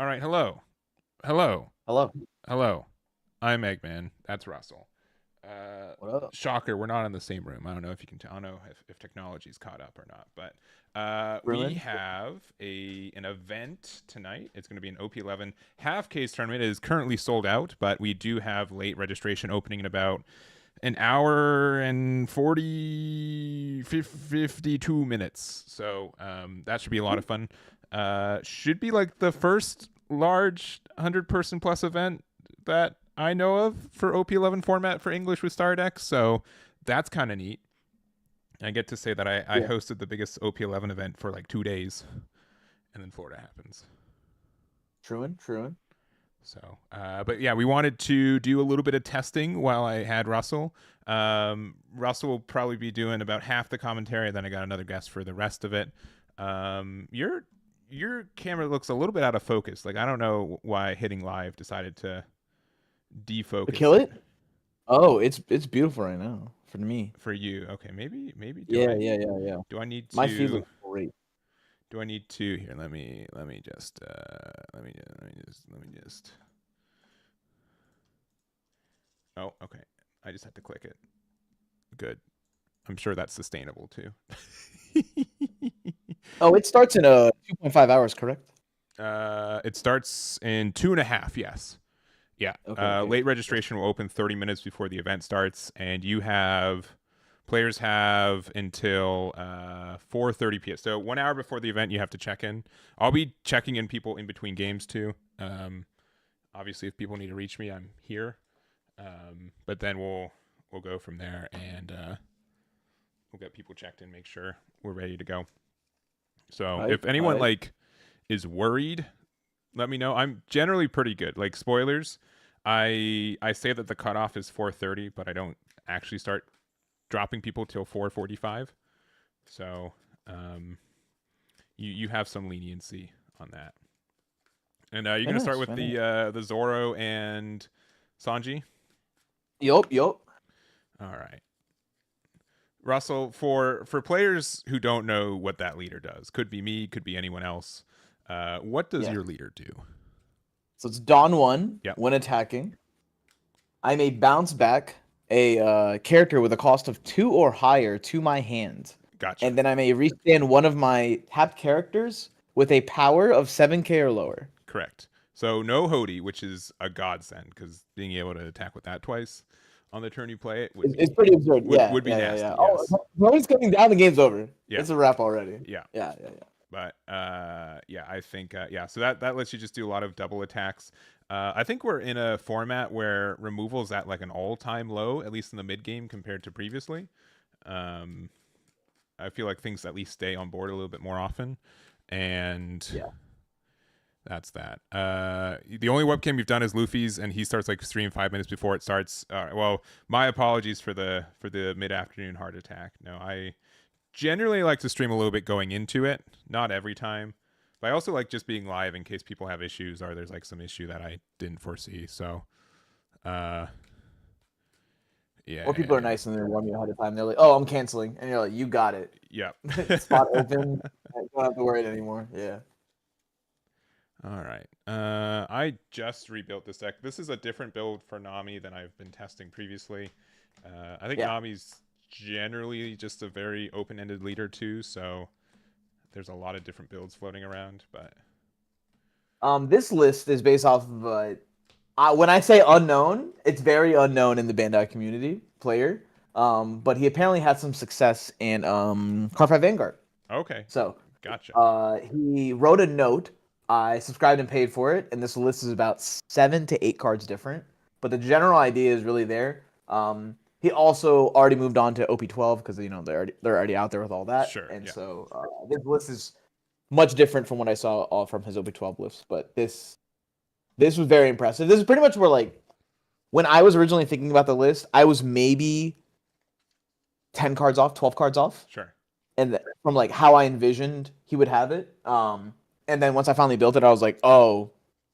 All right. Hello. Hello. Hello. Hello. I'm Eggman. That's Russell. What up? Shocker, we're not in the same room. I don't know if you can tell. I don't know if technology's caught up or not. But we Ruin? have an event tonight. It's going to be an OP11 half case tournament. It is currently sold out, but we do have late registration opening in about an hour and 52 minutes. So that should be a lot of fun. Should be like the first large 100-person plus event that I know of for OP11 format for English with Star decks. So that's kind of neat. I get to say that I hosted the biggest OP11 event for like 2 days, and then Florida happens. Truin. So, but yeah, we wanted to do a little bit of testing while I had Russell. Russell will probably be doing about half the commentary. Then I got another guest for the rest of it. Your camera looks a little bit out of focus. Like I don't know why hitting live decided to defocus. To kill it? Oh, it's beautiful right now for me. For you. Okay, maybe Yeah. do I need to My feed looks great. Do I need to here? Let me just Oh, okay. I just had to click it. Good. I'm sure that's sustainable too. Oh, it starts in 2.5 hours, correct? It starts in 2.5. Yes. Yeah. Okay. Late registration will open 30 minutes before the event starts, and players have until 4:30 p.m. So 1 hour before the event, you have to check in. I'll be checking in people in between games too. Obviously, if people need to reach me, I'm here. But then we'll go from there, and we'll get people checked in, make sure we're ready to go. So if anyone is worried, let me know. I'm generally pretty good. Like spoilers, I say that the cutoff is 4:30, but I don't actually start dropping people till 4:45. So you have some leniency on that. And you're gonna start with the Zoro and Sanji. Yup. All right. Russell, for players who don't know what that leader does, could be me, could be anyone else. What does your leader do? So it's Dawn 1 Yep. when attacking. I may bounce back a character with a cost of 2 or higher to my hand. Gotcha. And then I may restand one of my tapped characters with a power of 7k or lower. Correct. So no Hody, which is a godsend, because being able to attack with that twice on the turn you play it it's pretty absurd. Would be nasty. Yeah. Yes. Oh, Hody's coming down, the game's over. Yeah. It's a wrap already. Yeah. But I think so that lets you just do a lot of double attacks. I think we're in a format where removal is at like an all-time low, at least in the mid game compared to previously. I feel like things at least stay on board a little bit more often, and that's that. The only webcam you've done is Luffy's, and he starts like stream 5 minutes before it starts. Well, my apologies for the mid-afternoon heart attack. No, I generally like to stream a little bit going into it, not every time, but I also like just being live in case people have issues or there's like some issue that I didn't foresee. So or people are nice and they warn you ahead of time. They're like, "Oh, I'm canceling," and you're like, "You got it." Yep. Spot open. You don't have to worry anymore. Yeah. All right. I just rebuilt this deck. This is a different build for Nami than I've been testing previously. I think Nami's generally just a very open-ended leader too, so there's a lot of different builds floating around. But this list is based off of when I say unknown, it's very unknown in the Bandai community player. But he apparently had some success in Card Vanguard. Okay. So gotcha. He wrote a note. I subscribed and paid for it, and this list is about 7 to 8 cards different. But the general idea is really there. He also already moved on to OP12 because they're already out there with all that. Sure. And so this list is much different from what I saw all from his OP12 list. But this was very impressive. This is pretty much where when I was originally thinking about the list, I was maybe 10 cards off, 12 cards off. Sure. And from how I envisioned he would have it. And then once I finally built it, I was like, oh,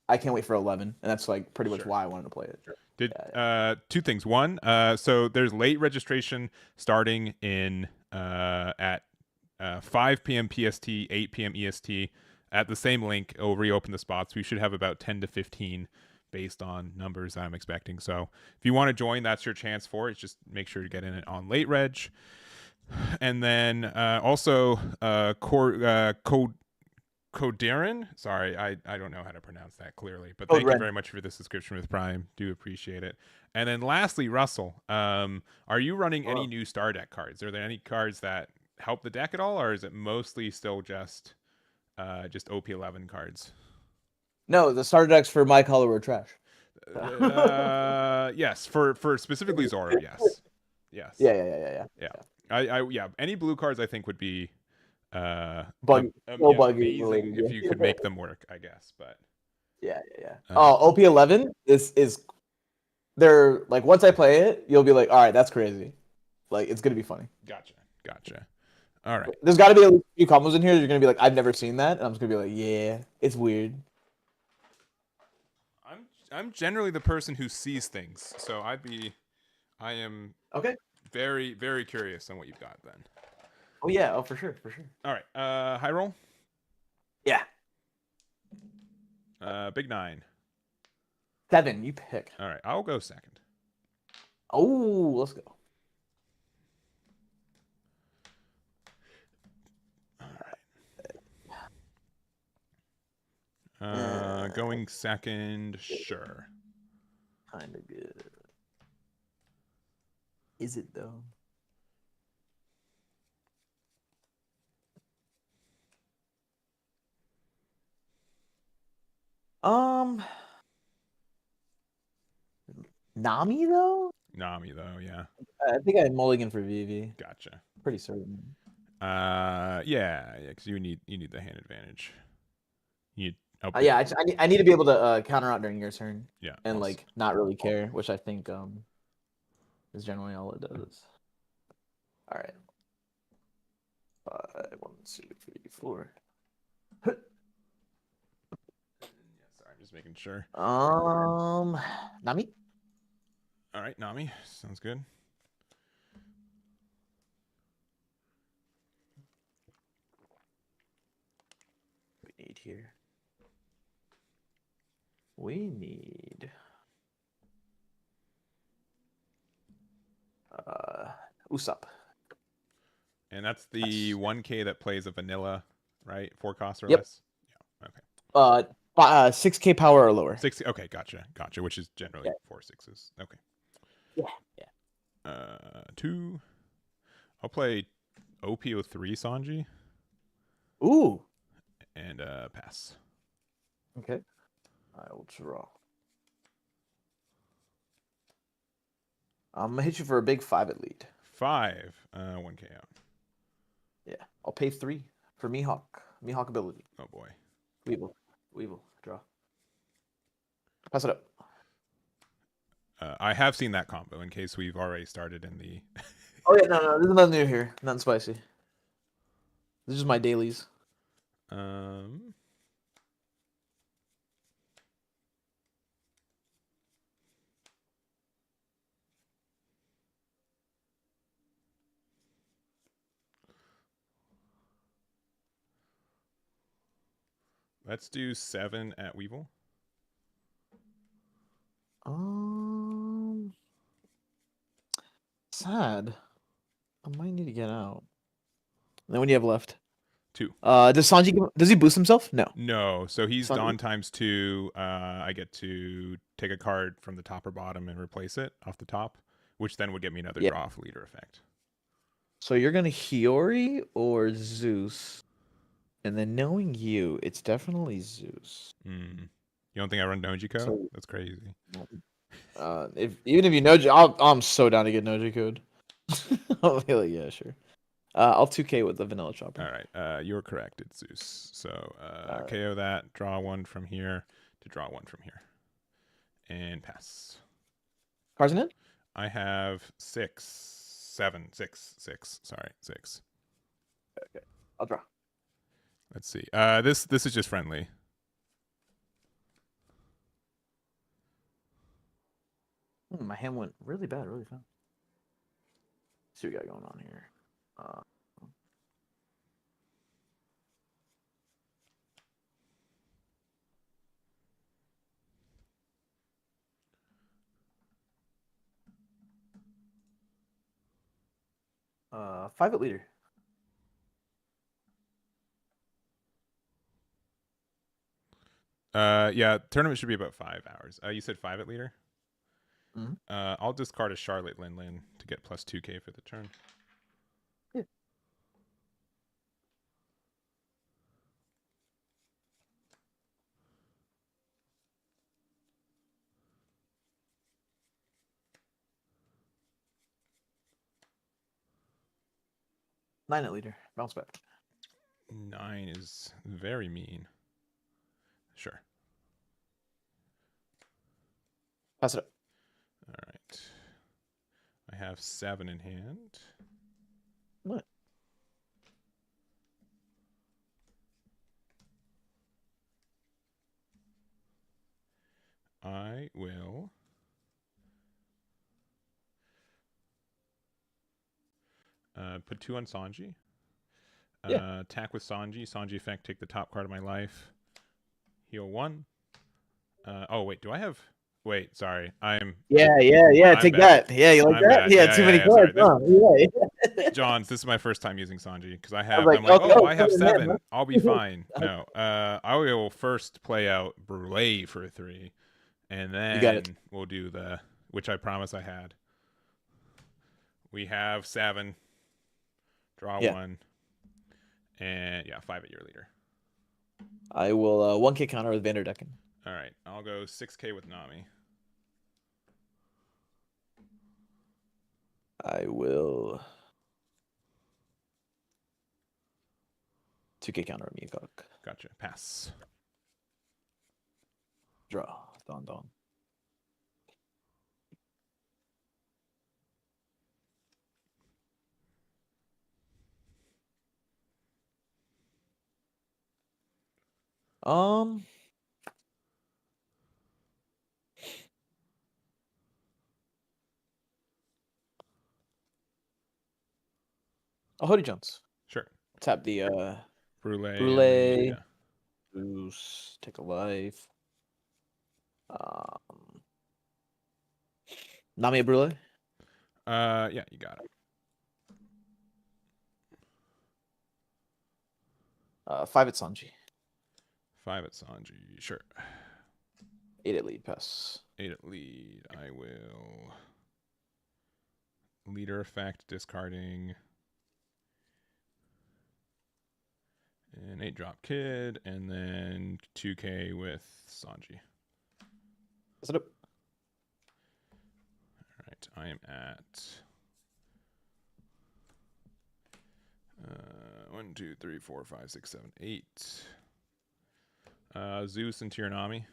I can't wait for 11. And that's pretty much why I wanted to play it. Did two things. One, so there's late registration starting in at 5 p.m. PST, 8 p.m. EST. at the same link, it'll reopen the spots. We should have about 10 to 15 based on numbers I'm expecting. So if you want to join, that's your chance for it. Just make sure to get in it on late reg. And then also Coderin. Sorry, I don't know how to pronounce that clearly, but thank you very much for the subscription with Prime. Do appreciate it. And then lastly, Russell, are you running any new Star Deck cards? Are there any cards that help the deck at all, or is it mostly still just OP11 cards? No, the starter decks for my color were trash. Yes, for specifically Zoro, yes. Yes. Yeah. Yeah. Any blue cards I think would be buggy amazing if you could make them work, I guess. But yeah. OP11 is they're like, once I play it, you'll be like, all right, that's crazy. Like, it's gonna be funny. Gotcha. All right. There's got to be a few combos in here. You're gonna be like, I've never seen that, and I'm just gonna be like, yeah, it's weird. I'm generally the person who sees things, so I am okay. Very, very curious on what you've got then. Oh yeah, for sure. All right, high roll. Yeah. Big 9. 7. You pick. All right, I'll go second. Oh, let's go. Going second, sure. Kind of good. Is it though? Nami though, yeah. I think I had mulligan for Vivi. Gotcha. Pretty certain. Yeah, because you need the hand advantage. I need to be able to counter out during your turn. Yeah, and also, like, not really care, which I think is generally all it does. All right. 5, 1, 2, 3, 4. Yeah, sorry, I'm just making sure. Nami. All right, Nami. Sounds good. We need here. We need Usopp. And that's the 1K that plays a vanilla, right? 4 costs or yep. less. Yeah. Okay. 6K power or lower. 6. Okay, gotcha. Which is generally 4 6s. Okay. Yeah. 2. I'll play OP03 Sanji. Ooh. And pass. Okay. I will draw. I'm gonna hit you for a big 5 at lead. 5. 1K out. Yeah. I'll pay 3 for Mihawk. Mihawk ability. Oh boy. Weevil. Draw. Pass it up. I have seen that combo in case we've already started in the. Oh yeah, no, there's nothing new here. Nothing spicy. This is my dailies. Let's do 7 at Weevil. Sad. I might need to get out. And then what do you have left? 2. Does he boost himself? No. No. So he's Dawn times 2. I get to take a card from the top or bottom and replace it off the top, which then would get me another draw off leader effect. So you're gonna Hiyori or Zeus? And then knowing you, it's definitely Zeus. You don't think I run Nojiko? That's crazy. Even if you Noji, I'm so down to get Noji code. I'll be like, yeah, sure. I'll 2K with the vanilla chopper. All right. You're correct. It's Zeus. So KO that. Draw 1 from here to draw 1 from here, and pass. Cards in it? I have 6, 7, 6, 6. Sorry, 6. Okay, I'll draw. Let's see. This is just friendly. My hand went really bad, really fast. Let's see what we got going on here. 5 at leader. Yeah, tournament should be about 5 hours. You said 5 at leader? Mhm. I'll discard a Charlotte Lin to get plus 2k for the turn. Yeah. Nine at leader. Bounce back. 9 is very mean. Sure. Pass it up. All right. I have 7 in hand. What? I will put 2 on Sanji. Yeah. Attack with Sanji. Sanji effect, take the top card of my life. Heal 1. Oh, wait, do I have... Wait, sorry. I'm Take bad. that. Yeah, you like I'm that? bad. Yeah, Yeah, too yeah, many yeah, sorry. cards, huh? Yeah. Johns, this is my first time using Sanji because I was have. like, I'm like, okay, oh, I have put it in hand, 7. huh? I'll be fine. No, I will first play out Brule for 3, and You got it. then we'll do the which I promise I had. We have 7. Draw Yeah. 1, and yeah, 5 at your leader. I will 1K counter with Vanderdecken. All right, I'll go 6k with Nami. I will 2K counter with Miyagok. Gotcha. Pass. Draw. Don. Hoodie Jones. Sure. Tap the Brule. Brule. Yeah. Goose. Take a life. Nami Brule. Yeah, you got it. 5 at Sanji. 5 at Sanji. Sure. 8 at lead. Pass. 8 at lead. I will leader effect, discarding an 8 drop kid, and then 2k with Sanji. Pass it up. All right, I am at 1, 2, 3, 4, 5, 6, 7, 8. Zeus into your Nami.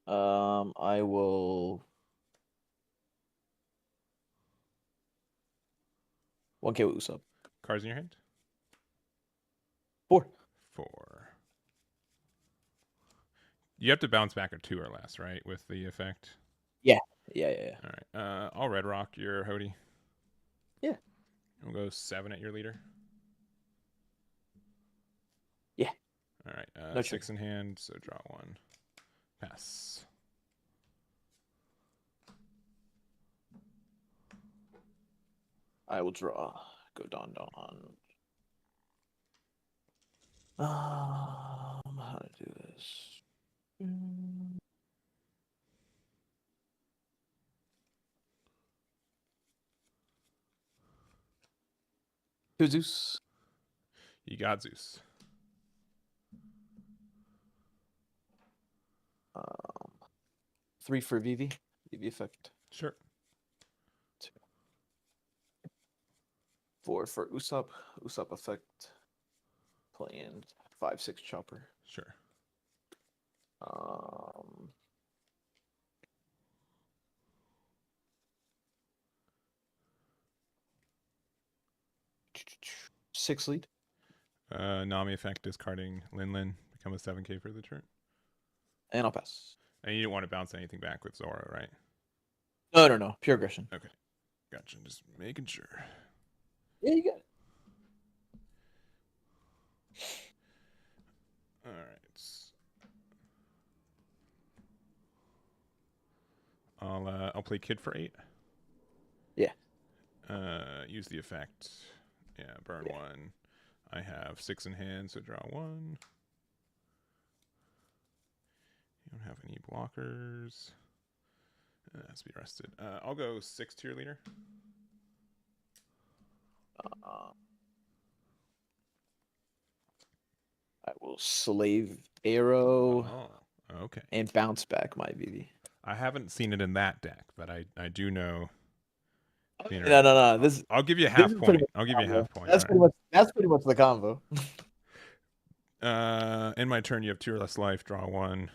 I will 1K with Usopp. Cards in your hand? 4. 4. You have to bounce back a 2 or less, right, with the effect? Yeah. All right. I'll Red Rock your Hody. Yeah. We'll go 7 at your leader. Yeah. All right. No 6 in hand, so draw 1. Pass. I will draw. Go Don. How to do this? Two Zeus. You got Zeus. 3 for Vivi. Vivi effect. Sure. 2. 4 for Usopp. Usopp effect. Playing 5/6 chopper. Sure. 6 lead. Nami effect, discarding Lin, become a 7k for the turn. And I'll pass. And you didn't want to bounce anything back with Zoro, right? No. Pure aggression. Okay. Gotcha. Just making sure. Yeah, you got it. All right. I'll play Kid for 8. Yeah. Use the effect. Yeah, burn 1. I have 6 in hand, so draw 1. You don't have any blockers. Has to be rested. I'll go 6 tier leader. I will slave arrow. Oh, okay. And bounce back my VV. I haven't seen it in that deck, but I do know. No. I'll give you a half point. I'll give you a half point. That's pretty much the combo. In my turn, you have 2 or less life. Draw 1.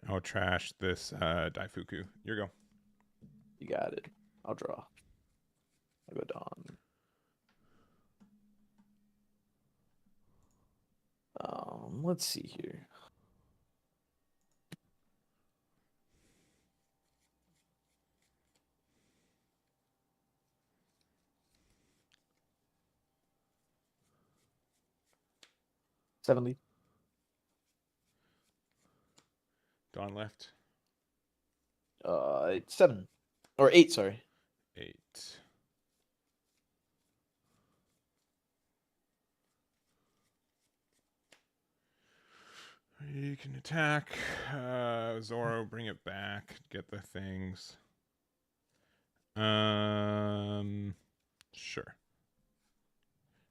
I'll trash this Daifuku. Your go. You got it. I'll draw. I'll go Dawn. Let's see here. Seven lead. Dawn left. 7 or 8. Sorry. 8. You can attack. Zoro, bring it back. Get the things. Sure.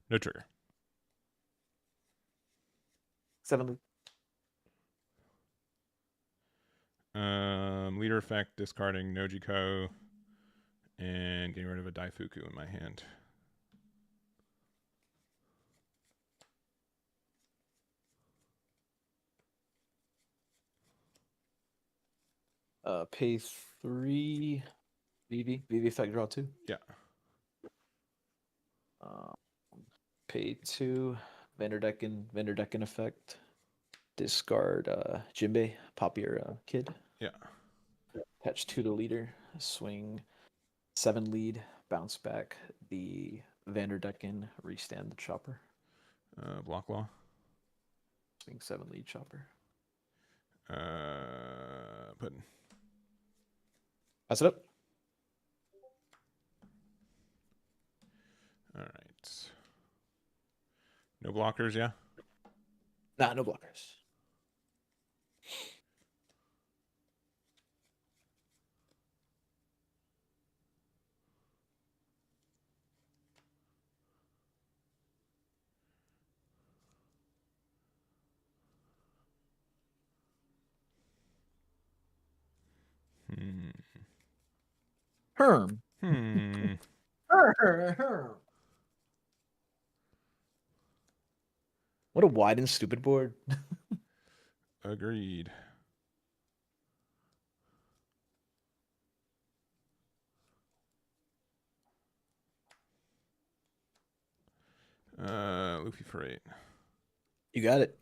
No trigger. 7 lead. Leader effect, discarding Nojiko, and getting rid of a Daifuku in my hand. Pay 3. VV effect, draw 2. Yeah. Pay 2. Vanderdecken effect. Discard Jinbei, pop your kid. Yeah. Attach 2 to leader. Swing 7 lead. Bounce back the Vanderdecken. Restand the chopper. Block law. Swing 7 lead chopper. Puddin. Pass it up. All right. No blockers, yeah? Nah, no blockers. Herm. What a wide and stupid board. Agreed. Luffy for 8. You got it.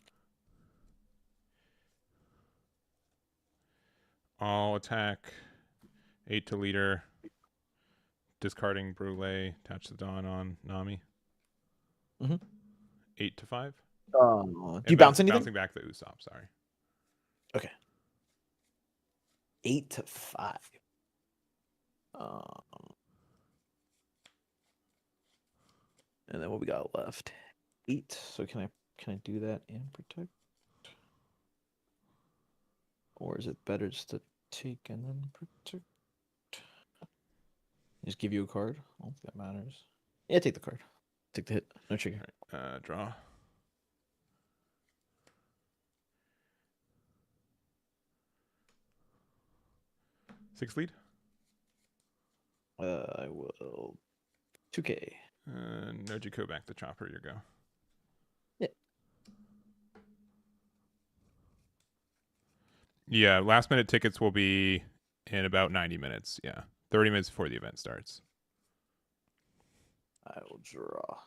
I'll attack 8 to leader. Discarding Brule. Attach the Dawn on Nami. 8 to 5. Do you bounce anything? Bouncing back the Usopp, sorry. Okay. 8 to 5. And then what we got left? 8. So can I do that and protect? Or is it better just to take and then protect? Just give you a card. I don't think that matters. Yeah, take the card. Take the hit. No trigger. Right, draw. Six lead. I will 2K. Nojiko back the chopper. Your go. Yeah. Yeah. Last minute tickets will be in about 90 minutes. Yeah. 30 minutes before the event starts. I will draw.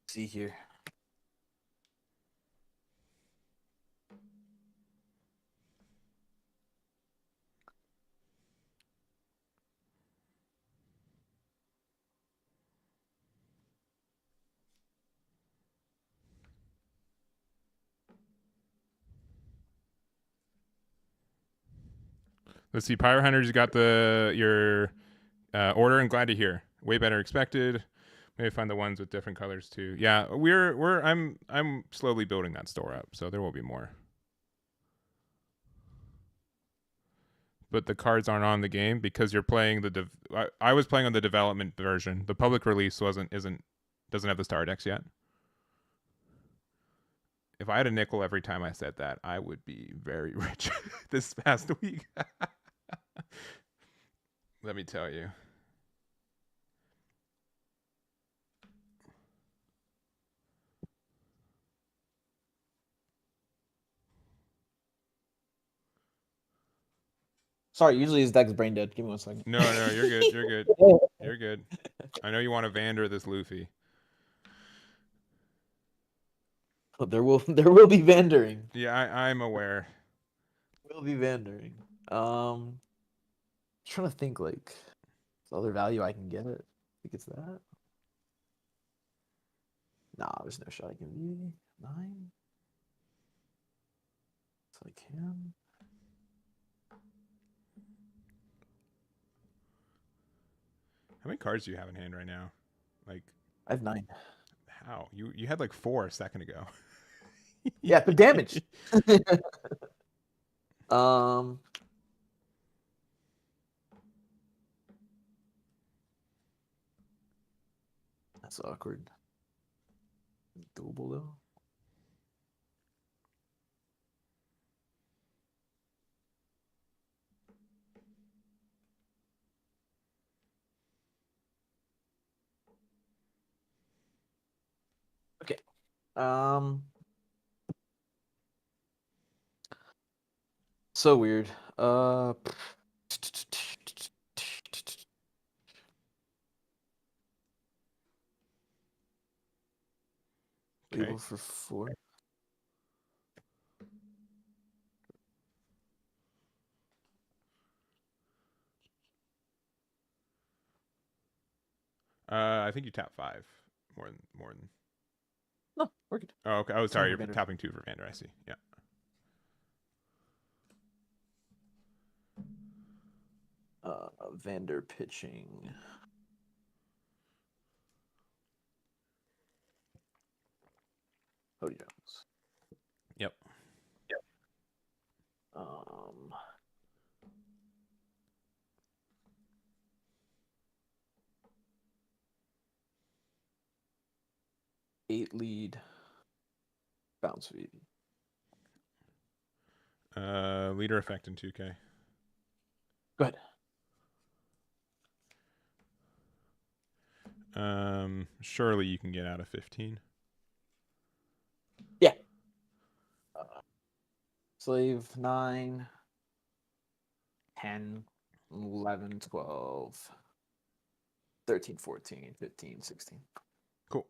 See here. Let's see, Pyro Hunters, you got your order, and glad to hear. Way better expected. Maybe find the ones with different colors too. Yeah, I'm slowly building that store up, so there will be more. But the cards aren't on the game because you're playing the I was playing on the development version. The public release doesn't have the star decks yet. If I had a nickel every time I said that, I would be very rich this past week. Let me tell you. Sorry, usually his deck's brain dead. Give me 1 second. No, you're good. You're good. You're good. I know you want to Vander this Luffy. Oh, there will be vandering. Yeah, I'm aware. Will be vandering. Trying to think like other value I can get it. I think it's that. Nah, there's no shot I can be 9. So I can. How many cards do you have in hand right now? Like, I have 9. how? You had like 4 a second ago. Yeah, the damage. That's awkward. Doable though. Okay. So weird. Label for 4. I think you tap 5 more than. No, we're good. Oh, okay. Oh, sorry. You're Vander. tapping 2 for Vander. I see. Yeah. Vander pitching. Cody Jones. Yep. 8 lead. Bounce speed. Leader effect in 2K. Go ahead. Surely you can get out of 15. Yeah. Slave 9, 10, 11, 12, 13, 14, 15, 16. Cool.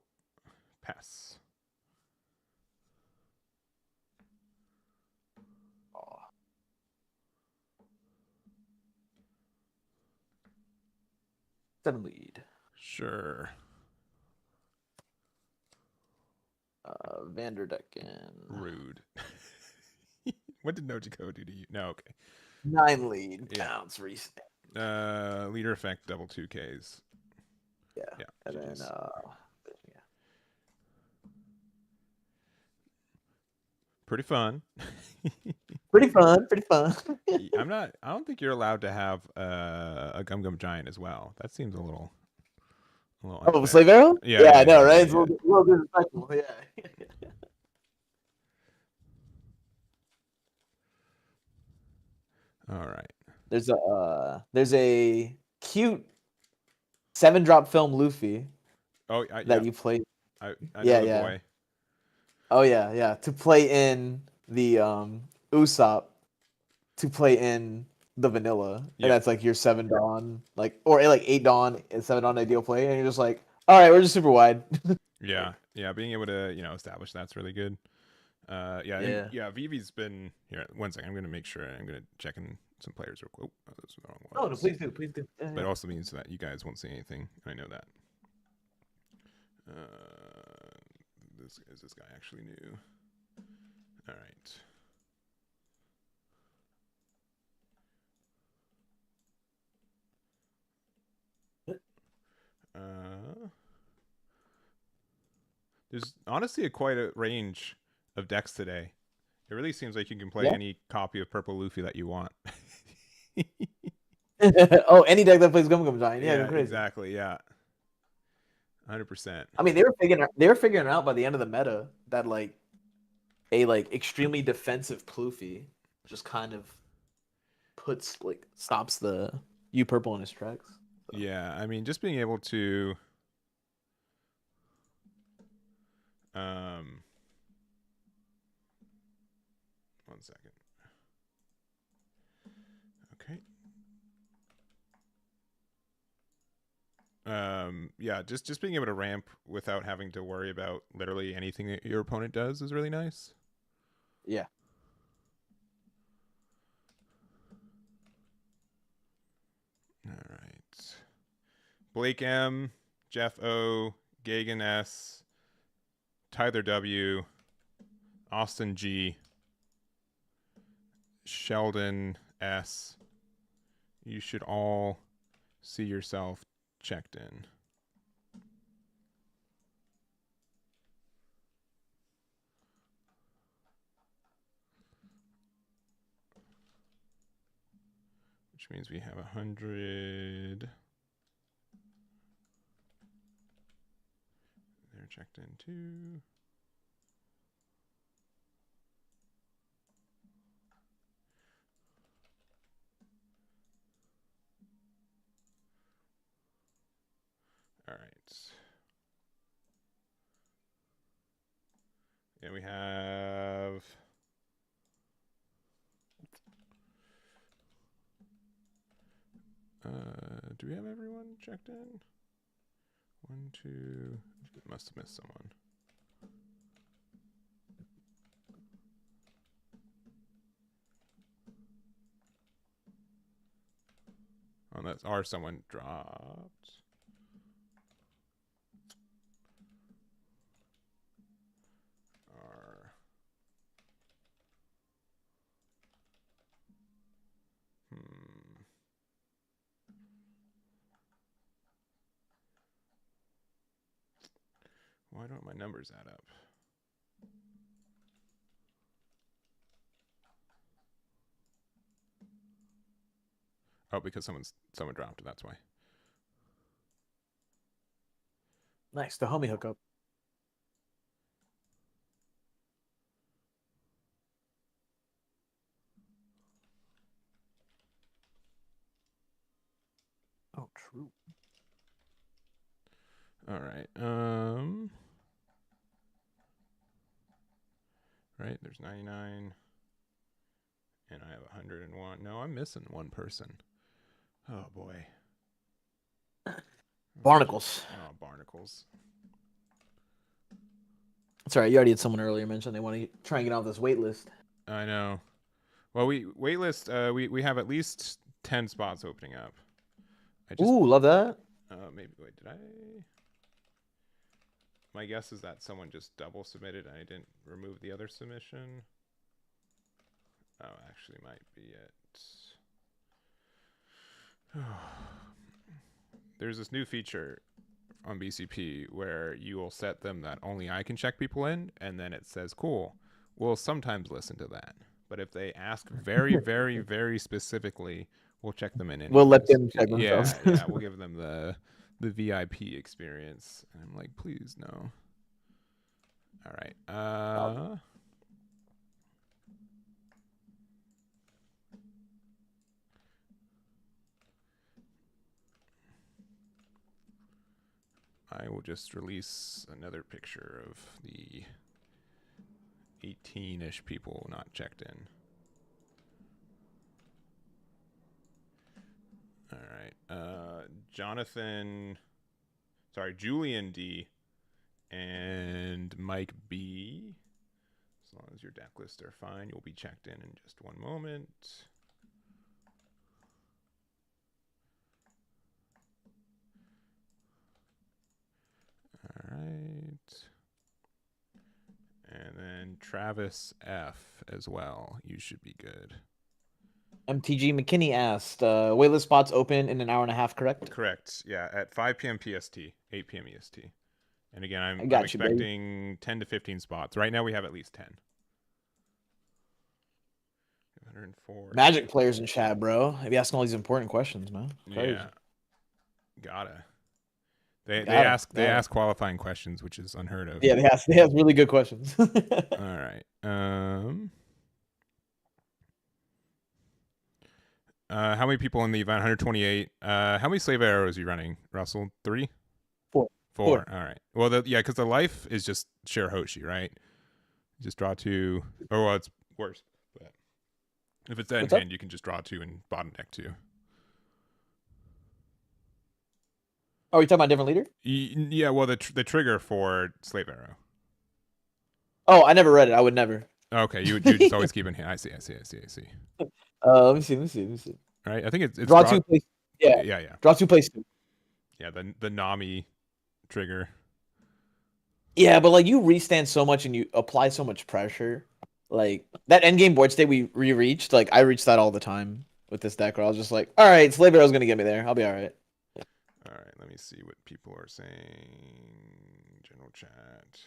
Pass. Oh. 7 lead. Sure. Vanderdecken. Rude. What did Nojiko do to you? No, okay. 9 lead. Yeah. Bounce reset. Leader effect double 2Ks. Yeah. And GGs. then yeah. Pretty fun. Pretty fun. I don't think you're allowed to have a Gum Gum Giant as well. That seems a little unfair. Oh, Slave Arrow? Yeah, I know, right? Yeah. It's a little disrespectful. Yeah. All right. There's a cute 7-drop film Luffy. Oh, that you play. I know the boy. Oh yeah. To play in the Usopp, to play in the vanilla, and that's like your 7 Dawn, or 8 Dawn and 7 Dawn ideal play, and you're just like, all right, we're just super wide. Yeah. Being able to establish that's really good. Vivi's been here. 1 second, I'm gonna make sure. I'm gonna check in some players real quick. Oh, those are the wrong ones. Oh no, please do. But it also means that you guys won't see anything. I know that. This guy actually new? All right. There's honestly quite a range of decks today. It really seems like you can play Yeah. any copy of Purple Luffy that you want. Oh, any deck that plays Gum Gum Giant, yeah, go Yeah, crazy. exactly. Yeah, 100%. I mean, they were figuring out by the end of the meta that like a like extremely defensive Pluffy just kind of stops the U purple in his tracks. So. Yeah, I mean, just being able to, um, one second. Okay. Yeah, just being able to ramp without having to worry about literally anything that your opponent does is really nice. Yeah. All right. Blake M, Jeff O, Gagan S, Tyler W, Austin G, Sheldon S. You should all see yourself checked in. Which means we have 100. They're checked in too. All right. Yeah, we have. Do we have everyone checked in? 1, 2. Must have missed someone. Unless or someone dropped. Or why don't my numbers add up? Oh, because someone dropped. That's why. Nice. The homie hookup. Oh, true. All right. Right. There's 99, and I have 101. No, I'm missing one person. Oh boy. Barnacles. Oh, barnacles. That's all right. You already had someone earlier mention they want to try and get off this wait list. I know. Well, we waitlist. We have at least 10 spots opening up. I just Ooh, love that. maybe wait. Did I? My guess is that someone just double submitted and I didn't remove the other submission. Oh, actually, might be it. There's this new feature on BCP where you will set them that only I can check people in, and then it says, "Cool, we'll sometimes listen to that." But if they ask very, very, very specifically, we'll check them in anyways. We'll let them check themselves. Yeah, we'll give them the VIP experience. And I'm like, please no. All right. I will just release another picture of the 18-ish people not checked in. All right. Julian D and Mike B. As long as your deck lists are fine, you'll be checked in just one moment. All right. And then Travis F as well. You should be good. MTG McKinney asked, waitlist spots open in an hour and a half, correct? Correct. Yeah, at 5 p.m. PST, 8 p.m. EST. And again, I'm got you, baby. expecting 10 to 15 spots. Right now we have at least 10. 104. Magic players in chat, bro. Maybe asking all these important questions, man. Crazy. Yeah. Gotta. They ask qualifying questions, which is unheard of. Yeah, they ask really good questions. All right. How many people in the event? 128. How many slave arrows are you running, Russell? 3? 4. 4. All right. Well, because the life is just share Hoshi, right? Just draw 2. Or well, it's worse. But if it's that in hand, you can just draw 2 and bottom deck 2. Oh, you talking about a different leader? Yeah. Well, the trigger for slave arrow. Oh, I never read it. I would never. Okay, you just always keep in hand. I see. Let me see. Right. I think it's draw 2 place. Yeah. Draw 2 place 2. Yeah, the Nami trigger. Yeah, but like you restand so much and you apply so much pressure. Like that endgame board state we reached, like I reached that all the time with this deck where I was just like, all right, Slave Arrow's gonna get me there. I'll be all right. All right, let me see what people are saying. General chat.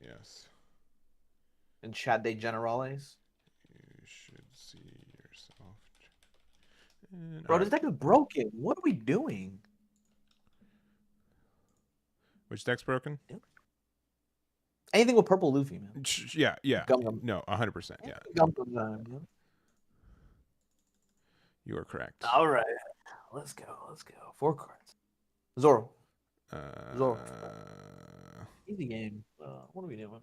Yes. In chat de generales. You should see yourself. And, bro, this deck is broken. What are we doing? Which deck's broken? Anything with purple Luffy, man. Yeah. Gum. No, 100%. Yeah. Gum. You are correct. All right. Let's go. 4 cards. Zoro. Zoro. Easy game. What are we doing?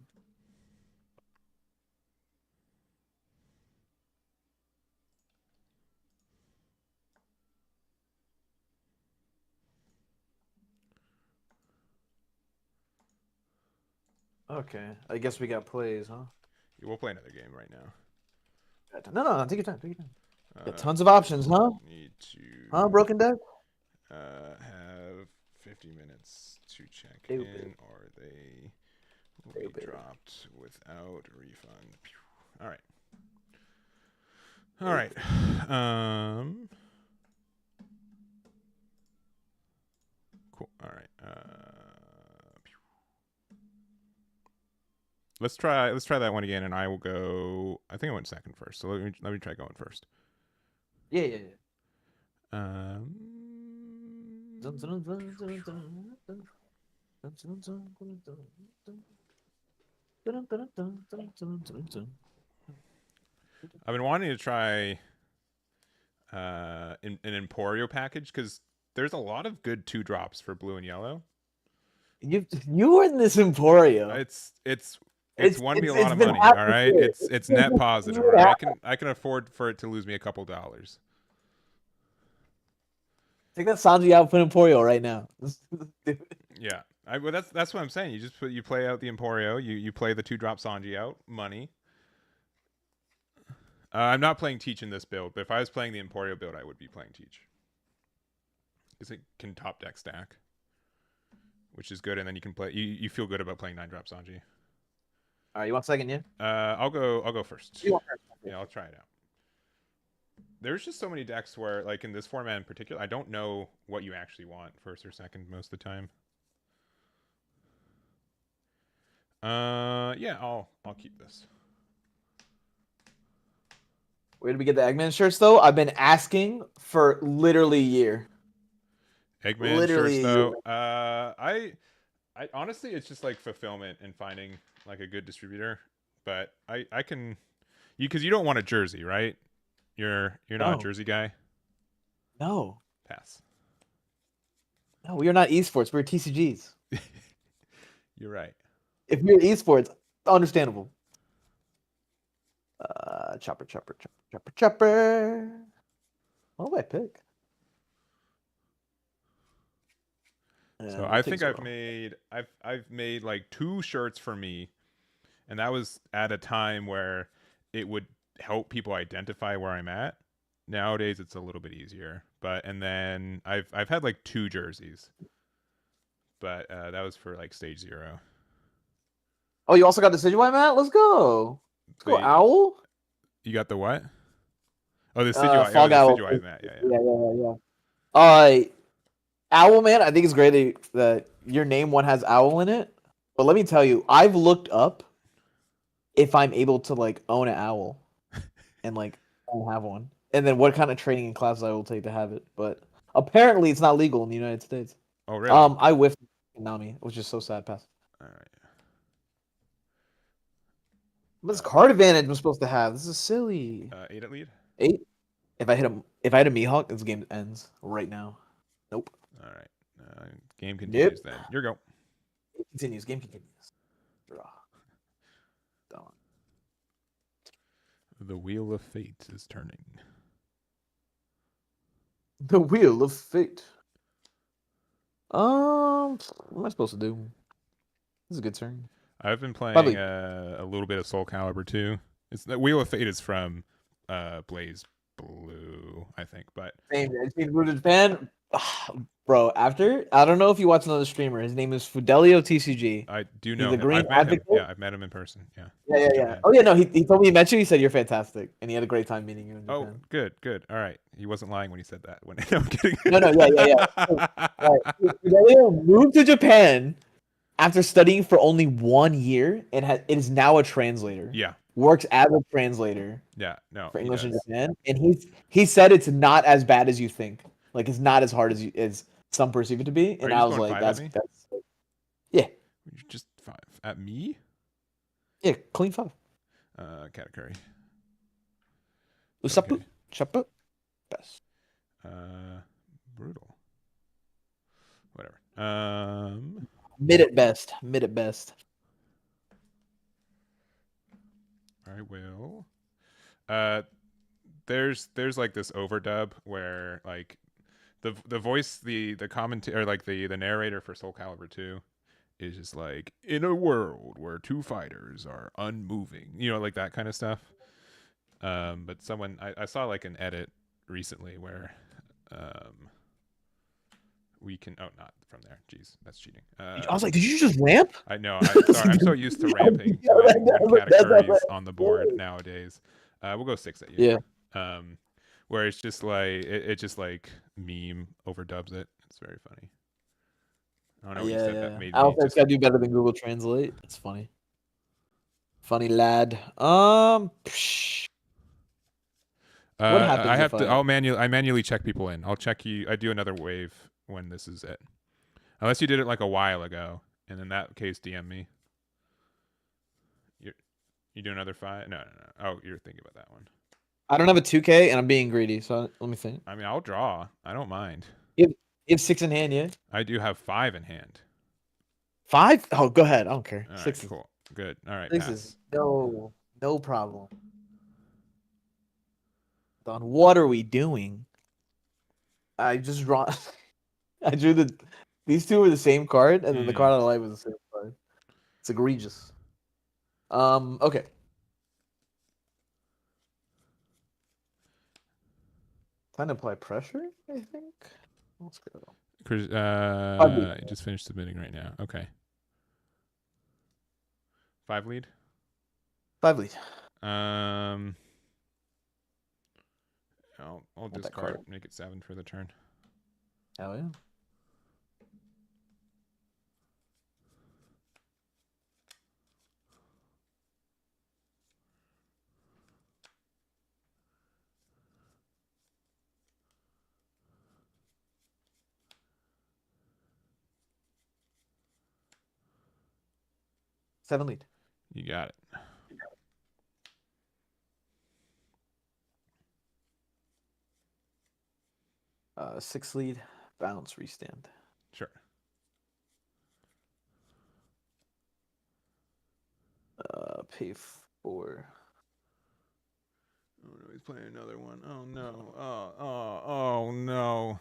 Okay. I guess we got plays, huh? We'll play another game right now. No. Take your time. Got tons of options, huh? Need to. Broken deck? Have 50 minutes to check in, or they will be dropped without refund. All right. Cool. All right. Let's try that one again, and I will go. I think I went second first, so let me try going first. Yeah. I've been wanting to try an Emporio package because there's a lot of good 2-drops for blue and yellow. You were in this Emporio. It's won me a lot of money. All right, it's net positive. Right? I can afford for it to lose me a couple dollars. Take that Sanji out, put Emporio right now. Yeah, well, that's what I'm saying. You play out the Emporio. You play the 2-drop Sanji out, money. I'm not playing Teach in this build, but if I was playing the Emporio build, I would be playing Teach because it can top deck stack, which is good, and then you can play. You feel good about playing 9-drop Sanji. All right, you want second, yeah? I'll go first. You want first? Yeah, I'll try it out. There's just so many decks where, like in this format in particular, I don't know what you actually want first or second most of the time. Yeah, I'll keep this. Where did we get the Eggman shirts though? I've been asking for literally a year. Eggman shirts though. I honestly, it's just like fulfillment and finding like a good distributor. But I can, because you don't want a jersey, right? You're not a jersey guy. No. Pass. No, we are not esports. We're TCGs. You're right. If you're esports, understandable. Chopper. What do I pick? So I think I've made like 2 shirts for me, and that was at a time where it would help people identify where I'm at. Nowadays it's a little bit easier, and then I've had like 2 jerseys, but that was for like stage 0. Oh, you also got the Decidueye, Matt? Let's go. Let's go, Owl. You got the what? Oh, the Decidueye. Fog Owl. Decidueye, Matt. Yeah. All right. Owl Man, I think it's great that your name one has owl in it. But let me tell you, I've looked up if I'm able to like own an owl and like I don't have one, and then what kind of training and classes I will take to have it. But apparently, it's not legal in the United States. Oh, really? I whiffed Nami, which is so sad. Pass. All right. What's card advantage I'm supposed to have? This is silly. 8 at lead. 8. If I hit a Mihawk, this game ends right now. Nope. All right. Game continues then. Your go. It continues. Game continues. Draw. Done. The wheel of fate is turning. The wheel of fate. What am I supposed to do? This is a good turn. I've been playing Probably. a little bit of Soul Calibur too. It's the Wheel of Fate is from Blaze Blue, I think. But Same. I've seen Rooted Japan. Bro, after I don't know if you watch another streamer. His name is Fidelio TCG. I do He's know the him. green I've met advocate. him. Yeah, I've met him in person. Yeah. Yeah. Japan. Oh yeah, no, he told me he met you. He said you're fantastic, and he had a great time meeting you in Oh, Japan. good. All right. He wasn't lying when he said that. When I'm kidding. No, yeah. Right. Fidelio moved to Japan after studying for only 1 year, and it is now a translator. Yeah. Works as a translator. Yeah. No. For He English in does. Japan, and he said it's not as bad as you think. Like it's not as hard as some perceive it to be. And Are you I just was going like, 5 at me? that's yeah, You're just 5 at me. yeah, clean 5. Katakuri. Usapu, Okay. chapu, best. Brutal. Whatever. Mid at best. Mid at best. I will. There's like this overdub where like the voice the commentary or like the narrator for Soul Calibur 2 is just like, in a world where two fighters are unmoving, like that kind of stuff. But someone I saw like an edit recently where we can not from there. Jeez, that's cheating. I was like, did you just ramp? I know. Sorry, I'm so used to ramping when Katakuri's on the board nowadays. We'll go 6 at you. Yeah. Where it's just like it just like meme overdubs it. It's very funny. I don't know what you said that made I don't me think just. I do better than Google Translate. It's funny. Funny lad. What happens I have if to. I manually check people in. I'll check you. I do another wave when this is it. Unless you did it like a while ago, and in that case, DM me. You do another 5? No. Oh, you're thinking about that one. I don't have a 2K, and I'm being greedy, so let me think. I mean, I'll draw. I don't mind. You have 6 in hand, yeah? I do have 5 in hand. 5? Oh, go ahead. I don't care. All 6 right, cool. Good. All right, 6 pass. is no problem. Don, what are we doing? I just draw. I drew these two were the same card, and then the card on the light was the same card. It's egregious. Okay. Time to apply pressure, I think. Let's go. I just finished submitting right now. Okay. 5 lead. 5 lead. I'll discard. Make it 7 for the turn. Hell yeah. Seven lead. You got it. 6 lead. Bounce, restand. Sure. Pay 4. Oh no, he's playing another one. Oh no. Oh no.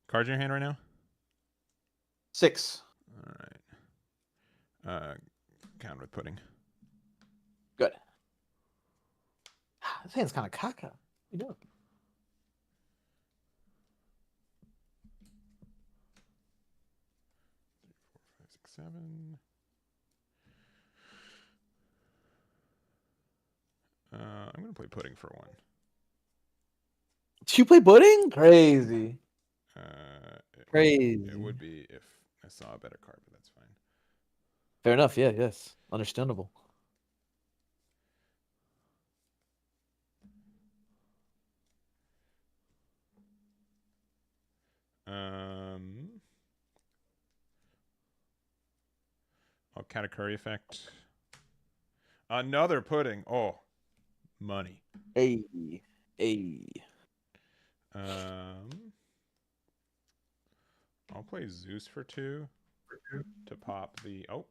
Cards in your hand right now? 6. All right. Count with pudding. Good. This hand's kind of caca. What you doing? Seven. I'm gonna play pudding for 1. Did you play pudding? Crazy. Crazy. It would be if I saw a better card, but that's fine. Fair enough. Yeah. Yes. Understandable. Oh, Katakuri effect. Another pudding. Oh, money. Hey. Hey. I'll play Zeus for 2 to pop the. Oh,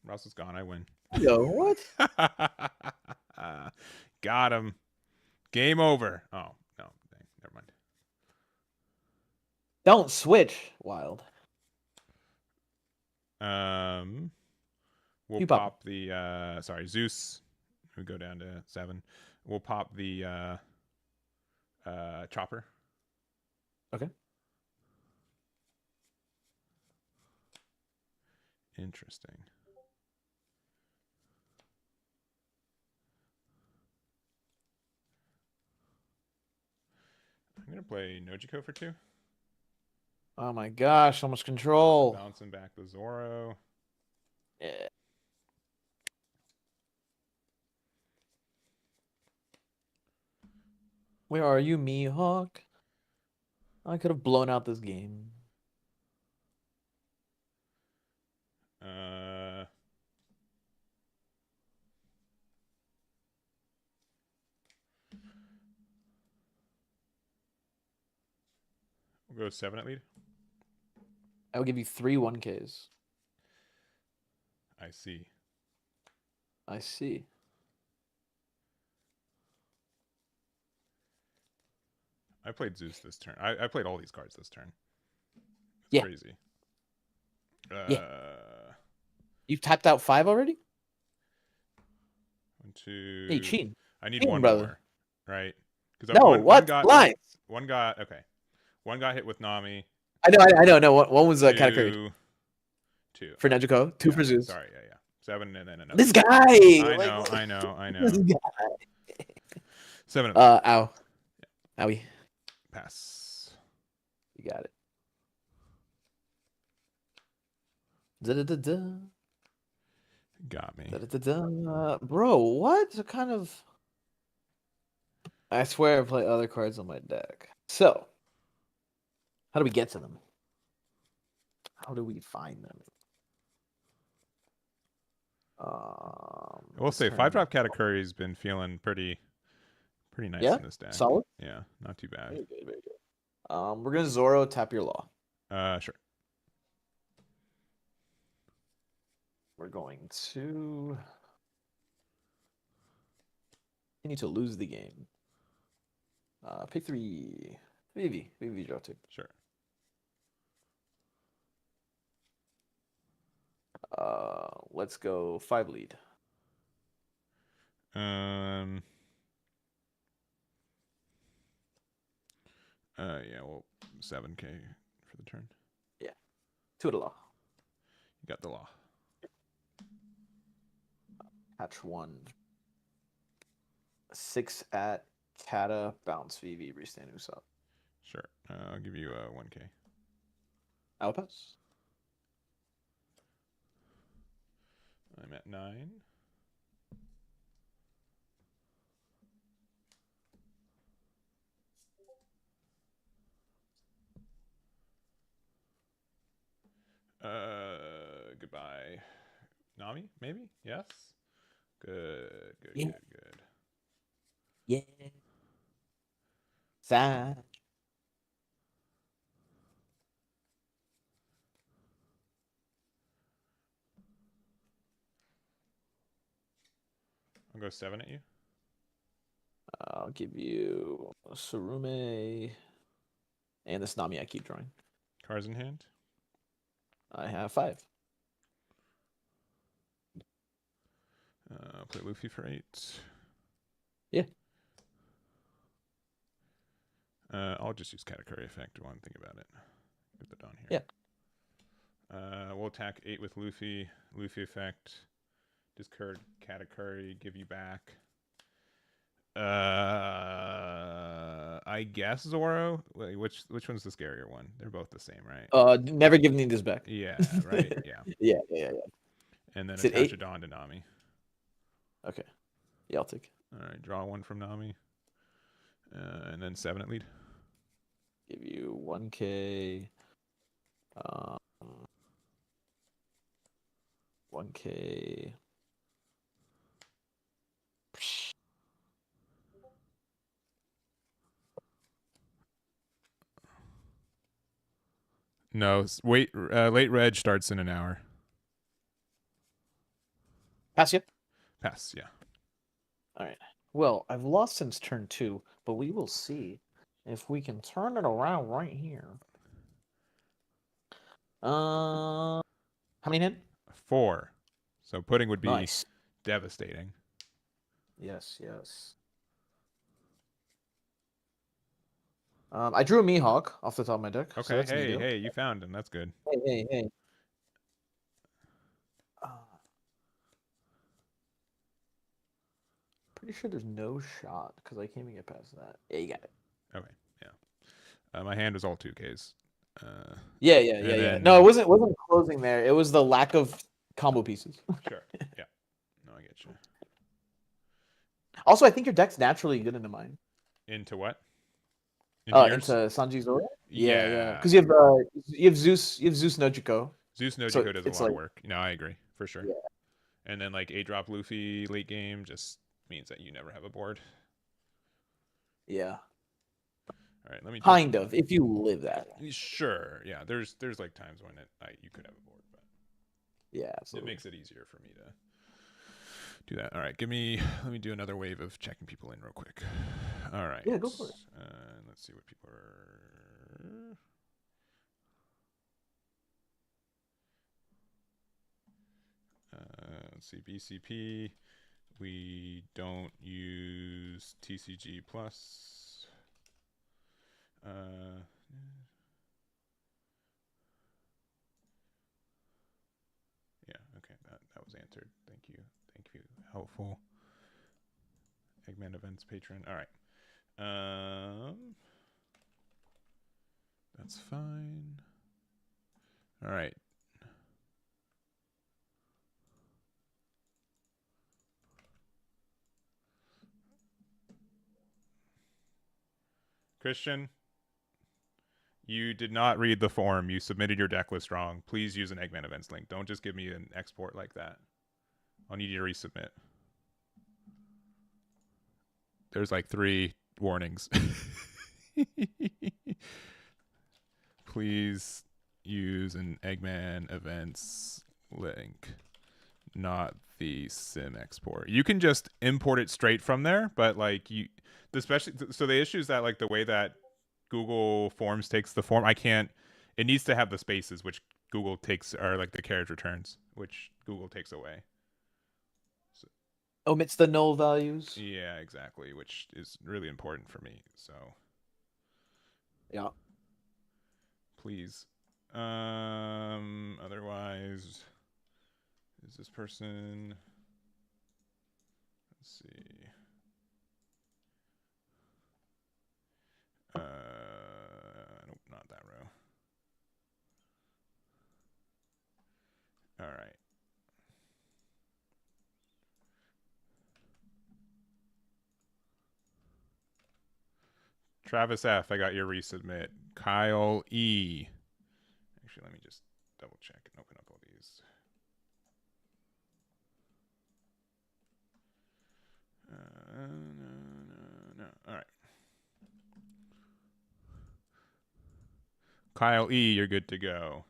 Russell's gone. I win. Yo, what? Got him. Game over. Oh no, never mind. Don't switch, Wild. We'll You pop the. Sorry, Zeus. We go down to 7. We'll pop the chopper. Okay. Interesting. I'm gonna play Nojiko for 2. Oh my gosh, so much control. Bouncing back the Zoro. Yeah. Where are you, Mihawk? I could have blown out this game. We'll go 7 at lead. I will give you 3 1Ks. I see. I see. I played Zeus this turn. I played all these cards this turn. It's Yeah. crazy. Yeah. You've tapped out 5 already? 1, 2. Hey, cheating. I need Cheating, one brother. more, right? Because No, one what? got Lines. one got okay. One got hit with Nami. I know. No, one was Katakuri. 2 For Nezuko. 2 yeah, for Zeus. Sorry, yeah. 7 and then another. This guy! I know. This guy. 7. Ow. Yeah. Owie. Pass. You got it. Da-da-da-da. Got me. Da-da-da-da. Bro, what kind of... I swear I play other cards on my deck. So, how do we get to them? How do we find them? I will say 5-drop Katakuri has been feeling pretty nice in this deck. Solid? Yeah, not too bad. Very good, very good. We're gonna Zoro tap your law. Sure. We're going to continue to lose the game. Pick 3. VV draw 2. Sure. Let's go 5 lead. Yeah, well, 7K for the turn. Yeah. 2 to law. You got the law. Patch 1. 6 at Kata, bounce VV, restand Usopp. Sure. I'll give you 1K. I'll pass. I'm at 9. Goodbye. Nami, maybe? Yes? Good. Yeah. Good. Yeah. Sad. I'll go 7 at you. I'll give you Surume and this Nami I keep drawing. Cards in hand. I have 5. Play Luffy for 8. Yeah. I'll just use Katakuri effect while I'm thinking about it. Get that on here. Yeah. We'll attack 8 with Luffy. Luffy effect. Discard Katakuri. Give you back. I I guess Zoro. Wait, which one's the scarier one? They're both the same, right? Never give Nina's back. Yeah, right. Yeah. Yeah. And then Is it attach 8? a Dawn to Nami. Okay. Yeah, I'll take it. All right, draw one from Nami. And then 7 at lead. Give you 1K. 1K. No, wait. Late reg starts in an hour. Pass you. Pass. Yeah. All right. Well, I've lost since turn 2, but we will see if we can turn it around right here. How many hit? 4. So putting would be Nice. devastating. Yes. I drew a Mihawk off the top of my deck. Okay. So that's Hey, neato. hey, you found him. That's good. Hey. Pretty sure there's no shot because I can't even get past that. Yeah, you got it. Okay. Yeah. My hand was all 2Ks. Yeah. No, it wasn't closing there. It was the lack of combo pieces. Sure. Yeah. No, I get you. Also, I think your deck's naturally good into mine. Into what? Into Into Sanji Zoro. Yeah. Yeah. Because you have Zeus Nojiko. Zeus no So Jiko does a it's lot of like- work. No, I agree for sure. Yeah. And then like 8-drop Luffy late game just means that you never have a board. Yeah. All right, let me Kind of, if you live that. Sure. Yeah. There's like times when you could have a board, but Yeah, it absolutely. makes it easier for me to do that. All right, let me do another wave of checking people in real quick. All right. Yeah, go for it. Let's see what people are. Let's see, BCP. We don't use TCG plus. Yeah, okay, that was answered. Thank you. Helpful. Eggman Events patron. All right. That's fine. All right. Christian, you did not read the form. You submitted your deck list wrong. Please use an Eggman Events link. Don't just give me an export like that. I'll need you to resubmit. There's like 3 warnings. Please use an Eggman Events link, not the sim export. You can just import it straight from there, but like so the issue is that like the way that Google Forms takes the form, it needs to have the spaces which Google takes, or like the carriage returns, which Google takes away. So, omits the null values. Yeah, exactly, which is really important for me. So yeah, please. Otherwise, is this person? Let's see. Nope, not that row. All right. Travis F, I got your resubmit. Kyle E. Actually, let me just double check and open up all these. No. All right. Kyle E, you're good to go.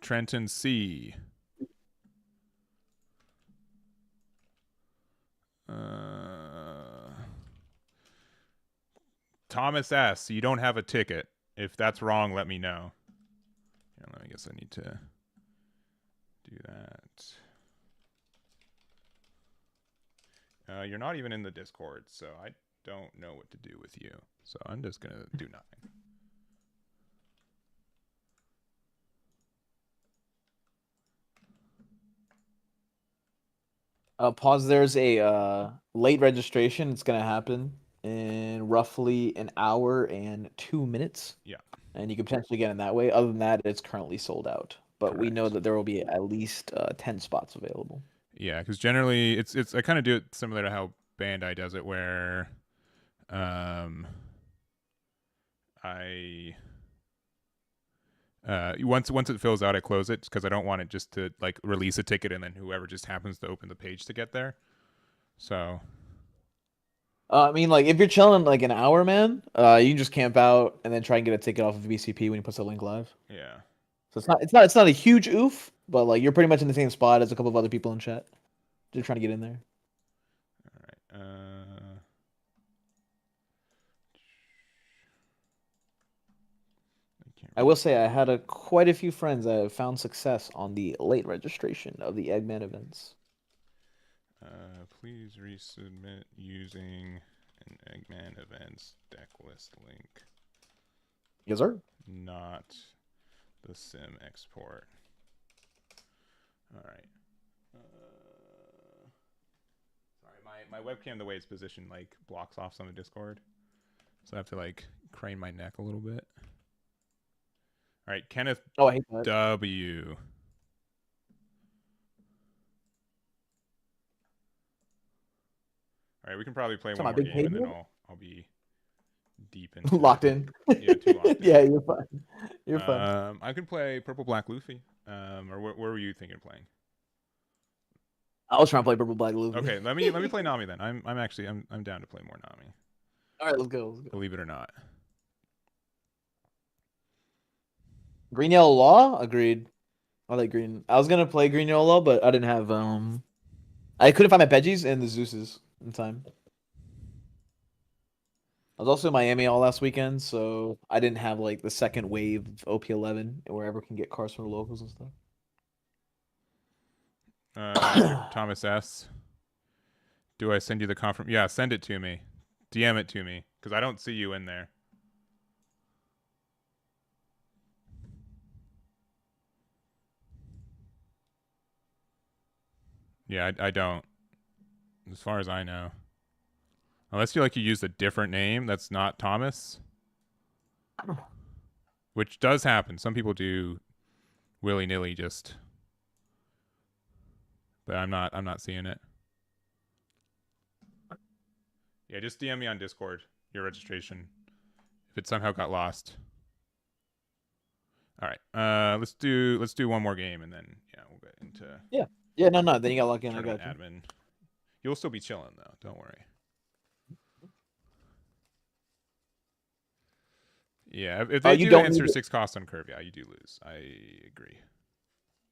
Trenton C. Thomas S, you don't have a ticket. If that's wrong, let me know. Yeah, I guess I need to do that. You're not even in the Discord, so I don't know what to do with you. So I'm just going to do nothing. Pause. There's a late registration. It's gonna happen in roughly an hour and 2 minutes. Yeah. And you can potentially get in that way. Other than that, it's currently sold out. But we know Correct. that there will be at least 10 spots available. Yeah, because generally it's I kind of do it similar to how Bandai does it, where I once it fills out, I close it because I don't want it just to like release a ticket and then whoever just happens to open the page to get there. So I mean, like if you're chilling like an hour, man, you can just camp out and then try and get a ticket off of BCP when he puts the link live. yeah. So it's not a huge oof, but like you're pretty much in the same spot as a couple of other people in chat. Just trying to get in there. All right. I will say I had quite a few friends that have found success on the late registration of the Eggman events. Please resubmit using an Eggman events deck list link, Yes, sir. not the sim export. All right. Sorry, my webcam, the way it's positioned, like blocks off some of Discord, so I have to like crane my neck a little bit. All right, Kenneth Oh, I hate that. W. All right, we can probably play So one my more big game and then payment? I'll be deep into Locked in. Yeah, too locked in. Yeah, you're fine. You're fine. I can play Purple Black Luffy. Or where were you thinking of playing? I was trying to play Purple Black Luffy. Okay, let me play Nami then. I'm actually I'm down to play more Nami. All right, let's go. Let's go. Believe it or not. Green Yellow Law, agreed. I like green. I was gonna play Green Yellow Law, but I didn't have I couldn't find my Pidgeys and the Zeus's in time. I was also in Miami all last weekend, so I didn't have like the second wave of OP11 where everyone can get cars from the locals and stuff. Thomas S. Do I send you the confirm? Yeah, send it to me. DM it to me because I don't see you in there. Yeah, I don't. As far as I know. Unless you used a different name that's not Thomas. Which does happen. Some people do willy-nilly just. But I'm not seeing it. Yeah, just DM me on Discord your registration if it somehow got lost. All right. Let's do one more game and then we'll get into Yeah, no. Then you got locked in. I got you. admin. You'll still be chilling though. Don't worry. Yeah, if they do answer 6 costs on curve, yeah, you do lose. I agree.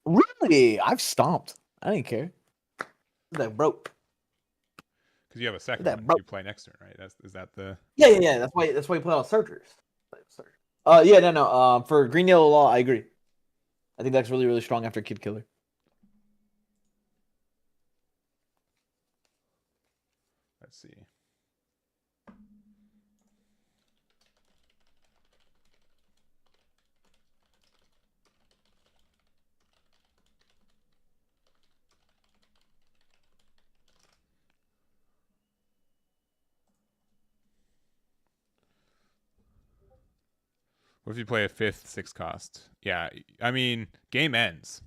Really? I've stomped. I didn't care. That broke. Because you have a second That one. broke. You play next turn, right? Is that the? Yeah. That's why you play all searchers. Yeah, no. For Green Yellow Law, I agree. I think that's really, really strong after Kid Killer. Let's see. What if you play a 5th 6 cost? Yeah, I mean, game ends.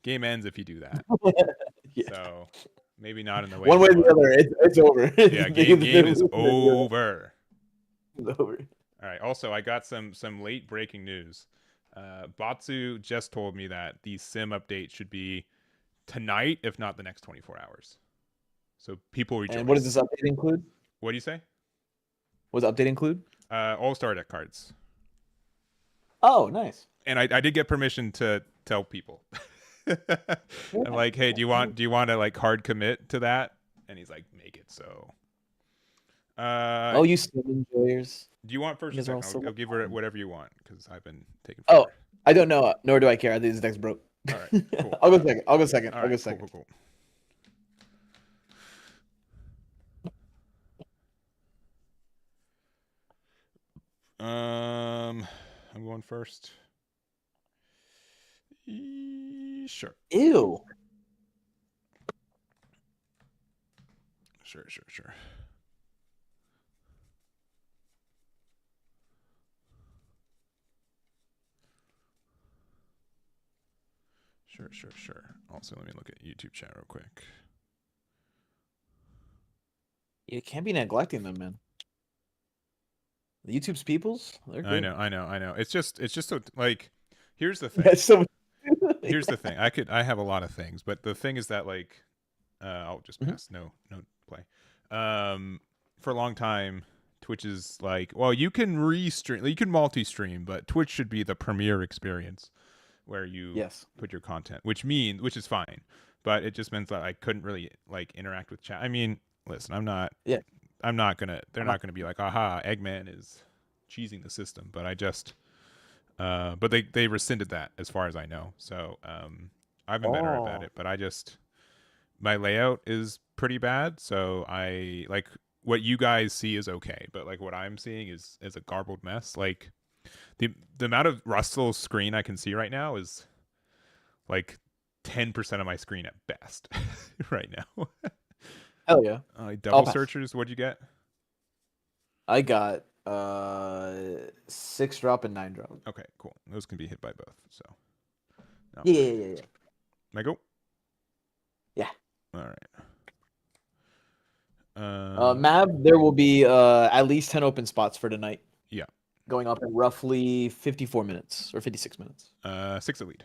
Game ends if you do that. Yeah. So maybe not in the way. One way or the other, it's over. Yeah, game is over. It's over. All right. Also, I got some late breaking news. Batsu just told me that the sim update should be tonight, if not the next 24 hours. So people rejoice. And what does this update include? What do you say? What does update include? All-Star deck cards. Oh, nice. And I did get permission to tell people. I'm like, hey, do you want to hard commit to that? And he's like, make it so. Oh, you sim enjoyers. Do you want first or second? I'll give her whatever you want because I've been taking. Oh, I don't know. Nor do I care. I think this deck's broke. All right, cool. I'll go second. I'll go second. All I'll go right, second. Cool. I'm going first. Sure. Ew. Sure. Also, let me look at YouTube chat real quick. You can't be neglecting them, man. The YouTube's peoples, they're good. I know. It's just so like. Here's the thing. That's so. Here's the thing. I have a lot of things, but the thing is that like, I'll just pass. No play. For a long time, Twitch is like, well, you can restream, you can multi-stream, but Twitch should be the premier experience where you put your content, which is fine, but it just meant that I couldn't really like interact with chat. I mean, listen, I'm not gonna. They're not gonna be like, aha, Eggman is cheesing the system, but I just. But they rescinded that as far as I know. So I've been better about it, but my layout is pretty bad. So I like what you guys see is okay, but like what I'm seeing is a garbled mess. Like the amount of Russell's screen I can see right now is like 10% of my screen at best right now. Hell yeah. Double searchers, what'd you get? I got 6 drop and 9 drop. Okay, cool. Those can be hit by both. So yeah. May I go? Yeah. All right. Mav, there will be at least 10 open spots for tonight. Yeah. Going up in roughly 54 minutes or 56 minutes. 6 a lead.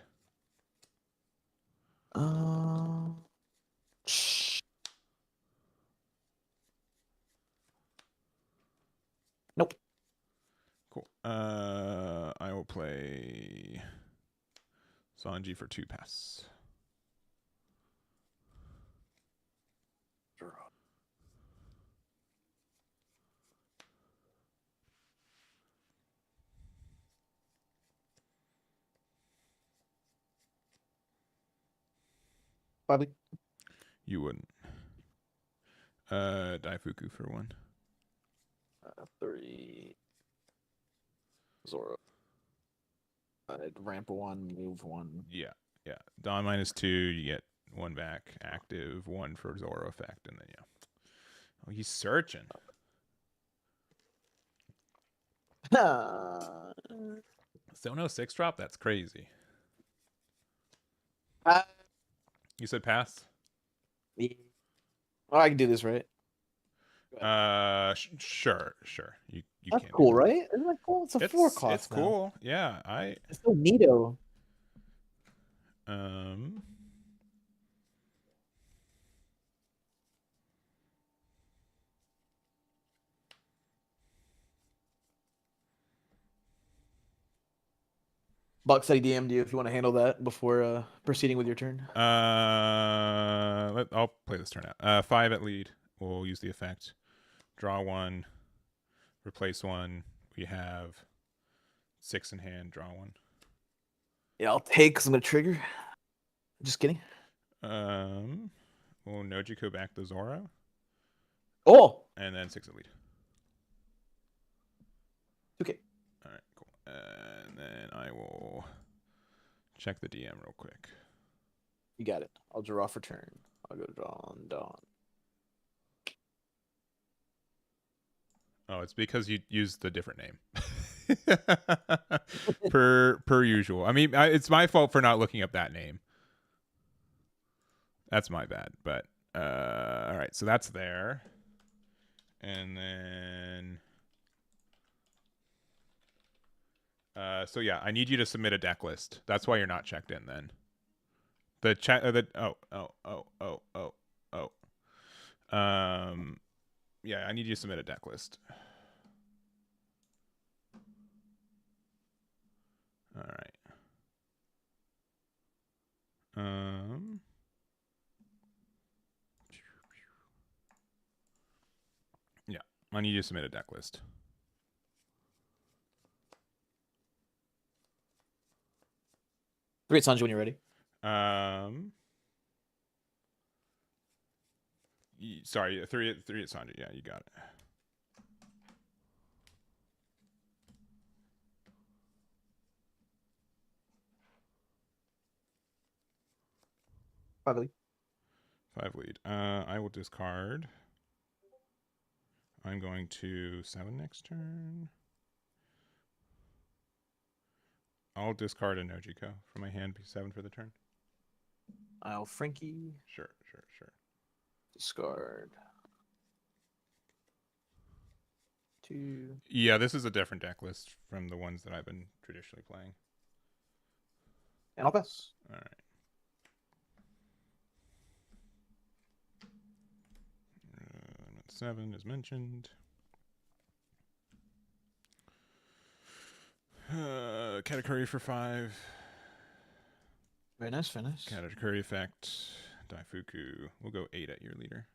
Nope. Cool. I will play Sanji for 2 pass. Probably. You wouldn't. Daifuku for 1. 3. Zoro. Ramp 1, move 1. Yeah. Dawn -2, you get 1 back. Active 1 for Zoro effect, and then Oh, he's searching. Still no 6 drop? That's crazy. You said pass? Yeah. Oh, I can do this, right? Sure. You That's can. cool, right? Isn't that cool? It's a 4 cost. It's cool. Yeah, It's so neato. Buck said he DM'd you if you want to handle that before proceeding with your turn. I'll play this turn out. 5 at lead. We'll use the effect. Draw 1. Replace 1. We have 6 in hand. Draw 1. Yeah, I'll take because I'm gonna trigger. Just kidding. We'll Nojiko back the Zoro. Oh. And then 6 at lead. Okay. All right, cool. And then I will check the DM real quick. You got it. I'll draw for turn. I'll go draw on Dawn. Oh, it's because you used the different name. per usual. I mean, it's my fault for not looking up that name. That's my bad. But all right, so that's there. And then so yeah, I need you to submit a deck list. That's why you're not checked in then. The chat yeah, I need you to submit a deck list. All right. Yeah, I need you to submit a deck list. Three at Sanji when you're ready. Sorry, 3 at Sanji. Yeah, you got it. Five lead. 5 lead. I will discard I'm going to 7 next turn. I'll discard a Nojiko from my hand, be 7 for the turn. I'll Frankie. Sure. Discard. 2. Yeah, this is a different deck list from the ones that I've been traditionally playing. And I'll pass. All right. 7 as mentioned. Katakuri for 5. Very nice, very nice. Katakuri effect. Daifuku. We'll go 8 at your leader.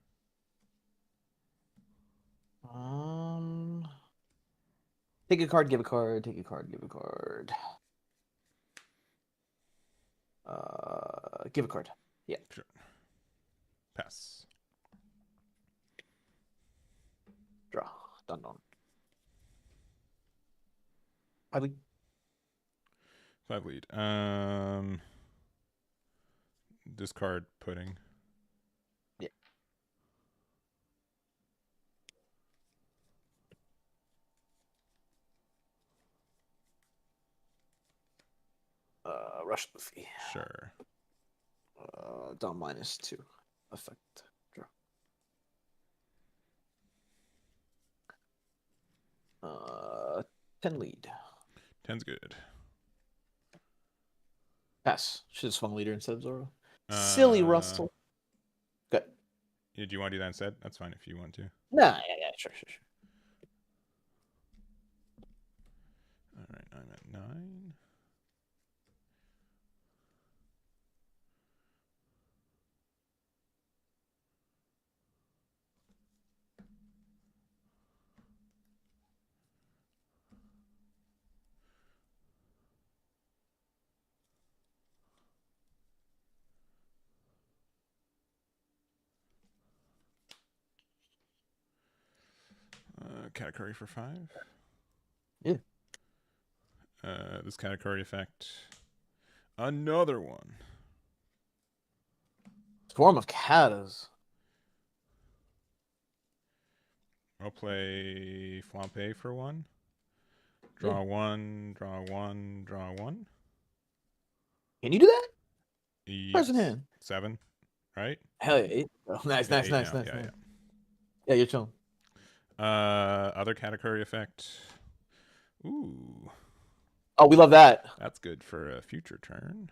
Take a card, give a card. Take a card, give a card. Give a card. Yeah. Sure. Pass. Draw. Done. 5 lead. 5 lead. Discard pudding. Yeah. Rush Luffy. Sure. Down -2. Effect. Draw. 10 lead. 10's good. Pass. Should have swung leader instead of Zoro. Silly Russell. Good. Yeah, do you want to do that instead? That's fine if you want to. Nah, yeah, sure. All right, I'm at 9. Katakuri for 5. Yeah. This Katakuri effect. Another one. Swarm of Katas. I'll play Flampe for 1. Draw 1, draw 1, draw 1. Can you do that? Yes. Present hand. 7, right? Hell yeah. 8. Oh, nice. Yeah, you're chilling. Other Katakuri effect. Ooh. Oh, we love that. That's good for a future turn.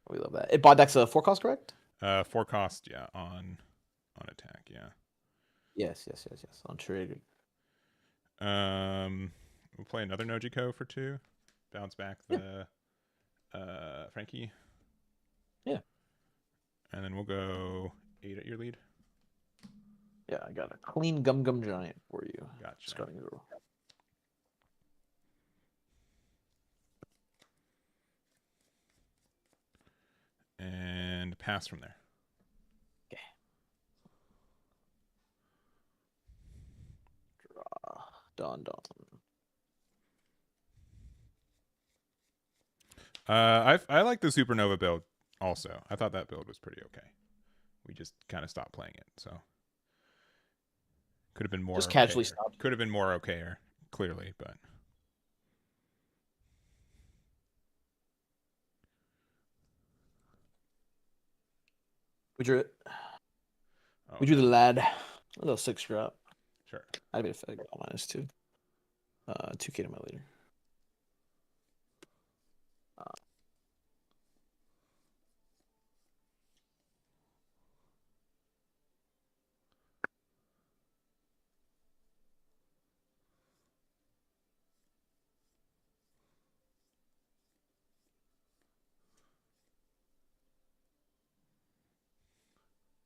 We love that. It bought decks a 4 cost, correct? 4 cost, yeah, on attack, yeah. Yes. On trigger. We'll play another Nojiko for 2. Bounce back the Frankie. Yeah. And then we'll go 8 at your lead. Yeah, I got a clean Gum Giant for you. Gotcha. Starting 0. And pass from there. Okay. Draw. Dawn. I like the Supernova build also. I thought that build was pretty okay. We just kind of stopped playing it, so could have been more. Just casually stopped. Could have been more okayer, clearly, but. We drew it. Oh, we drew the lad. A little 6 drop. Sure. I'd be effect -2. 2K to my leader.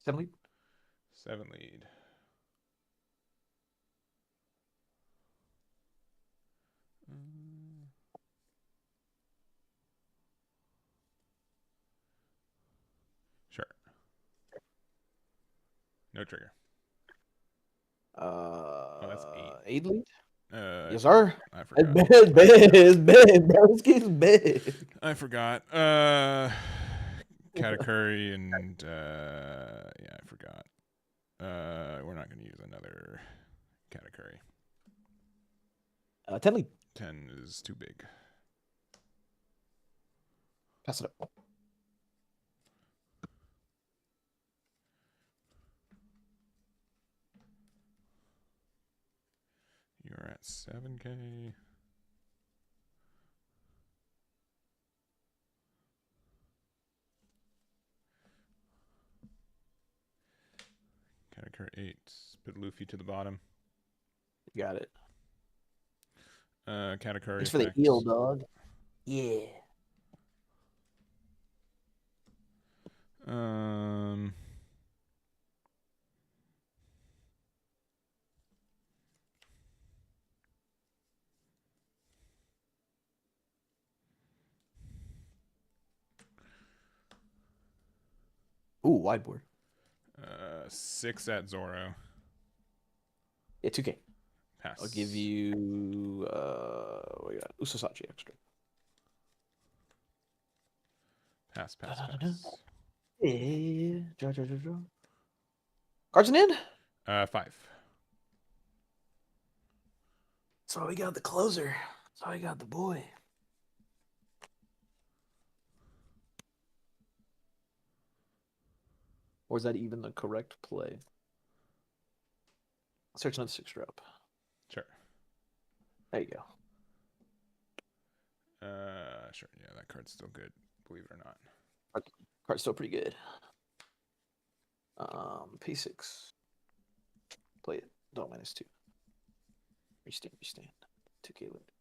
Seven lead. 7 lead. Sure. No trigger. That's 8. 8 lead. Yes, sir. I forgot. It's big, bro. This game's big. I forgot. Katakuri and yeah, I forgot. We're not going to use another Katakuri. 10 lead. 10 is too big. Pass it up. You're at 7K. Katakuri 8. Put Luffy to the bottom. You got it. Katakuri Thanks for the effect. heal, dog. Yeah. Ooh, wide board. 6 at Zoro. Yeah, 2K. Pass. I'll give you what you got? Usasachi extra. Pass. Yeah. Draw. Cards in hand? 5. So we got the closer. So we got the boy. Or is that even the correct play? Search another 6 drop. Sure. There you go. Sure. Yeah, that card's still good, believe it or not. Card's still pretty good. P6. Play it. Don't -2. Restand. 2K limit.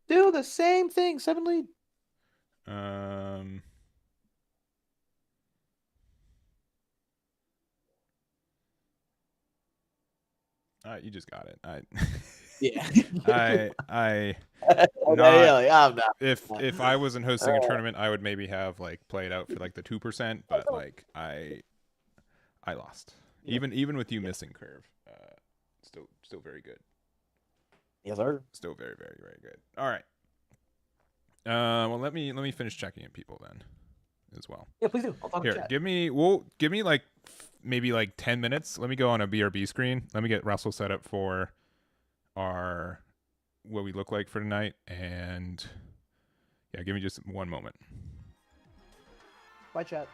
Do the same thing. 7 lead. You just got it. Yeah. If I wasn't hosting a tournament, I would maybe have like played out for like the 2%, but like I lost. Yeah. Even with you missing curve, still very good. Yes, sir. Still very good. All right. Well, let me finish checking in people then, as well. Yeah, please do. I'll talk Here, to chat. give me like maybe like 10 minutes. Let me go on a BRB screen. Let me get Russell set up for our what we look like for tonight, and yeah, give me just one moment. Bye, chat.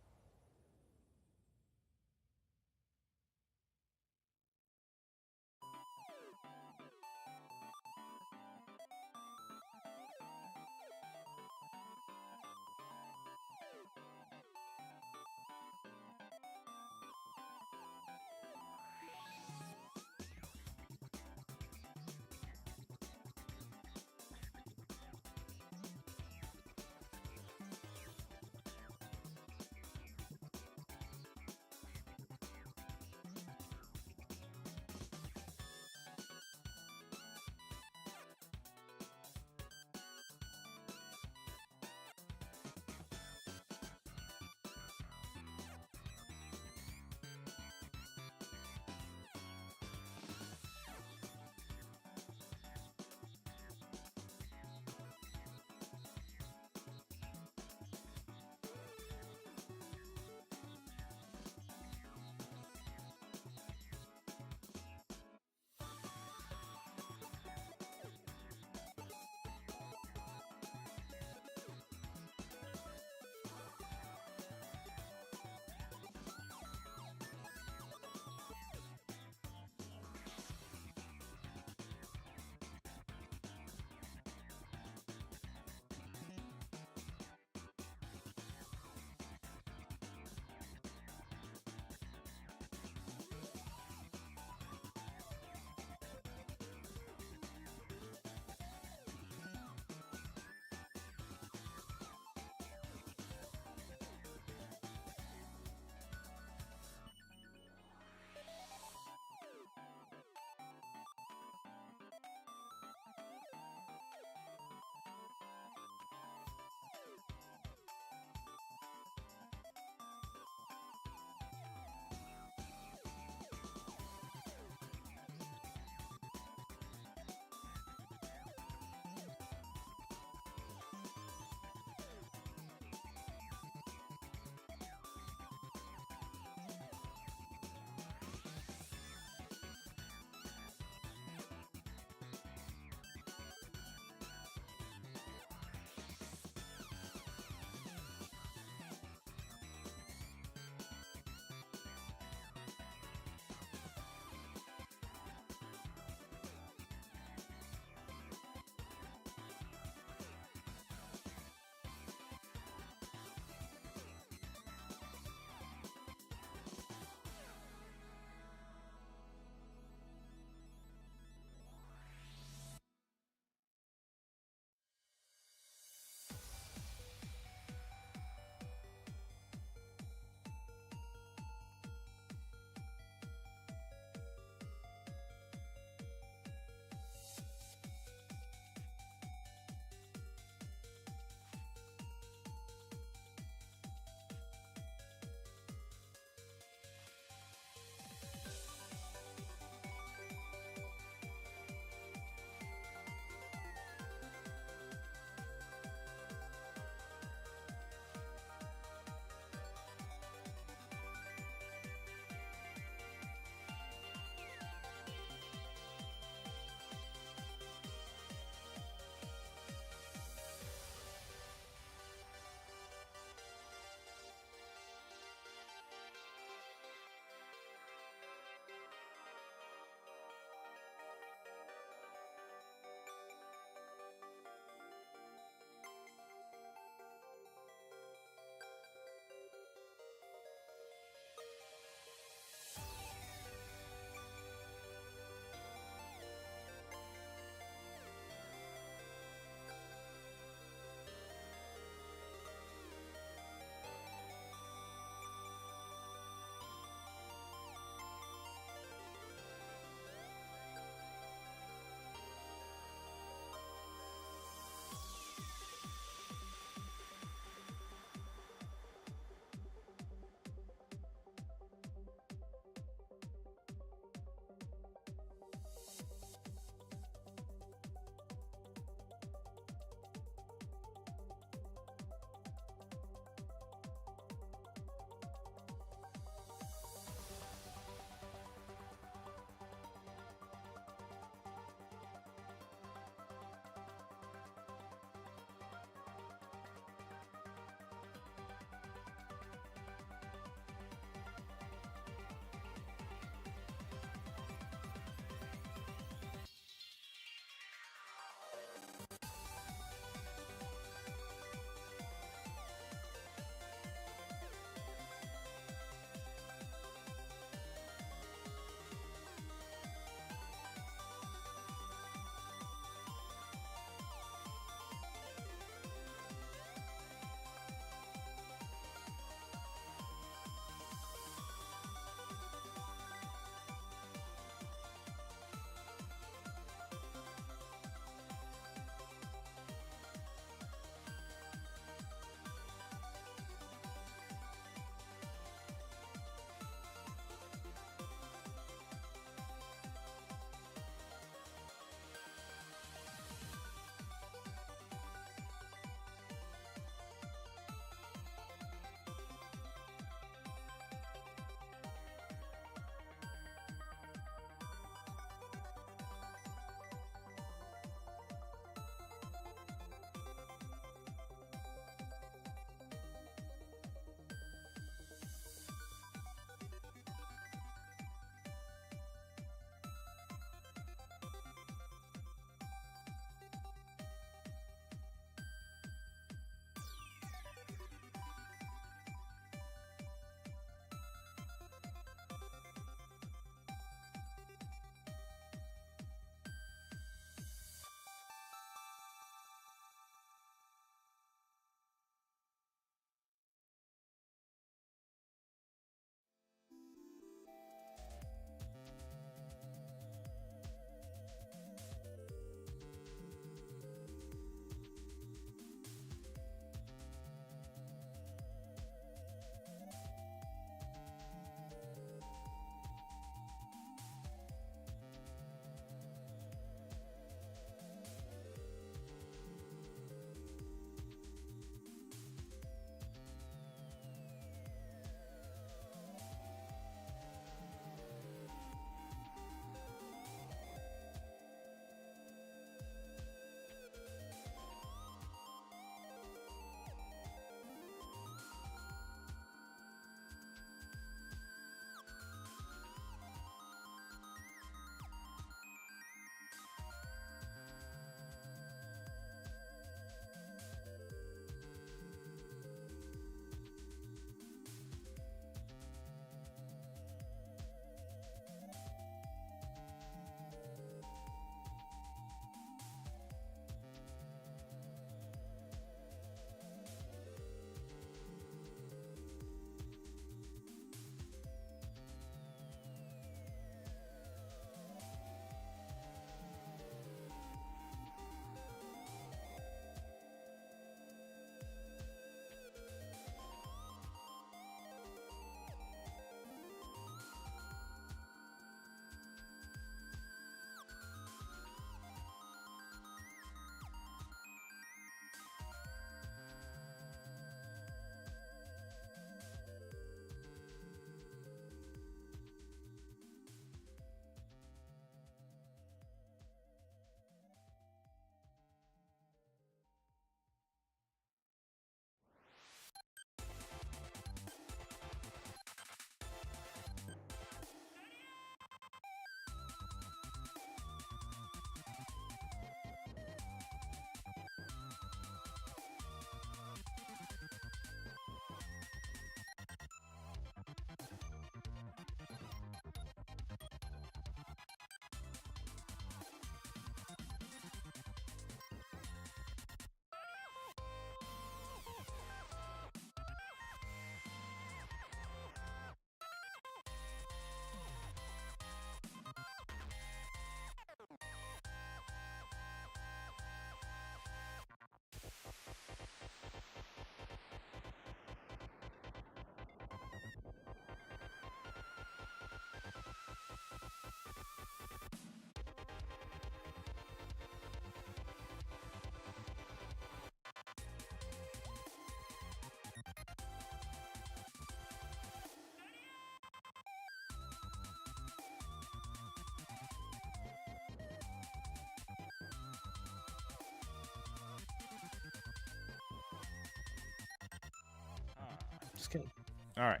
Just kidding. All right.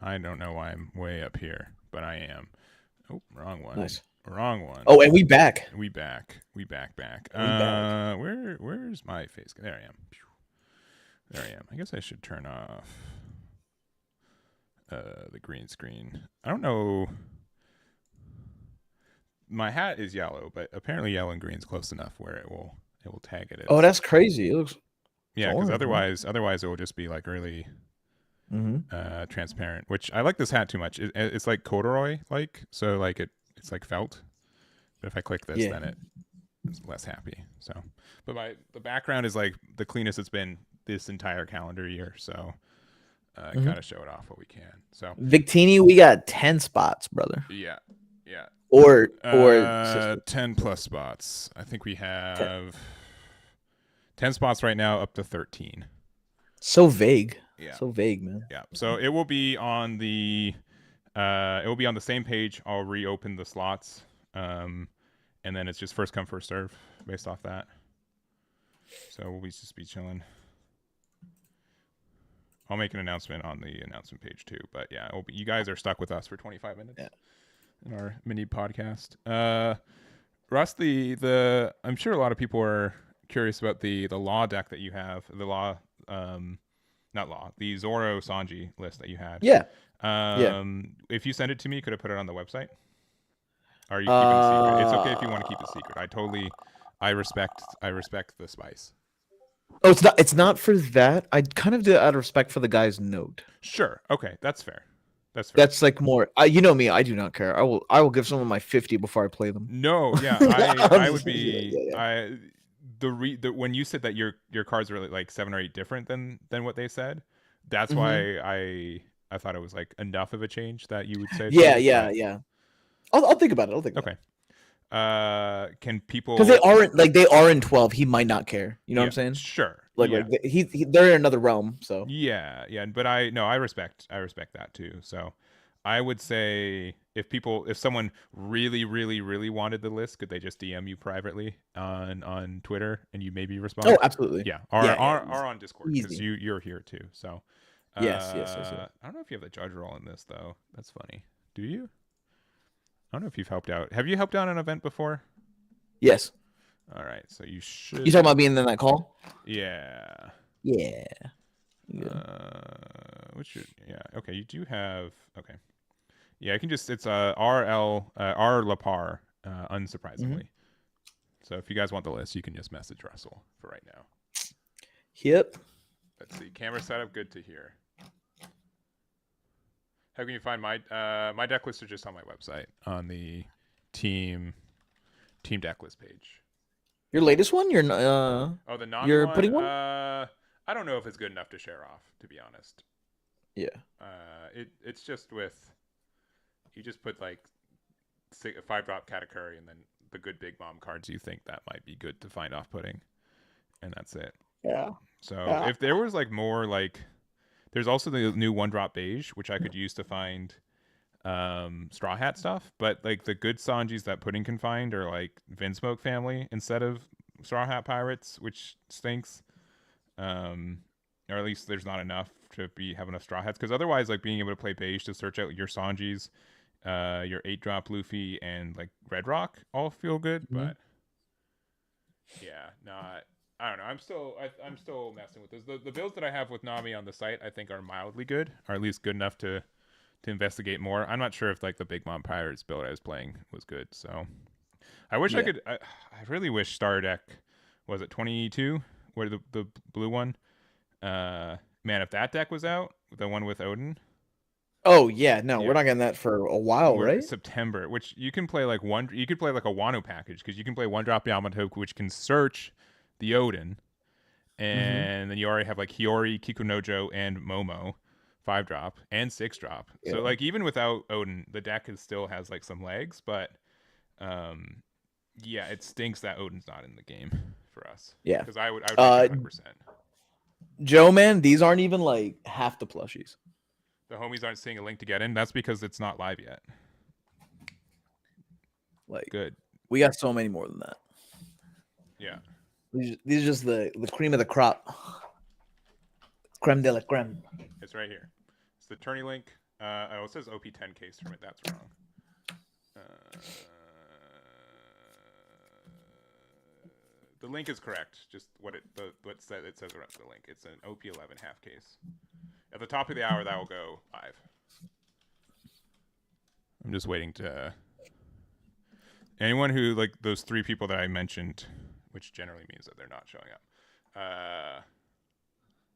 I don't know why I'm way up here, but I am. Oh, wrong one. Nice. Wrong one. Oh, and we back. We back. Where's my face? There I am. There I am. I guess I should turn off the green screen. I don't know. My hat is yellow, but apparently yellow and green is close enough where it will tag it as. Oh, that's crazy. It looks. Yeah, because otherwise it will just be like really transparent. Which I like this hat too much. It's like corduroy like, so like it's like felt. But if I click this, then it's less happy. So, but the background is like the cleanest it's been this entire calendar year. So, gotta show it off what we can. So, Victini, we got 10 spots, brother. Yeah. Or 10 plus spots. I think we have 10 spots right now, up to 13. So vague. Yeah. So vague, man. Yeah. So it will be on the same page. I'll reopen the slots. And then it's just first come first serve based off that. So we'll just be chilling. I'll make an announcement on the announcement page too. But yeah, you guys are stuck with us for 25 minutes in our mini podcast. Russ, I'm sure a lot of people are curious about the law deck that you have. The law, the Zoro Sanji list that you had. Yeah. If you send it to me, could I put it on the website? Are you keeping it secret? It's okay if you want to keep it secret. I respect the spice. Oh, it's not for that. I kind of did it out of respect for the guy's note. Sure. Okay, that's fair. That's like more. You know me. I do not care. I will give someone my 50 before I play them. No, yeah, I would be. When you said that your cards are like 7 or 8 different than what they said, that's why I thought it was like enough of a change that you would say. Yeah. I'll think about it. Okay. Can people? Because they are in 12. He might not care. You know what I'm saying? Sure. Like they're in another realm. So yeah. But I respect that too. So I would say if someone really, really, really wanted the list, could they just DM you privately on Twitter and you maybe respond? Oh, absolutely. Yeah. Or on Discord because you're here too. So yes. I don't know if you have the judge role in this though. That's funny. Do you? I don't know if you've helped out. Have you helped out an event before? Yes. All right, so you should. You talking about being in that call? Yeah. Yeah. Okay, you do have. Okay. Yeah, I can just. It's R Lapar, unsurprisingly. So if you guys want the list, you can just message Russell for right now. Yep. Let's see. Camera setup. Good to hear. How can you find my deck lists are just on my website on the team deck list page. Your latest one? The non you're one? Putting one? I don't know if it's good enough to share off, to be honest. Yeah. It's just with you just put like 5-drop Katakuri and then the good big mom cards you think that might be good to find off putting, and that's it. Yeah. So if there was like more like. There's also the new 1-drop beige, which I could use to find Straw Hat stuff. But like the good Sanjis that Pudding can find are like Vinsmoke family instead of Straw Hat Pirates, which stinks. Or at least there's not enough to have enough Straw Hats. Because otherwise, like being able to play beige to search out your Sanjis, your 8-drop Luffy, and like Red Rock all feel good. But yeah, not. I don't know. I'm still messing with this. The builds that I have with Nami on the site, I think, are mildly good, or at least good enough to investigate more. I'm not sure if like the Big Mom Pirates build I was playing was good. So I wish I could. I really wish Star Deck was it 22, where the blue one. Man, if that deck was out, the one with Odin. Oh yeah, no, we're not getting that for a while, right? September, which you can play like you could play like a Wano package because you can play 1-drop Yamato, which can search the Odin, and then you already have like Hiyori, Kikunojo, and Momo, 5-drop and 6-drop. Yeah. So like even without Odin, the deck still has like some legs, but it stinks that Odin's not in the game for us. Yeah, because I would 100%. Joe, man, these aren't even like half the plushies. The homies aren't seeing a link to get in. That's because it's not live yet. Like good. We got so many more than that. Yeah. These are just the cream of the crop. Creme de la creme. It's right here. It's the tourney link. Oh, it says OP10 case from it. That's wrong. The link is correct. Just what it says. It says the rest of the link. It's an OP11 half case. At the top of the hour, that will go live. I'm just waiting to. Anyone who, like those 3 people that I mentioned, which generally means that they're not showing up.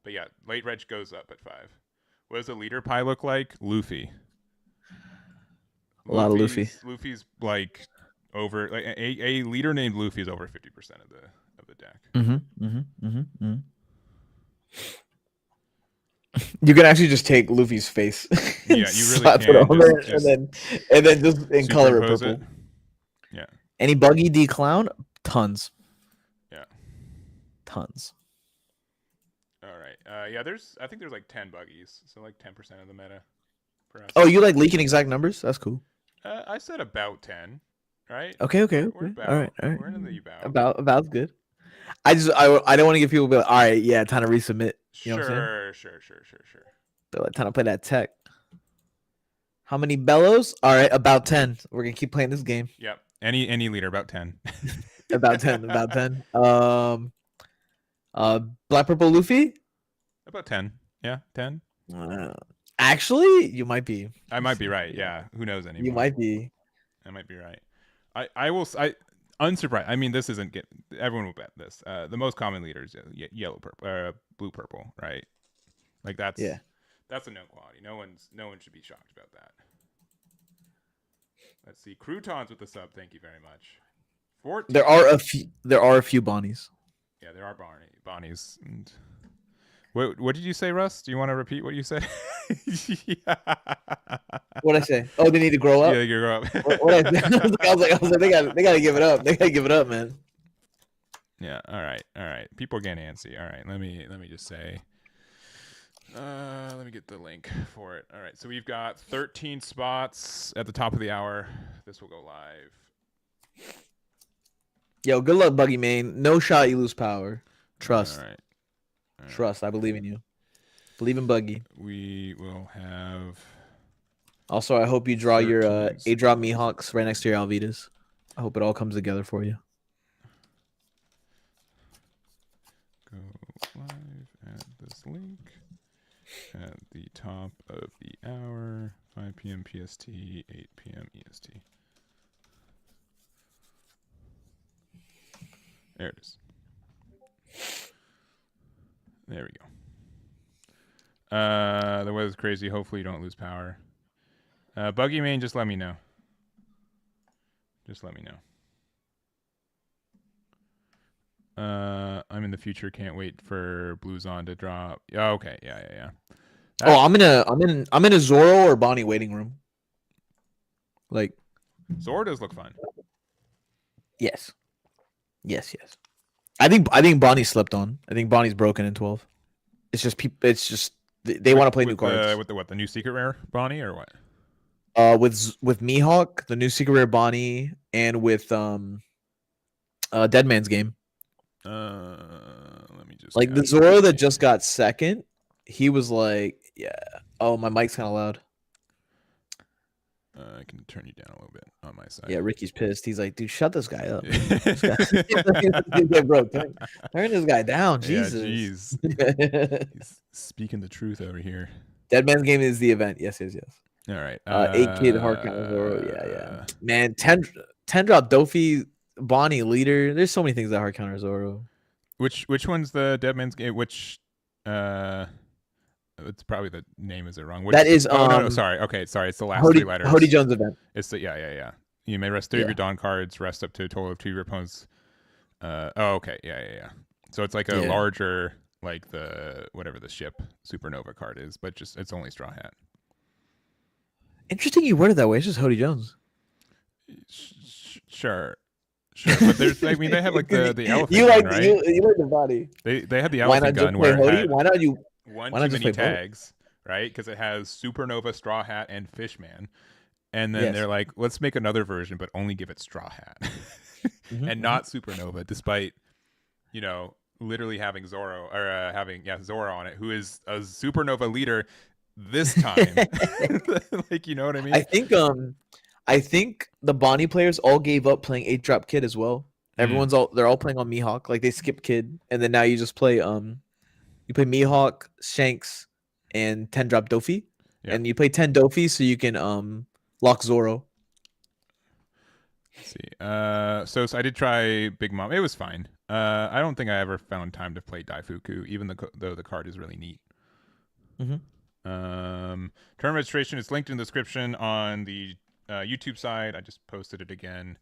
But yeah, late reg goes up at 5. What does a leader pie look like? Luffy. A lot of Luffy. Luffy's like over like a leader named Luffy is over 50% of the deck. You can actually just take Luffy's face. Yeah, you really can. And then just in color it purple. It. Yeah. Any buggy D clown? Tons. Yeah. Tons. All right. Yeah, I think there's like 10 buggies, so like 10% of the meta. Perhaps. Oh, you like leaking exact numbers? That's cool. I said about 10, right? Okay. We're about, all right. We're in the about. About's good. I don't want to give people be like, all right, yeah, time to resubmit. You know what I'm saying? Sure. They're like, time to play that tech. How many bellows? All right, about 10. We're gonna keep playing this game. Yep. Any leader about 10. About 10. Black purple Luffy. About 10. Yeah, 10. Actually, you might be. I might be right. Yeah, who knows anymore? You might be. I might be right. Unsurprised. I mean, this isn't get. Everyone will bet this. The most common leader is yellow purple, blue purple, right? Like that's a known quality. No one should be shocked about that. Let's see. Croutons with the sub. Thank you very much. 14. There are a few Bonnies. Yeah, there are Bonnies. And what did you say, Russ? Do you want to repeat what you said? What'd I say? Oh, they need to grow up. Yeah, they grow up. What I was like, they gotta give it up. They gotta give it up, man. Yeah. All right. People are getting antsy. All right. Let me just say. Let me get the link for it. All right. So we've got 13 spots at the top of the hour. This will go live. Yo, good luck, Buggy Main. No shot, you lose power. Trust. All right. Trust. I believe in you. Believe in Buggy. We will have. Also, I hope you draw your A-drop Mihawks right next to your Alvitas. I hope it all comes together for you. Go live at this link at the top of the hour, 5 p.m. PST, 8 p.m. EST. There it is. There we go. The weather's crazy. Hopefully you don't lose power. Buggy Main, just let me know. Just let me know. I'm in the future. Can't wait for Blues on to drop. Oh, okay. Yeah. Oh, I'm in a Zoro or Bonnie waiting room. Like Zoro does look fun. Yes. I think Bonnie slept on. I think Bonnie's broken in 12. It's just people. It's just they want to play new cards. With the new secret rare Bonnie or what? With Mihawk, the new secret rare Bonnie, and with Dead Man's Game. Let me just like the Zoro that just got second. He was like, yeah. Oh, my mic's kind of loud. I can turn you down a little bit on my side. Yeah, Ricky's pissed. He's like, dude, shut this guy up. Bro, turn this guy down. Jesus. Yeah, jeez. He's speaking the truth over here. Dead Man's Game is the event. Yes. All right. 8-kid hard counter Zoro. Yeah. Man, 10 drop Dofi, Bonnie leader. There's so many things that hard counter Zoro. Which one's the Dead Man's Game? Which it's probably the name is it wrong. That is no, sorry. Okay, sorry. It's the last 3 letters. Hody Jones event. It's the yeah. You may rest 3 of your Dawn cards. Rest up to a total of 2 of your opponents. Okay. Yeah. So it's like a larger, like the whatever the ship Supernova card is, but just it's only Straw Hat. Interesting you worded that way. It's just Hody Jones. Sure. But there's, I mean, they have like the elephant gun, right? You like the body. They have the elephant gun where it had why not you one too many tags, right? Because it has Supernova, Straw Hat, and Fishman. And then they're like, let's make another version, but only give it Straw Hat and not Supernova, despite, literally having Zoro or having Zoro on it, who is a supernova leader this time. Like, you know what I mean? I think the Bonnie players all gave up playing 8-drop Kid as well. They're all playing on Mihawk. Like they skip Kid, and then now you just play you play Mihawk, Shanks, and 10-drop Dofi. Yeah. And you play 10 Dofi so you can lock Zoro. Let's see. So I did try Big Mom. It was fine. I don't think I ever found time to play Daifuku, even though the card is really neat. Mm-hmm. Tournament registration is linked in the description on the YouTube side. I just posted it again.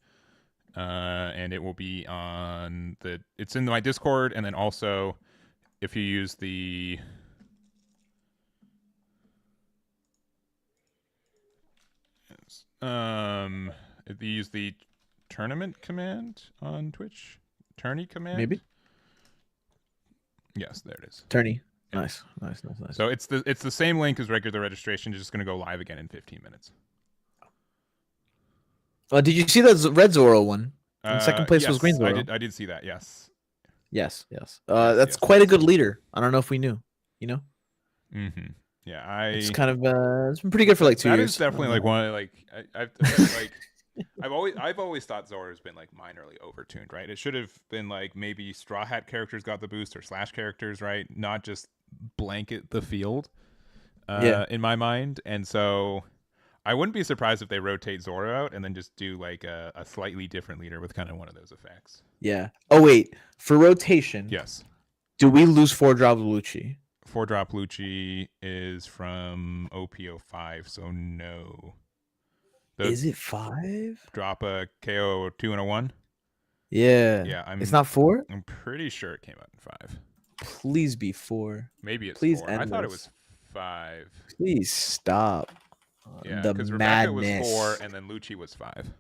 And it will be on it's in my Discord, and then also if you use if you use the tournament command on Twitch, tourney command, Maybe. Yes, there it is. Tourney. Yeah. Nice. So it's the same link as regular registration. It's just going to go live again in 15 minutes. Did you see the Red Zoro one? In second place was Green Zoro. I did see that. Yes. That's quite a good leader. I don't know if we knew. You know. Mm-hmm. Yeah, it's kind of it's been pretty good for like 2 years. That is definitely like one like I've like I've always thought Zoro's been like minorly overtuned, right? It should have been like maybe Straw Hat characters got the boost or Slash characters, right? Not just blanket the field. In my mind, and so I wouldn't be surprised if they rotate Zoro out and then just do like a slightly different leader with kind of one of those effects. Yeah. Oh wait, for rotation. Yes. Do we lose 4-drop Lucci? 4-drop Lucci is from OP11, so no. Is it 5? Drop a KO 2 and a 1? Yeah. Yeah, it's not 4? I'm pretty sure it came out in 5. Please be 4. Maybe it's Please 4. I thought it was 5. Please stop. Yeah, the because madness. Rebecca was 4 and then Lucci was 5.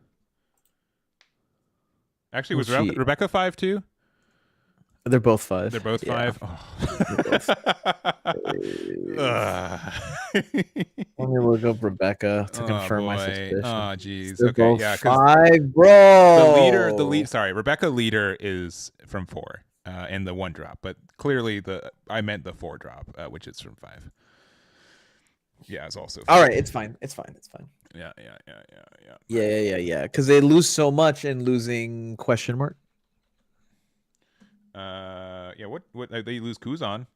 Actually, was Rebecca 5 too? They're both 5. They're both 5? Oh. Let me look up Rebecca to confirm my suspicion. Oh, jeez. They're okay, both yeah. 5, bro. The lead. Sorry, Rebecca leader is from 4, and the 1-drop. But clearly, I meant the 4-drop, which is from 5. Yeah, it's also 5. All right. It's fine. Yeah. Yeah. Because they lose so much in losing question mark. Yeah. What they lose Kuzan.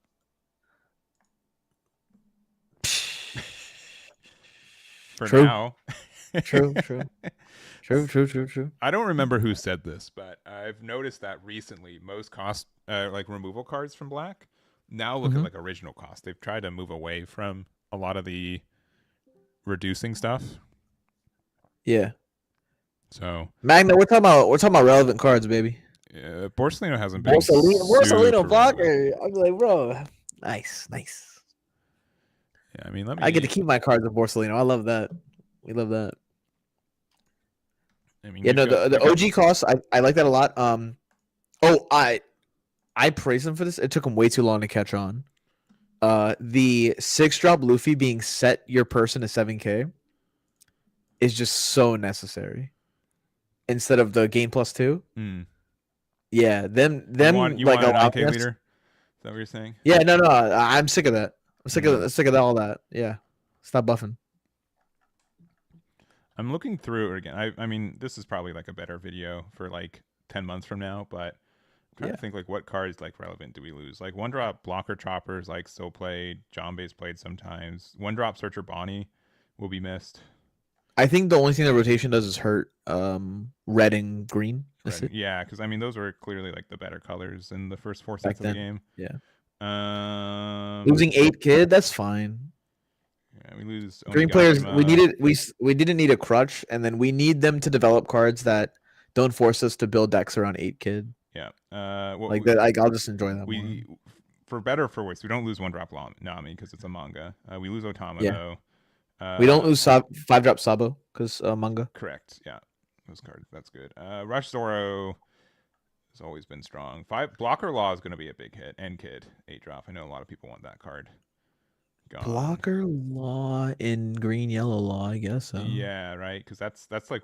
For True. now. True. I don't remember who said this, but I've noticed that recently most cost like removal cards from Black now look at like original cost. They've tried to move away from a lot of the reducing stuff. Yeah. So Magna, we're talking about relevant cards, baby. Yeah, Borsellino hasn't been Borsellino blocker. I'm like, bro, nice. Yeah, I mean, I get to keep my cards with Borsellino. I love that. We love that. I mean, the OG cost, I like that a lot. I praise him for this. It took him way too long to catch on. The 6-drop Luffy being set your person to 7K is just so necessary. Instead of the gain +2. Yeah, them you want an 9K leader? Is that what you're saying? Yeah, no, I'm sick of that. I'm sick of all that. Yeah, stop buffing. I'm looking through it again. I mean, this is probably like a better video for like 10 months from now, but I'm trying to think like what cards like relevant do we lose? Like 1-drop blocker choppers like still played. Jombe's played sometimes. 1-drop searcher Bonnie will be missed. I think the only thing that rotation does is hurt red and green. Yeah, because I mean those were clearly like the better colors in the first 4 sets of the game. Yeah. Losing 8 kid, that's fine. Yeah, we lose green players. We didn't need a crutch, and then we need them to develop cards that don't force us to build decks around 8 kid. Yeah. I'll just enjoy that. More. For better or for worse, we don't lose 1-drop Nami because it's a manga. We lose Otama though. We don't lose 5-drop Sabo because manga. Correct. Yeah, those cards. That's good. Rush Zoro has always been strong. 5 blocker law is going to be a big hit. And kid 8-drop. I know a lot of people want that card. Gone. Blocker law in green yellow law, I guess. So. Yeah, right. Because that's like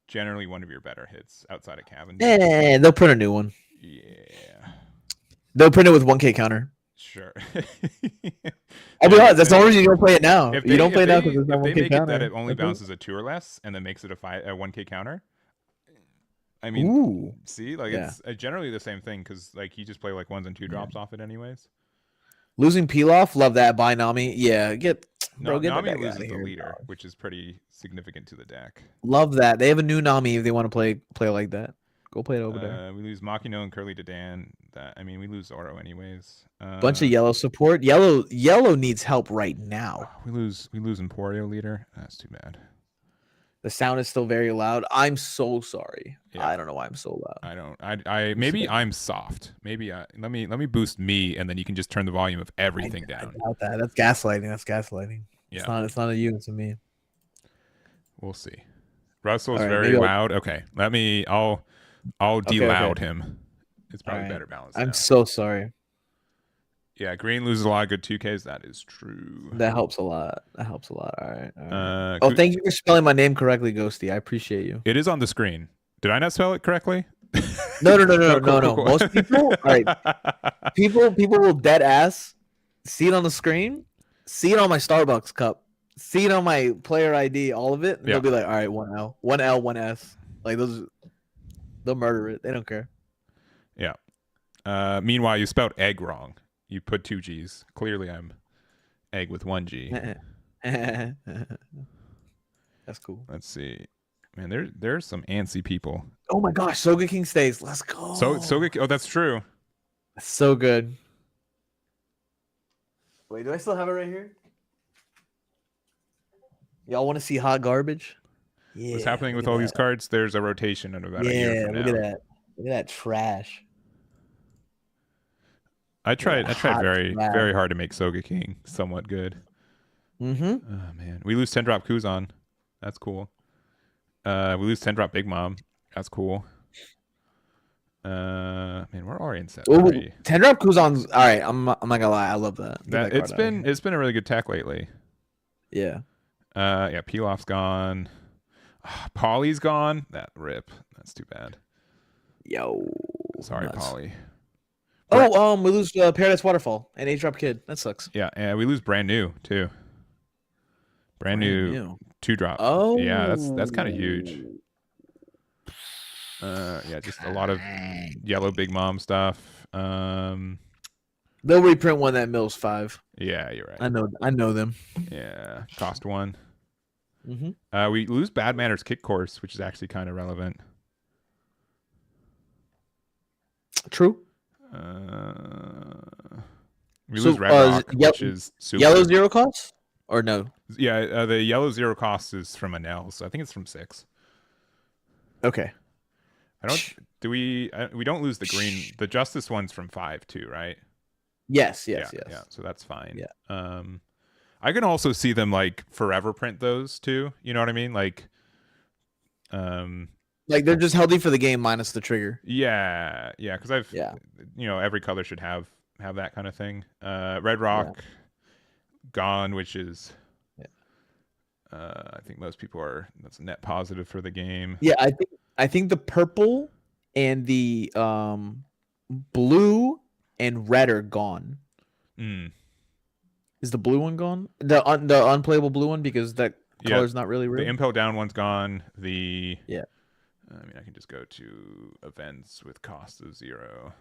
generally one of your better hits outside of Cavendish. Yeah, they'll print a new one. Yeah. They'll print it with 1K counter. Sure. I'll be honest. That's the only reason you don't play it now. You don't play it now because there's no if they 1K make counter. it that it only bounces a 2 or less, and then makes it a 1K counter, I mean, Ooh. see, like it's generally the same thing because like you just play like 1s and 2 drops off it anyways. Losing Pilaf, love that. Buy Nami. Yeah, No, get Nami the loses here, the leader, dog. which is pretty significant to the deck. Love that. They have a new Nami if they want to play like that. Go play it over there. We lose Makino and Curly Dadan. We lose Zoro anyways. Bunch of yellow support. Yellow needs help right now. We lose Emporio leader. That's too bad. The sound is still very loud. I'm so sorry. Yeah. I don't know why I'm so loud. Maybe I'm soft. Maybe let me boost me, and then you can just turn the volume of everything down. I doubt that. That's gaslighting. Yeah. It's not a you. It's a me. We'll see. Russell's right, very loud. Okay, I'll de-loud him. It's probably better balanced. I'm so sorry. Yeah, green loses a lot of good 2Ks. That is true. That helps a lot. All right. Thank you for spelling my name correctly, Ghosty. I appreciate you. It is on the screen. Did I not spell it correctly? No. Cool. Most people, all right. People will dead ass see it on the screen, see it on my Starbucks cup, see it on my player ID, all of it, and they'll be like, all right, 1L, 1S. Like they'll murder it. They don't care. Yeah. Meanwhile, you spelled egg wrong. You put 2 G's. Clearly, I'm egg with 1 G. That's cool. Let's see. Man, there's some antsy people. Oh my gosh, Soga King stays. Let's go. Soga. Oh, that's true. That's so good. Wait, do I still have it right here? Y'all want to see hot garbage? Yeah. What's happening with all these cards? There's a rotation in about a year from now. Look at that. Look at that trash. I tried very hard to make Soga King somewhat good. Mm-hmm. Oh man, we lose 10-drop Kuzan. That's cool. We lose 10-drop Big Mom. That's cool. Man, we're already in set 3. 10-drop Kuzan's all right. I'm not gonna lie. I love that. It's been a really good tech lately. Yeah. Pilaf's gone. Polly's gone. That rip. That's too bad. Yo. Sorry, Polly. We lose Paradise Waterfall and 8-drop Kid. That sucks. Yeah, and we lose Brand New too. Brand new 2-drop. Oh, yeah, that's kind of huge. Just a lot of yellow Big Mom stuff. They'll reprint one that mills 5. Yeah, you're right. I know them. Yeah, cost 1. Mm-hmm. We lose Bad Manners Kick Course, which is actually kind of relevant. True. We lose Red Rock, which is super. Yellow 0 cost or no? Yeah, the yellow 0 cost is from Anel, so I think it's from 6. Okay. We don't lose the green. The Justice one's from 5 too, right? Yes. Yeah, so that's fine. Yeah. I can also see them like forever print those too. You know what I mean? Like they're just healthy for the game minus the trigger. Yeah, because every color should have that kind of thing. Red Rock gone, which is I think most people that's a net positive for the game. Yeah, I think the purple and the blue and red are gone. Is the blue one gone? The unplayable blue one because that color's not really real. The Impel Down one's gone. I can just go to events with cost of 0.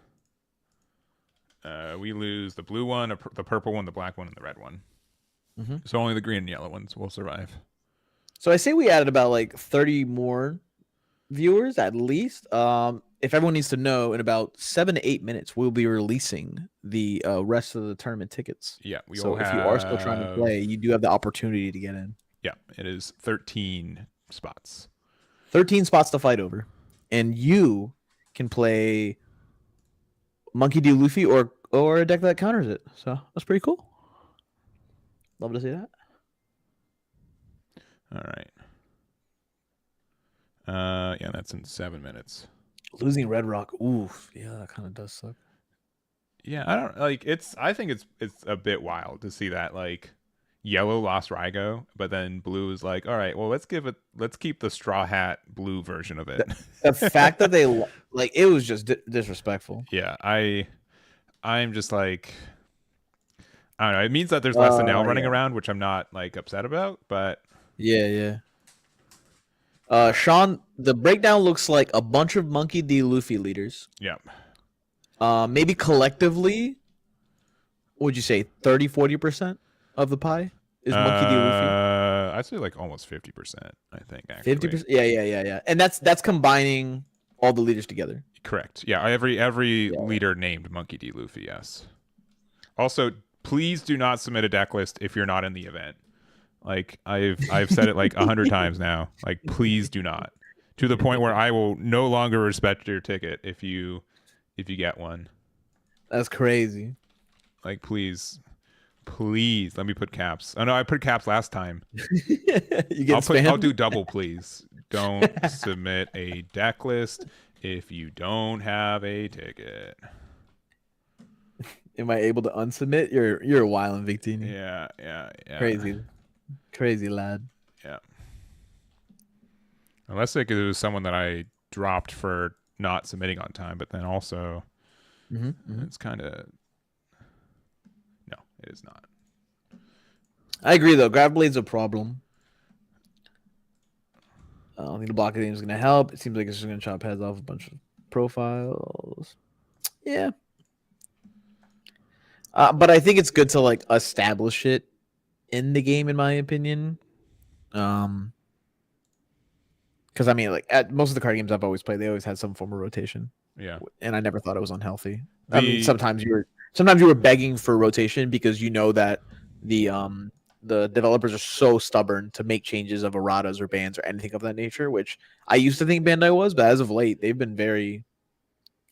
We lose the blue one, the purple one, the black one, and the red one. Mm-hmm. So only the green and yellow ones will survive. So I say we added about like 30 more viewers at least. If everyone needs to know, in about 7 to 8 minutes, we'll be releasing the rest of the tournament tickets. Yeah, if you are still trying to play, you do have the opportunity to get in. Yeah, it is 13 spots. 13 spots to fight over, and you can play Monkey D. Luffy or a deck that counters it. So that's pretty cool. Love to see that. All right. That's in 7 minutes. Losing Red Rock, oof, yeah, that kind of does suck. Yeah, I don't like it's. I think it's a bit wild to see that like yellow lost Rygo, but then blue is like, all right, well let's keep the Straw Hat blue version of it. The fact that they it was just disrespectful. Yeah, I I'm just like, I don't know. It means that there's less Enel running Yeah. around, which I'm not like upset about. But Yeah. uh, Sean, the breakdown looks like a bunch of Monkey D. Luffy leaders. yeah, Maybe collectively, what would you say 30-40% of the pie is Monkey D. Luffy? I'd say like almost 50%. I think actually 50%. Yeah. And that's combining all the leaders together. correct. Yeah, every Yeah. leader named Monkey D. Luffy. Yes. Also, please do not submit a deck list if you're not in the event. Like I've said it like 100 times now. Like please do not. To the point where I will no longer respect your ticket if you get one. That's crazy. Like please let me put caps. Oh no, I put caps last time. You get spammed? I'll do double please. Don't submit a deck list if you don't have a ticket. Am I able to unsubmit? You're a wildin' Victini. Yeah. Crazy lad. Yeah. Unless like it was someone that I dropped for not submitting on time, but then also it's kind of no, it is not. I agree though. Grab blade's a problem. I don't think the block game is gonna help. It seems like it's just gonna chop heads off a bunch of profiles. Yeah. But I think it's good to like establish it in the game, in my opinion. Because I mean, like at most of the card games I've always played, they always had some form of rotation. Yeah. And I never thought it was unhealthy. I mean, sometimes you were begging for rotation because you know that the developers are so stubborn to make changes of erratas or bans or anything of that nature, which I used to think Bandai was, but as of late, they've been very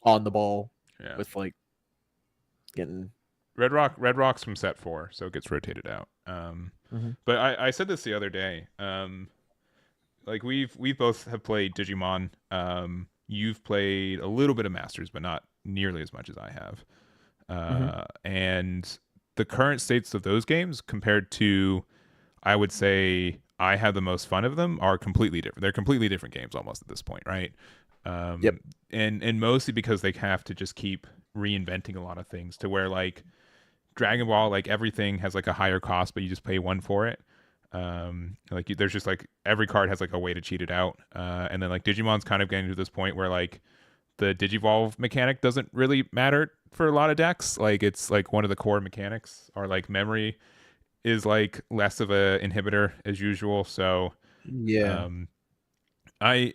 on the ball with like getting Red Rock's from set 4, so it gets rotated out. But I said this the other day. Like we both have played Digimon. You've played a little bit of Masters, but not nearly as much as I have. And the current states of those games compared to, I would say, I have the most fun of them are completely different. They're completely different games almost at this point, right? Yep. And mostly because they have to just keep reinventing a lot of things to where like Dragon Ball, like everything has like a higher cost, but you just pay one for it. Like there's just like every card has like a way to cheat it out. And then like Digimon's kind of getting to this point where like the Digivolve mechanic doesn't really matter for a lot of decks. Like it's like one of the core mechanics, or like memory is like less of a inhibitor as usual. So yeah. I'm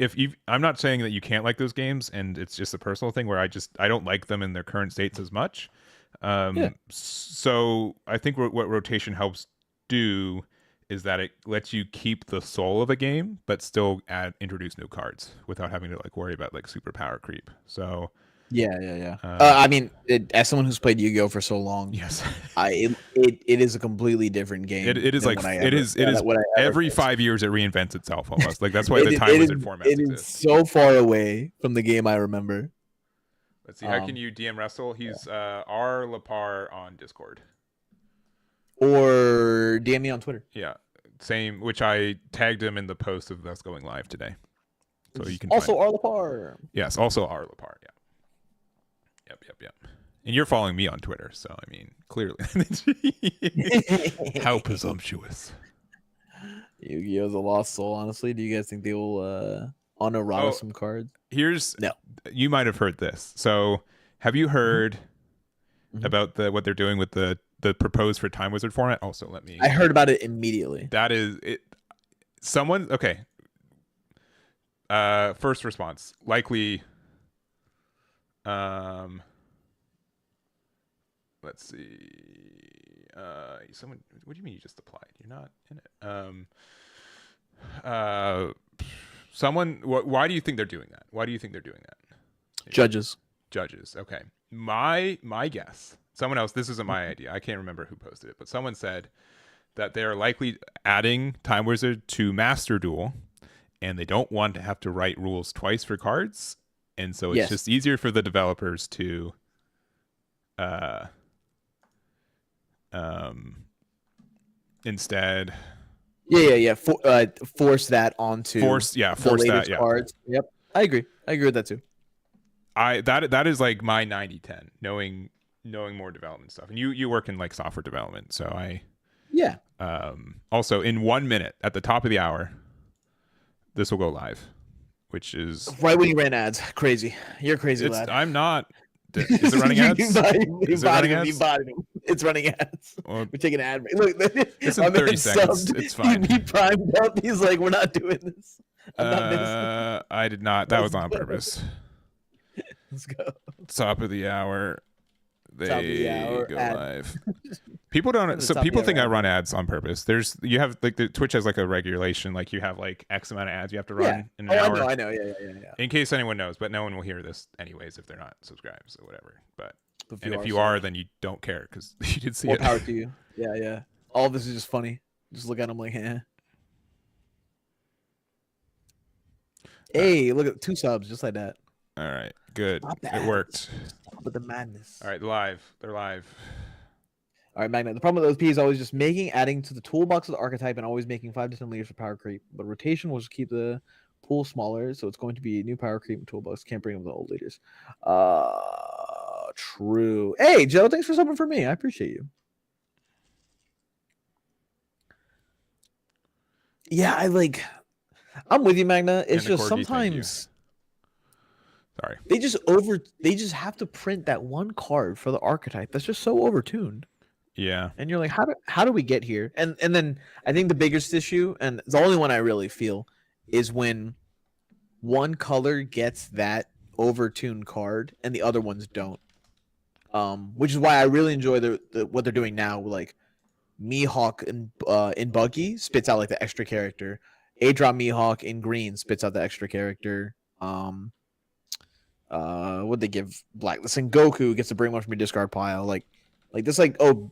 not saying that you can't like those games, and it's just a personal thing where I don't like them in their current states as much. So I think what rotation helps do is that it lets you keep the soul of a game, but still introduce new cards without having to like worry about like super power creep. So yeah. I mean, as someone who's played Yu-Gi-Oh for so long, yes, it is a completely different game. It is like every 5 years it reinvents itself almost. Like that's why the Time Wizard format exists. It is so far away from the game I remember. Let's see. How can you DM wrestle? He's R Lapar on Discord. Or DM me on Twitter. Yeah, same. Which I tagged him in the post of us going live today, so you can also R Lapar. Yes, also R Lapar. Yeah. Yep. And you're following me on Twitter, so I mean, clearly, how presumptuous. Yu-Gi-Oh's a lost soul. Honestly, do you guys think they will on-errata some cards? No. You might have heard this. So, have you heard about what they're doing with the proposed for Time Wizard format? Also, I heard about it immediately. That is it. Okay. First response, likely. Let's see. Someone. What do you mean you just applied? You're not in it. Someone. Why do you think they're doing that? Why do you think they're doing that? Judges. Okay. My guess. Someone else. This isn't my idea. I can't remember who posted it, but someone said that they're likely adding Time Wizard to Master Duel, and they don't want to have to write rules twice for cards, and so it's just easier for the developers to instead force that onto force that cards. Yep, I agree with that too. That is like my 90-10, knowing knowing more development stuff. And you work in like software development, so Yeah. Also in 1 minute at the top of the hour, this will go live, which is Right when you ran ads. Crazy. You're a crazy lad. I'm not. Is it running ads? Is it running ads? It's running ads. Well, We're taking an ad break. Look, it's in 30 seconds. It's fine. He primed up. He's like, we're not doing this. I'm not missing. I did not. That was on purpose. Let's go. Top of the hour. They go ad. live. People don't. So people think I run ads on purpose. You have like the Twitch has like a regulation, like you have like X amount of ads you have to run in an hour. I know. Yeah. In case anyone knows, but no one will hear this anyways if they're not subscribed, so whatever. But and if you are, then you don't care because you did see more it. Power to you. Yeah. All of this is just funny. Just look at him like, eh. Hey, look at 2 subs just like that. All right, good. It worked. Stop with the madness. All right, they're live. All right, Magnet. The problem with OP is always just adding to the toolbox of the archetype and always making 5 to 10 leaders for power creep. But rotation will just keep the pool smaller, so it's going to be a new power creep toolbox. Can't bring up the old leaders. True. Hey, Joe, thanks for subbing for me. I appreciate you. Yeah, I'm with you, Magna. It's just sometimes sorry. They just have to print that one card for the archetype. That's just so overtuned. Yeah. And you're like, how do we get here? And then I think the biggest issue, and the only one I really feel, is when one color gets that overtuned card and the other ones don't. Which is why I really enjoy what they're doing now. Like Mihawk in Buggy spits out like the extra character. A-Drop Mihawk in green spits out the extra character. What'd they give Black? Listen, Goku gets to bring one from your discard pile. Like this,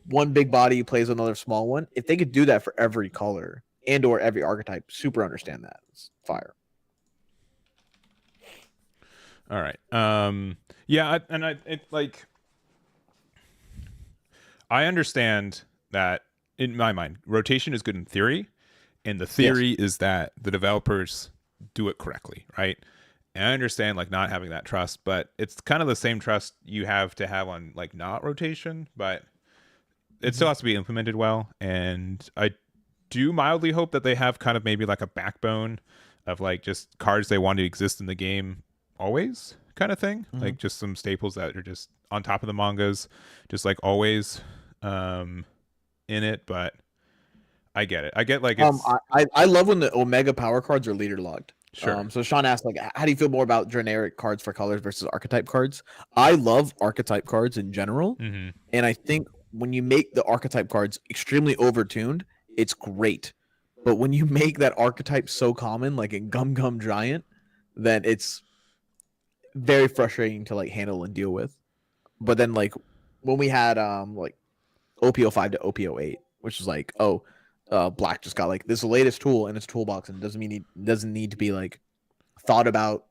one big body plays another small one. If they could do that for every color and or every archetype, super understand that. It's fire. All right. Yeah, I understand that in my mind, rotation is good in theory, and the theory is that the developers do it correctly, right? And I understand like not having that trust, but it's kind of the same trust you have to have on like not rotation, but it still has to be implemented well. And I do mildly hope that they have kind of maybe like a backbone of like just cards they want to exist in the game always kind of thing. Like just some staples that are just on top of the mangas, just like always in it. But I get it. I get like it's I love when the Omega power cards are leader logged. Sure. So Sean asked, like, how do you feel more about generic cards for colors versus archetype cards? I love archetype cards in general, and I think when you make the archetype cards extremely overtuned, it's great. But when you make that archetype so common, like in Gum Gum Giant, then it's very frustrating to like handle and deal with. But then like when we had like OP05 to OP08, which is like, Black just got like this latest tool in its toolbox, and doesn't need to be like thought about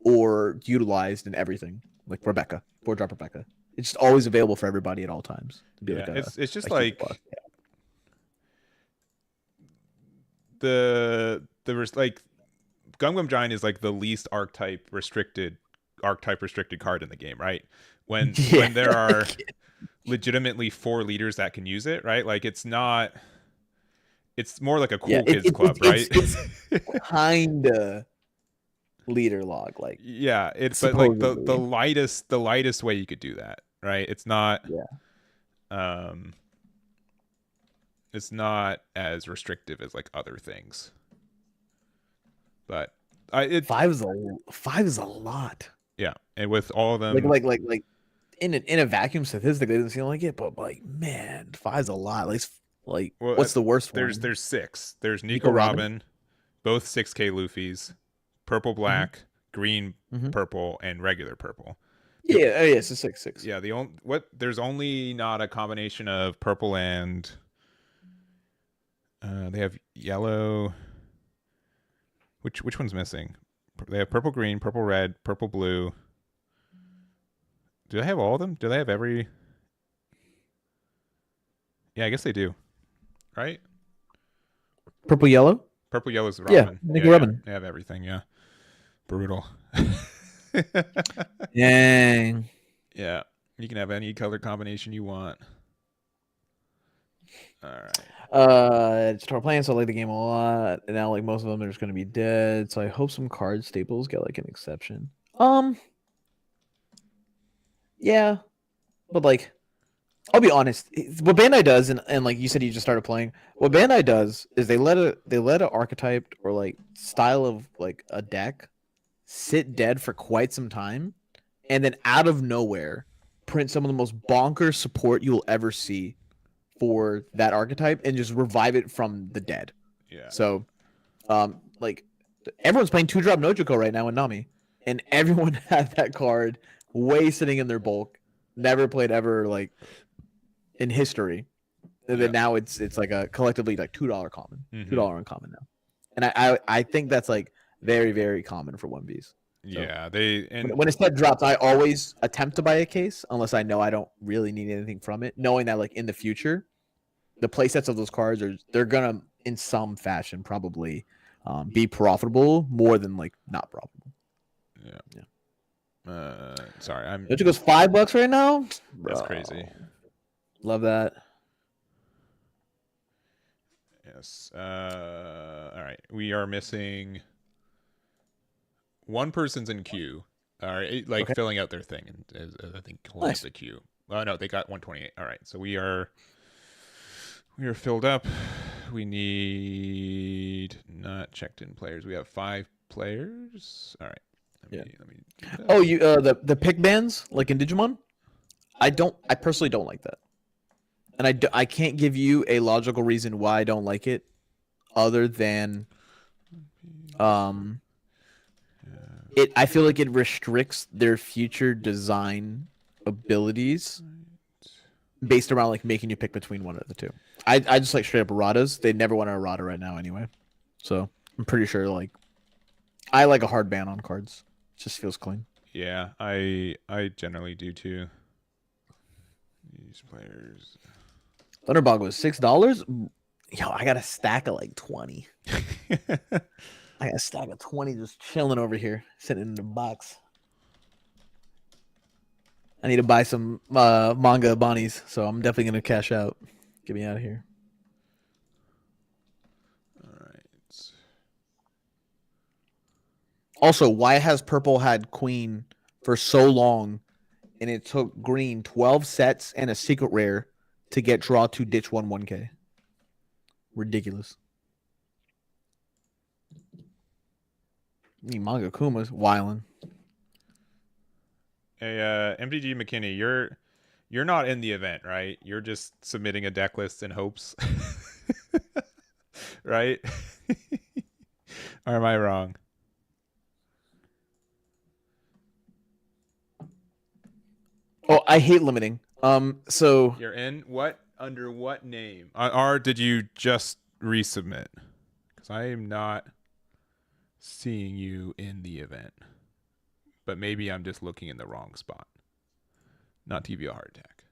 or utilized in everything. Like Rebecca, 4-drop Rebecca, it's just always available for everybody at all times. To be like it's just like the like Gum Gum Giant is like the least archetype restricted card in the game, right? When there are legitimately 4 leaders that can use it, right? Like it's more like a cool kids club, right? It's kinda leader log, like but like the lightest way you could do that, right? It's not it's not as restrictive as like other things, but 5 is a lot. Yeah, and with all of them, like in a vacuum statistic, it doesn't seem like it, but like man, 5's a lot. What's the worst one? There's 6. There's Nico Robin, both 6K Luffy's, purple black, green purple, and regular purple. So 6. Yeah, there's only not a combination of purple and they have yellow. Which one's missing? They have purple green, purple red, purple blue. Do they have all of them? Do they have every? Yeah, I guess they do. Right? Purple yellow? Purple yellow is Robin. Nico Robin. They have everything, yeah. Brutal. Dang. Yeah. You can have any color combination you want. All right. Start playing, so I like the game a lot. And now like most of them are just gonna be dead. So I hope some card staples get like an exception. Yeah. But like I'll be honest. What Bandai does, and like you said, you just started playing. What Bandai does is they let a archetype or like style of like a deck sit dead for quite some time, and then out of nowhere, print some of the most bonkers support you will ever see for that archetype, and just revive it from the dead. Yeah. So, like everyone's playing 2-drop Nojiko right now in Nami, and everyone had that card way sitting in their bulk, never played ever like in history. And then now it's like a collectively like $2 common, $2 uncommon now, and I think that's like very very common for 1Bs. So Yeah, when a set drops, I always attempt to buy a case unless I know I don't really need anything from it, knowing that like in the future, the play sets of those cards they're gonna in some fashion probably be profitable more than like not profitable. Sorry, It goes $5 right now. That's crazy. Love that. Yes. All right. We are missing one person's in queue. All right, like filling out their thing, and I think holding up the queue. Oh no, they got 128. All right, so we are filled up. We need not checked in players. We have 5 players. All right. Let me Oh, you the pick bands like in Digimon? I personally don't like that. And I can't give you a logical reason why I don't like it other than I feel like it restricts their future design abilities based around like making you pick between one of the two. I just like straight up erratas. They never want an errata right now anyway. So I'm pretty sure like I like a hard ban on cards. It just feels clean. Yeah, I generally do too. These players. Thunderbog was $6. Yo, I got a stack of like 20. I got a stack of 20 just chilling over here, sitting in the box. I need to buy some manga bonnies, so I'm definitely gonna cash out. Get me out of here. All right. Also, why has purple had queen for so long, and it took green 12 sets and a secret rare to get draw to ditch 1/1K? Ridiculous. Manga Kuma's wildin'. Hey, MTG McKinney, you're not in the event, right? You're just submitting a deck list in hopes, right? Or am I wrong? Oh, I hate limiting. So You're in what? Under what name? Or did you just resubmit? Because I am not seeing you in the event. But maybe I'm just looking in the wrong spot. Not TBO heart attack.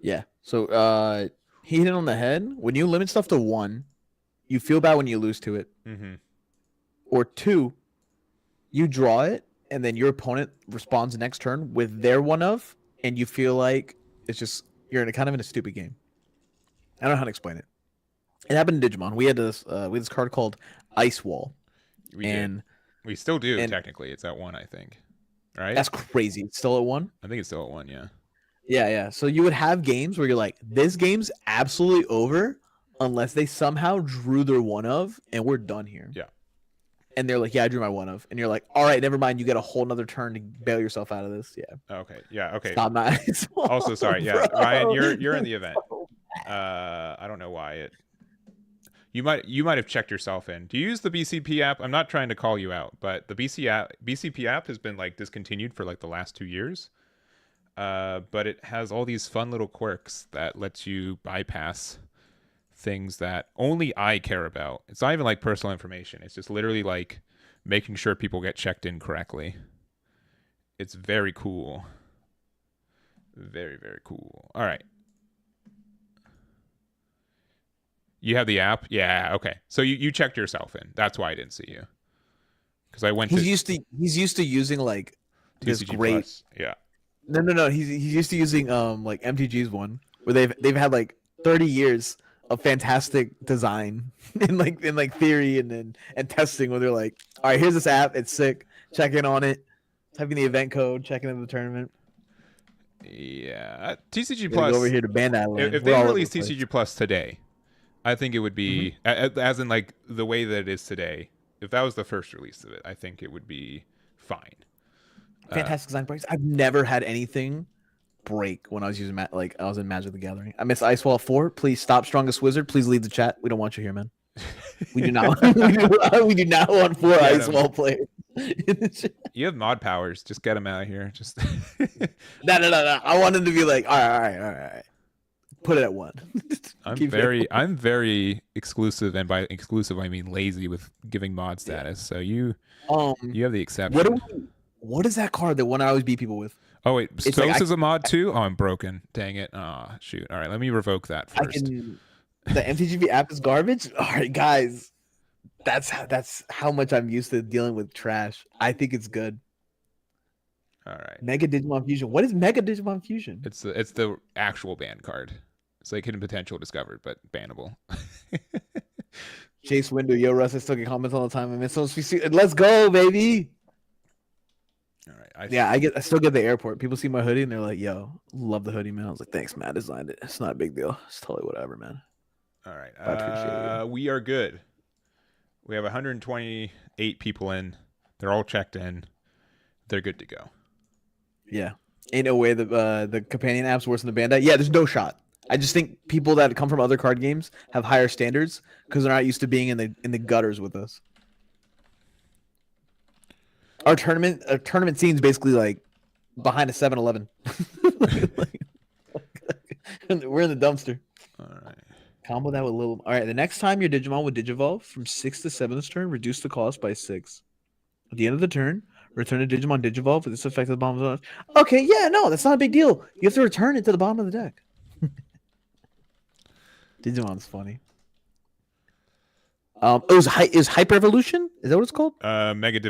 yeah. So he hit it on the head. When you limit stuff to 1, you feel bad when you lose to it. Mm-hmm. Or 2, you draw it, and then your opponent responds next turn with their one of, and you feel like it's just you're in a stupid game. I don't know how to explain it. It happened in Digimon. We had this card called Ice Wall. We still do, technically. It's at 1, I think. Right? That's crazy. It's still at 1? I think it's still at 1, yeah. Yeah. So you would have games where you're like, this game's absolutely over unless they somehow drew their one of, and we're done here. Yeah. And they're like, yeah, I drew my one of. And you're like, all right, never mind. You get a whole nother turn to bail yourself out of this. Yeah. Okay. Yeah. Okay. Stop my Also, sorry. Yeah. Bro. Ryan, you're in the event. I don't know why it. You might have checked yourself in. Do you use the BCP app? I'm not trying to call you out, but the BCP app has been like discontinued for like the last 2 years. But it has all these fun little quirks that lets you bypass things that only I care about. It's not even like personal information. It's just literally like making sure people get checked in correctly. It's very cool. Very, very cool. All right. You have the app? Yeah, okay. So you checked yourself in. That's why I didn't see you. Because I went he's used to using like this TCG great Plus. Yeah. No. He's used to using like MTG's one where they've had like 30 years of fantastic design in like theory and testing where they're like, all right, here's this app, it's sick. Check in on it, typing the event code, checking in the tournament. Yeah, TCG Gotta Plus. go over here to Bandai Land. If We're they all over release the place. TCG Plus today, I think it would be as in like the way that it is today. If that was the first release of it, I think it would be fine. Fantastic design breaks. I've never had anything break when I was using I was in Magic the Gathering. I miss Icewall 4. Please stop Strongest Wizard. Please leave the chat. We don't want you here, man. We do not. we do not want 4 Icewall players. You have mod powers. Just get them out of here. Just No. I want them to be like, all right. Put it at 1. I'm very exclusive, and by exclusive I mean lazy with giving mod status. So you have the exception. What is that card that one I always beat people with? Oh wait, It's Stos like is a mod too. Oh, I'm broken. Dang it. Oh shoot. All right, let me revoke that first. The MTGV app is garbage. All right, guys, that's how much I'm used to dealing with trash. I think it's good. All right. Mega Digimon Fusion. What is Mega Digimon Fusion? It's the actual ban card. It's like hidden potential discovered, but bannable. Chase Window, yo Russ, I still get comments all the time. I miss those. Let's go, baby. All right. I still get the airport. People see my hoodie and they're like, "Yo, love the hoodie, man." I was like, "Thanks, man. I designed it. It's not a big deal. It's totally whatever, man." All right. I appreciate it. We are good. We have 128 people in. They're all checked in. They're good to go. Yeah. Ain't no way the companion app's worse than the Bandai. Yeah, there's no shot. I just think people that come from other card games have higher standards because they're not used to being in the gutters with us. Our tournament scene's basically like behind a 7-Eleven. We're in the dumpster. All right. Combo that with little. All right, the next time your Digimon would Digivolve from 6th to 7th turn, reduce the cost by 6. At the end of the turn, return a Digimon Digivolve with this effect at the bottom of the. Okay, yeah, no, that's not a big deal. You have to return it to the bottom of the deck. Digimon's funny. It was Hyper Evolution. Is that what it's called? Mega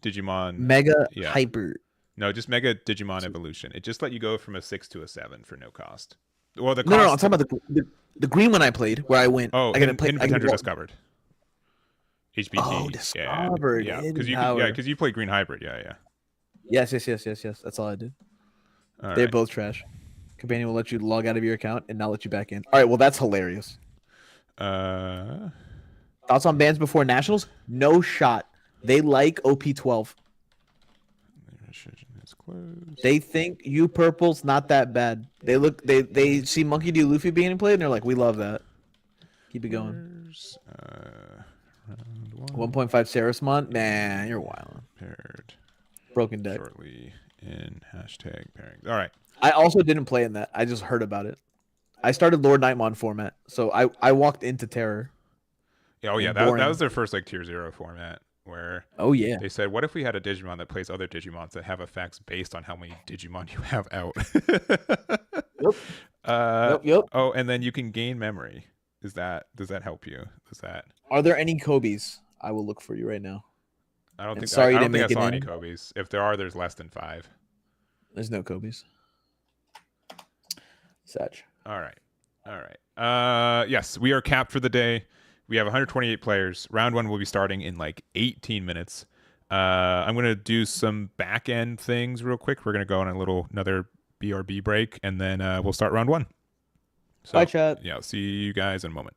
Digimon. Mega Hyper. No, just Mega Digimon Evolution. It just let you go from a 6 to a 7 for no cost. Well, the cost. No, I'm talking about the green one I played, where I went. Oh, hidden potential discovered. HBT. Oh, discovered. Yeah, because you play Green Hybrid. Yeah. Yes. That's all I did. They're both trash. Companion will let you log out of your account and not let you back in. All right, well that's hilarious. Thoughts on bans before nationals? No shot. They like OP12. They think you purple's not that bad. They see Monkey D. Luffy being played and they're like, we love that. Keep it going. 1.5 Sarasmon? Man, you're wild. Paired. Broken deck. Shortly in hashtag pairing. All right. I also didn't play in that. I just heard about it. I started Lord Nightmon format, so I walked into Terror. Oh yeah, that was their first like tier 0 format where they said, what if we had a Digimon that plays other Digimons that have effects based on how many Digimon you have out? Yep. Oh, and then you can gain memory. Does that help you? Are there any Kobe's? I will look for you right now. I don't think sorry I don't think I make saw it any in. Kobe's. If there are, there's less than 5. There's no Kobe's. Satch. All right. Yes, we are capped for the day. We have 128 players. Round 1 will be starting in like 18 minutes. I'm going to do some back end things real quick. We're going to go on another BRB break, and then we'll start round 1. So, bye, chat. Yeah, I'll see you guys in a moment.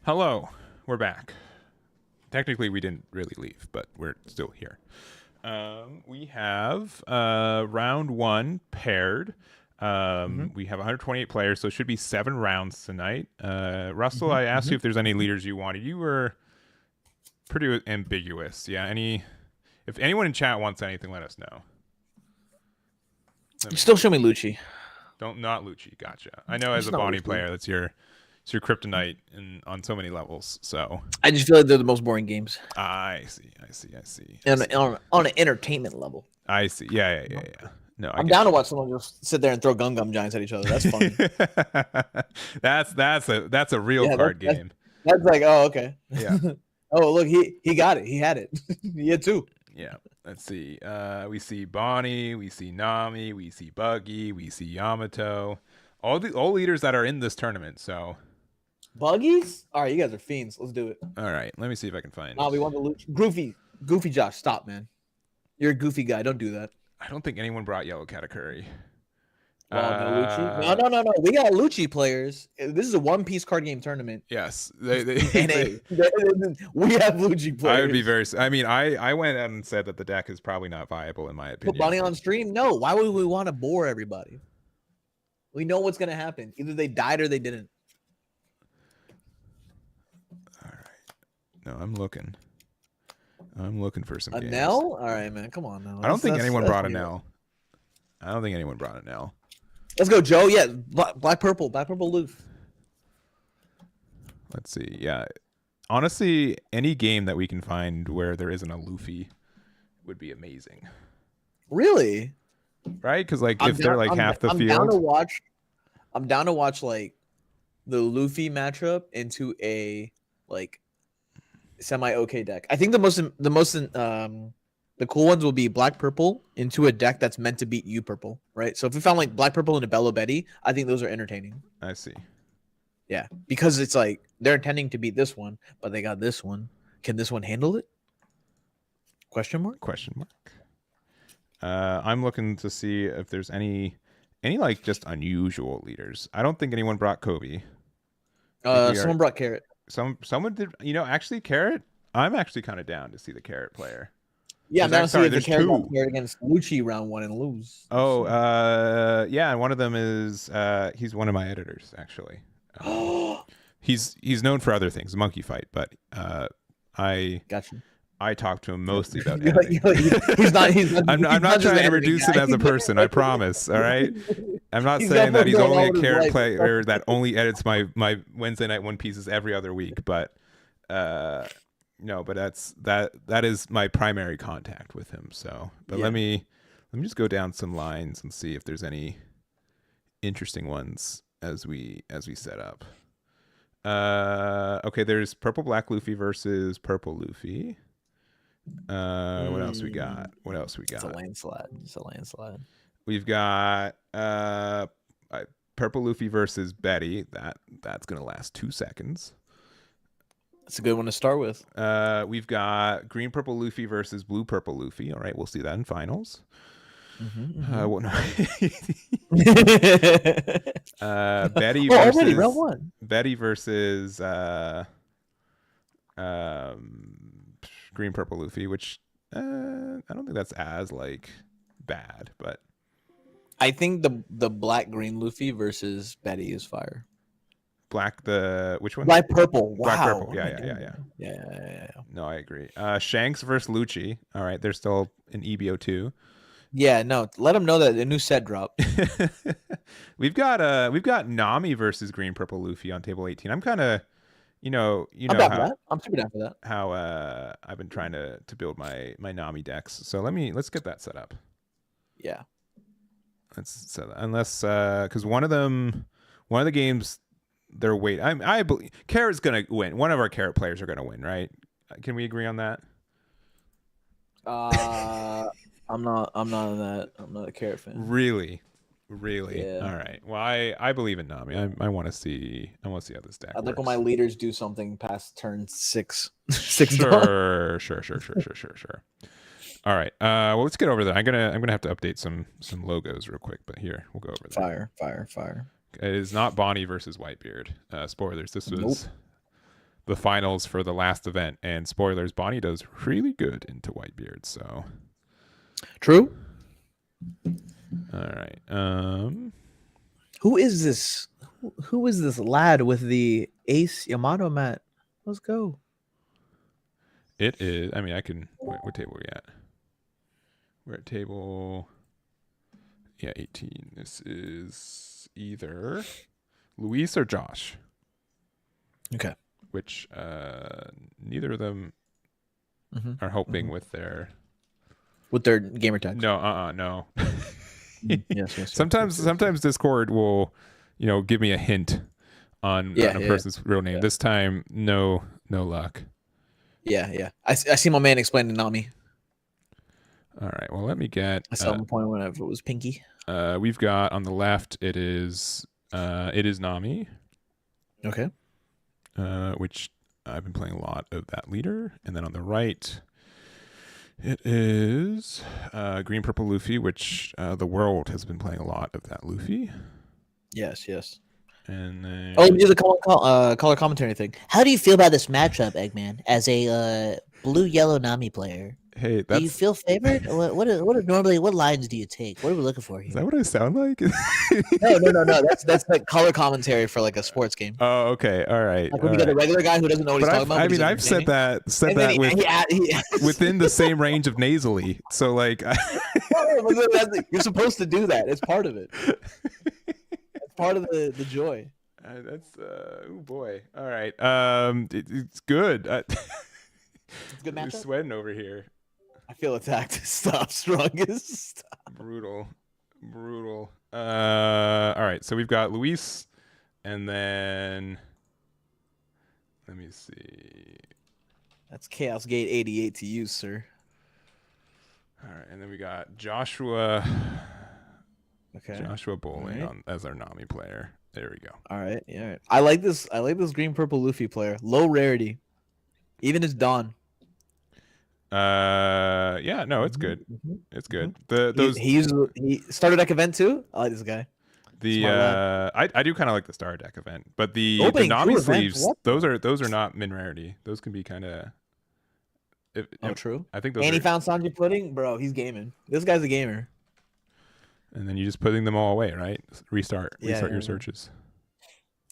Hello, we're back. Technically, we didn't really leave, but we're still here. We have round 1 paired. We have 128 players, so it should be 7 rounds tonight. Russell, I asked you if there's any leaders you wanted. You were pretty ambiguous. Yeah, if anyone in chat wants anything, let us know. Still show me Lucci. Not Lucci. Gotcha. I know as a Bonnie player, it's your kryptonite on so many levels. So I just feel like they're the most boring games. I see. On an entertainment level. I see. Yeah. No, I'm down to watch someone just sit there and throw gum giants at each other. That's funny. that's a real card game. That's like, oh, okay. Yeah. Oh, look, he got it. He had it. He had 2. Yeah. Let's see. We see Bonnie, we see Nami, we see Buggy, we see Yamato. All leaders that are in this tournament. So Buggies? All right, you guys are fiends. Let's do it. all right, let me see if I can find. Oh, we want the loot. Goofy Josh, stop, man. You're a goofy guy. Don't do that. I don't think anyone brought Yellow Katakuri. No Lucci. No. We got Lucci players. This is a one-piece card game tournament. Yes, we have Lucci players. I would be very. I mean, I went out and said that the deck is probably not viable in my opinion. Put Bonnie on stream? No. Why would we want to bore everybody? We know what's gonna happen. Either they died or they didn't. All right. No, I'm looking for some games. Nell? All right, man. Come on now. I don't think anyone brought a Nell. I don't think anyone brought a Nell. Let's go, Joe. Yeah, black purple Loof. Let's see. Yeah, honestly, any game that we can find where there isn't a Luffy would be amazing. Really? Right? Because if they're like half the field. I'm down to watch like the Luffy matchup into a like semi-okay deck. I think the cool ones will be black purple into a deck that's meant to beat you purple, right? So if we found like black purple into Bello Betty, I think those are entertaining. I see. Yeah, because it's like they're intending to beat this one, but they got this one. Can this one handle it? Question mark. I'm looking to see if there's any like just unusual leaders. I don't think anyone brought Kobe. Someone brought Carrot. Someone did. Actually, Carrot. I'm actually kind of down to see the Carrot player. Yeah, I'm down to see if the Carrot got paired against Lucci round 1 and lose. Oh, yeah, and one of them is he's one of my editors actually. He's known for other things, Monkey Fight, but I gotcha. I talk to him mostly about editing. I'm not trying to reduce it as a person. I promise. All right. I'm not saying that he's only a Carrot player that only edits my Wednesday night One Pieces every other week, but no, but that is my primary contact with him. So, but let me just go down some lines and see if there's any interesting ones as we set up. Okay, there's Purple Black Luffy versus Purple Luffy. What else we got? It's a landslide. We've got Purple Luffy versus Betty. That's gonna last 2 seconds. That's a good one to start with. We've got Green Purple Luffy versus Blue Purple Luffy. All right, we'll see that in finals. Betty versus round 1. Betty versus Green Purple Luffy, which I don't think that's as like bad, but I think the black green Luffy versus Betty is fire. Which one? Black purple. Wow. Black purple. Yeah. No, I agree. Shanks versus Lucci. All right, they're still in EBO 2. Yeah, no. Let them know that a new set dropped. We've got Nami versus Green Purple Luffy on table 18. I'm kind of, I'm down for that. I'm super down for that. How I've been trying to build my Nami decks. So let's get that set up. Yeah. Let's set that. Unless because one of the games they're wait. I believe Carrot's gonna win. One of our Carrot players are gonna win, right? Can we agree on that? I'm not on that. I'm not a Carrot fan. Really? Yeah. All right. Well, I believe in Nami. I want to see how this deck I'd works. like when my leaders do something past turn 6. Sure. All right. Well, let's get over that. I'm gonna have to update some logos real quick, but here we'll go over that. Fire. It is not Bonnie versus Whitebeard. Spoilers. This was the finals for the last event. And spoilers, Bonnie does really good into Whitebeard. So True. all right. Who is this? Who is this lad with the Ace Yamato mat? Let's go. It is. I mean, I can. What table are we at? We're at table. Yeah, 18. This is either Luis or Josh. Okay. Which neither of them Mhm. are helping with their gamer tags. No, no. Yes. Sometimes Discord will, give me a hint on a person's real name. Yeah. This time, no luck. Yeah. I see my man explaining Nami. All right. Well, let me get. I saw him point whenever it was Pinky. We've got on the left. It is Nami. Okay. Which I've been playing a lot of that leader, and then on the right, it is Green Purple Luffy, which the world has been playing a lot of that Luffy. Yes. And then do the color commentary thing. How do you feel about this matchup, Eggman, as a blue-yellow Nami player? Hey, do you feel favored? What lines do you take? What are we looking for here? Is that what I sound like? No. That's like color commentary for like a sports game. Oh, okay. All right. Like when you get a regular guy who doesn't know what he's talking about. I mean, I've said that within the same range of nasally. So like, you're supposed to do that. It's part of it. It's part of the joy. That's oh boy. All right. It's good. It's a good matchup. You're sweating over here. I feel attacked. Stop, strongest. Brutal. All right. So we've got Luis, and then let me see. That's Chaos Gate 88 to you, sir. All right, and then we got Joshua. Okay. Joshua Bowling as our Nami player. There we go. All right. Yeah. I like this green purple Luffy player. Low rarity. Even his Dawn. Yeah, no, it's good. It's good. He starter deck event too. I like this guy. I do kind of like the star deck event, but the Nami sleeves, those are not min rarity. Those can be kind of. True. I think those. And he found Sanji Pudding, bro. He's gaming. This guy's a gamer. And then you just putting them all away, right? Restart your searches.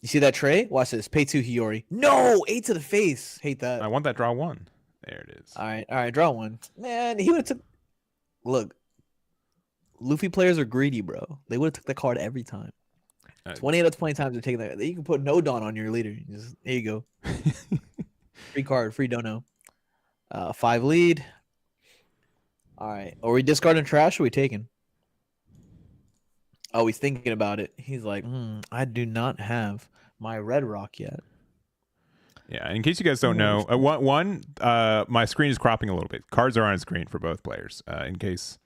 You see that tray? Watch this. Pay 2 Hiyori. No, 8 to the face. Hate that. I want that draw 1. There it is. All right, draw 1. Man, he would have took. Look, Luffy players are greedy, bro. They would have took the card every time. 20 out of 20 times they're taking that. You can put no Dawn on your leader. There you go. Free card, free dono. 5 lead. All right. Are we discarding trash or are we taking? Oh, he's thinking about it. He's like, I do not have my red rock yet. Yeah, in case you guys don't know, my screen is cropping a little bit. Cards are on screen for both players. In case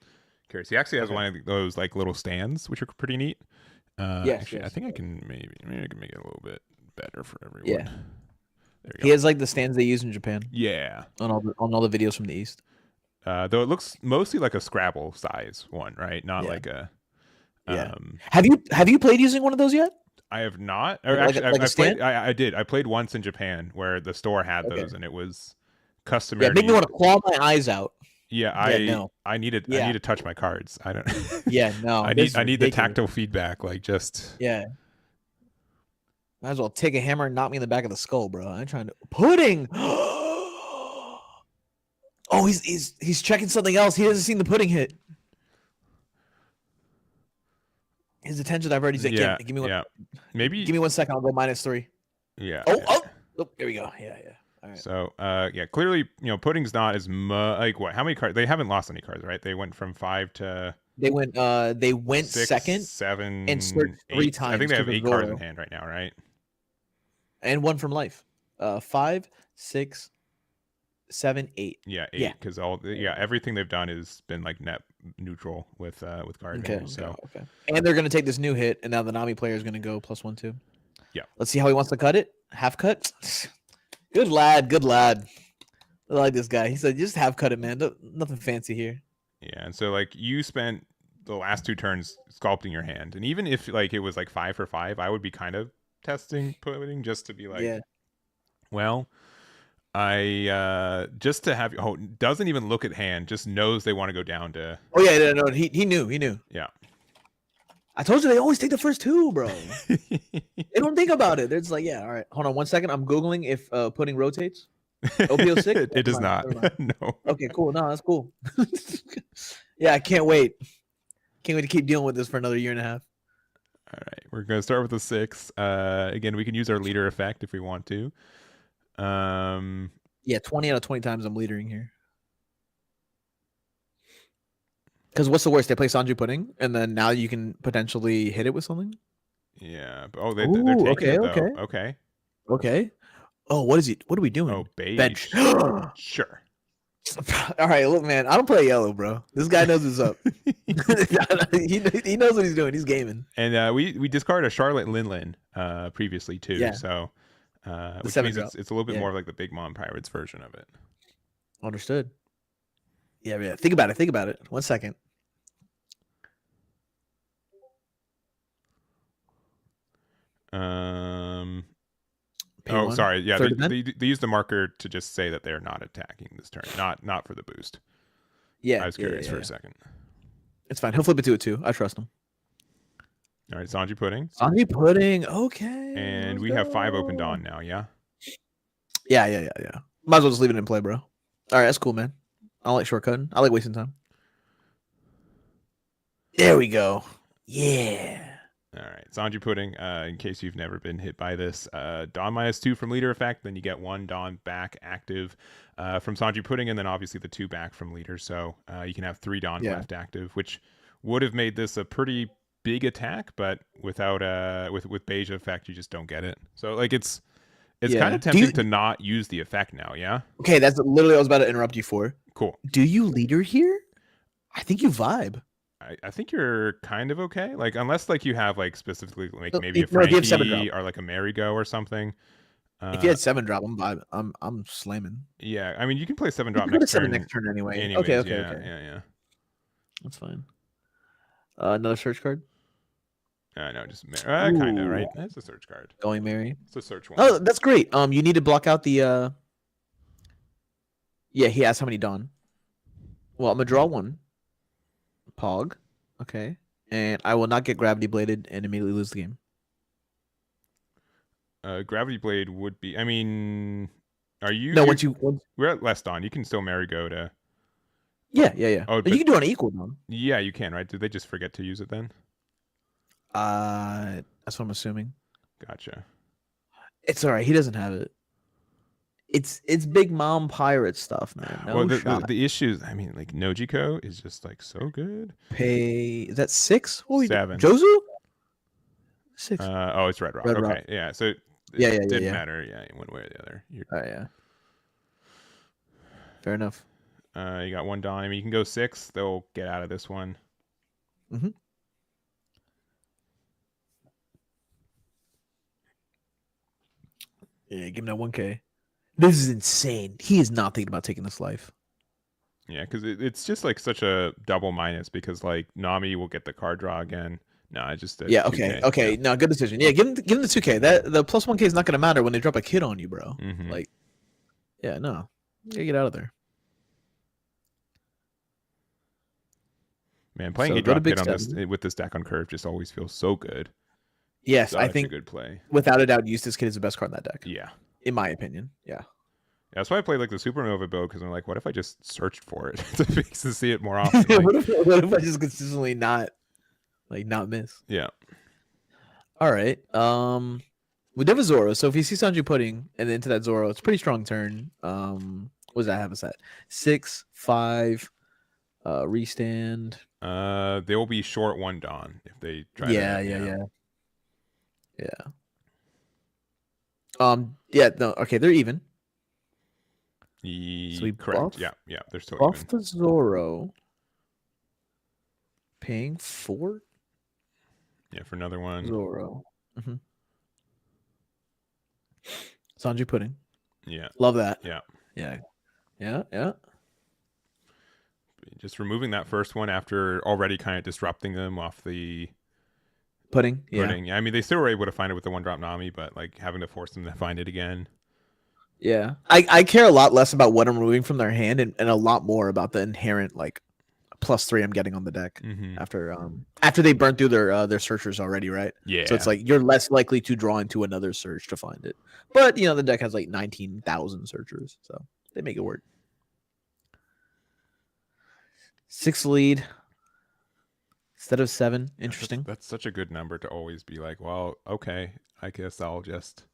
curious, he actually has one of those like little stands, which are pretty neat. Actually, I think I can maybe I can make it a little bit better for everyone. Yeah, there you go. He has like the stands they use in Japan. Yeah, on all the videos from the East. Though it looks mostly like a Scrabble size one, right? Not like a. Yeah. Have you played using one of those yet? I have not. Or actually, I did. I played once in Japan where the store had those, and it was customary. Yeah, made me want to claw my eyes out. Yeah, I need to touch my cards. I don't. Yeah, no. I need the tactile feedback, like just. Yeah. Might as well take a hammer and knock me in the back of the skull, bro. I'm trying to pudding. Oh, he's checking something else. He hasn't seen the pudding hit. His attention diverted. He's like, give me one. Yeah. Maybe. Give me 1 second. I'll go -3. Yeah. Oh, there we go. Yeah. All right. So, clearly, pudding's not as much. Like what? How many cards? They haven't lost any cards, right? They went from 5 to. They went 6, second, 7, and searched 3 times. I think they have 8 cards in hand right now, right? And 1 from life. 5, 6, 7, 8. Yeah, 8. Because everything they've done has been like net neutral with card advantage. So. Okay. And they're gonna take this new hit, and now the Nami player is gonna go +1/+2. Yeah. Let's see how he wants to cut it. Half cut. Good lad. I like this guy. He said, "Just half cut it, man. Nothing fancy here." Yeah, and so like you spent the last 2 turns sculpting your hand, and even if like it was like 5 for 5, I would be kind of testing pudding just to be like, Well, I just to have doesn't even look at hand, just knows they want to go down to. Oh yeah, no, he knew. Yeah. I told you they always take the first two, bro. They don't think about it. They're just like, yeah, all right. Hold on 1 second. I'm googling if pudding rotates. OP06? It does not. No. Okay, cool. No, that's cool. Yeah, I can't wait. Can't wait to keep dealing with this for another year and a half. All right, we're gonna start with a 6. Again, we can use our leader effect if we want to. Yeah, 20 out of 20 times I'm leadering here. Because what's the worst? They play Sanju Pudding, and then now you can potentially hit it with something. Yeah. Oh, they're taking okay, it though. Okay. Oh, what is he? What are we doing? Oh, beige. Bench. Sure. All right, look, man. I don't play yellow, bro. This guy knows what's up. he knows what he's doing. He's gaming. And we discarded a Charlotte Linlin previously too. Yeah. So which means it's a little bit more of like the Big Mom Pirates version of it. Understood. Yeah. Think about it. 1 second. Oh, sorry. Yeah, they used the marker to just say that they're not attacking this turn, not for the boost. Yeah, I was curious for a second. It's fine. He'll flip it to a 2. I trust him. All right, Sanji Pudding. Sanji Pudding. Okay. And we have 5 opened on now. Yeah. Yeah. Might as well just leave it in play, bro. All right, that's cool, man. I don't like shortcutting. I like wasting time. There we go. Yeah. All right, Sanji Pudding, in case you've never been hit by this, Dawn -2 from leader effect, then you get 1 Dawn back active from Sanji Pudding, and then obviously the 2 back from leader, so you can have 3 Dawn left active, which would have made this a pretty big attack, but without with beige effect, you just don't get it. So like it's kind of tempting to not use the effect now, yeah? Okay, that's literally what I was about to interrupt you for. Cool. Do you leader here? I think you vibe. I think you're kind of okay. Like unless like you have like specifically like maybe a Frankie or like a Merry-Go or something. If you had 7-drop, I'm vibe. I'm slamming. Yeah, I mean you can play 7-drop next turn anyway. Anyways, okay. Yeah. That's fine. Another search card. No, just kind of right. That's a search card. Going Mary. It's a search one. Oh, that's great. You need to block out the. Yeah, he asked how many Dawn. Well, I'm gonna draw 1. Pog. Okay. And I will not get Gravity Bladed and immediately lose the game. Gravity Blade would be. I mean, are you? No, we're at less Dawn. You can still Merry-Go to. Yeah. Oh, but you can do it on equal Dawn. Yeah, you can. Right? Did they just forget to use it then? That's what I'm assuming. Gotcha. It's all right. He doesn't have it. It's Big Mom Pirate stuff, man. No shot. The issues. I mean, like Nojiko is just like so good. Is that 6? 7. Jozu? 6. Oh, it's Red Rock. Red okay, Rock. yeah. So it didn't matter. Yeah, one way or the other. Yeah. Fair enough. You got 1 Dawn. I mean, you can go 6. They'll get out of this one. Mm-hmm. Yeah, give him that 1K. This is insane. He is not thinking about taking this life. Yeah, because it's just like such a double minus because like Nami will get the card draw again. No, I just yeah. Okay. Yeah. No, good decision. Yeah, give him the 2K. That the plus 1K is not going to matter when they drop a kid on you, bro. Mm-hmm. Like, yeah, no, you gotta get out of there. Man, playing a drop kid on this with this deck on curve just always feels so good. Yes, Such I think a good play. Without a doubt, Eustace Kid is the best card in that deck. Yeah. In my opinion, yeah. That's why I played like the Supernova build because I'm like, what if I just searched for it to see it more often? Like, what if I just consistently not miss? Yeah. All right. We have a Zoro, so if you see Sanju Pudding and then into that Zoro, it's a pretty strong turn. What does that have us at? 6, 5, restand. They will be short 1 Dawn if they try. Yeah. Yeah. No. Okay, they're even. So we correct. Yeah. They're still buff even. the Zoro. Paying 4. Yeah, for another one. Zoro. Mm-hmm. Sanju Pudding. Yeah. Love that. Yeah. Just removing that first one after already kind of disrupting them off the Pudding. Yeah. I mean, they still were able to find it with the 1-drop Nami, but like having to force them to find it again. Yeah, I care a lot less about what I'm removing from their hand and a lot more about the inherent like +3 I'm getting on the deck Mm-hmm. after they burn through their searchers already, right? Yeah. So it's like you're less likely to draw into another search to find it. But you know the deck has like 19,000 searchers, so they make it work. 6 lead instead of 7. Interesting. That's such a good number to always be like, well, okay, I guess I'll just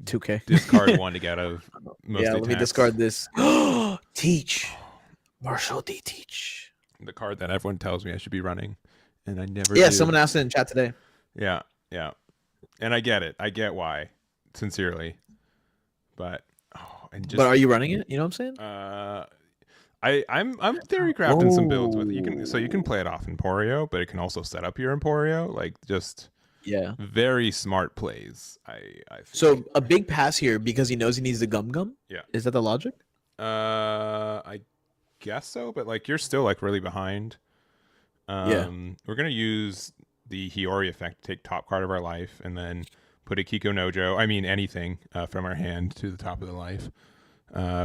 2K. discard one to get out of most Yeah, attacks. let me discard this. Teach. Marshall D. Teach. The card that everyone tells me I should be running, and I never Yeah, do. someone asked it in chat today. Yeah, yeah. And I get it. I get why, sincerely. But but are you running it? You know what I'm saying? I'm theory crafting some builds with it. You can play it off Emporio, but it can also set up your Emporio. Like just very smart plays. I think. So a big pass here because he knows he needs the gum. Yeah. Is that the logic? I guess so, but like you're still like really behind. We're gonna use the Hiyori effect to take top card of our life and then put a Kiko Nojo. I mean anything from our hand to the top of the life.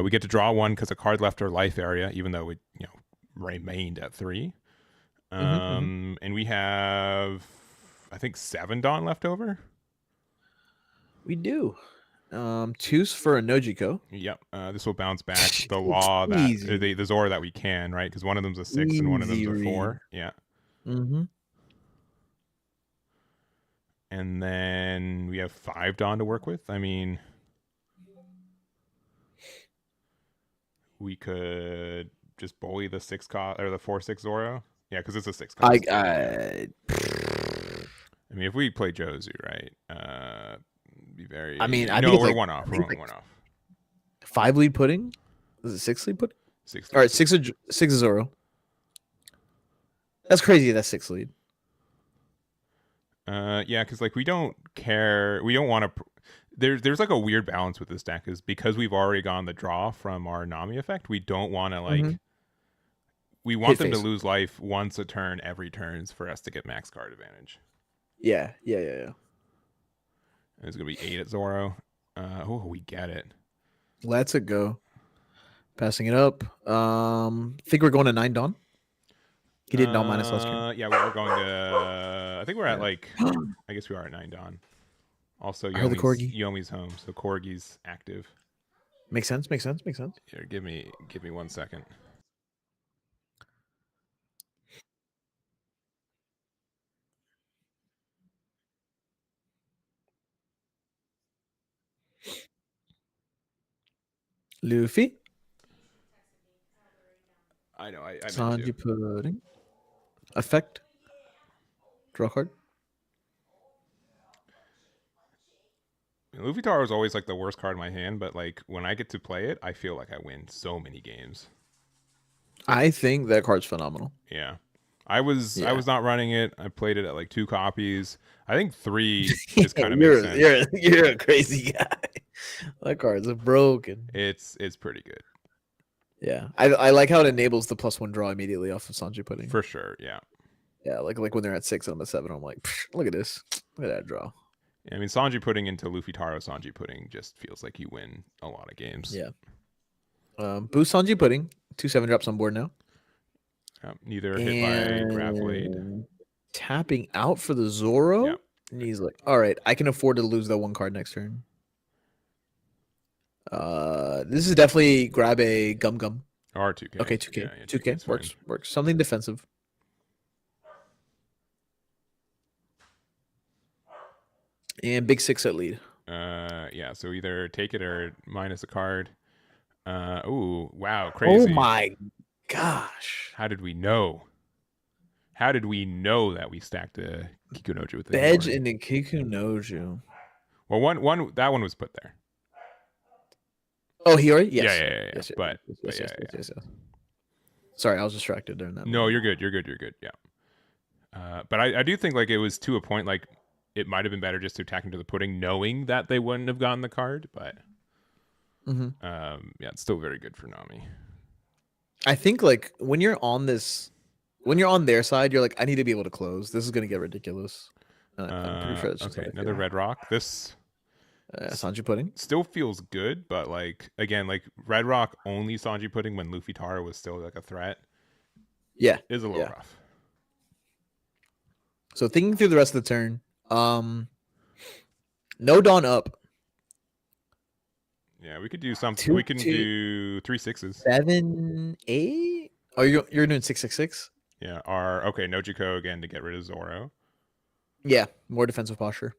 We get to draw one because a card left our life area, even though it remained at 3. And we have I think 7 Dawn left over. We do. 2's for a Nojiko. Yep. This will bounce back the law that the Zora that we can, right? Because one of them's a 6 and one of them's a 4. Yeah. And then we have 5 Dawn to work with. I mean, we could just bully the 6 or the 4/6 Zoro. Yeah, because it's a 6 cost. I mean, if we play Jozu, right? Be very. I mean, I no, think we're like, one off. We're one off. 5 lead pudding. Is it 6 lead pudding? 6. All right, 6 Zoro. That's crazy. That's 6 lead. Yeah, because like we don't care. We don't want to. There's like a weird balance with this deck is because we've already gone the draw from our Nami effect. We don't want to like. We want them to lose life once a turn every turns for us to get max card advantage. Yeah. And it's gonna be 8 at Zoro. We get it. Let's go. Passing it up. Think we're going to 9 Dawn. He did Dawn minus last turn. Yeah, we're going to. I think we're at like. I guess we are at 9 Dawn. Also, Yomi's home, so Corgi's active. Makes sense. Here, give me 1 second. Luffy. I know. I Sanji pudding. Effect. Draw card. Luffy Taro is always like the worst card in my hand, but like when I get to play it, I feel like I win so many games. I think that card's phenomenal. Yeah. I was not running it. I played it at like 2 copies. I think 3 just kind of makes sense. You're a crazy guy. That card's broken. It's pretty good. Yeah. I like how it enables the +1 draw immediately off of Sanji pudding. For sure, yeah. Yeah, like when they're at 6 and I'm at 7, I'm like, look at this. Look at that draw. Yeah, I mean, Sanji pudding into Luffy Taro Sanji pudding just feels like you win a lot of games. Yeah. Boost Sanji pudding. 2 7-drops on board now. Neither hit by Grapplade. Tapping out for the Zoro. Yep. And he's like, all right, I can afford to lose that 1 card next turn. This is definitely grab a gum. Or 2K. Okay, 2K. Yeah, 2K works. Something defensive. And big 6 at lead. Yeah, so either take it or minus a card. Ooh, wow, crazy. Oh my gosh. How did we know? How did we know that we stacked a Kikunoju with the Bedge and the Kikunoju? Well, one that one was put there. Oh, he already? Yes. Yeah. Yes. But yes. Sorry, I was distracted during that. No, you're good. Yeah. But I do think like it was to a point like it might have been better just to attack into the pudding, knowing that they wouldn't have gotten the card. But yeah, it's still very good for Nami. I think like when you're on their side, you're like, I need to be able to close. This is gonna get ridiculous. I'm pretty sure that's okay. Another red rock. This Sanji Pudding. Still feels good, but like again, like Red Rock only Sanji Pudding when Luffy Taro was still like a threat Yeah. is a little rough. So thinking through the rest of the turn, no Dawn up. Yeah, we could do something. Two- We can two- do 3 6s. 7, 8. Oh, you're doing 666. Yeah. Okay. Nojiko again to get rid of Zoro. Yeah, more defensive posture.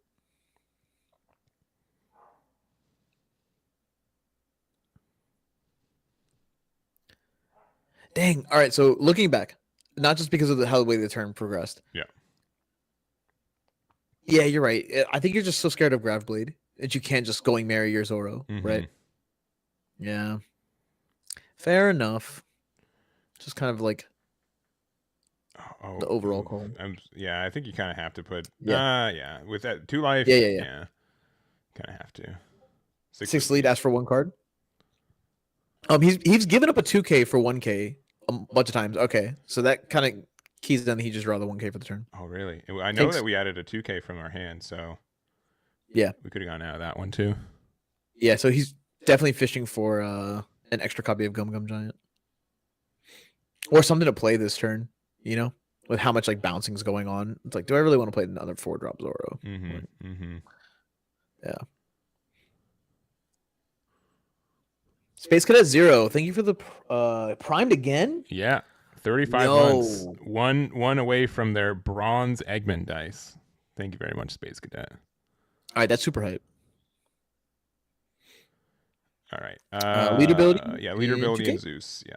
Dang. All right. So looking back, not just because of how the way the turn progressed. Yeah. Yeah, you're right. I think you're just so scared of Grav Blade that you can't just going marry your Zoro, right? Yeah. Fair enough. Just kind of like the overall call. Yeah, I think you kind of have to put. Yeah. Yeah. With that 2 life. Yeah. Kind of have to. 6 lead, ask for 1 card. He's given up a 2K for 1K a bunch of times. Okay, so that kind of keys down that he just draw the 1K for the turn. Oh, really? I know that we added a 2K from our hand, so yeah, we could have gone out of that one too. Yeah, so he's definitely fishing for an extra copy of Gum Gum Giant or something to play this turn. You know, with how much like bouncing's going on, it's like, do I really want to play another 4-drop Zoro? Yeah. Space Cadet 0, thank you for the primed again. Yeah, 35 months, one away from their bronze Eggman dice. Thank you very much, Space Cadet. All right, that's super hype. All right, lead ability. Yeah, lead ability and Zeus. Yeah.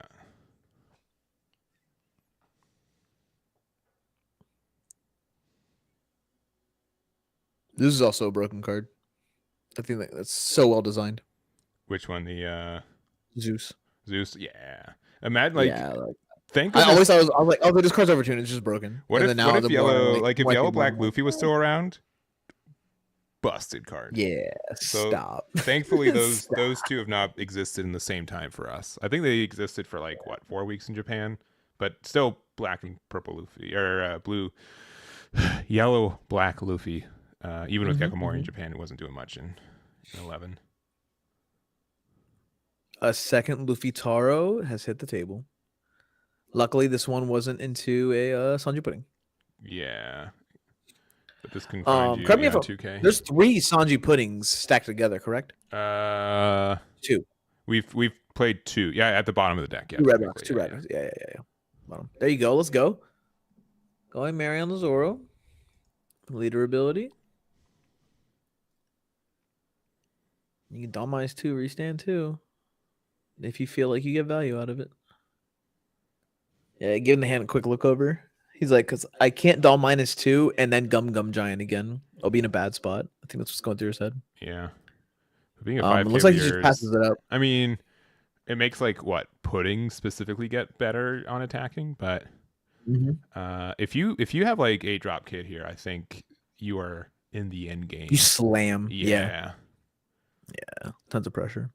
This is also a broken card. I think that's so well designed. Which one? The Zeus. Yeah. Imagine like. Yeah, Thank I always thought I was like, oh, this card's overtuned. It's just broken. What and if, then now what if yellow, like if yellow black more. Luffy was still around? Busted card. Yeah, so stop. Thankfully, those two have not existed in the same time for us. I think they existed for like 4 weeks in Japan, but still black and purple Luffy or blue, yellow black Luffy. Even with Gekomori in Japan, it wasn't doing much in 11. A second Luffy Taro has hit the table. Luckily, this one wasn't into a Sanji Pudding. Yeah. But this can find you correct me if 2K. There's 3 Sanji Puddings stacked together, correct? 2. We've played 2. Yeah, at the bottom of the deck. Yeah, 2 red rocks. 2 red rocks. Yeah. Bottom. There you go. Let's go. Going Mary on the Zoro. Leader ability. You can Dawn minus 2, restand 2. If you feel like you get value out of it. Yeah, giving the hand a quick look over. He's like, because I can't Dawn minus 2 and then Gum Gum Giant again. I'll be in a bad spot. I think that's what's going through his head. Yeah. Being a 5K it looks like he just passes it up. I mean, it makes like Pudding specifically get better on attacking, but if you have like 8-drop kid here, I think you are in the end game. You slam. Yeah. Tons of pressure.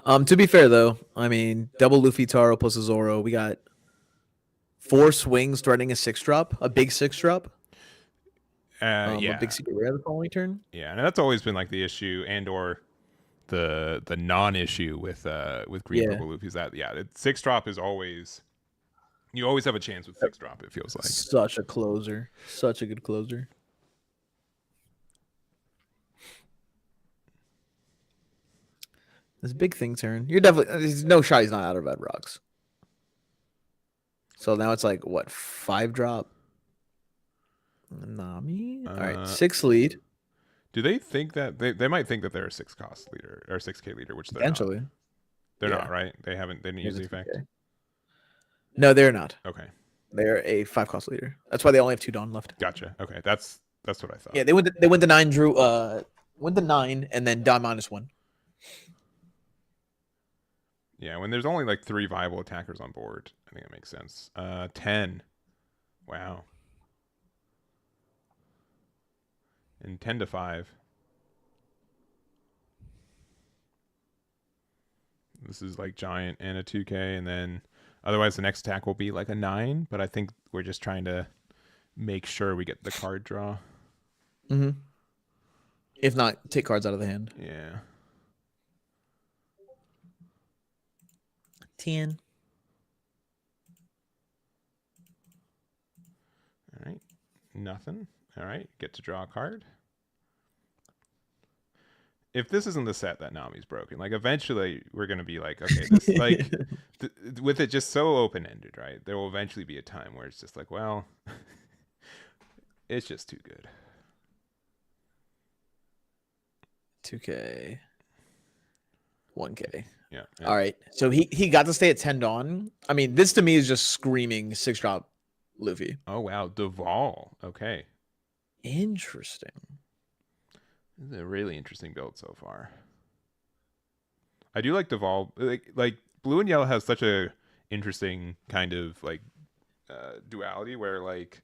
To be fair though, I mean, double Luffy Taro plus a Zoro. We got 4 swings threatening a 6-drop, a big 6-drop. A big secret rare the following turn. Yeah, and that's always been like the issue and or the non-issue with green purple Luffy is that 6-drop is always, you always have a chance with 6-drop. It feels like such a closer, such a good closer. This big thing turn. You're definitely, there's no shot he's not out of red rocks. So now it's like 5-drop. Nami. All right, 6 lead. Do they think that they might think that they're a 6 cost leader or 6K leader, which they're Potentially. not. They're not, right? They didn't use the effect. No, they're not. Okay. They're a 5 cost leader. That's why they only have 2 Dawn left. Gotcha. Okay, that's what I thought. Yeah, they went to 9, drew went to 9 and then Dawn minus 1. Yeah, when there's only like 3 viable attackers on board, I think it makes sense. 10. Wow. And 10 to 5. This is like giant and a 2K, and then otherwise the next attack will be like a 9, but I think we're just trying to make sure we get the card draw. If not, take cards out of the hand. Yeah. 10. All right. Nothing. All right. Get to draw a card. If this isn't the set that Nami's broken, like eventually we're gonna be like, okay, this like with it just so open ended, right? There will eventually be a time where it's just like, well, it's just too good. 2K. 1K. Yeah. All right. So he got to stay at 10 Dawn. I mean, this to me is just screaming 6-drop Luffy. Oh wow, Duvall. Okay. Interesting. This is a really interesting build so far. I do like Duvall. Like blue and yellow has such a interesting kind of like duality where like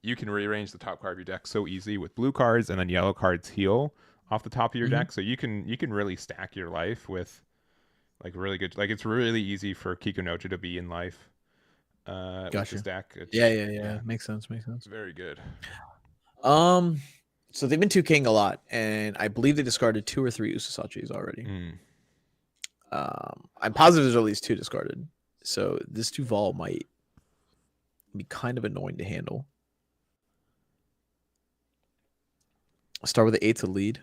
you can rearrange the top card of your deck so easy with blue cards, and then yellow cards heal off the top of your deck. So you can really stack your life with like really good. Like it's really easy for Kikunojo to be in life. With this deck. Yeah. Makes sense. It's very good. So they've been 2King a lot, and I believe they discarded 2 or 3 Usasachis already. I'm positive there's at least 2 discarded. So this Duvall might be kind of annoying to handle. I'll start with the 8 to lead.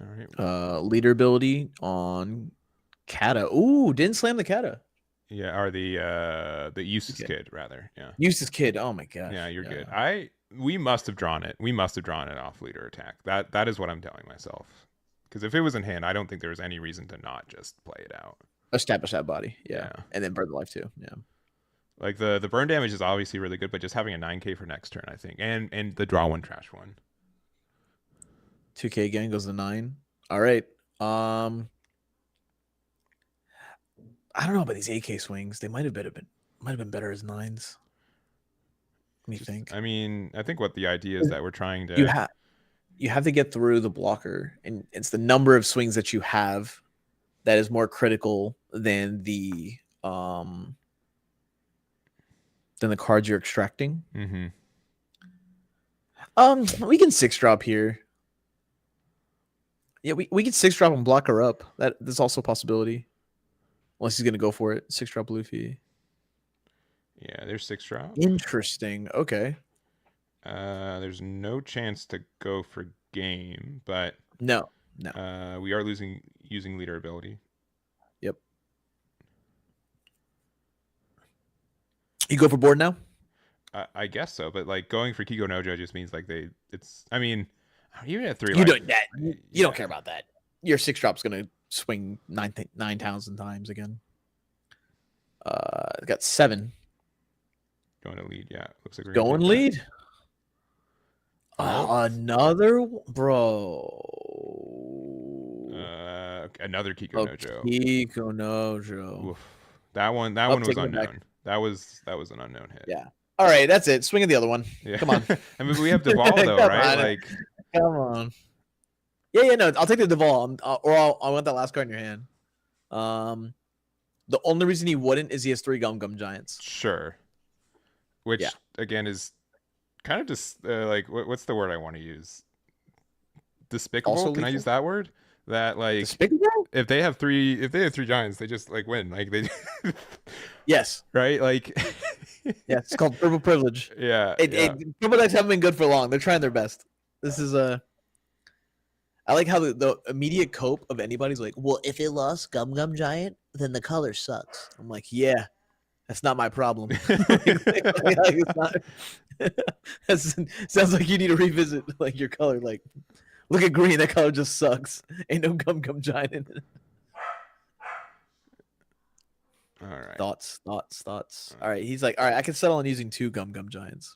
All right. Leader ability on Kata. Ooh, didn't slam the Kata. Yeah, or the Eustace Kid rather. Yeah. Eustace Kid. Oh my gosh. Yeah, you're good. We must have drawn it. We must have drawn it off leader attack. That is what I'm telling myself. Because if it was in hand, I don't think there was any reason to not just play it out. Establish that body. Yeah. And then burn the life too. Yeah. Like the burn damage is obviously really good, but just having a 9K for next turn, I think. And the draw one, trash one. 2K again goes to 9. All right. I don't know about these 8K swings. They might have been better as 9s. Let me think. I mean, I think what the idea is that we're trying to you have to get through the blocker, and it's the number of swings that you have that is more critical than the cards you're extracting. Mm-hmm. We can 6-drop here. Yeah, we can 6-drop and block her up. That's also a possibility. Unless he's gonna go for it. 6-drop Luffy. Yeah, there's 6-drop. Interesting. Okay. There's no chance to go for game, but no. We are using leader ability. Yep. You go for board now? I guess so, but like going for Kikunojo just means like I mean, even at 3 you life, don't that. You don't care about that. Your 6-drop's gonna swing 9,000 times again. Got 7. Going to lead, yeah. Looks like we're going lead. Oh. Another bro. Another Kikunojo. Kikunojo. Oof. That one was unknown. That was an unknown hit. Yeah. All right, that's it. Swing at the other one. Yeah. Come on. I mean, we have Duvall though, right? Like, come on. Yeah. No, I'll take the Duvall, I want that last card in your hand. The only reason he wouldn't is he has 3 Gum Giants. Sure. Which again is kind of just like what's the word I want to use? Despicable. Also Can I use that word? That like despicable? If they have 3 giants, they just like win. Like they. Yes. Right. Like. Yeah, it's called purple privilege. Yeah. Purple decks haven't been good for long. They're trying their best. This is I like how the immediate cope of anybody's like, well, if it lost Gum Giant, then the color sucks. I'm like, yeah, that's not my problem. It's not, sounds like you need to revisit like your color. Like, look at green, that color just sucks. Ain't no Gum Giant in it. All right. Thoughts. All right, he's like, all right, I can settle on using 2 Gum Giants.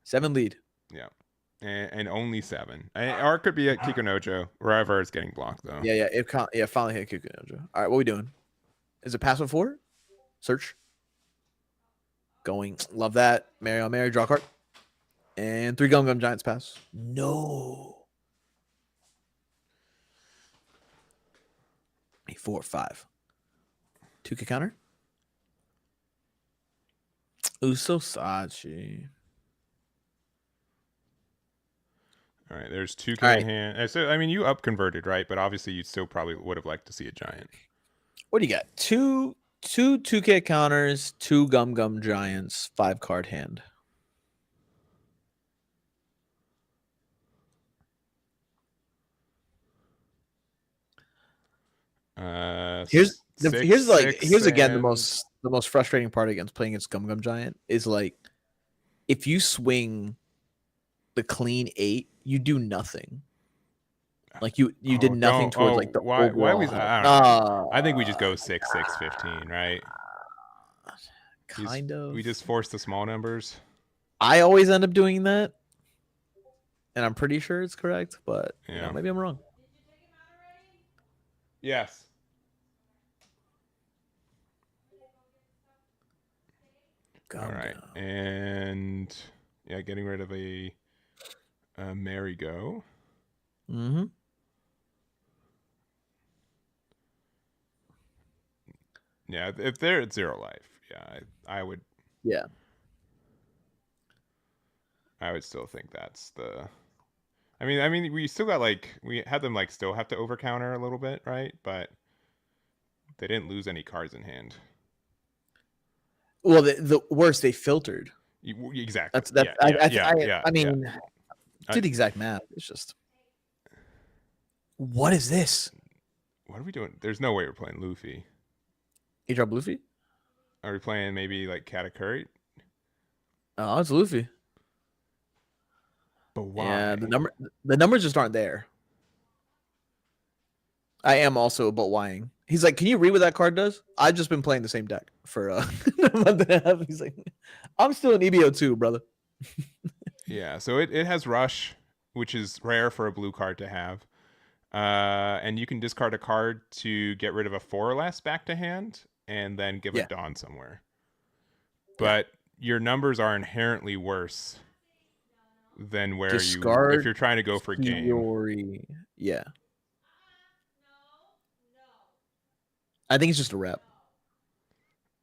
7 lead. Yeah. And only 7. Or it could be at Kikunojo, wherever it's getting blocked, though. Yeah, finally hit Kikunojo. All right, what are we doing? Is it pass with 4? Search. Going. Love that. Mary, draw card. And 3 Gum Giants pass. No. 4, 5. 2K counter. Usosachi. All right, there's 2K All in right. hand. So I mean, you up converted, right? But obviously, you still probably would have liked to see a giant. What do you got? Two 2K counters, 2 Gum Giants, 5 card hand. Six, Here's again the and most frustrating part against playing against Gum Giant is like if you swing the clean 8, you do nothing. Like you did nothing towards like the why overall. was I don't know. I think we just go 6-6-15, right? Kind of. We just force the small numbers. I always end up doing that, and I'm pretty sure it's correct, but Yeah. maybe I'm wrong. Yes. All right, and yeah, getting rid of a merry-go. Mm-hmm. Yeah, if they're at 0 life, yeah, I would. Yeah. I would still think that's the. I mean, we still got we had them still have to overcounter a little bit, right? But they didn't lose any cards in hand. Well, the worst they filtered. Exactly. I mean, do the exact math. It's just. What is this? What are we doing? There's no way we're playing Luffy. You drop Luffy? Are we playing maybe Katakuri? Oh, it's Luffy. But why? Yeah, the numbers just aren't there. I am also but whying. He's like, can you read what that card does? I've just been playing the same deck for a month and a half. He's like, I'm still an EBO 2, brother. Yeah, so it has Rush, which is rare for a blue card to have. And you can discard a card to get rid of a 4 or less back to hand, and then give a Dawn somewhere. But your numbers are inherently worse than where if you're trying to go for game. Yeah. I think it's just a rep.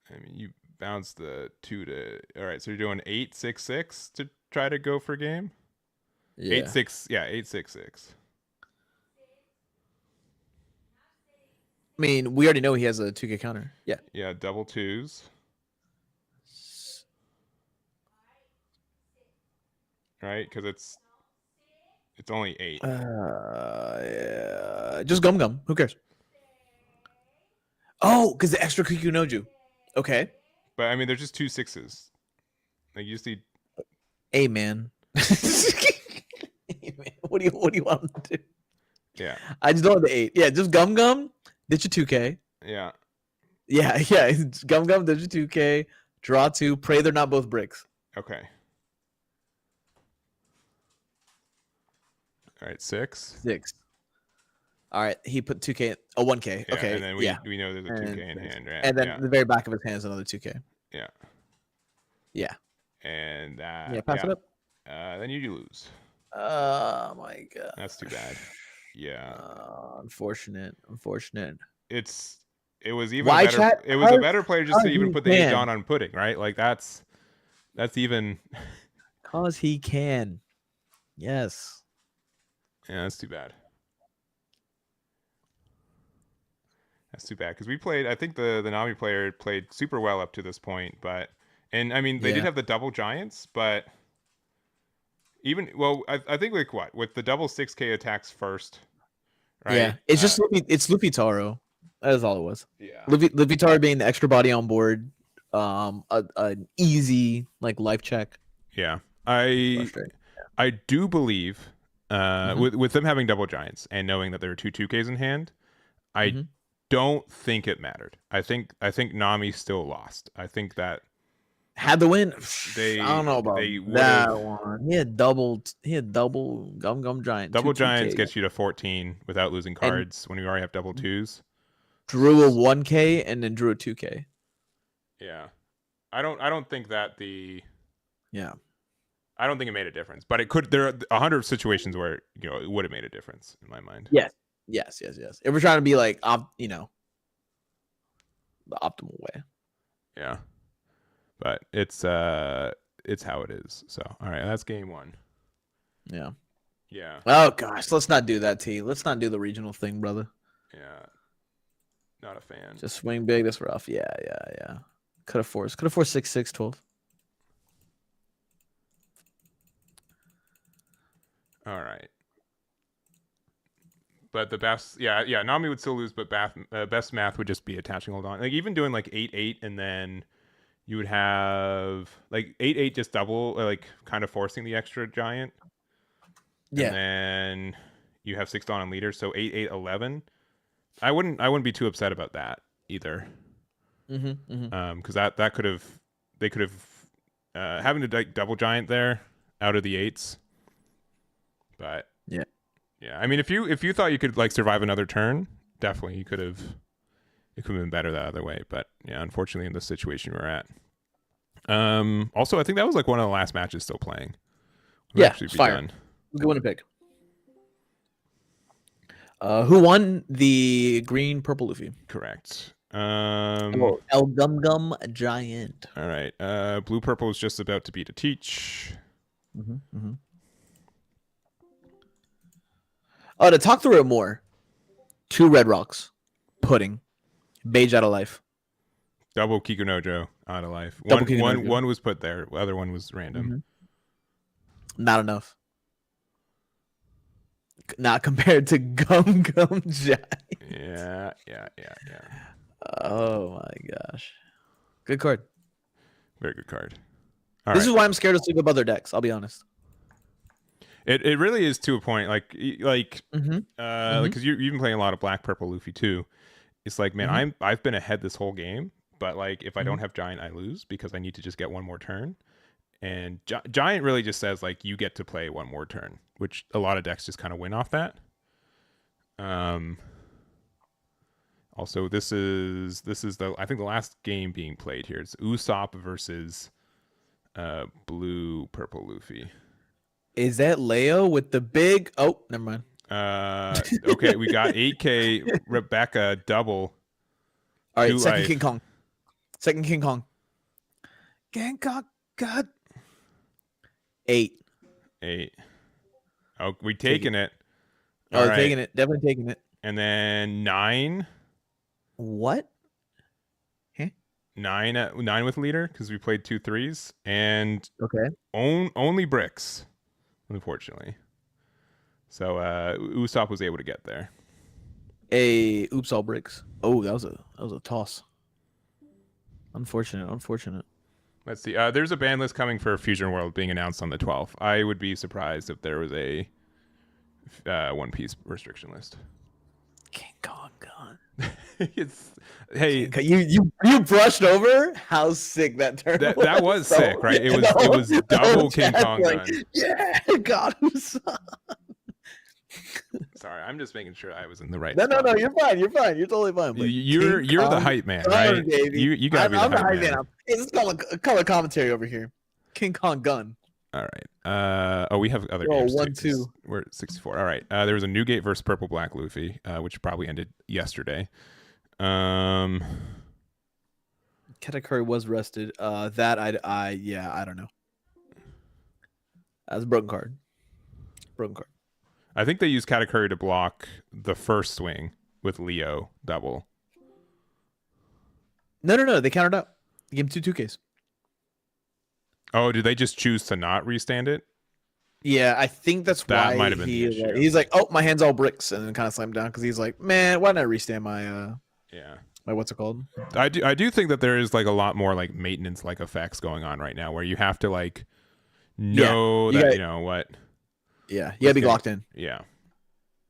I mean, you bounce the 2 to. All right, so you're doing 8-6-6 to try to go for game. Yeah. 8-6. Yeah, 8-6-6. I mean, we already know he has a 2K counter. Yeah. Yeah, double 2s. Right, because it's only 8. Yeah. Just Gum. Who cares? Oh, because the extra Kikunoju. Okay. But I mean, there's just 2 6s. You just need. Hey, man. What do you want him to do? Yeah. I just don't want the 8. Yeah, just Gum. Ditch your 2K. Yeah. Yeah. Gum. Ditch your 2K. Draw 2. Pray they're not both bricks. Okay. All right, 6. All right, he put 2K, 1K. Yeah, okay, and then we know there's a 2K in hand, right? And then the very back of his hand is another 2K. Yeah. And pass it up. Then you lose. Oh my god, that's too bad. Yeah. Unfortunate. It was even better. It was a better player just to even put the 8 Dawn on pudding, right? That's even. Cause he can. Yes. Yeah, that's too bad. That's too bad because we played. I think the Nami player played super well up to this point, and I mean they did have the double giants, but even I think with the double 6K attacks first, right? Yeah, it's just it's Luffy Taro. That is all it was. Yeah, Luffy Taro being the extra body on board, an easy life check. Yeah, I do believe with them having double giants and knowing that there are 2 2Ks in hand, I don't think it mattered. I think Nami still lost. I think that had the win. I don't know about that one. He had double Gum Giant. Double giants gets you to 14 without losing cards when you already have double 2s. Drew a 1K and then drew a 2K. Yeah, I don't think that I don't think it made a difference, but it could. There are 100 situations where it would have made a difference in my mind. Yes. If we're trying to be the optimal way. Yeah, but it's how it is. So all right, that's game 1. Yeah. Yeah. Oh gosh, let's not do that, T. Let's not do the regional thing, brother. Yeah. Not a fan. Just swing big. That's rough. Yeah. Could have forced 6-6, 12. All right. But the best, Nami would still lose, but best math would just be attaching hold on. Like even doing like 8-8, and then you would have like 8-8 just double, like kind of forcing the extra giant. Yeah. And then you have 6 Dawn and leader, so 8-8, 11. I wouldn't be too upset about that either. Because that could have, they could have having to like double giant there out of the 8s. But yeah, I mean, if you thought you could like survive another turn, definitely you could have. It could have been better that other way, but yeah, unfortunately, in the situation we're at. Also, I think that was like one of the last matches still playing. It's fire. Good one to pick. Who won the green purple Luffy? Correct. El Gum Gum Giant. All right. Blue purple is just about to beat a teach. Oh, to talk through it more. 2 red rocks. Pudding. Beige out of life. Double Kikunojo out of life. One was put there. The other one was random. Not enough. Not compared to Gum Gum Giant. Yeah. Oh my gosh. Good card. Very good card. This is why I'm scared to sleep with other decks, I'll be honest. It really is to a point, because you've been playing a lot of black purple Luffy too. It's like, man, I've been ahead this whole game, but like if I don't have giant, I lose because I need to just get one more turn. And giant really just says like you get to play one more turn, which a lot of decks just kind of win off that. Also, this is I think the last game being played here. It's Usopp versus blue purple Luffy. Is that Leo with the big? Oh, never mind. Okay, we got 8K Rebecca double. All right, second King Kong. King Kong, God. 8. Oh, we taking it. Oh, right. Taking it. Definitely taking it. And then 9. What? Huh? 9 with leader because we played 2 3s and only bricks, unfortunately. So Usopp was able to get there. Oops, all bricks. Oh, that was a toss. Unfortunate. Let's see. There's a ban list coming for Fusion World being announced on the 12th. I would be surprised if there was a One Piece restriction list. King Kong gun. Hey, you brushed over how sick that turn was. That was so sick, right? It was double King Kong gun. Yeah, God, Sorry, I'm just making sure I was in the right. No, you're fine. You're totally fine. You're the hype man, right? Baby. You gotta be the hype man. Hey, this is color commentary over here. King Kong gun. All right. We have other games. 1-2. We're at 64. All right. There was a Newgate versus Purple Black Luffy, which probably ended yesterday. Katakuri was rested. That I don't know. That's a broken card. I think they used Katakuri to block the first swing with Leo double. No. They countered up. They gave him 2Ks. Oh, did they just choose to not restand it? Yeah, I think that's that why might have been the issue. He's like, oh, my hand's all bricks, and then kind of slammed down because he's like, man, why not restand my my what's it called? I do think that there is like a lot more like maintenance like effects going on right now where you have to like know that you know what. Yeah, you gotta be locked in. Yeah,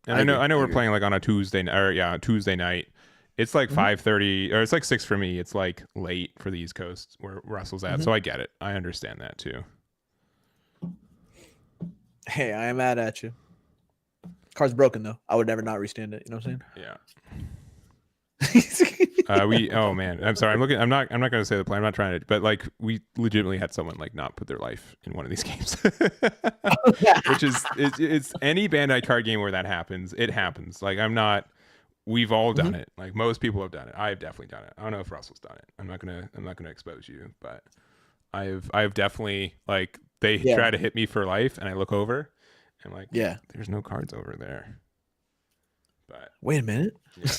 and I know we're playing like on a Tuesday night. It's like 5:30 or it's like 6 for me. It's like late for the East Coast where Russell's at. So I get it. I understand that too. Hey, I am mad at you. Card's broken though. I would never not restand it. You know what I'm saying? Yeah. Oh man, I'm sorry. I'm not gonna say the play. I'm not trying to. But like, we legitimately had someone like not put their life in one of these games, which is it's any Bandai card game where that happens. It happens. Like I'm not. We've all done it. Like most people have done it. I've definitely done it. I don't know if Russell's done it. I'm not gonna expose you, but I've definitely like they try to hit me for life, and I look over, And like, Yeah. there's no cards over there. But Wait a minute. yeah.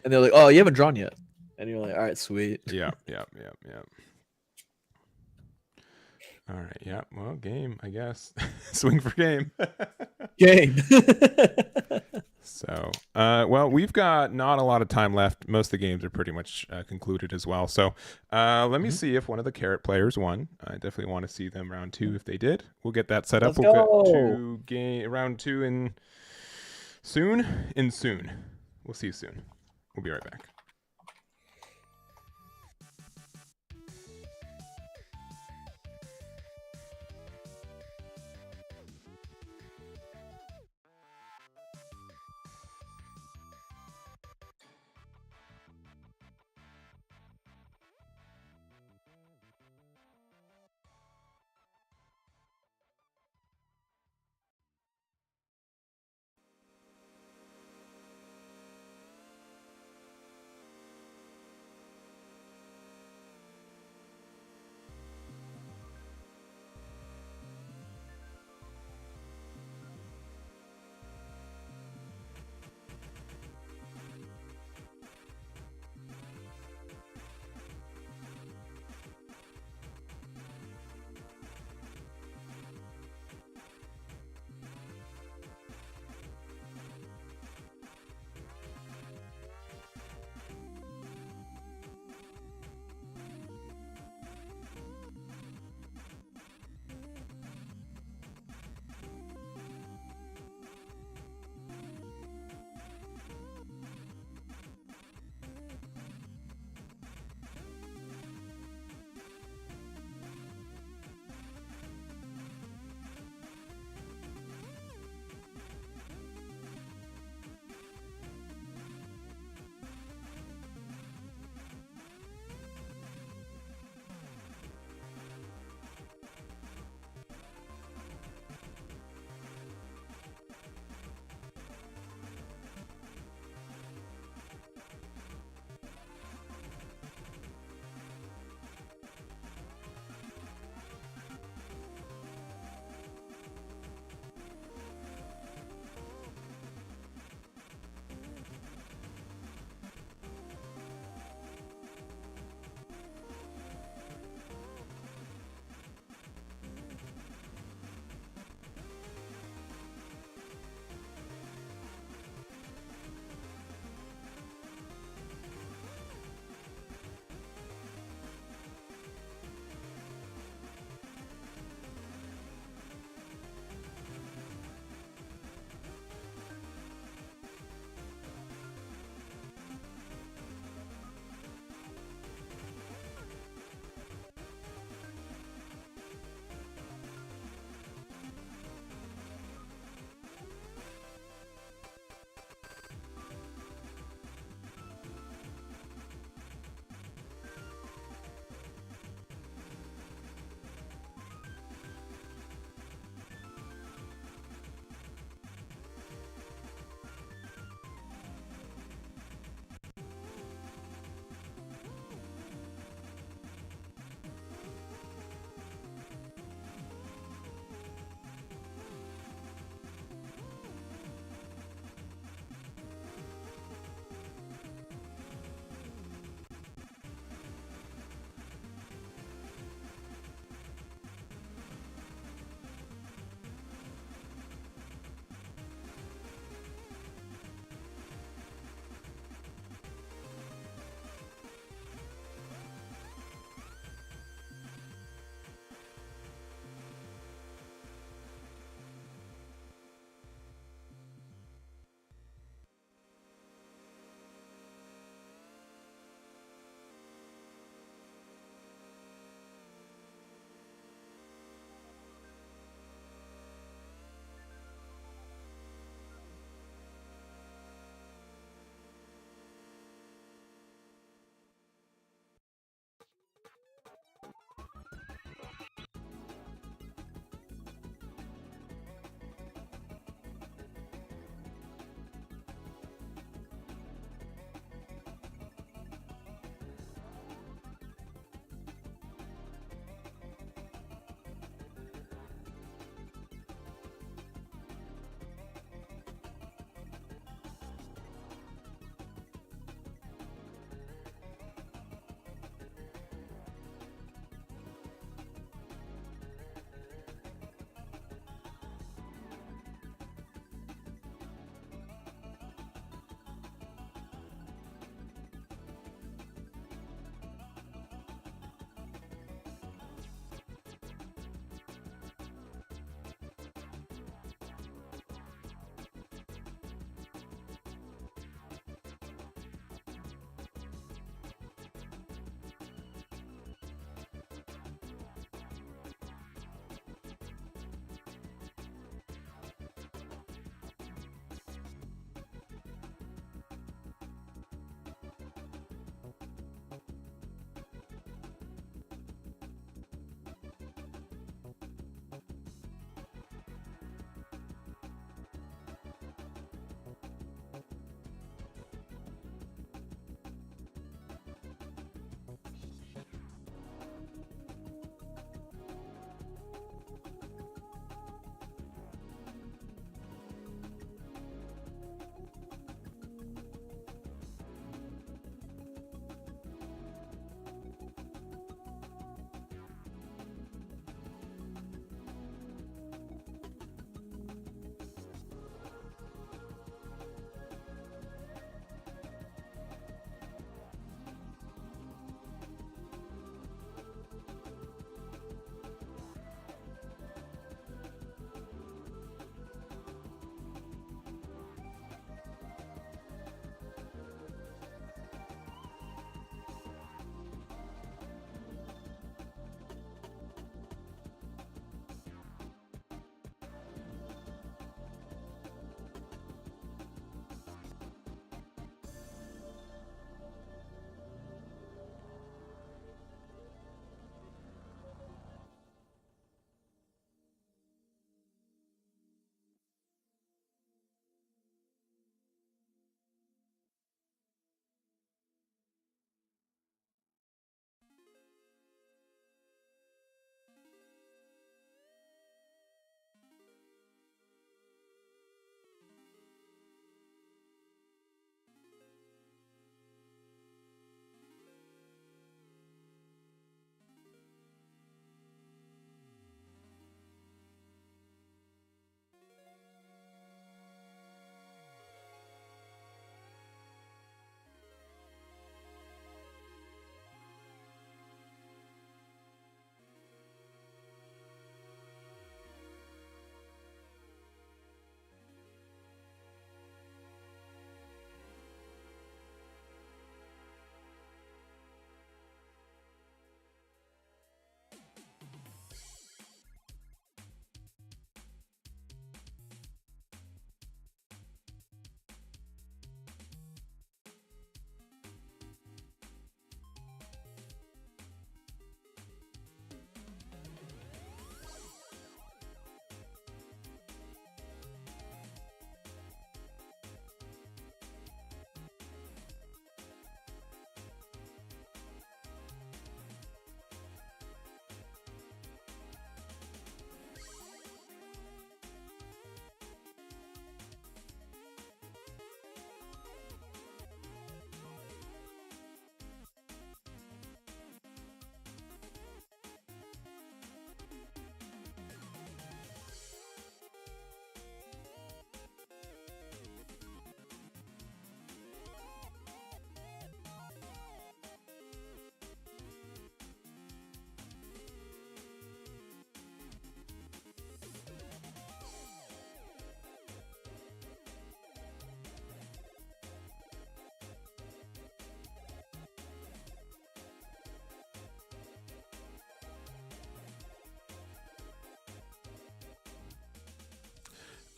And they're like, "Oh, you haven't drawn yet." And you're like, "All right, sweet." Yeah. All right. Yeah. Well, game, I guess. Swing for game. Game. So, well, we've got not a lot of time left. Most of the games are pretty much concluded as well. So, let me see if one of the carrot players won. I definitely want to see them round 2 if they did. We'll get that set up. Let's We'll go. get to game round 2 in soon. We'll see you soon. We'll be right back.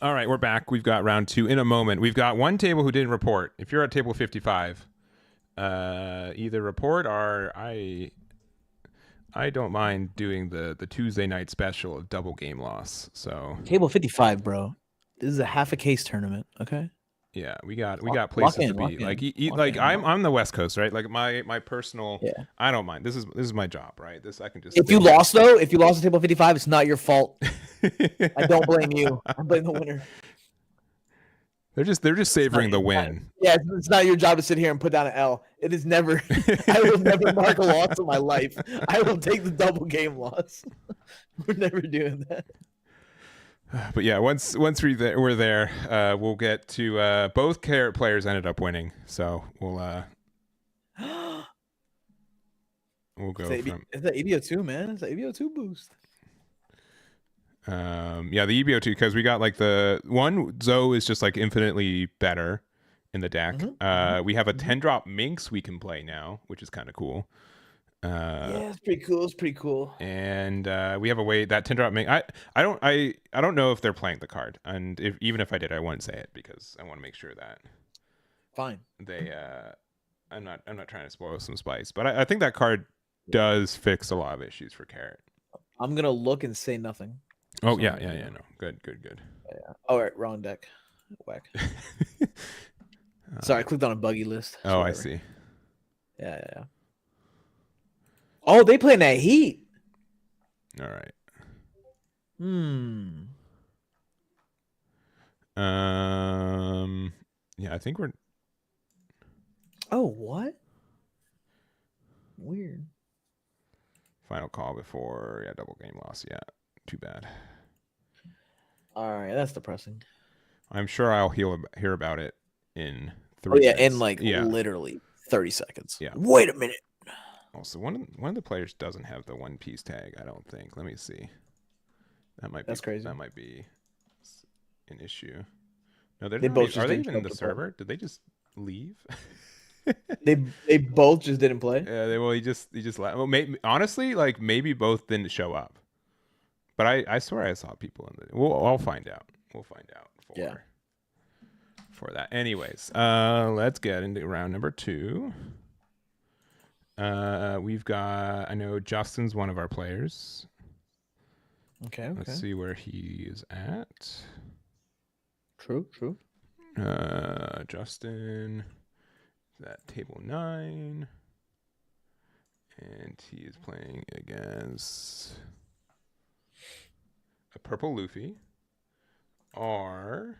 All right, we're back. We've got round 2 in a moment. We've got one table who didn't report. If you're at table 55, either report or I don't mind doing the Tuesday night special of double game loss. So Table 55, bro. This is a half a case tournament. Okay. yeah, we got Lock places in, to be. lock Like in, lock like in, I'm the West Coast, right? Like my personal. Yeah. I don't mind. This is my job, right? This I can just. If you lost though, if you lost at table 55, it's not your fault. I don't blame you. I blame the winner. They're just savoring the win. Yeah, it's not your job to sit here and put down an L. It is never. I will never mark a loss in my life. I will take the double game loss. We're never doing that. But yeah, once we're there, we'll get to both Carrot players ended up winning, so we'll go from. It's the EBO2, man. It's the EBO2 boost. Yeah, the EBO2 because we got like the one Zoe is just like infinitely better in the deck. We have a 10-drop Minx we can play now, which is kind of cool. Yeah, it's pretty cool. It's pretty cool. And we have a way that 10-drop Minx. I don't know if they're playing the card, and even if I did, I wouldn't say it because I want to make sure that Fine. they. I'm not trying to spoil some spice, but I think that card does fix a lot of issues for Carrot. I'm gonna look and say nothing. Oh yeah, no, good. Yeah. All right, wrong deck. Whack. Sorry, I clicked on a buggy list. Oh, I see. Yeah. Oh, they playing that Heat. All right. Yeah, I think we're. Oh, what? Weird. Final call before double game loss. Yeah, too bad. All right, that's depressing. I'm sure I'll hear about it in 3 Oh yeah, minutes. in like literally 30 seconds. Yeah. Wait a minute. Also, one of the players doesn't have the One Piece tag. I don't think. Let me see. That's crazy. That might be an issue. No, they're They not. both Are they just even in the server? Did they just leave? They both just didn't play. Yeah. He just left. Well, honestly, like maybe both didn't show up. But I swear I saw people in the. I'll find out. We'll find out for that. Anyways, let's get into round number 2. We've got. I know Justin's one of our players. Okay. Let's see where he is at. True. Justin is at table 9, and he is playing against a purple Luffy, or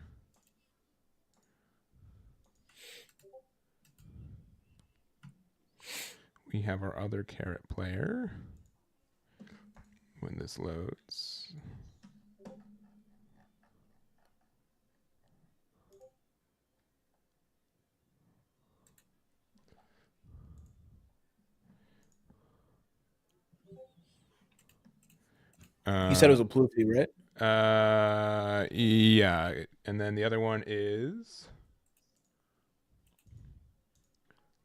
we have our other Carrot player. When this loads. You said it was a Pluffy, right? Yeah, and then the other one is.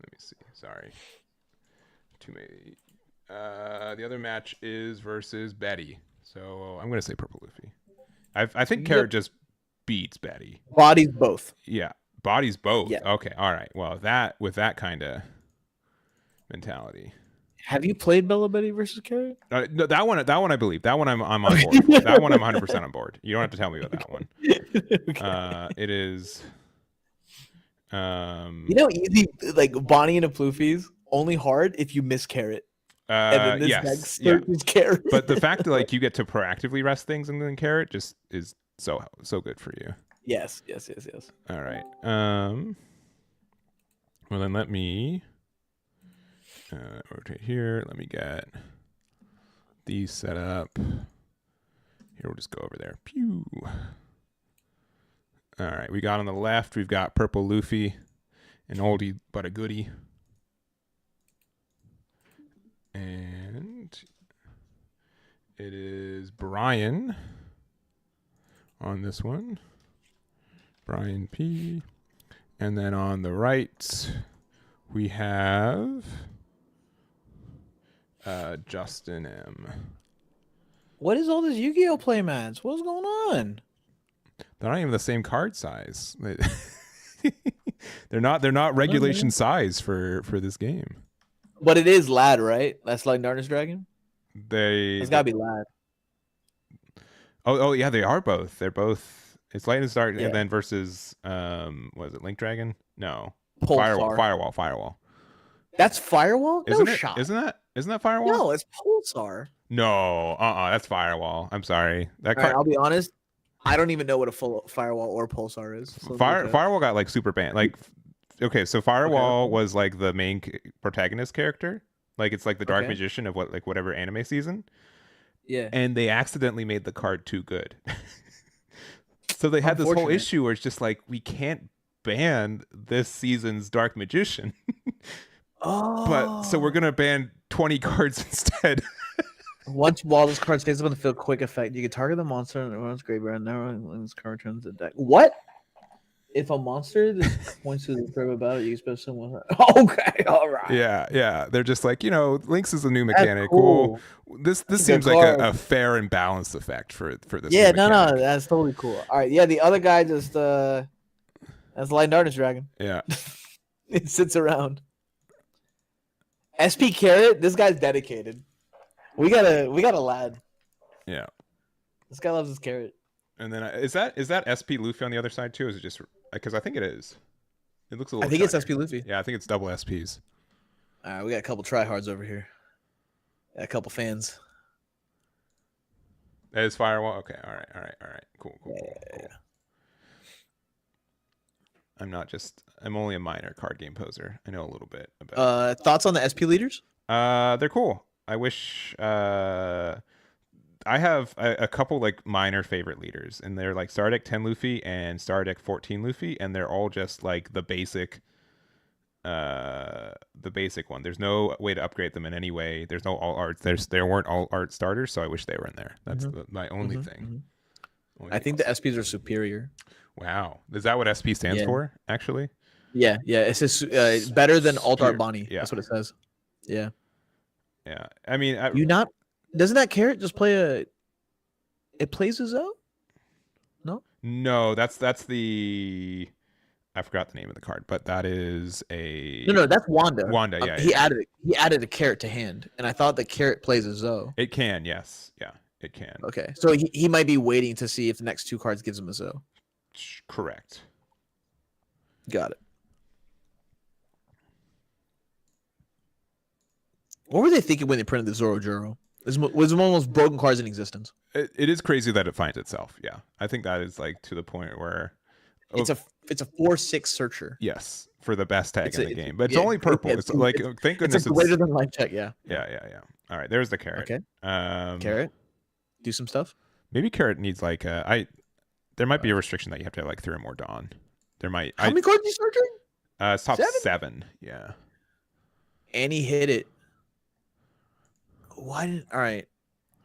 Let me see. Sorry, too many. The other match is versus Betty, so I'm gonna say purple Luffy. I think Carrot just beats Betty. Bodies both. Yeah, bodies both. Yeah. Okay, all right. Well, with that kind of mentality. Have you played Bella Betty versus Carrot? No, that one I believe. That one I'm on board. That one I'm 100% on board. You don't have to tell me about that one. Okay. It is. You know, easy like Bonnie and a Pluffy's only hard if you miss Carrot. And then this next Carrot. But the fact that like you get to proactively rest things and then Carrot just is so good for you. Yes. All right. Well then let me rotate here. Let me get these set up. Here we'll just go over there. Pew. All right. We got on the left. We've got purple Luffy, an oldie but a goodie. And it is Brian on this one. Brian P. And then on the right, we have Justin M. What is all this Yu-Gi-Oh play, man? What's going on? They're not even the same card size. They're not regulation size for this game. But it is Lad, right? That's like Darkness Dragon. It's gotta be Lad. Oh yeah, they are both. They're both. It's Light and Dark, Yeah. and then versus what is it? Link Dragon? No, Pulsar. Firewall. That's Firewall? Isn't No it? shot. Isn't that Firewall? No, it's Pulsar. No, that's Firewall. I'm sorry. That All right, I'll be honest. I don't even know what a full Firewall or Pulsar is. So Firewall got like super banned. Like, okay, so Firewall was like the main protagonist character. Like it's like the Dark Magician of whatever anime season. Yeah. And they accidentally made the card too good. So they had this whole issue where it's just like, we can't ban this season's Dark Magician. But so we're gonna ban 20 cards instead. While this card stays up on the field, quick effect. You can target the monster and everyone's graveyard. Now when this card returns to the deck. What? If a monster that points to the threat about it, you expect someone. Okay, all right. Yeah. They're just like, Lynx is a new mechanic. That's cool. Well, this seems like a fair and balanced effect for this. Yeah, new no, that's totally cool. All right, yeah, the other guy just that's Light and Darkness Dragon. Yeah. It sits around. SP Carrot, this guy's dedicated. We got a lad. Yeah. This guy loves his carrot. And then is that SP Luffy on the other side too? Or is it just because I think it is. It looks a little. I think it's SP Luffy. Yeah, I think it's double SPs. All right, we got a couple tryhards over here. Got a couple fans. That is Firewall. Okay, all right. Cool. I'm only a minor card game poser. I know a little bit about. Thoughts on the SP leaders? They're cool. I wish. I have a couple like minor favorite leaders, and they're like Star Deck 10 Luffy and Star Deck 14 Luffy, and they're all just like the basic one. There's no way to upgrade them in any way. There's no all art. There weren't all art starters, so I wish they were in there. That's my only thing. I think the SPs are superior. Wow, is that what SP stands for? Actually, yeah. It says better than Alt Art Bonnie. Yeah. That's what it says. Yeah. I mean, doesn't that carrot just play it plays a Zoe? No, that's the. I forgot the name of the card, but that is a. No, that's Wanda. Yeah. He added a carrot to hand, and I thought the carrot plays a Zoe. It can, yes, yeah, it can. Okay, so he might be waiting to see if the next two cards gives him a Zoe. Correct. Got it. What were they thinking when they printed the Zoro Juro? It was one of the most broken cards in existence. It is crazy that it finds itself. Yeah, I think that is like to the point where it's a 4/6 searcher. Yes, for the best tag in the game, but it's only purple. It's like thank goodness it's greater than life check. Yeah. All right, there's the carrot. Okay. Carrot, do some stuff. Maybe carrot needs like there might be a restriction that you have to have like 3 or more Dawn. There might. How many cards are you searching? It's top 7. Yeah. And he hit it. Why didn't? All right.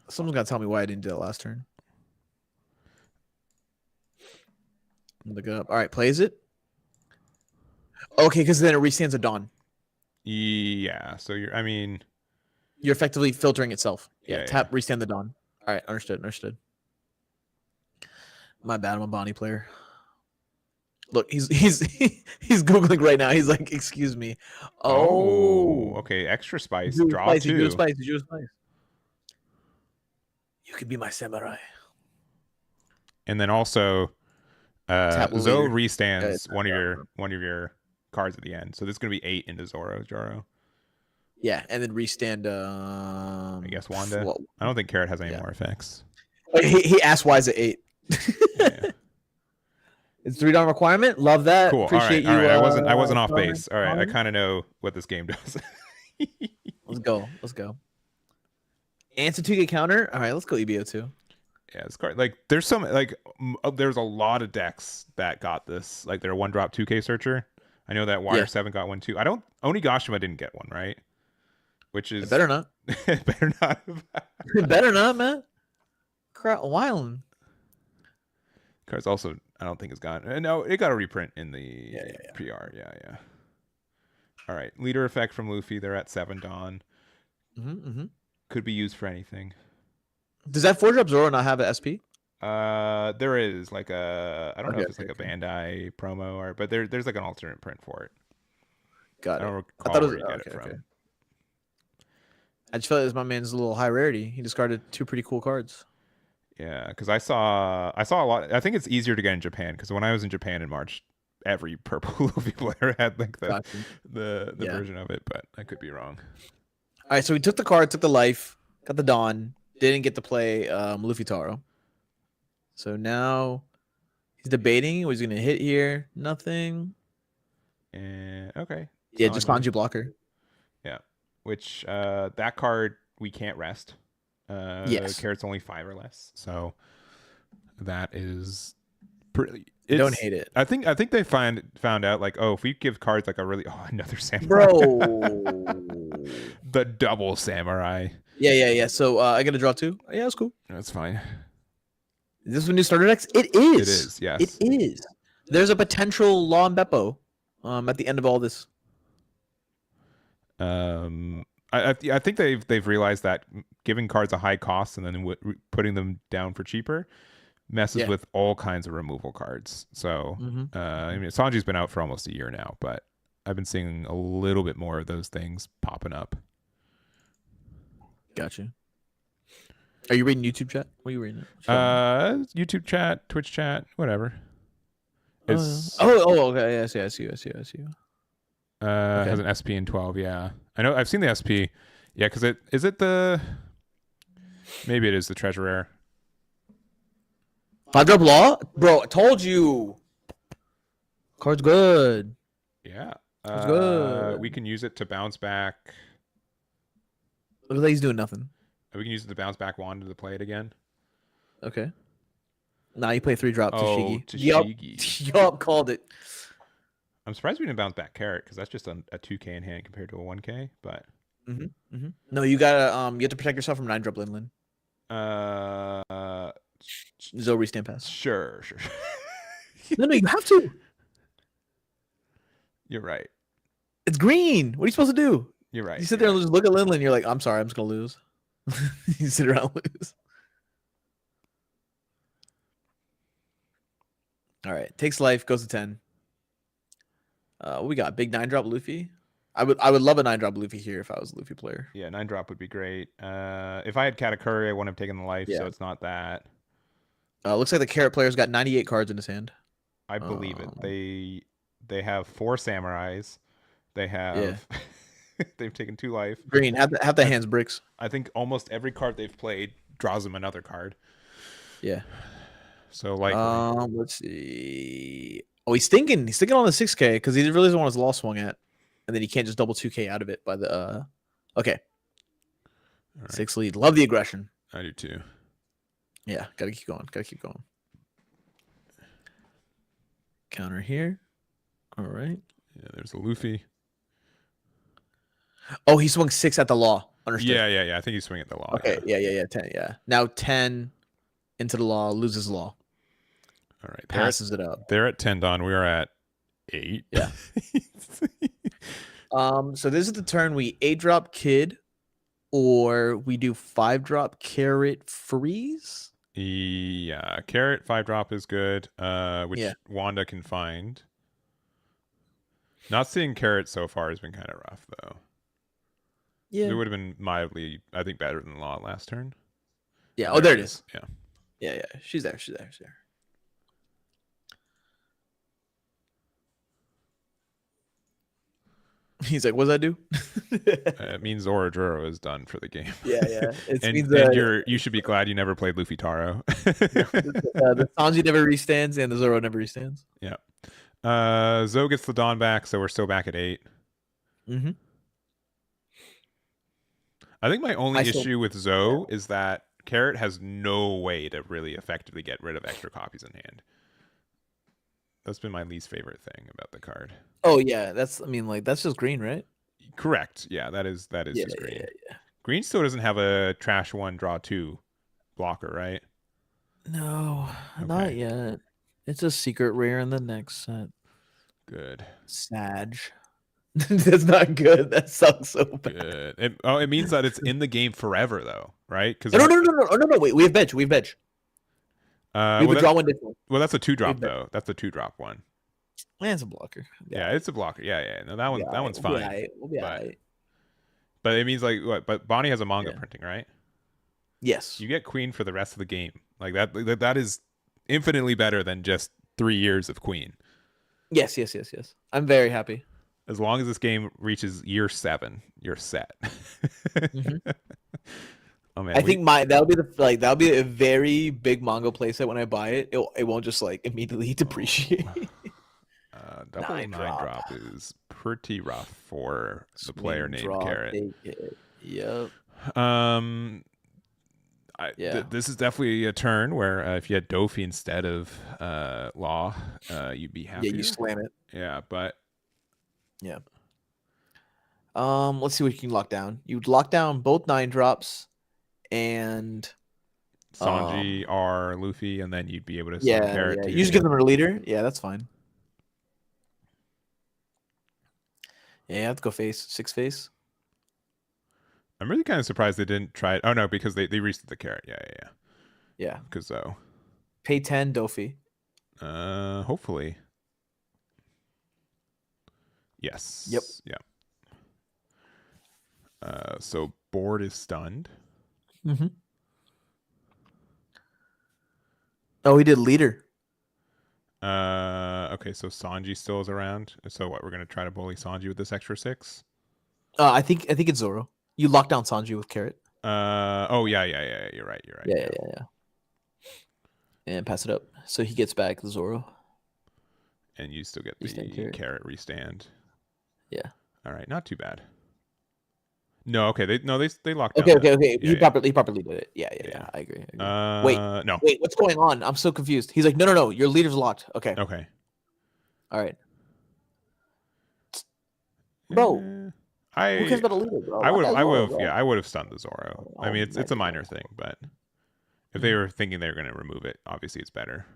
Someone's got to tell me why I didn't do that last turn. Look it up. All right, plays it. Okay, because then it restands a Dawn. Yeah. So you're effectively filtering itself. Yeah. Tap, restand the Dawn. All right, understood. My bad, I'm a Bonnie player. Look, he's Googling right now. He's like, excuse me. Oh, okay. Extra spice. Did Draw 2. Did you spice? You could be my samurai. And then also, Zoe restands one of your cards at the end. So this is gonna be 8 into Jaro. Yeah, and then restand. I guess Wanda. I don't think Carrot has any more effects. He asked why is it 8. Yeah. It's 3 Dawn requirement. Love that. Cool. Appreciate all right. you. I wasn't off base. All right. I kind of know what this game does. Let's go. Answer to get counter. All right, let's go EBO2. Yeah, it's card like there's there's a lot of decks that got this. Like their 1-drop 2K searcher. I know that Wire 7 got one too. Onigashima didn't get one, right? Which is better not. Better not. Better not, man. Crap, wildin'. Cards also, I don't think it's gone. No, it got a reprint in the PR. Yeah. All right, leader effect from Luffy. They're at 7 Dawn. Mm-hmm. Could be used for anything. Does that 4-drop Zoro not have an SP? There is like I don't know Okay, if it's like okay, a okay. Bandai promo but there's like an alternate print for it. Got I it. don't I recall thought it where was you get it okay. from. Okay. I just felt like my man's a little high rarity. He discarded 2 pretty cool cards. Yeah, because I saw a lot. I think it's easier to get in Japan because when I was in Japan in March, every purple Luffy player had like Got you. the Yeah. version of it, but I could be wrong. All right, so we took the card, took the life, got the Dawn, didn't get to play Luffy Taro. So now he's debating what he's gonna hit here. Nothing. And okay, Yeah, just Sanji. Sanji blocker. Yeah, which that card we can't rest. Yes. Carrot's only 5 or less, so that is pretty. Don't hate it. I think they found out like, oh, if we give cards like a really another samurai, Bro. the double samurai. Yeah. So I gotta draw 2. Yeah, that's cool. That's fine. Is this a new starter decks? It is. It is. Yes. It is. There's a potential Law and Beppo at the end of all this. I think they've realized that giving cards a high cost and then putting them down for cheaper messes with all kinds of removal cards. So I mean, Sanji's been out for almost a year now, but I've been seeing a little bit more of those things popping up. Gotcha. Are you reading YouTube chat? What are you reading? YouTube chat, Twitch chat, whatever. Okay. I see you. Has an SP in 12. Yeah, I know. I've seen the SP. Yeah, because is it the maybe it is the treasure rare. 5-drop Law, bro. I told you. Card's good. Yeah, It's good. we can use it to bounce back. Looks like he's doing nothing. We can use it to bounce back Wanda to play it again. Okay. Now you play 3-drop Oh, Tashigi. Yup, called it. I'm surprised we didn't bounce back Carrot because that's just a 2K in hand compared to a 1K. But No, you gotta you have to protect yourself from 9-drop Linlin. Zo restamp pass. Sure. No, you have to. You're right. It's green. What are you supposed to do? You're right. You sit there and just look at Linlin. You're like, I'm sorry, I'm just gonna lose. You sit around and lose. All right, takes life, goes to 10. We got big 9-drop Luffy. I would love a 9-drop Luffy here if I was a Luffy player. Yeah, 9-drop would be great. If I had Katakuri, I wouldn't have taken the life, so it's not that. Looks like the Carrot player's got 98 cards in his hand. I believe it. They have 4 samurais. They have they've taken 2 life. Green, have the hands bricks. I think almost every card they've played draws them another card. Yeah. So like let's see. Oh, he's thinking on the 6K because he really doesn't want his law swung at, and then he can't just double 2K out of it by the okay. Right. 6 lead. Love the aggression. I do too. Yeah, gotta keep going. Counter here. All right. Yeah, there's a Luffy. Oh, he swung 6 at the law. Understood. Yeah. I think he's swinging at the law. Okay. Yeah. 10. Yeah. Now 10 into the law, loses law. All right. Passes it up. They're at 10 Don. We are at 8. Yeah. So this is the turn we 8-drop Kid, or we do 5-drop Carrot Freeze. Yeah, Carrot 5-drop is good. Which Wanda can find. Not seeing Carrot so far has been kind of rough though. Yeah. It would have been mildly, I think, better than Law last turn. Yeah. Oh, there it is. Yeah. Yeah. She's there. He's like, what does that do? It means Orodruro is done for the game. Yeah. You should be glad you never played Luffy Taro. The Sanji never restands and the Zoro never restands. Yeah. Zoe gets the Dawn back, so we're still back at 8. Mm-hmm. I think my only issue with Zoe is that Carrot has no way to really effectively get rid of extra copies in hand. That's been my least favorite thing about the card. Oh yeah, that's just green, right? Correct. Yeah, that is just green. Yeah. Green still doesn't have a trash 1 draw 2 blocker, right? No, not yet. It's a secret rare in the next set. Good. Sag. That's not good. That sucks so bad. Good. It means that it's in the game forever, though, right? Because no. Wait, we have bench. We would well, draw one different. that's a 2-drop We'd- though. That's a 2-drop one. Man, it's a blocker. Yeah, it's a blocker. Yeah. No, that one's We'll be fine. alright. We'll be but alright. but it means like what? But Bonnie has a manga Yeah. printing, right? Yes. You get Queen for the rest of the game. Like that is infinitely better than just 3 years of Queen. Yes. I'm very happy. As long as this game reaches year 7, you're set. Mhm. Oh man, I think that'll be a very big manga playset when I buy it. It won't just like immediately depreciate. double 9 drop is pretty rough for the player named Carrot. Yep. This is definitely a turn where if you had Dofi instead of Law, you'd be happy. Yeah, you slam it. Yeah, but yeah. Let's see what you can lock down. You'd lock down both 9 drops and Sanji or Luffy, and then you'd be able to Carrot. Yeah. You just give them a leader. Yeah, that's fine. Yeah, let's go face 6 face. I'm really kind of surprised they didn't try it. Oh no, because they reset the Carrot. Yeah. Because so pay 10 Dofi. Hopefully. Yes. Yep. Yeah. So board is stunned. Mm-hmm. Oh, he did leader. Okay, so Sanji still is around. So what? We're gonna try to bully Sanji with this extra 6. I think it's Zoro. You lock down Sanji with Carrot. Oh yeah. You're right. Yeah. And pass it up, so he gets back Zoro. And you still get the Carrot restand. Yeah. All right, not too bad. No, okay. They locked down. Okay. He properly did it. Yeah. I agree. No. Wait, what's going on? I'm so confused. He's like, no, your leader's locked. Okay. All right. Bro, who cares about a leader, bro? I would have stunned the Zoro. I mean, it's a minor thing, but if they were thinking they were going to remove it, obviously it's better.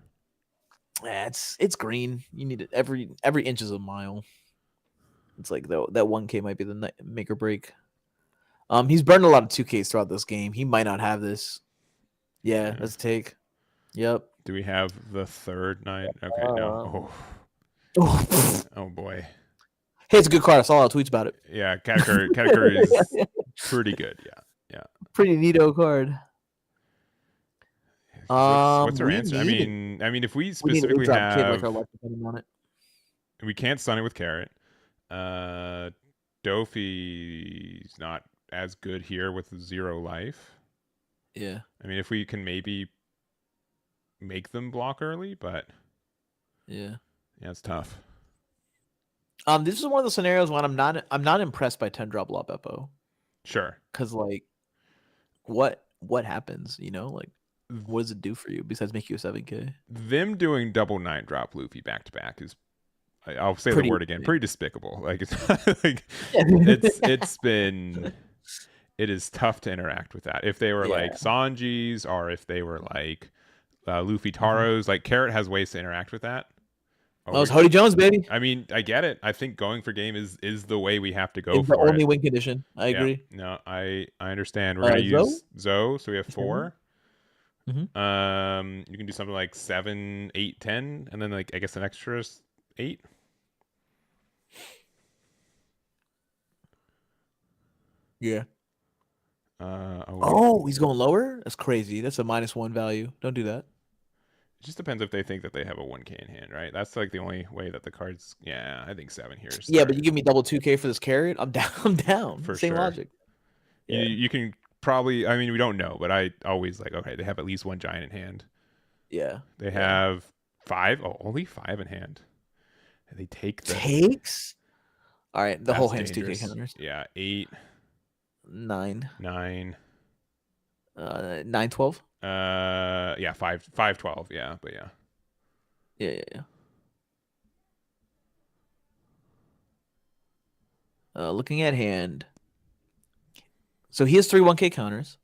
Yeah, it's green. You need it every inch is a mile. It's like that 1K might be the make or break. He's burned a lot of 2Ks throughout this game. He might not have this. Yeah, let's take. Yep. Do we have the third 9? Okay, no. Oh boy. Hey, it's a good card. I saw a lot of tweets about it. Yeah, Katakuri is pretty good. Yeah. Pretty neato card. What's our answer? I mean, if we specifically have, we can't stun it with Carrot. Dofi's not as good here with 0 life. Yeah. I mean, if we can maybe make them block early, but yeah, it's tough. This is one of the scenarios when I'm not impressed by 10 drop Law Beppo. Sure. Because like, what happens? Like, what does it do for you besides make you a 7K? Them doing double 9 drop Luffy back to back is, I'll say the word again, pretty despicable. Like it's like it is tough to interact with that. If they were like Sanji's, or if they were like Luffy Taro's, like Carrot has ways to interact with that. Oh, it's Hody Jones, baby. I mean, I get it. I think going for game is the way we have to go it's for the only win condition. I agree. No, I understand. We're gonna use Zoe, so we have 4. Mm-hmm. You can do something like 7, 8, 10, and then like I guess an extra 8. Yeah. Oh, he's going lower? That's crazy. That's a -1 value. Don't do that. It just depends if they think that they have a 1K in hand, right? That's like the only way that the cards. Yeah, I think 7 here is. Yeah, but you give me double 2K for this Carrot, I'm down. I'm down. For Same sure. logic. Yeah. You can probably. I mean, we don't know, but I always like. Okay, they have at least 1 giant in hand. Yeah. They have 5. Oh, only 5 in hand. And they take the takes. All right, the whole hand's dangerous. 2K counters. Yeah, 8, 9, 9, 9, 12. Yeah, 5, 5, 12. Yeah, but yeah. Yeah. Looking at hand. So he has 3 1K counters.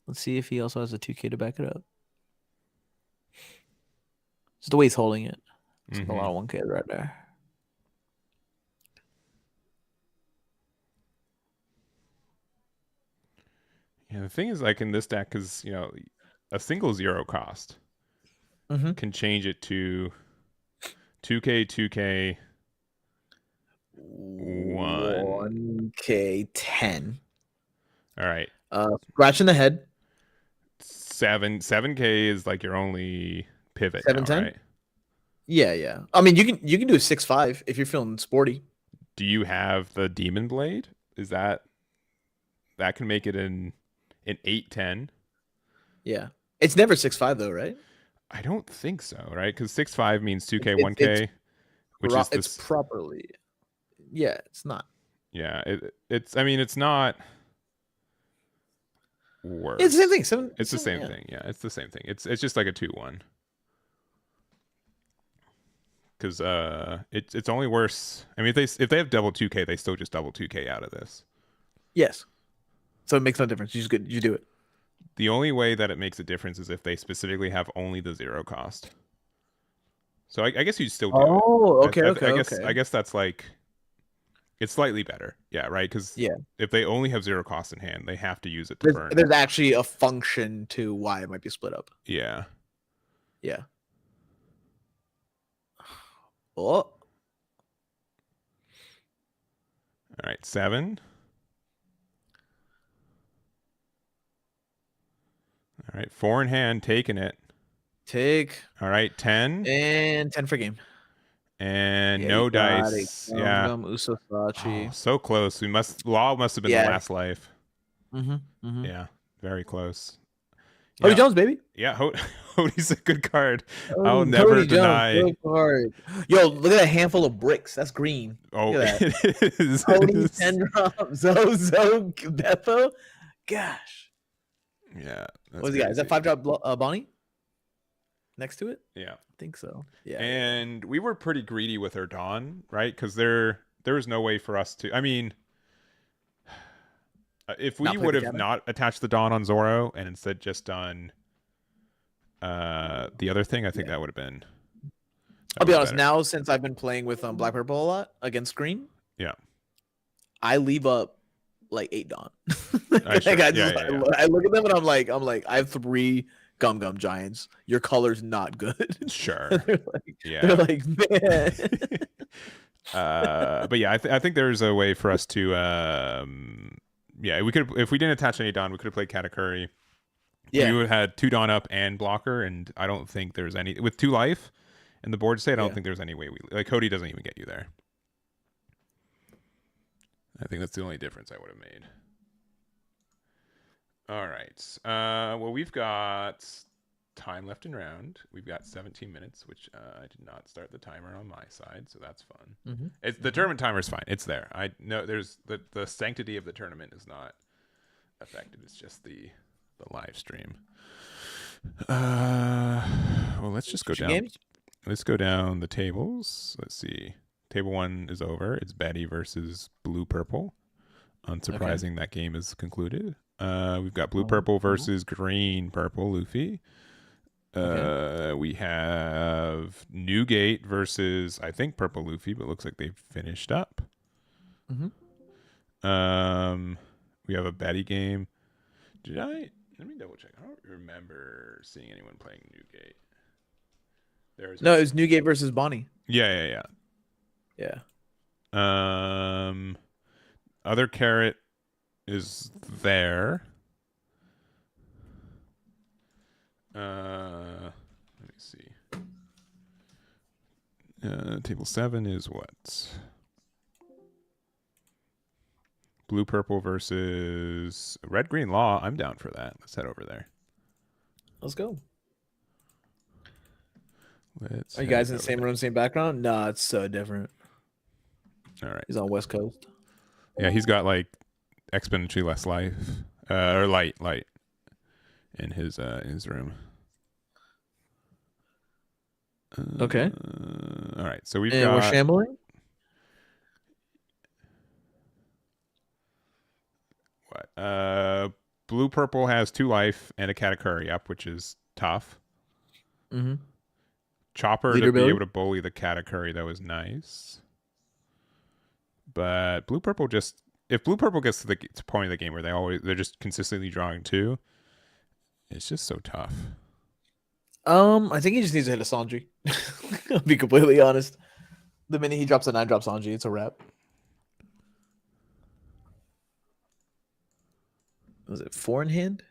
Let's see if he also has a 2K to back it up. Just the way he's holding it. It's a lot of 1K right there. Yeah, the thing is, like in this deck, because a single zero cost Mhm. can change it to 2K, 2K, 1. 1K 10. All right. Scratch in the head. 7K is like your only pivot now, 710. right? Yeah. I mean, you can do a 6.5 if you're feeling sporty. Do you have the Demon Blade? Is that can make it an 810? Yeah. It's never 6.5 though, right? I don't think so, right? Because 6.5 means 2K, It's 1K, which is it's this. properly. Yeah, it's not. Yeah, it's. I mean, it's not worse. It's the same thing. It's the same thing. Yeah, it's the same thing. It's just like a 2-1. Because it's only worse. I mean, if they have double 2K, they still just double 2K out of this. Yes. So it makes no difference. You do it. The only way that it makes a difference is if they specifically have only the zero cost. So I guess you'd still do it. Oh, okay. I guess that's like, it's slightly better. Yeah, right? Because if they only have zero cost in hand, they have to use it to burn. There's actually a function to why it might be split up. Yeah. Yeah. Oh. All right, 7. All right, 4 in hand, taking it. Take. All right, 10. And 10 for game. And no dice. Yeah. Usosachi. Oh, so close. Law must have been the last life. Mm-hmm. Yeah, very close. Cody Jones, baby. Yeah, Hody's a good card. I'll never deny. Jones, good card. Yo, look at that handful of bricks. That's green. Oh, look at that. it is. Cody, 10 drop. Zozo, Beppo. Gosh. Yeah. What's he got? Is that 5-drop Bonnie? Next to it? Yeah. I think so. Yeah. And we were pretty greedy with our Dawn, right? Because there was no way for us to. I mean, if we would have not attached the Dawn on Zoro and instead just done the other thing, I think that would have been. I'll be honest. Now, since I've been playing with Black Purple a lot against green, I leave up like 8 Dawn. I look at them and I'm like, I have 3 Gum Giants. Your color's not good. Sure. They're like, man. But yeah, I think there's a way for us to we could, if we didn't attach any Dawn, we could have played Katakuri. Yeah. We would have had 2 Dawn up and blocker, and I don't think there's any with 2 life in the board state. I don't think there's any way Cody doesn't even get you there. I think that's the only difference I would have made. All right. Well, we've got time left in round. We've got 17 minutes, which I did not start the timer on my side, so that's fun. It's the tournament timer is fine. It's there. I know there's the sanctity of the tournament is not affected. It's just the live stream. Well, let's just go down. Games? Let's go down the tables. Let's see. Table 1 is over. It's Betty versus Blue Purple. Unsurprising that game is concluded. We've got Blue Purple versus Green Purple Luffy. We have Newgate versus I think Purple Luffy, but looks like they've finished up. We have a Betty game. Let me double check. I don't remember seeing anyone playing Newgate. No, it was Newgate versus Bonnie. Yeah. Other Carrot is there. Let me see. Table 7 is what? Blue Purple versus Red Green Law. I'm down for that. Let's head over there. Let's go. Are you guys in the same room, same background? No, it's so different. All right. He's on West Coast. Yeah, he's got like exponentially less life or light in his room. Okay. All right. So we're shambling. What? Blue Purple has 2 life and a Katakuri up, which is tough. Chopper to be able to bully the Katakuri, that was nice. But Blue Purple if Blue Purple gets to the point of the game where they're just consistently drawing 2, It's just so tough. I think he just needs to hit a Sanji. I'll be completely honest. The minute he drops a 9-drop Sanji, it's a wrap. Was it 4 in hand?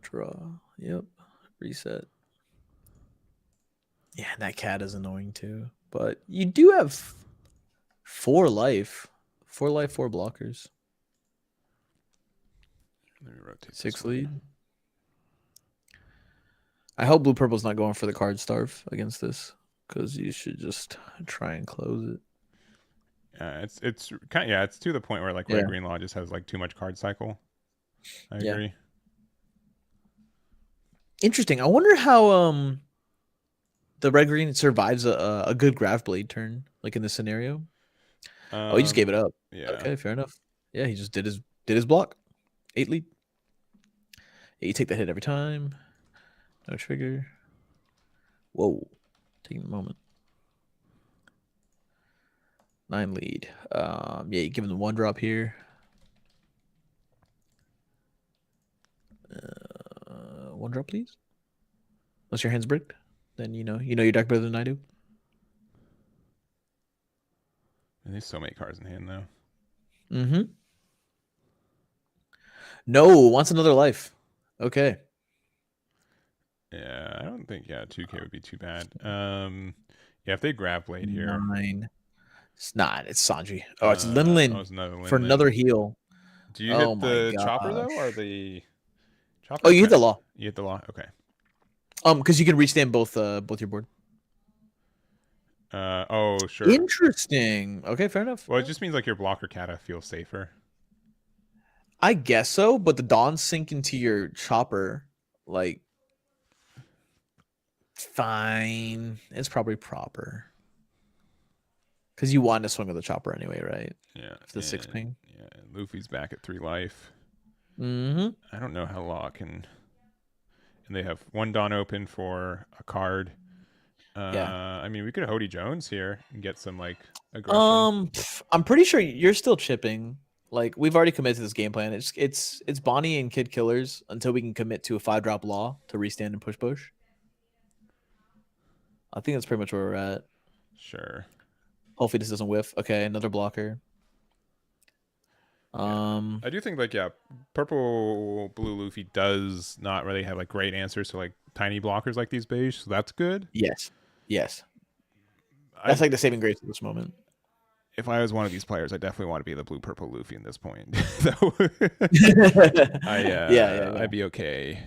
Draw. Yep. Reset. Yeah, that cat is annoying too. But you do have 4 life. 4 life, 4 blockers. Let me rotate 6 this one. lead. I hope blue purple's not going for the card starve against this, because you should just try and close it. It's kind of, yeah, it's to the point where like Yeah. red green law just has like too much card cycle. I Yeah. agree. Interesting. I wonder how the red green survives a good graph blade turn, like in this scenario. Oh, he just gave it up. Yeah. Okay, fair enough. Yeah, he just did his block. 8 lead. Yeah, you take the hit every time. No trigger. Whoa. Taking a moment. 9 lead. Yeah, you give him the 1 drop here. 1 drop, please. Unless your hand's bricked, then you know your deck better than I do. And there's so many cards in hand though. Mm-hmm. No, wants another life. Okay. Yeah, I don't think 2K would be too bad. Yeah, if they grab blade here. 9. It's not. It's Sanji. Oh, it's Lin Lin it's another Lin for Lin. another heal. Do you Oh hit my the chopper though, gosh. or the chopper? Oh, you hit the law. You hit the law. Okay. Because you can restand both your board. Oh sure. Interesting. Okay, fair enough. Well, it just means like your blocker kata feels safer. I guess so, but the Dawn sink into your chopper, like, fine. It's probably proper. Because you want to swing with the chopper anyway, right? Yeah. For the 6 ping. Yeah, Luffy's back at 3 life. Mm-hmm. I don't know how Law can. And they have 1 Dawn open for a card. Yeah. I mean, we could Hody Jones here and get some like aggression. I'm pretty sure you're still chipping. Like, we've already committed to this game plan. It's Bonnie and Kid Killers until we can commit to a 5-drop law to restand and push. I think that's pretty much where we're at. Sure. Hopefully this doesn't whiff. Okay, another blocker. I do think like purple blue Luffy does not really have like great answers to like tiny blockers like these beige, so that's good. Yes. That's like the saving grace at this moment. If I was one of these players, I definitely want to be the blue purple Luffy in this point. I'd be okay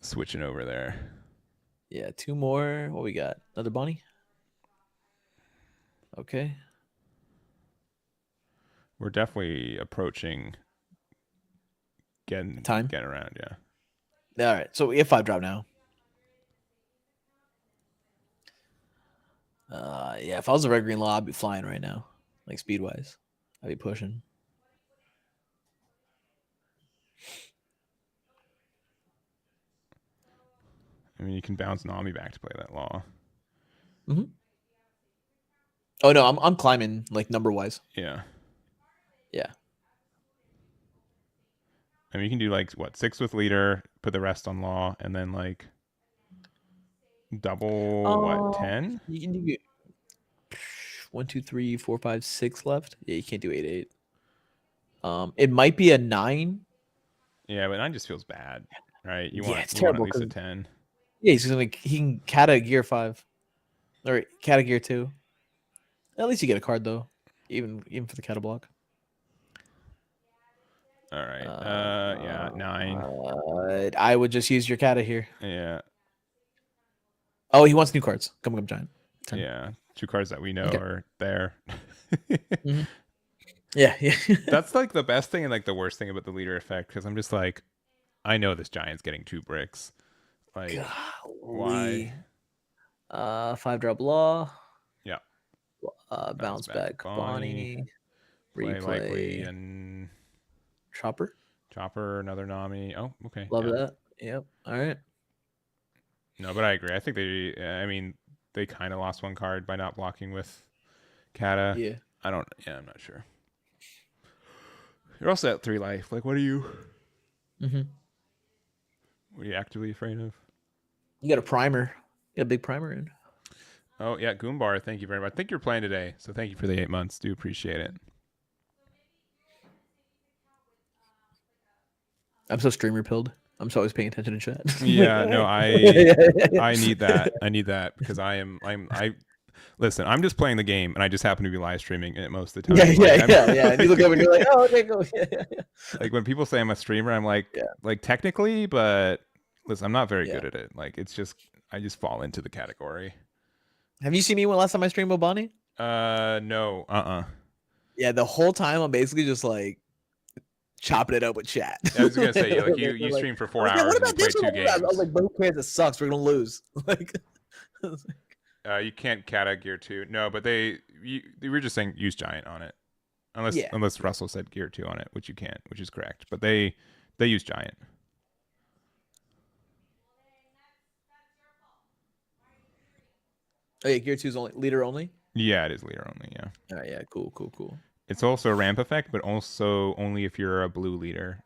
switching over there. Yeah, 2 more. What we got? Another Bonnie? Okay. We're definitely approaching getting around, yeah. All right, so we have 5-drop now. Yeah, if I was a red green law, I'd be flying right now, like speed wise. I'd be pushing. I mean, you can bounce Nami back to play that law. Mm-hmm. Oh no, I'm climbing like number wise. Yeah. Yeah. I mean, you can do like 6 with leader, put the rest on law, and then like double 10. You can do 1, 2, 3, 4, 5, 6 left. Yeah, you can't do 8, 8. It might be a 9. Yeah, but 9 just feels bad, right? You it's want terrible at least a 10. Yeah, he can kata gear 5 or kata gear 2. At least you get a card though, even for the kata block. All right. 9. I would just use your kata here. Yeah. Oh, he wants new cards. Come giant. 10. Yeah, 2 cards that we know are there. Mm-hmm. Yeah. That's like the best thing and like the worst thing about the leader effect, because I'm just like, I know this giant's getting 2 bricks. Like, golly. Why? 5-drop law. Yeah. Bounce back Bonnie. Play Replay. likely and Chopper. Another Nami. Oh, okay. Love that. Yep. All right. No, but I agree. I think they kind of lost 1 card by not blocking with Kata. Yeah. I'm not sure. You're also at 3 life. Like, what are you? Mm-hmm. What are you actively afraid of? You got a primer. You got a big primer in. Oh yeah, Goombar, thank you very much. I think you're playing today, so thank you for the 8 months. Do appreciate it. I'm so streamer pilled. I'm so always paying attention to chat. Yeah, no, I need that. I need that because I listen. I'm just playing the game, and I just happen to be live streaming it most of the time. Yeah. And you look over and you're like, oh, okay, go. Yeah. Like when people say I'm a streamer, I'm like, like technically, but listen, I'm not very good at it. Like it's just I just fall into the category. Have you seen me when last time I streamed Obani? No, Yeah, the whole time I'm basically just like chopping it up with chat. I was gonna say, like you stream for 4 hours and you play 2 games. I was like, but who cares? It sucks. We're gonna lose. Like, you can't kata gear 2. No, but they were just saying use giant on it, unless Russell said gear 2 on it, which you can't, which is correct. But they use giant. oh yeah, gear 2 is only leader only. Yeah, it is leader only. Yeah. All right, yeah, cool. It's also a ramp effect, but also only if you're a blue leader,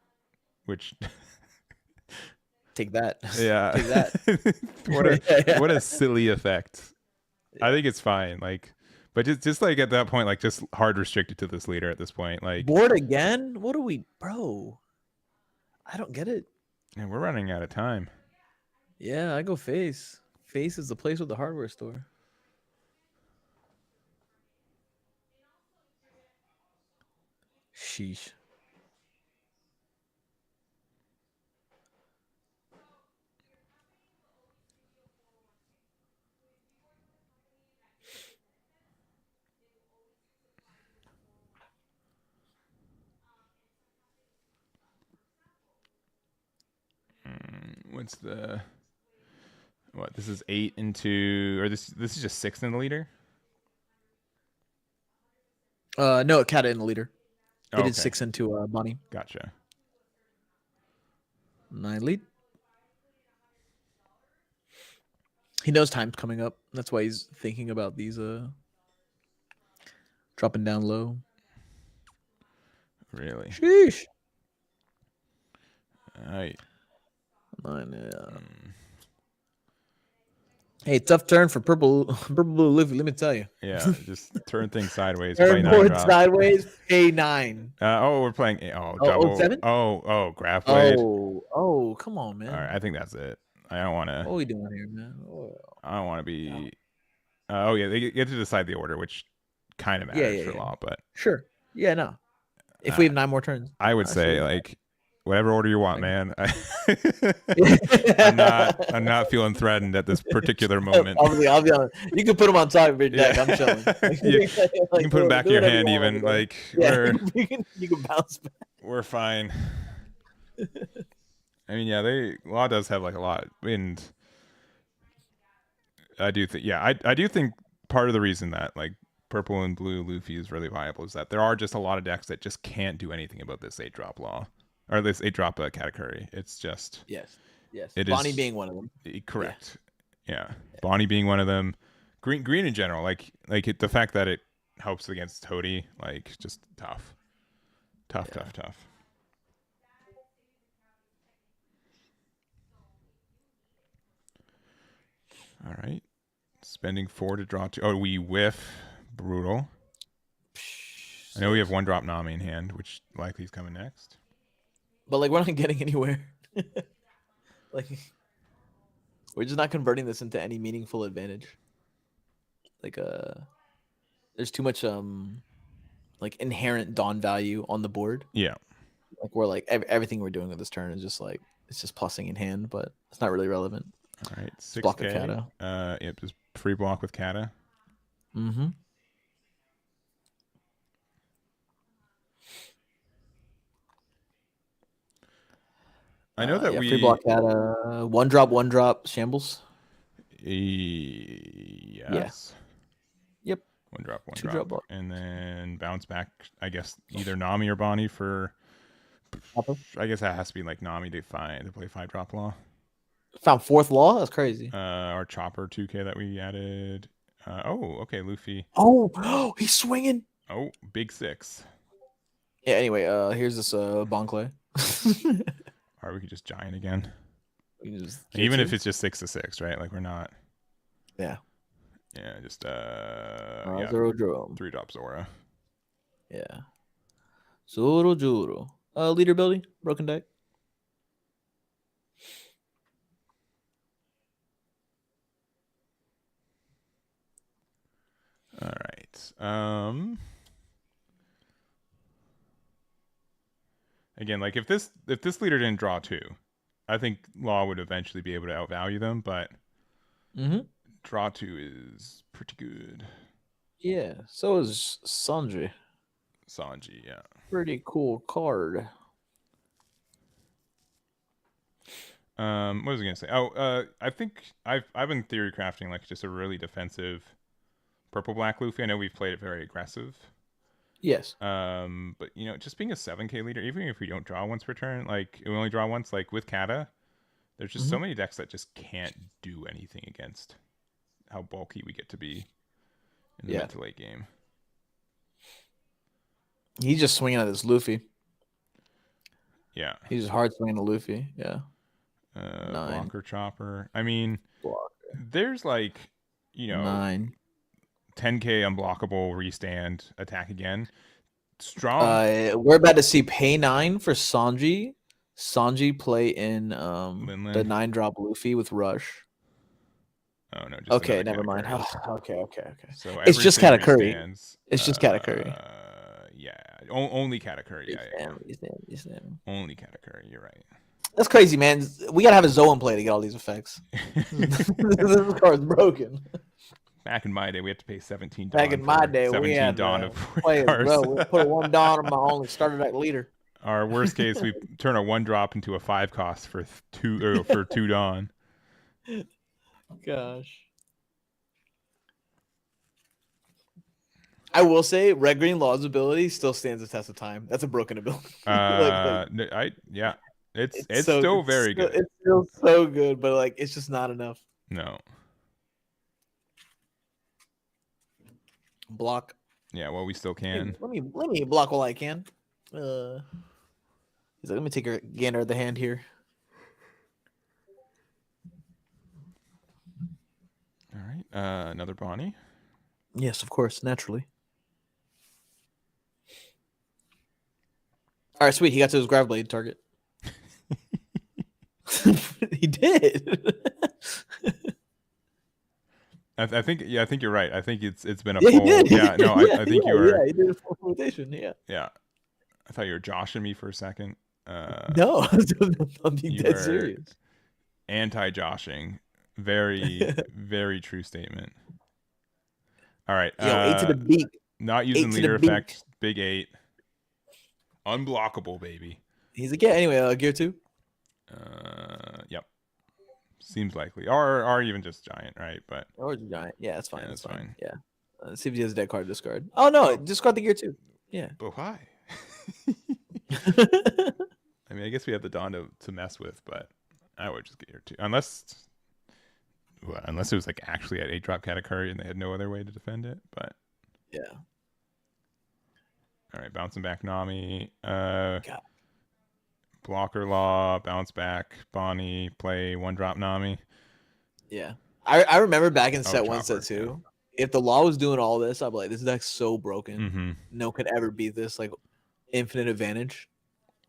which Take that. Yeah. Take that. what a silly effect. I think it's fine. Like, but just like at that point, like just hard restricted to this leader at this point. Like board again? What are we, bro? I don't get it. And we're running out of time. Yeah, I go face. Face is the place with the hardware store. Sheesh. What's the what? This is 8 into, or this is just 6 in the leader. No, Kata in the leader. Oh, It is 6 into Bonnie. Gotcha. 9 lead. He knows time's coming up. That's why he's thinking about these dropping down low. Really? Sheesh. Right. 9. Hey, tough turn for purple blue Livy, let me tell you. Yeah, just turn things sideways. Turn board sideways, pay 9. We're playing double. 7? Graph blade. Oh, come on, man. All right, I think that's it. I don't want to. What are we doing here, man? I don't want to be. They get to decide the order, which kind of matters for law, but sure. Yeah, no. If we have 9 more turns, I would say like whatever order you want, man. I'm not feeling threatened at this particular moment. I'll be honest. You can put them on top of your deck. I'm chilling. You can put them back in your hand, even like you can bounce back. We're fine. I mean, law does have like a lot, and I do think, I do think part of the reason that like purple and blue Luffy is really viable is that there are just a lot of decks that just can't do anything about this 8-drop law. Or this 8-drop Katakuri. It's just yes. Bonnie being one of them. Correct. Yeah. Bonnie being one of them. Green in general, like the fact that it helps against Toady, like just tough. Tough. All right. Spending 4 to draw 2. Oh, we whiff. Brutal. I know we have 1-drop Nami in hand, which likely is coming next. But like we're not getting anywhere. Like we're just not converting this into any meaningful advantage. Like there's too much like inherent Dawn value on the board. Yeah. Like we're like everything we're doing with this turn is just like it's just plussing in hand, but it's not really relevant. All right, 6K. Block with Kata. Yep, just free block with Kata. Mm-hmm. I know that we free block at 1-drop shambles. Yes. Yep. 1-drop, 2-drop block. And then bounce back. I guess either Nami or Bonnie for. I guess that has to be like Nami to play 5-drop law. Found 4th law. That's crazy. Our Chopper 2K that we added. Okay, Luffy. Oh, he's swinging. Oh, big 6. Yeah. Anyway, here's this Bonclay. Or we could just giant again. Even if it's just 6-6, right? Like we're not. Yeah. Yeah, just Zoro Juro. 3-drop Zora. Yeah. Zoro Juro. Leader ability, broken deck. All right. Again, like if this leader didn't draw 2, I think Law would eventually be able to outvalue them, but draw 2 is pretty good. Yeah, so is Sanji. Sanji, yeah. Pretty cool card. What was I gonna say? Oh, I think I've been theory crafting like just a really defensive purple black Luffy. I know we've played it very aggressive. Yes. But you know, just being a 7K leader, even if we don't draw once per turn, like we only draw once, like with Kata, there's just so many decks that just can't do anything against how bulky we get to be in the mid to late game. He's just swinging at this Luffy. Yeah. He's just hard swinging to Luffy. Yeah. Blocker chopper. I mean, there's like, you know, 10K unblockable restand attack again. Strong. We're about to see pay 9 for Sanji. Sanji play in the 9-drop Luffy with Rush. Oh no! Just okay, never mind. Okay. So it's just Katakuri. It's just Katakuri. Yeah, only Katakuri. Yeah. Only Katakuri. You're right. That's crazy, man. We gotta have a Zoan play to get all these effects. This card's broken. Back in my day, we had to pay 17 Back in my day, 17 we had Dawn to of play it, cards. bro. We put a 1 Dawn on my only starter deck leader. Our worst case, we turn a 1-drop into a 5 cost for 2 Dawn. Gosh. I will say, Red Green Law's ability still stands the test of time. That's a broken ability. Yeah, it's so, still very good. It's still so good, but like it's just not enough. No. Block. Yeah, well, we still can. Let me block while I can. He's like, let me take a gander at the hand here. All right, another Bonnie. Yes, of course, naturally. All right, sweet. He got to his Grav Blade target. He did. I think you're right. I think it's been a full. Yeah, no, I think you were. Yeah, he did a full rotation. Yeah. Yeah, I thought you were joshing me for a second. No, I'm being dead serious. Anti-joshing, very very true statement. All right, 8 to the beak. Not using leader effect. Big 8. Unblockable, baby. He's a anyway. Gear 2. Yep. Seems likely, or even just giant, right? But or giant, yeah, that's fine. Yeah, that's fine. Yeah. Let's see if he has a dead card to discard. Oh no, discard the Gear 2. Yeah. But why? I mean, I guess we have the Dawn to mess with, but I would just get Gear 2, unless it was like actually at 8-drop Katakuri and they had no other way to defend it. But yeah. All right, bouncing back Nami. Blocker Law, bounce back Bonnie, play 1-drop Nami. Yeah. I remember back in set 1, set 2. Yeah. If the Law was doing all this, I'd be like, this deck's so broken. Mm-hmm. No one could ever beat this, like, infinite advantage.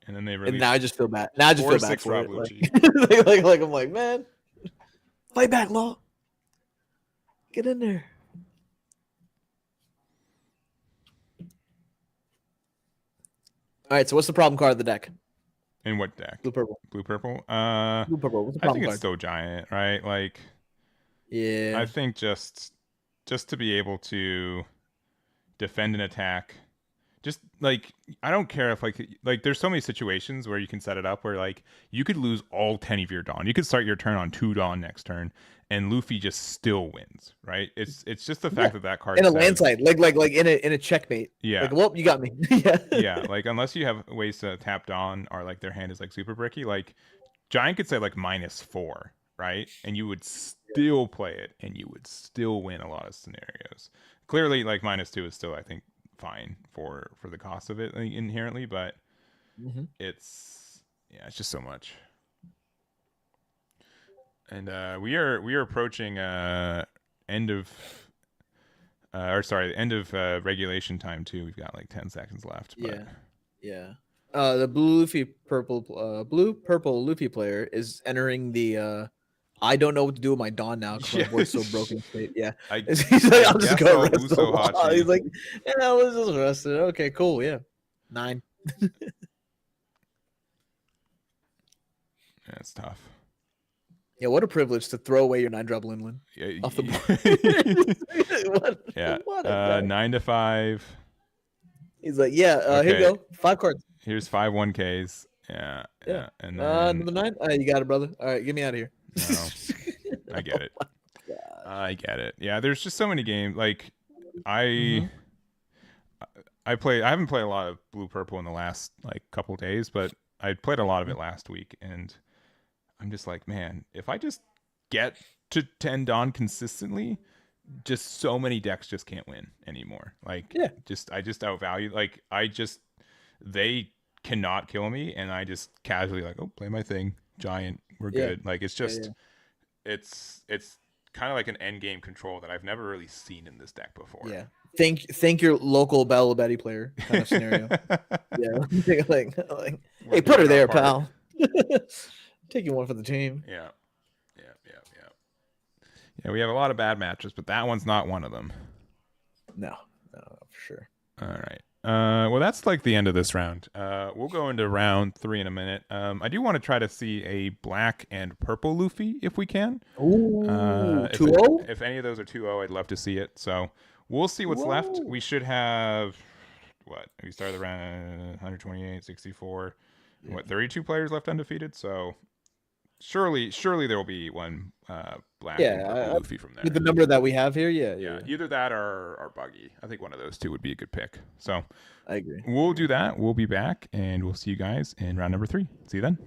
And then they released. And now I just feel bad. Now I just feel bad for it. Like I'm like, man, fight back, Law. Get in there. All right, so what's the problem card of the deck? In what deck? Blue purple. Blue purple. Blue purple. What's the I problem think card? it's still giant, right? Like, yeah. I think just to be able to defend an attack, just like I don't care if like there's so many situations where you can set it up where like you could lose all 10 of your Dawn. You could start your turn on 2 Dawn next turn, and Luffy just still wins, right? It's just the fact that card in a landslide, like in a checkmate. Yeah. Like, well, you got me. Yeah. Yeah. Like unless you have ways to tap Dawn or like their hand is like super bricky, like Giant could say like -4, right? And you would still play it, and you would still win a lot of scenarios. Clearly, like -2 is still, I think, fine for the cost of it inherently, but it's Yeah, it's just so much. And we are approaching end of end of regulation time too. We've got like 10 seconds left. But... Yeah. The blue purple Luffy player is entering the I don't know what to do with my Dawn now because my board's so broken state. Yeah. He's like, I'll just go rest the wall. He's like, yeah, let's just rest it. Okay, cool. Yeah. 9. Yeah, it's tough. Yeah, what a privilege to throw away your 9-drop Linlin off the board. What 9 to 5. He's like, yeah, okay. Here you go. 5 cards. Here's 5 1Ks. Yeah. And then another 9. You got it, brother. All right, get me out of here. No, I get it. I get it. Yeah, there's just so many games. Like, I haven't played a lot of blue purple in the last like couple days, but I played a lot of it last week, and I'm just like, man, if I just get to 10 Dawn consistently, just so many decks just can't win anymore. Like, I just outvalue. Like, they cannot kill me, and I just casually like, oh, play my thing, giant, we're good. Like, it's just, it's kind of like an end game control that I've never really seen in this deck before. Yeah. Think your local Bella Betty player kind of scenario. like, hey, put her there, pal. Taking one for the team. Yeah. We have a lot of bad matches, but that one's not one of them. No, for sure. All right. Well, that's like the end of this round. We'll go into round 3 in a minute. I do want to try to see a black and purple Luffy if we can. Ooh, 2-0? If any of those are 2-0, I'd love to see it. So we'll see what's left. We should have, what? We started the round 128, 64. 32 players left undefeated? So surely there will be one black and purple Luffy from there. With the number that we have here, yeah. Either that or Buggy. I think one of those two would be a good pick. So I agree. We'll do that. We'll be back, and we'll see you guys in round number 3. See you then.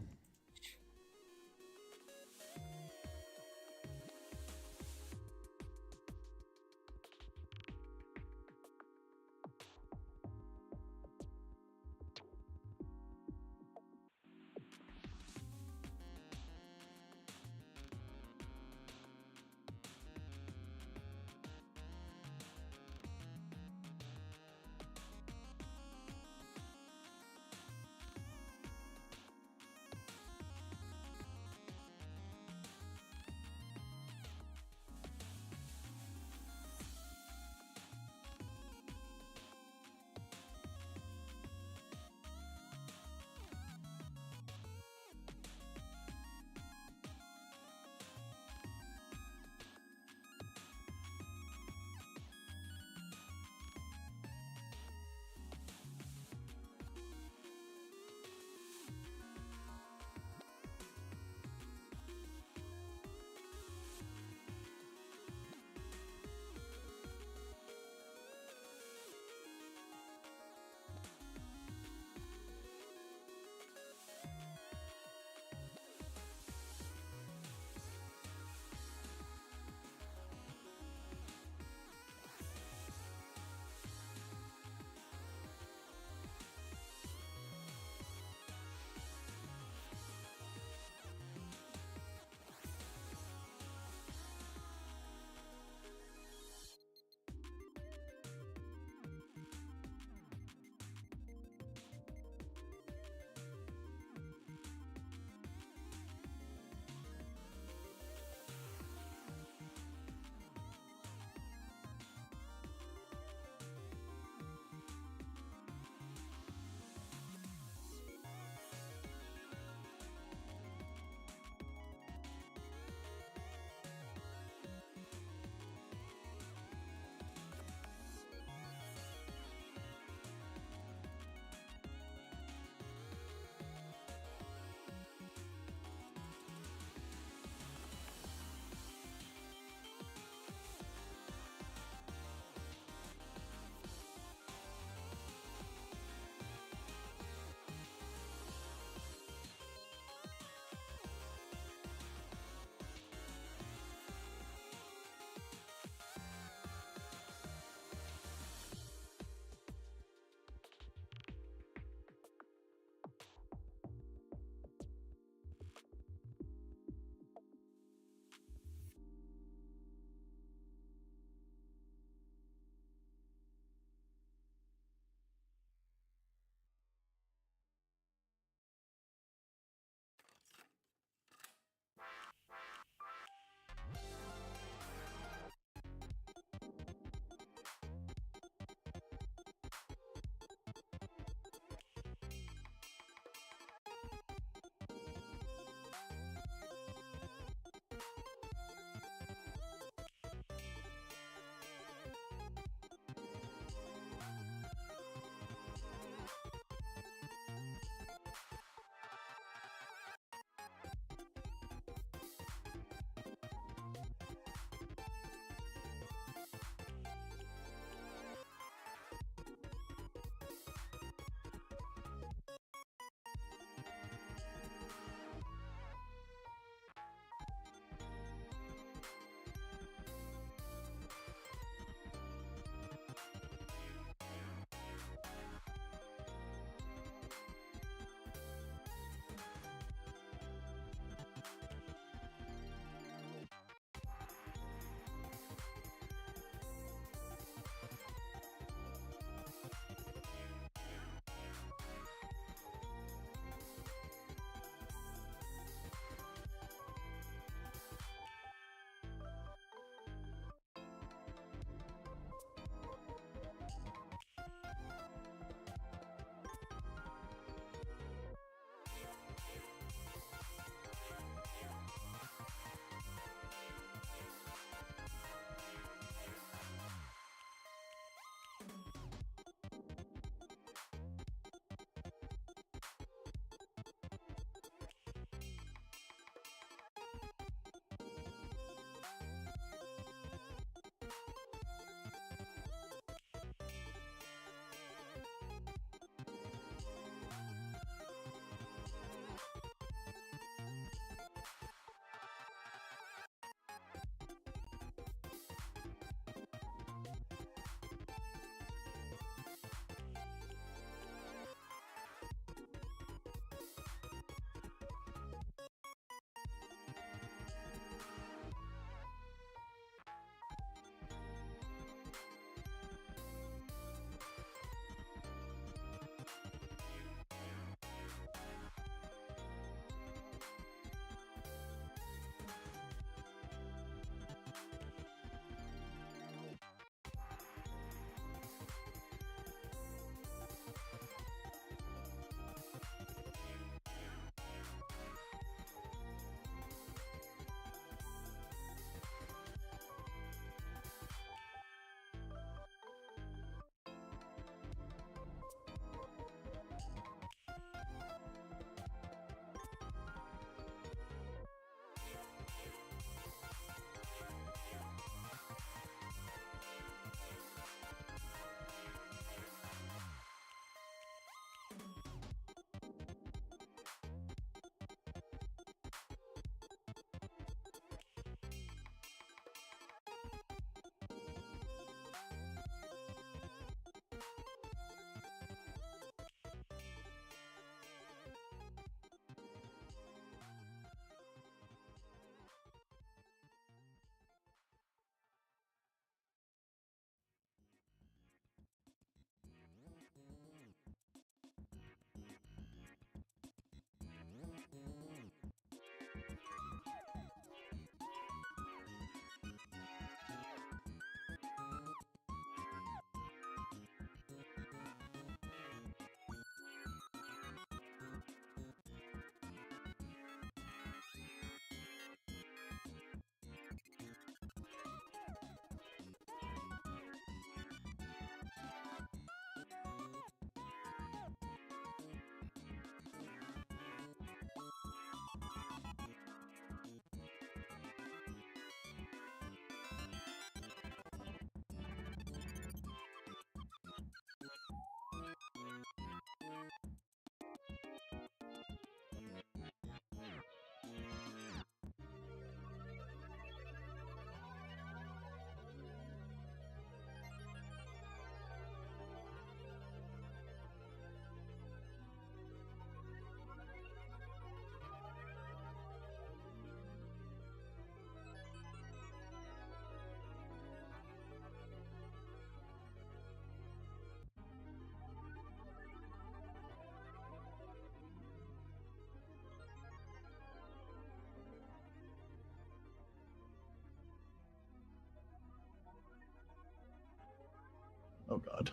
Oh God.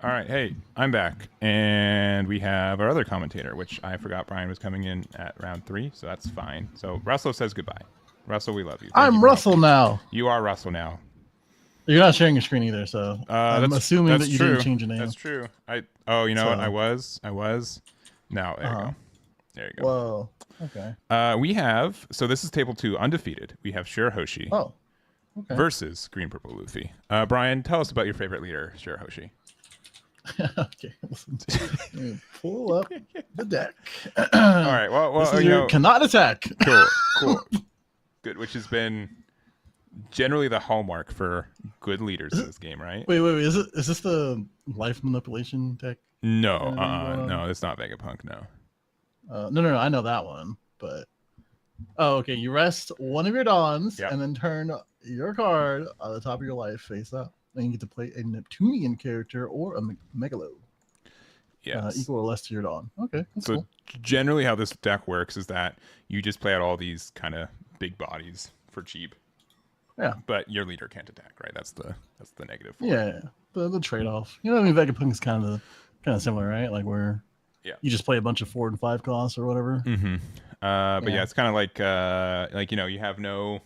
All right, hey, I'm back, and we have our other commentator, which I forgot Brian was coming in at round 3, so that's fine. So Russell says goodbye. Russell, we love you. Thank you I'm for Russell helping. now. You are Russell now. You're not sharing your screen either, so I'm assuming that you didn't change your name. That's true. You know what? I was. Now there you go. There you go. Whoa. Okay. We have, so this is table 2, undefeated. We have Shirahoshi versus Green Purple Luffy. Brian, tell us about your favorite leader, Shirahoshi. Okay. Listen. Let me pull up the deck. All right. Well, this is your cannot attack. Cool. Good, which has been generally the hallmark for good leaders in this game, right? Wait. Is this the life manipulation deck? No, no, it's not Vegapunk. No. No. I know that one, but okay. You rest one of your dawns and then turn your card on the top of your life face up, and you get to play a Neptunian character or a Megalo. Yes. Equal or less to your dawn. Okay. That's so cool. Generally, how this deck works is that you just play out all these kind of big bodies for cheap. Yeah. But your leader can't attack, right? That's the negative. Yeah. The trade off. You know, I mean, Vegapunk is kind of similar, right? Like where you just play a bunch of 4 and 5 costs or whatever. Mm-hmm. But yeah, it's kind of like you know, you have no,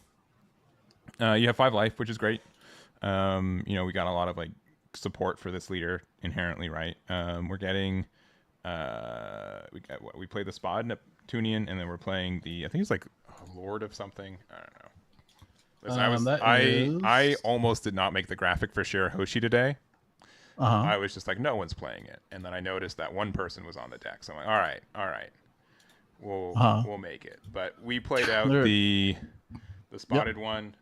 you have 5 life, which is great. You know, we got a lot of like support for this leader inherently, right? We're getting, we play the Spod Neptunian, and then we're playing the, I think it's like Lord of something. I don't know. Listen, I almost did not make the graphic for Shirahoshi today. I was just like, no one's playing it, and then I noticed that one person was on the deck, so I'm like, all right, we'll make it. But we played out the spotted one,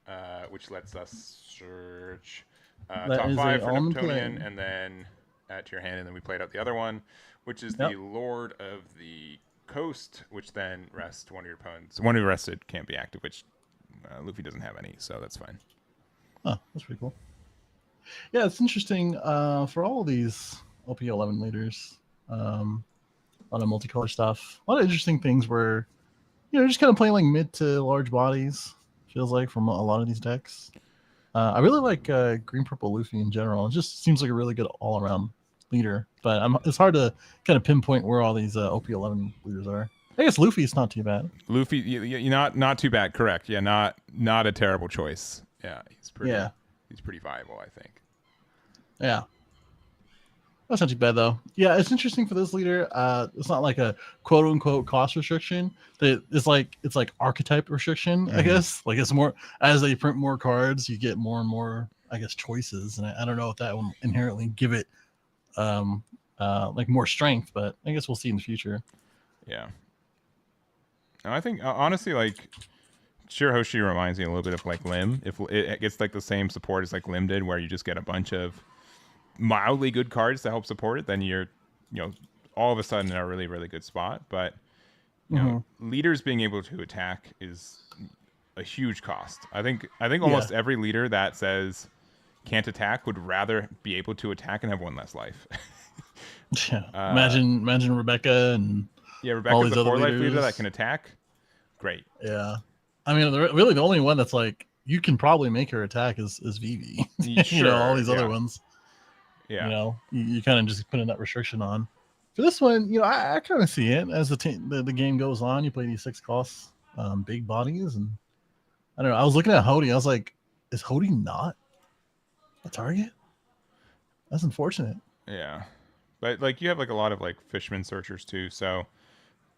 which lets us search top 5 for Neptunian, and then add to your hand, and then we played out the other one, which is the Lord of the Coast, which then rests one of your opponents. One who rested can't be active, which Luffy doesn't have any, so that's fine. Oh, that's pretty cool. Yeah, it's interesting for all of these OP11 leaders. A lot of multicolor stuff. A lot of interesting things where, you know, just kind of playing like mid to large bodies, feels like, from a lot of these decks. I really like Green Purple Luffy in general. It just seems like a really good all-around leader. But it's hard to kind of pinpoint where all these OP11 leaders are. I guess Luffy's not too bad. Luffy, you not too bad. Correct. Yeah, not a terrible choice. Yeah, he's pretty viable, I think. Yeah, that's not too bad though. Yeah, it's interesting for this leader. It's not like a quote unquote cost restriction. It's like archetype restriction. I guess like it's more as they print more cards, you get more and more, I guess, choices. And I don't know if that will inherently give it like more strength, but I guess we'll see in the future. Yeah. And I think honestly, like Shirahoshi reminds me a little bit of like Lim. If it gets like the same support as like Lim did, where you just get a bunch of mildly good cards to help support it, then you're, you know, all of a sudden in a really, really good spot. But you know, leaders being able to attack is a huge cost. I think almost every leader that says can't attack would rather be able to attack and have 1 less life. Yeah. Imagine Rebecca and Rebecca's a 4 life leader that can attack. Great. Yeah. I mean, really the only one that's like you can probably make her attack is Vivi. Sure, you know, all these other ones. Yeah. You know, you kind of just put in that restriction on. For this one, you know, I kind of see it as the game goes on. You play these 6 costs, big bodies, and I don't know. I was looking at Hody. I was like, is Hody not a target? That's unfortunate. Yeah, but like you have like a lot of like fisherman searchers too, so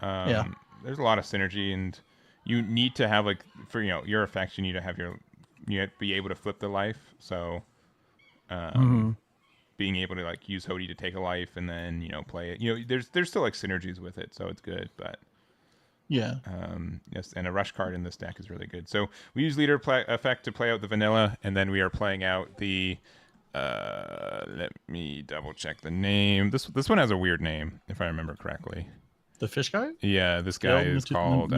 there's a lot of synergy, and you need to have like for your effects, you need to have you have to be able to flip the life. So being able to like use Hody to take a life and then play it, there's still like synergies with it, so it's good. But yes, and a rush card in this deck is really good. So we use leader effect to play out the vanilla, and then we are playing out the let me double check the name. This one has a weird name, if I remember correctly. The fish guy? Yeah, this guy is called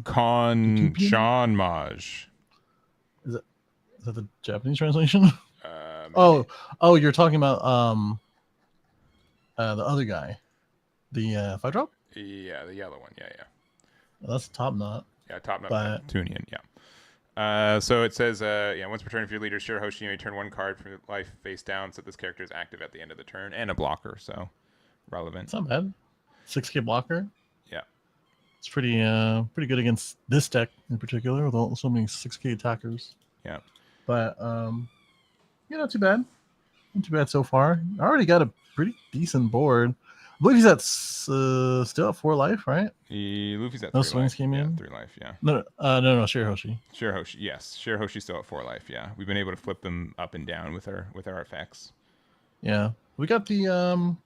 Con Sean Maj. Is that the Japanese translation? Oh, you're talking about the other guy, the 5-drop. Yeah, the yellow one. Yeah. Well, that's Top Knot. Yeah, Top Knot Tunian. Yeah. So it says, once per turn, if your leader Shirahoshi, you may turn one card from life face down, so this character is active at the end of the turn, and a blocker, so relevant. It's not bad. 6K blocker. Yeah. It's pretty good against this deck in particular, with so many 6K attackers. Yeah. But not too bad. Not too bad so far. I already got a pretty decent board. I believe he's at still at 4 life, right? Luffy's at 3 No life. swings came in? 3 life, yeah. No, Shirahoshi. Shirahoshi, yes. Shirahoshi's still at 4 life, yeah. We've been able to flip them up and down with our effects. Yeah. We got the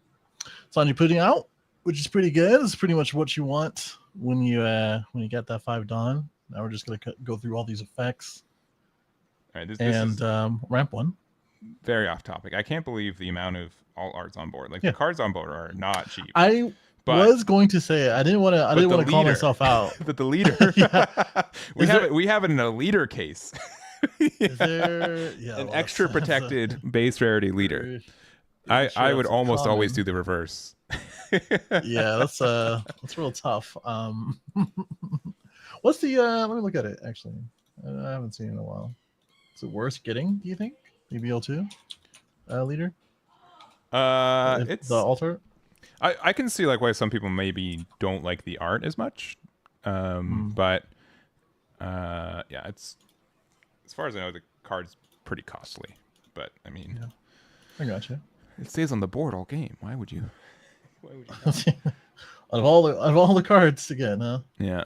Sanji Pudding out, which is pretty good. It's pretty much what you want when you get that 5 Dawn. Now we're just gonna go through all these effects. All right, this and is ramp one. very off topic. I can't believe the amount of alt arts on board. Like the cards on board are not cheap. I was going to say I didn't want to call myself out. But the leader, we have it in a leader case. Is there an extra protected base rarity leader? I would almost always do the reverse. Yeah, that's real tough. What's the let me look at it actually. I haven't seen it in a while. Is it worth getting, do you think? The BL2 leader? It's the altar. I can see like why some people maybe don't like the art as much. But it's, as far as I know, the card's pretty costly. But I mean, yeah. I gotcha. It stays on the board all game. Why would you? Out of all the cards again, huh? Yeah.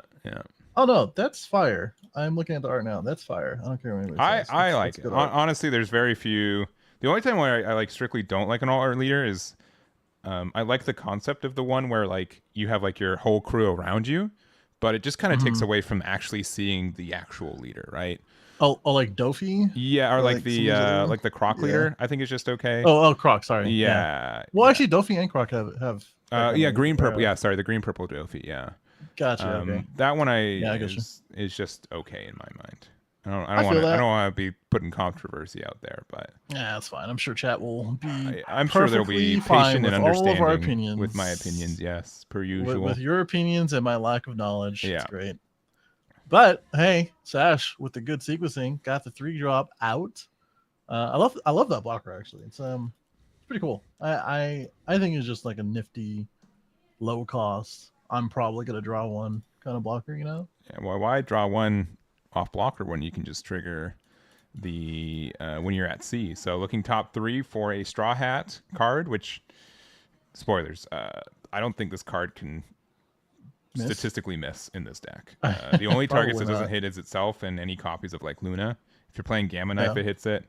Oh no, that's fire. I'm looking at the art now. That's fire. I don't care what anybody says. I like it. Honestly, there's very few. The only time where I like strictly don't like an all art leader is I like the concept of the one where like you have like your whole crew around you, but it just kind of takes away from actually seeing the actual leader, right? Oh, like Dofi? Yeah, or like the Croc leader. I think is just okay. Oh, Croc. Sorry. Yeah. Well, actually, Dofi and Croc have. Green purple. Yeah, sorry, the green purple Dofi. Yeah. Gotcha. Okay. That one is just okay in my mind. I don't want to be putting controversy out there, but yeah, that's fine. I'm sure chat will be. I'm sure they'll be patient and understanding all of our opinions. with my opinions. Yes, per usual. With your opinions and my lack of knowledge, yeah, it's great. But hey, Sash with the good sequencing got the 3-drop out. I love that blocker actually. It's pretty cool. I think it's just like a nifty, low cost. I'm probably gonna draw one kind of blocker, you know. Yeah, well, why draw one off blocker when you can just trigger the when you're at sea? So looking top 3 for a Straw Hat card, which spoilers, I don't think this card can statistically miss in this deck. The only targets it doesn't hit is itself and any copies of like Luna. If you're playing Gamma Knife, it hits it.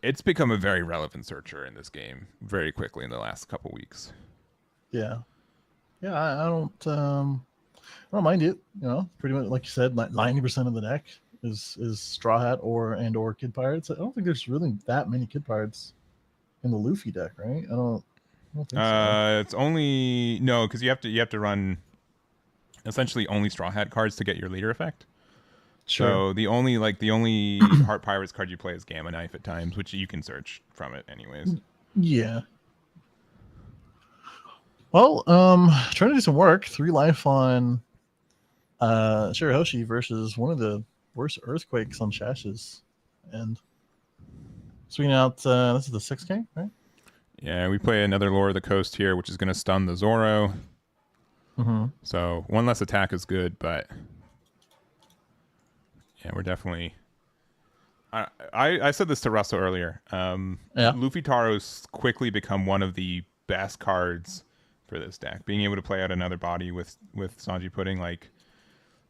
It's become a very relevant searcher in this game very quickly in the last couple weeks. Yeah, I don't mind it. You know, pretty much like you said, 90% of the deck is Straw Hat or Kid Pirates. I don't think there's really that many Kid Pirates in the Luffy deck, right? I don't think so. It's only because you have to run essentially only Straw Hat cards to get your leader effect. Sure. So the only Heart Pirates card you play is Gamma Knife at times, which you can search from it anyways. Yeah. Well, trying to do some work. 3 life on Shirahoshi versus one of the worst earthquakes on Shash's end. Swinging out, this is the 6K, right? Yeah, we play another Lore of the Coast here, which is going to stun the Zoro. So one less attack is good, but yeah, we're definitely. I said this to Russell earlier. Luffy Taro's quickly become one of the best cards for this deck. Being able to play out another body with Sanji Pudding, like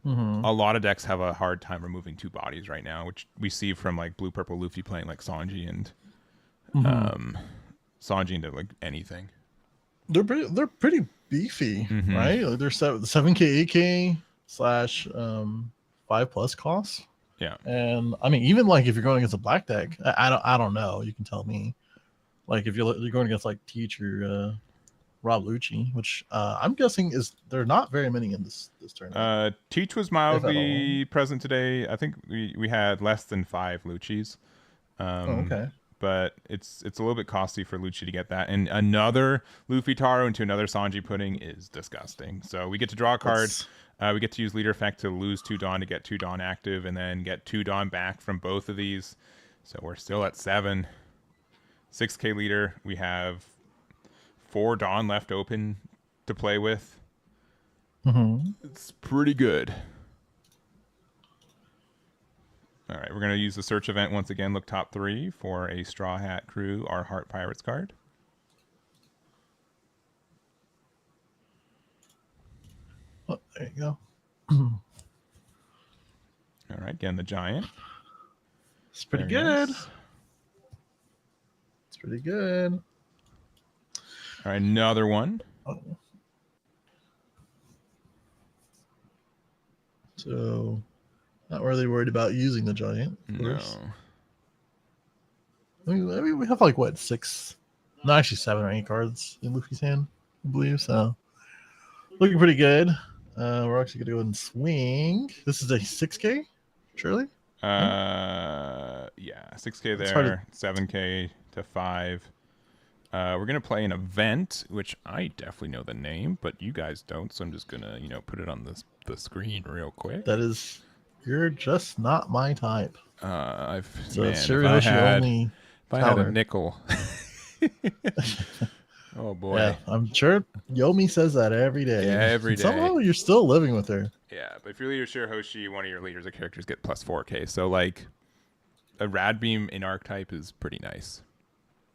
a lot of decks have a hard time removing 2 bodies right now, which we see from like Blue Purple Luffy playing like Sanji and Sanji into like anything. They're pretty beefy, right? Like they're 7K, 8K / 5+ costs. Yeah, and I mean, even like if you're going against a black deck, I don't know. You can tell me. Like if you're going against like Teach or Rob Lucci, which I'm guessing there are not very many in this tournament. Teach was mildly present today. I think we had less than 5 Luccis. Okay. But it's a little bit costly for Lucci to get that, and another Luffy Taro into another Sanji Pudding is disgusting. So we get to draw a card. We get to use leader effect to lose 2 Dawn to get 2 Dawn active, and then get 2 Dawn back from both of these. So we're still at 7. 6k leader. We have 4 Dawn left open to play with. It's pretty good. All right, we're going to use the search event once again. Look top 3 for a Straw Hat Crew, our Heart Pirates card. Oh, there you go. All right, again, the Giant. It's pretty Very good. nice. It's pretty good. All right, another one. Oh. So, not really worried about using the Giant. Of No. course. I mean, we have like what 6? No, actually 7 or 8 cards in Luffy's hand, I believe. So, looking pretty good. We're actually gonna go ahead and swing. This is a 6k, surely. Yeah, 6k It's hard there, 7k to 5. We're gonna play an event, which I definitely know the name, but you guys don't. So I'm just gonna, put it on the screen real quick. That is, you're just not my type. If I had a nickel. Oh boy. Yeah, I'm sure Yomi says that every day. Yeah, every day. Somehow you're still living with her. Yeah, but if your leader Shirahoshi, one of your leaders or characters get plus 4k. So like a rad beam in archetype is pretty nice.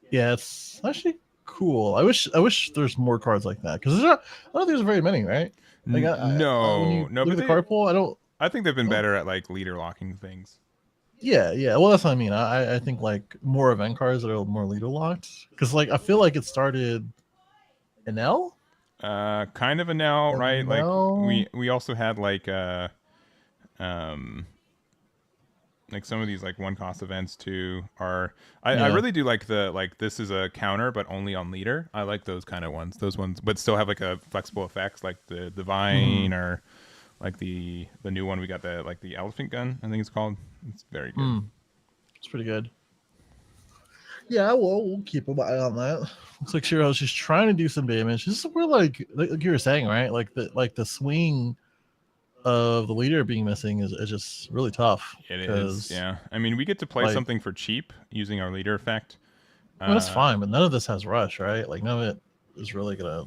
Yeah, it's actually cool. I wish there's more cards like that because I don't think there's very many, right? Like, No, look but at the card pool. I think they've been better at like leader locking things. Yeah. Well, that's what I mean. I think like more event cards that are more leader locked because like I feel like it started in L. Kind of an L, right? L? Like we also had like some of these like 1-cost events too are I really do like the this is a counter but only on leader. I like those kind of ones. Those ones but still have like a flexible effects like the Divine or like the new one we got, the elephant gun, I think it's called. It's very good. It's pretty good. Yeah, well, we'll keep an eye on that. Looks like she's trying to do some damage. This is where like you were saying, right? Like the swing of the leader being missing is just really tough. It is, yeah. I mean, we get to play something for cheap using our leader effect. Well, that's fine, but none of this has rush, right? Like none of it is really gonna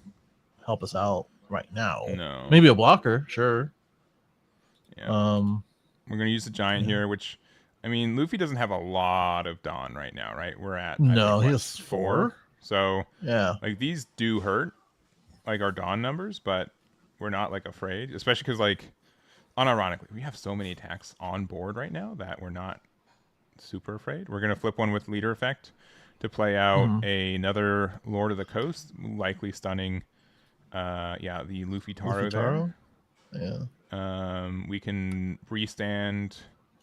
help us out right now. No. Maybe a blocker, sure. Yeah. We're gonna use the Giant here, which I mean, Luffy doesn't have a lot of Dawn right now, right? We're at he has 4. So yeah, like these do hurt, like our Dawn numbers, but we're not like afraid, especially because like unironically, we have so many attacks on board right now that we're not super afraid. We're gonna flip one with leader effect to play out another Lord of the Coast, likely stunning. The Luffy Taro there. Yeah. We can restand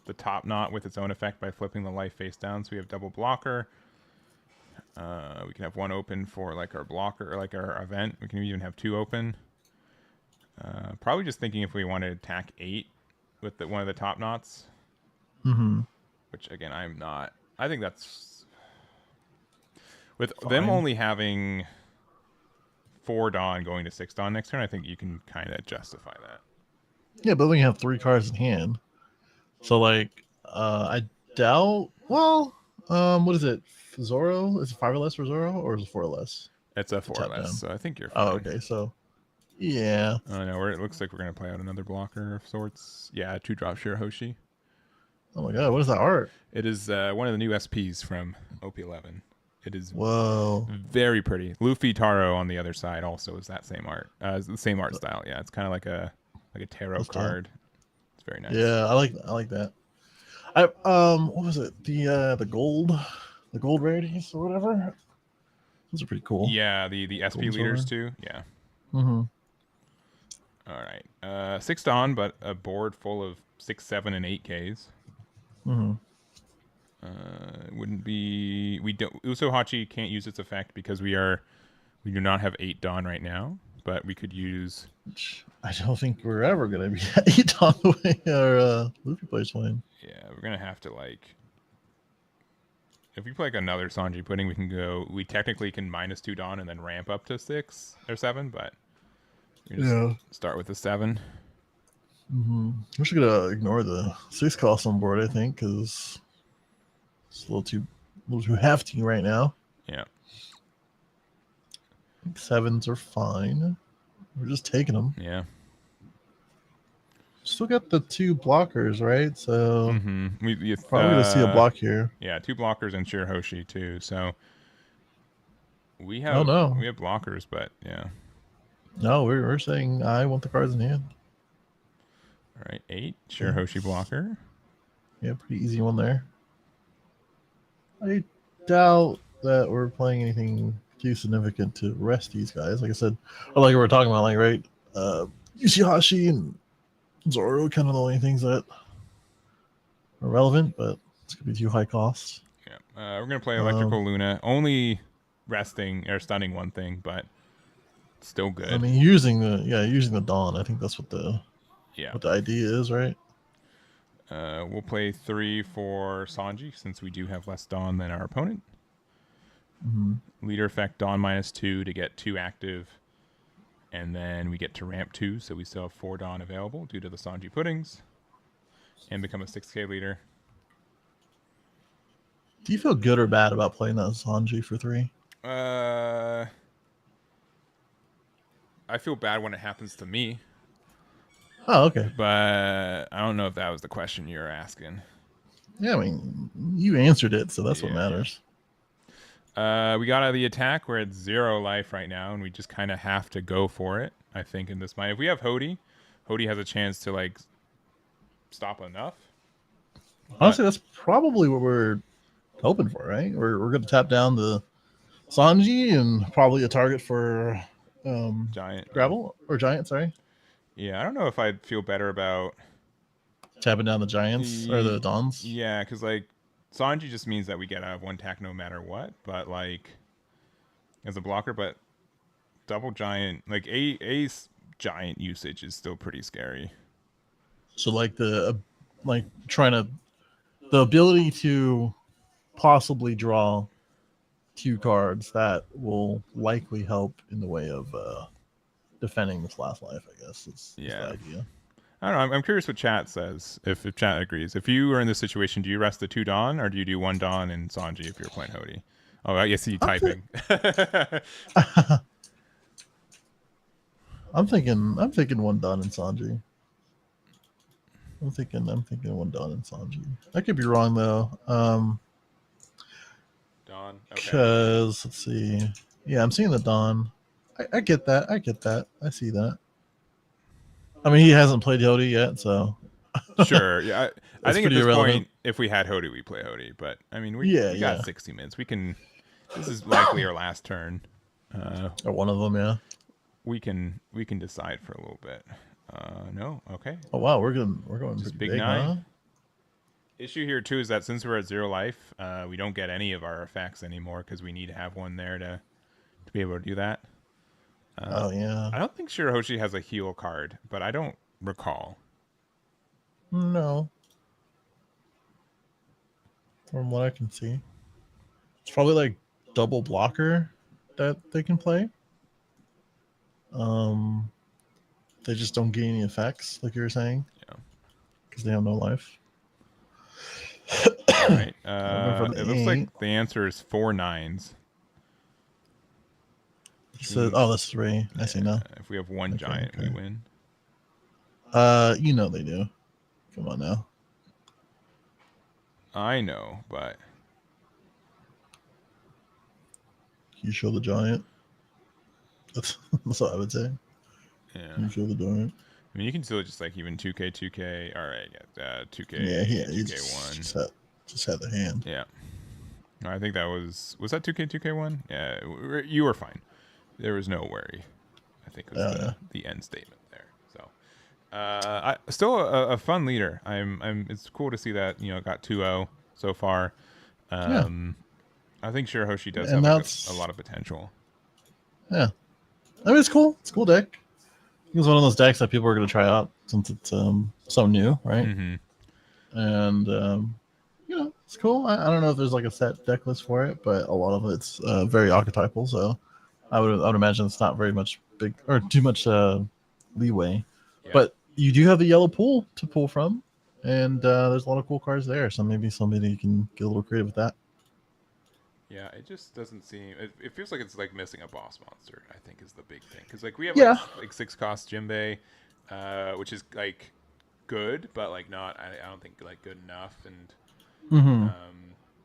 the top knot with its own effect by flipping the life face down, so we have double blocker. We can have 1 open for like our blocker or like our event. We can even have 2 open. Probably just thinking if we want to attack 8 with one of the top knots. Which again, I'm not. I think that's with them only having 4 Dawn going to 6 Dawn next turn. I think you can kind of justify that. Yeah, but we have 3 cards in hand. So like, I doubt. Well, what is it? Zoro? Is it 5 or less for Zoro, or is it 4 or less? It's a 4 or less. So I think you're fine. Oh, okay. So, yeah. I know. It looks like we're gonna play out another blocker of sorts. Yeah, 2-drop Shirahoshi. Oh my god, what is that art? It is one of the new SPs from OP11. It is very pretty. Luffy Taro on the other side also is that same art. The same art style. Yeah, it's kind of like a tarot card. It's very nice. Yeah, I like that. What was it? The gold rarities or whatever. Those are pretty cool. Yeah, the SP leaders too. Yeah. All right. 6 Dawn, but a board full of 6, 7, and 8Ks. Wouldn't be. We don't. Usohachi can't use its effect because we do not have 8 Dawn right now. But we could use. I don't think we're ever gonna be at 8 Dawn the way our Luffy plays playing. Yeah, we're gonna have to like. If we play like another Sanji Pudding, we can go. We technically can -2 Dawn and then ramp up to 6 or 7, but we just start with the 7. I'm just gonna ignore the 6 cost on board, I think, because it's a little too hefty right now. Yeah. I think 7s are fine. We're just taking them. Yeah. Still got the 2 blockers, right? So We probably gonna see a block here. Yeah, 2 blockers and Shirahoshi too. So we Oh have no, we have blockers, but yeah. no, we're saying I want the cards in hand. All right, 8 Shirahoshi blocker. Yeah, pretty easy one there. I doubt that we're playing anything too significant to rest these guys. Like I said, or like we were talking about, like right, Yoshihashi and Zoro, kind of the only things that are relevant, but it's gonna be too high cost. Yeah, we're gonna play Electrical Luna, only resting or stunning one thing, but still good. I mean, using the Dawn. I think that's what the idea is, right? We'll play 3 for Sanji since we do have less Dawn than our opponent. Leader effect Dawn -2 to get 2 active, and then we get to ramp 2, so we still have 4 Dawn available due to the Sanji puddings, and become a 6K leader. Do you feel good or bad about playing that Sanji for 3? I feel bad when it happens to me. Oh, okay. But I don't know if that was the question you were asking. Yeah, I mean, you answered it, so that's what matters. We got out of the attack. We're at 0 life right now, and we just kind of have to go for it, I think, in this mind. If we have Hody has a chance to, like, stop enough. Honestly, that's probably what we're hoping for, right? We're going to tap down the Sanji and probably a target for Giant. Gravel, or Giant, sorry. Yeah, I don't know if I'd feel better about tapping down the Giants or the Dons. Yeah, because, like, Sanji just means that we get out of 1 tack no matter what, but, like, as a blocker, but double Giant, like, Ace Giant usage is still pretty scary. So, like, the ability to possibly draw 2 cards, that will likely help in the way of defending this last life, I guess. Is the idea. I don't know. I'm curious what chat says, if chat agrees. If you are in this situation, do you rest the 2 Dawn, or do you do 1 Dawn and Sanji if you're playing Hody? Oh, I see you typing. I'm thinking 1 Dawn and Sanji. I'm thinking 1 Dawn and Sanji. I could be wrong though. Dawn. Okay. Because let's see. Yeah, I'm seeing the Dawn. I get that. I see that. I mean, he hasn't played Hody yet, so. Sure. Yeah. I think at this point, if we had Hody, we play Hody. But I mean, we got 60 minutes. We can. This is likely our last turn. Or one of them, yeah. We can decide for a little bit. No. Okay. Oh wow, we're going just big 9. Huh? Issue here too is that since we're at 0 life, we don't get any of our effects anymore because we need to have one there to be able to do that. Oh yeah. I don't think Shirahoshi has a heal card, but I don't recall. No. From what I can see, it's probably like double blocker that they can play. They just don't gain any effects, like you were saying. Yeah. Because they have no life. All right. It looks like the answer is 4 9s. So, oh, that's 3. I see now. If we have 1 Giant, we win. You know they do. Come on now. I know, but Can you show the Giant? That's what I would say. Yeah. Can you show the Giant? I mean, you can still just like even 2K, 2K. All right, 2K. Yeah, 2K1. Just had the hand. Yeah. I think that was that 2K, 2K1? Yeah, you were fine. There was no worry. I think it was the end statement there. So, still a fun leader. It's cool to see that it got 2-0 so far. I think Shirahoshi does have a lot of potential. Yeah, I mean it's cool. It's a cool deck. It was one of those decks that people are going to try out since it's so new, right? Mm-hmm. And it's cool. I don't know if there's like a set deck list for it, but a lot of it's very archetypal. So I would imagine it's not very much too much leeway. Yeah. But you do have the yellow pool to pull from, and there's a lot of cool cards there. So maybe somebody can get a little creative with that. Yeah, it just doesn't seem. It feels like it's like missing a boss monster. I think is the big thing because like we have Yeah. like 6-cost Jimbei, which is like good, but like not. I don't think like good enough. And Mm-hmm.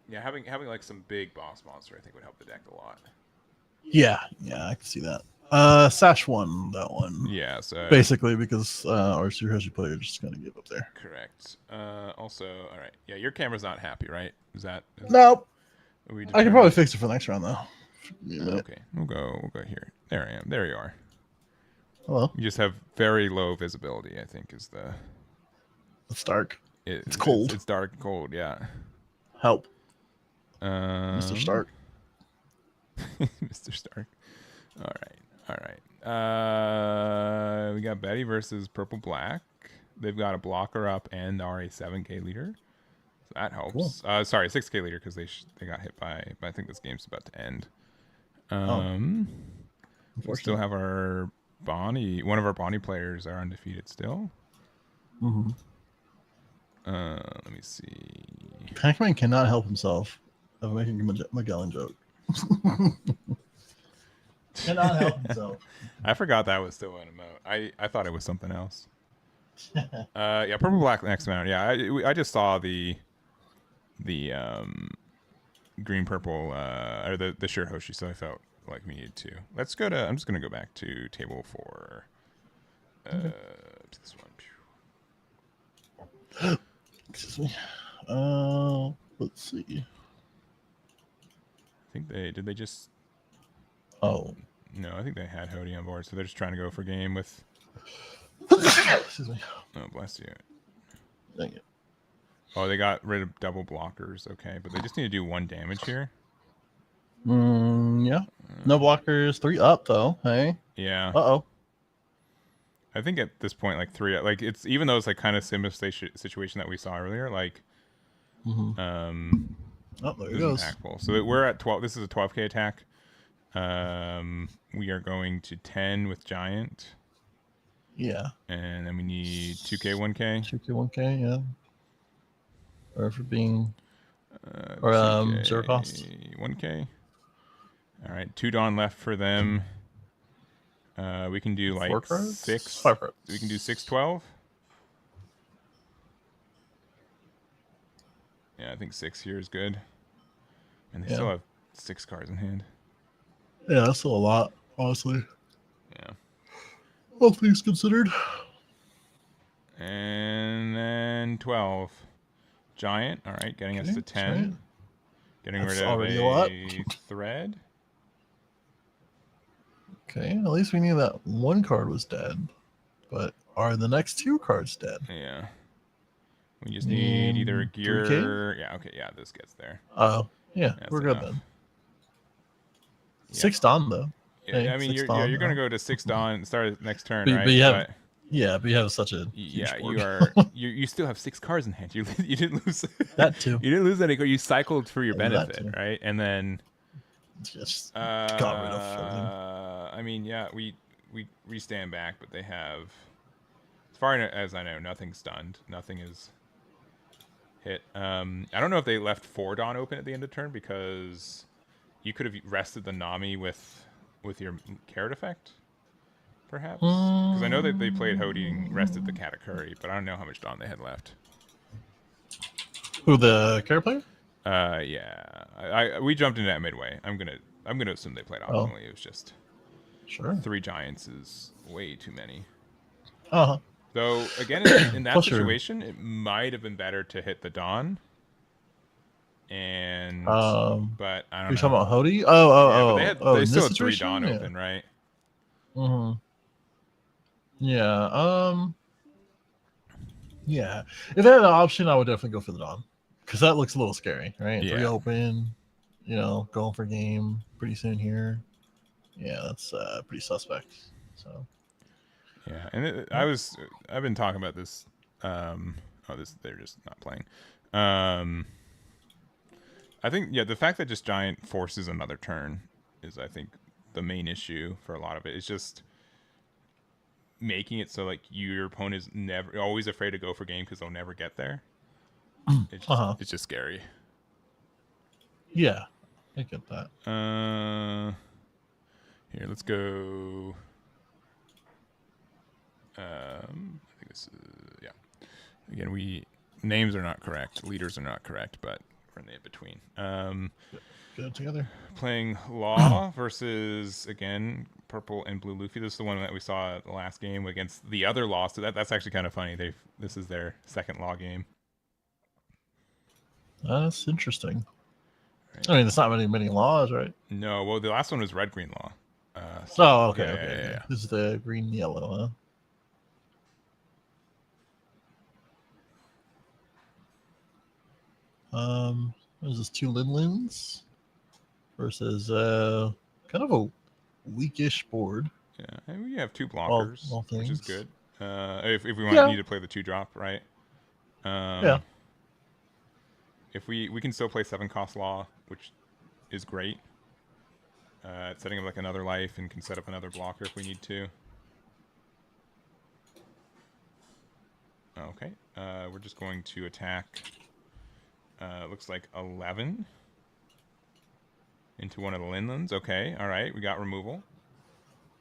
yeah, having like some big boss monster, I think would help the deck a lot. Yeah, I can see that. Sash won that one. Yeah, so Basically because our Tsuruhoshi player just kind of gave up there. correct. Also, all right. Yeah, your camera's not happy, right? Is Nope. are we I can determined? probably fix it for the next round though. Give me a minute. Okay, we'll go here. There I am. There you are. Hello. You just have very low visibility, I think, is the. It's dark. It's cold. It's dark and cold, yeah. Help, Mr. Mr. Stark. Mr. Stark. All right. We got Betty versus Purple Black. They've got a blocker up and are a 7K leader. So that helps. Cool. Sorry, 6K leader because they got hit by. But I think this game's about to end. We still have our Bonnie. One of our Bonnie players are undefeated still. Mm-hmm. Let me see. Pac-Man cannot help himself of making a Magellan joke. Cannot help himself. I forgot that was still an emote. I thought it was something else. Yeah, Purple Black next round. Yeah, I just saw the green purple or the shirt Hoshi, so I felt like we needed to. Let's go to. I'm just gonna go back to table 4. This one. Excuse me. Let's see. I think they just. Oh. No, I think they had Hody on board, so they're just trying to go for game with. Excuse me. Oh, bless you. Dang it. Oh, they got rid of double blockers. Okay, but they just need to do 1 damage here. Yeah. No blockers. 3 up though. Hey. Yeah. Uh-oh. I think at this point, like 3, like it's even though it's like kind of similar situation that we saw earlier, like, Oh, there it goes. impactful. So we're at 12. This is a 12K attack. We are going to 10 with Giant. Yeah. And then we need 2K, 1K. 2K, 1K, yeah. Or for being 0 cost. 1K. All right, 2 Dawn left for them. We can do like 4 cards? 6. 5 cards. We can do 6-12. Yeah, I think 6 here is good. And they still have 6 cards in hand. Yeah, that's still a lot, honestly. Yeah. All things considered. And then 12. Giant. All right, getting us to 10. Right. Getting That's rid of already a lot. thread. Okay, at least we knew that 1 card was dead. But are the next 2 cards dead? Yeah. We just need either a gear. 3K? Yeah, okay, yeah, this gets there. Oh, yeah, That's we're good enough. then. Yeah. 6 Dawn, though. Yeah, Hey, I mean, 6 you're Dawn, going to though. go to 6 Dawn and start next turn, But- right? but you have- Yeah, but you have such a huge yeah, board. you still have 6 cards in hand. You didn't lose That too. You didn't lose any card. You cycled for your Yeah, that benefit, too. right? And then Just got rid of everything. I mean, yeah, we stand back, but they have, as far as I know, nothing's stunned. Nothing is hit. I don't know if they left 4 Dawn open at the end of turn because you could have rested the Nami with your carrot effect, perhaps. Because I know that they played Hody and rested the Katakuri, but I don't know how much Dawn they had left. Who, the care player? Yeah. We jumped into that midway. I'm gonna assume they played optimally. It was just Sure. 3 Giants is way too many. Uh-huh. Though again, in that Plus your- situation, it might have been better to hit the Dawn. And but I don't You're know. talking about Hody? Yeah, but they in still this had 3 situation? Dawn Yeah. open, right? Mm-hmm. Yeah. Yeah. If I had an option, I would definitely go for the Dawn. Because that looks a little scary, right? 3 Yeah. open, going for game pretty soon here. Yeah, that's pretty suspect. So Yeah, and I've been talking about this. They're just not playing. I think the fact that just Giant forces another turn is, I think, the main issue for a lot of it. It's just making it so like your opponent is never always afraid to go for game because they'll never get there. It's just scary. Yeah, I get that. Here, let's go. I think this is, yeah. Again, names are not correct, leaders are not correct, but we're in the in-between. Get it together. Playing Law versus, again, Purple and Blue Luffy. This is the one that we saw the last game against the other Law, so that's actually kind of funny. This is their second Law game. That's interesting. Right. I mean, there's not many laws, right? No, well, the last one was Red Green Law. Okay. Yeah. This is the green yellow, huh? What is this? 2 Linlins versus kind of a weakish board. Yeah, and we have 2 blockers, all which is things. good. If we need to play the 2-drop, right? Yeah. If we can still play 7-cost Law, which is great. It's setting up like another life and can set up another blocker if we need to. Okay, we're just going to attack. Looks like 11 into one of the Linlands. Okay, all right, we got removal.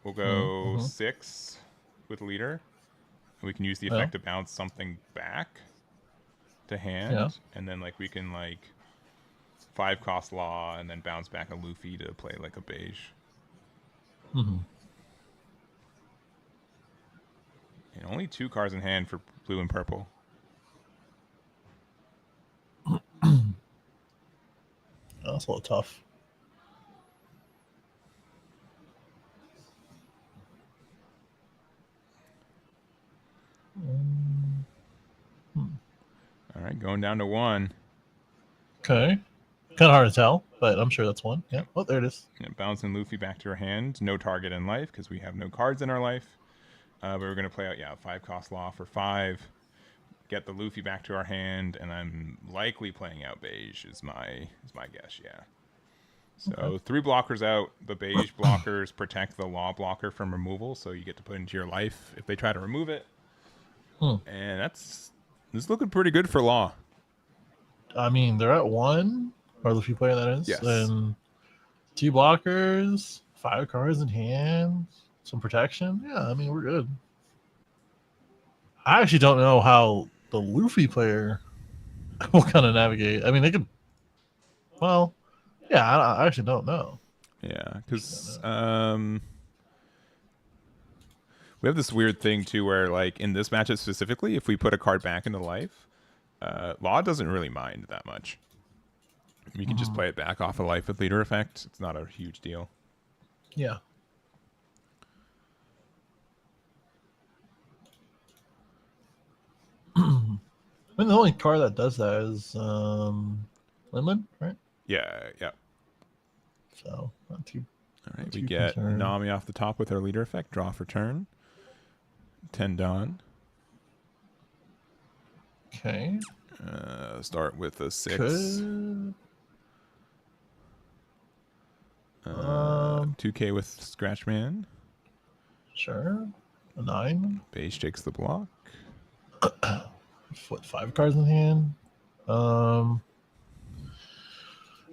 We'll go 6 with leader. We can use the effect to bounce something back to hand, and then like we can like 5-cost Law and then bounce back a Luffy to play like a beige. And only 2 cards in hand for blue and purple. That's a little tough. All right, going down to 1. Okay. Kind of hard to tell, but I'm sure that's 1. Yeah. Oh, there it is. Bouncing Luffy back to her hand. No target in life because we have no cards in our life. But we're going to play out, 5-cost Law for 5. Get the Luffy back to our hand, and I'm likely playing out beige is my guess, yeah. So 3 blockers out. The beige blockers protect the Law blocker from removal, so you get to put into your life if they try to remove it. And this is looking pretty good for Law. I mean, they're at 1, or Luffy player that is. Yes. And 2 blockers, 5 cards in hand, some protection. Yeah, I mean, we're good. I actually don't know how the Luffy player will kind of navigate. I mean, they could. Well, yeah, I actually don't know. Yeah, because we have this weird thing too, where like in this matchup specifically, if we put a card back into life, Law doesn't really mind that much. We can just play it back off a life with leader effect. It's not a huge deal. Yeah. I mean, the only card that does that is Lemon, right? Yeah. So not too. All right, we get Nami off the top with her leader effect. Draw for turn. 10 Dawn. Okay. Start with a 6. Could... 2K with Scratchman. Sure. A 9. Beige takes the block. What, 5 cards in hand? When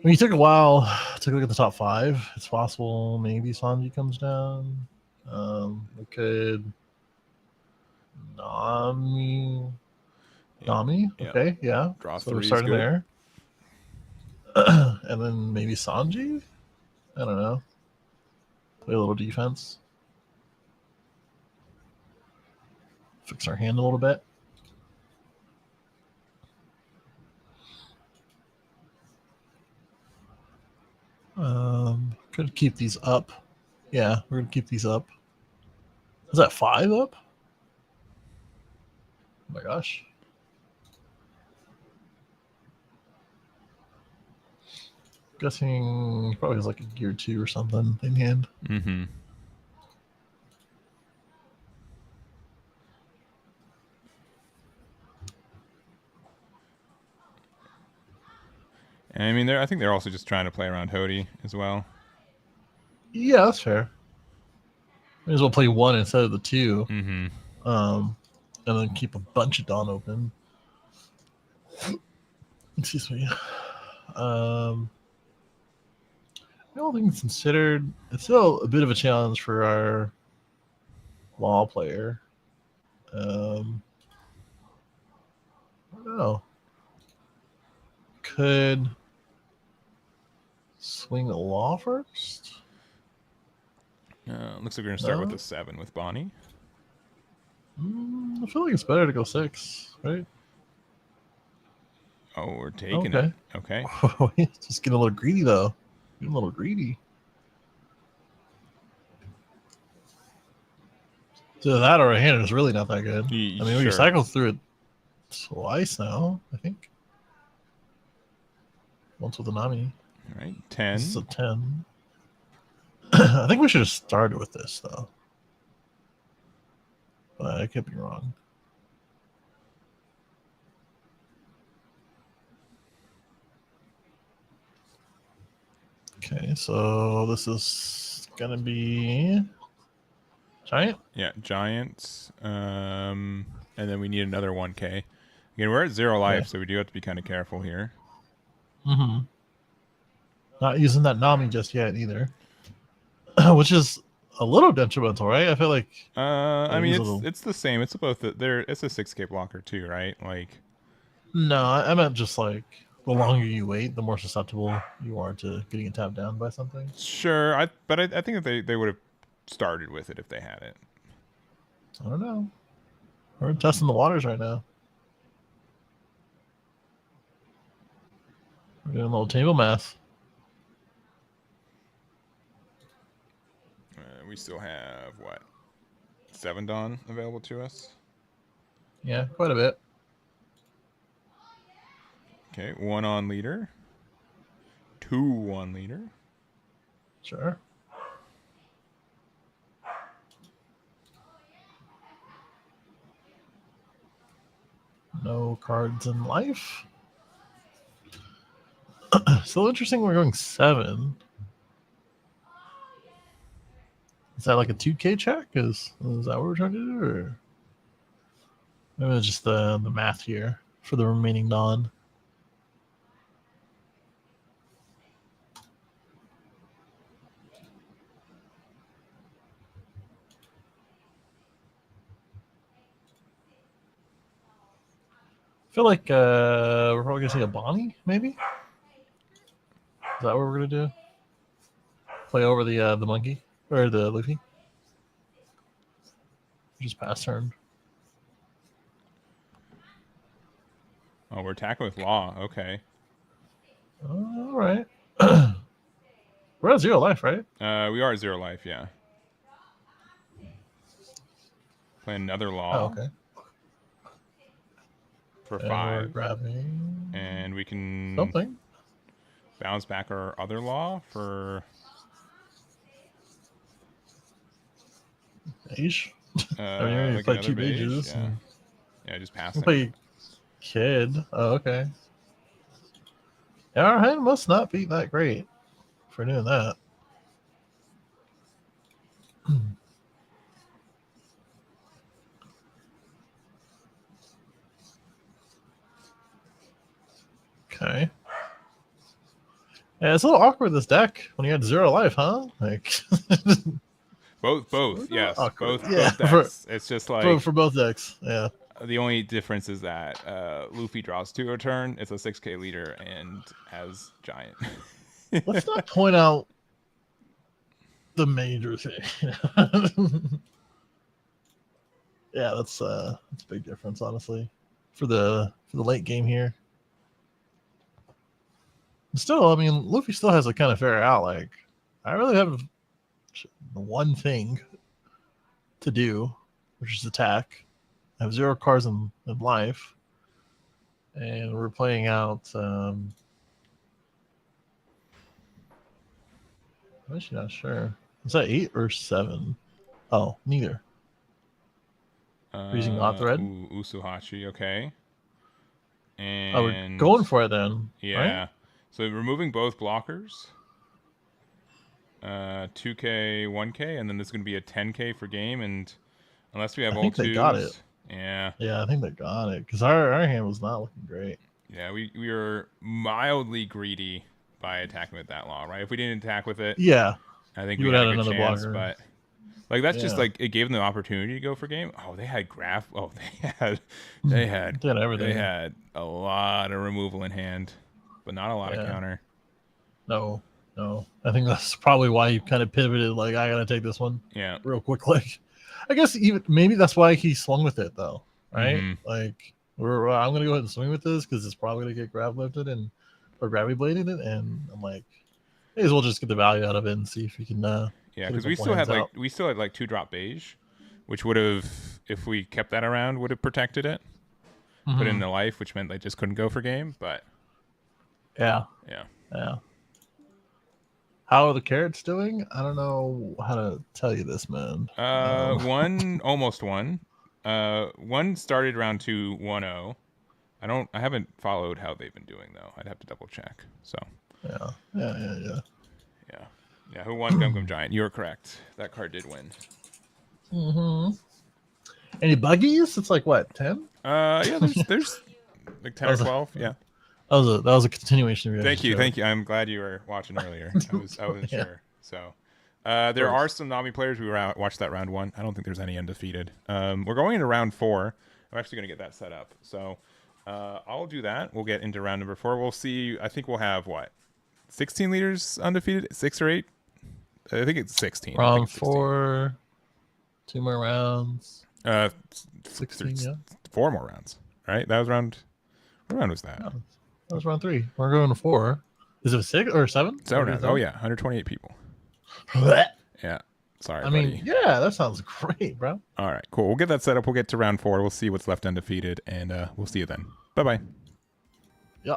you took a while to look at the top 5, it's possible maybe Sanji comes down. We could Nami. Okay, yeah. Draw so 3 we're starting is good. there. And then maybe Sanji? I don't know. Play a little defense. Fix our hand a little bit. Could keep these up. Yeah, we're gonna keep these up. Is that 5 up? Oh my gosh. Guessing he probably has like a gear 2 or something in hand. Mm-hmm. And I mean, I think they're also just trying to play around Hody as well. Yeah, that's fair. May as well play one instead of the two. Mm-hmm. And then keep a bunch of Dawn open. Excuse me. All things considered, it's still a bit of a challenge for our law player. I don't know. Could swing the law first? Looks like we're gonna start with a 7 with Bonnie. I feel like it's better to go 6, right? Oh, we're taking it. Okay. Just getting a little greedy though. Getting a little greedy. So that or a hand is really not that good. I mean, we cycled through it twice now, I think. Once with a Nami. All right, 10. This is a 10. I think we should have started with this, though. But I could be wrong. Okay, so this is going to be Giant? Yeah, Giants. And then we need another 1K. Again, we're at 0 life, so we do have to be kind of careful here. Mm-hmm. Not using that Nami just yet either. Which is a little detrimental, right? I feel like I mean it's the same. It's both it's a 6K blocker too, right? Like no, I meant just like the longer you wait, the more susceptible you are to getting it tapped down by something. Sure, but I think that they would have started with it if they had it. I don't know. We're testing the waters right now. We're doing a little table math. We still have what 7 Dawn available to us. Yeah, quite a bit. Okay, 1 on leader. 2 on leader. Sure. No cards in life. So interesting. We're going 7. Is that like a 2K check? Is that what we're trying to do, or maybe it's just the math here for the remaining Dawn? I feel like we're probably gonna see a Bonnie, maybe. Is that what we're gonna do? Play over the monkey or the Luffy? Just pass turn. Oh, we're attacking with Law. Okay. All right. We're at 0 life, right? We are at 0 life. Yeah. Play another Law. Oh, okay. For And 5. we're grabbing and we can something. Bounce back our other Law for Age. I mean, you play 2 mages. Yeah, just passing. Play Kid. Oh, okay. Yeah, our hand must not be that great for doing that. Okay. Yeah, it's a little awkward this deck when you had 0 life, huh? Like both, yes, awkward. both decks. It's just like for both decks, yeah. The only difference is that Luffy draws 2 a turn. It's a 6K leader and has Giant. Let's not point out the major thing. Yeah, that's a big difference, honestly, for the late game here. Still, I mean, Luffy still has a kind of fair out. Like, I really have one thing to do, which is attack. I have 0 cards in life, and we're playing out. I'm actually not sure. Is that 8 or 7? Oh, neither. We're using Aandroidd. Usuhachi, okay. And oh, we're going for it then. Yeah. Right? So removing both blockers. 2K, 1K, and then there's going to be a 10K for game. And unless we have I all think they got it. twos, yeah, Yeah, I think they got it because our hand was not looking great. yeah, we were mildly greedy by attacking with that law, right? If we didn't attack with it, Yeah, I think you we would had a have good another chance. blocker. But like that's just Yeah. like it gave them the opportunity to go for game. Oh, they had graph. Oh, They had everything. they had a lot of removal in hand, but not a lot of Yeah. counter. No. I think that's probably why he kind of pivoted. Like, I gotta take this one. Yeah. Real quickly. I guess even maybe that's why he swung with it though, right? Mhm. Like, I'm gonna go ahead and swing with this because it's probably gonna get grab lifted or gravity bladed it, and I'm like, may as well just get the value out of it and see if we can. Yeah, get a because we couple still had hands out. like 2-drop beige, which would have, if we kept that around, would have protected it. Put in Mhm. the life, which meant they just couldn't go for game. But Yeah. yeah. How are the carrots doing? I don't know how to tell you this, man. One almost won. One started round 2 1-0. I haven't followed how they've been doing though. I'd have to double check. So Yeah. yeah. Who won Gum Gum Giant? You're correct. That card did win. Mm-hmm. Any buggies? It's like what, 10? Yeah. There's like 10 or 12. Yeah. That was a continuation of your Thank you. I'm glad you were watching earlier. I wasn't Yeah. sure. So there are some Nami players who watched that round 1. I don't think there's any undefeated. We're going into round 4. I'm actually going to get that set up. So I'll do that. We'll get into round number 4. We'll see. I think we'll have 16 leaders undefeated, 6 or 8. I think it's 16. Round 4, 2 more rounds. 16. Yeah. 4 more rounds. Right? That was round. What round was that? Yeah, that was round 3. We're going to 4. Is it 6 or 7? 7 rounds. Oh yeah, 128 people. Yeah. Sorry, I buddy. mean, yeah, that sounds great, bro. All right, cool. We'll get that set up. We'll get to round 4. We'll see what's left undefeated, and we'll see you then. Bye-bye. Yeah.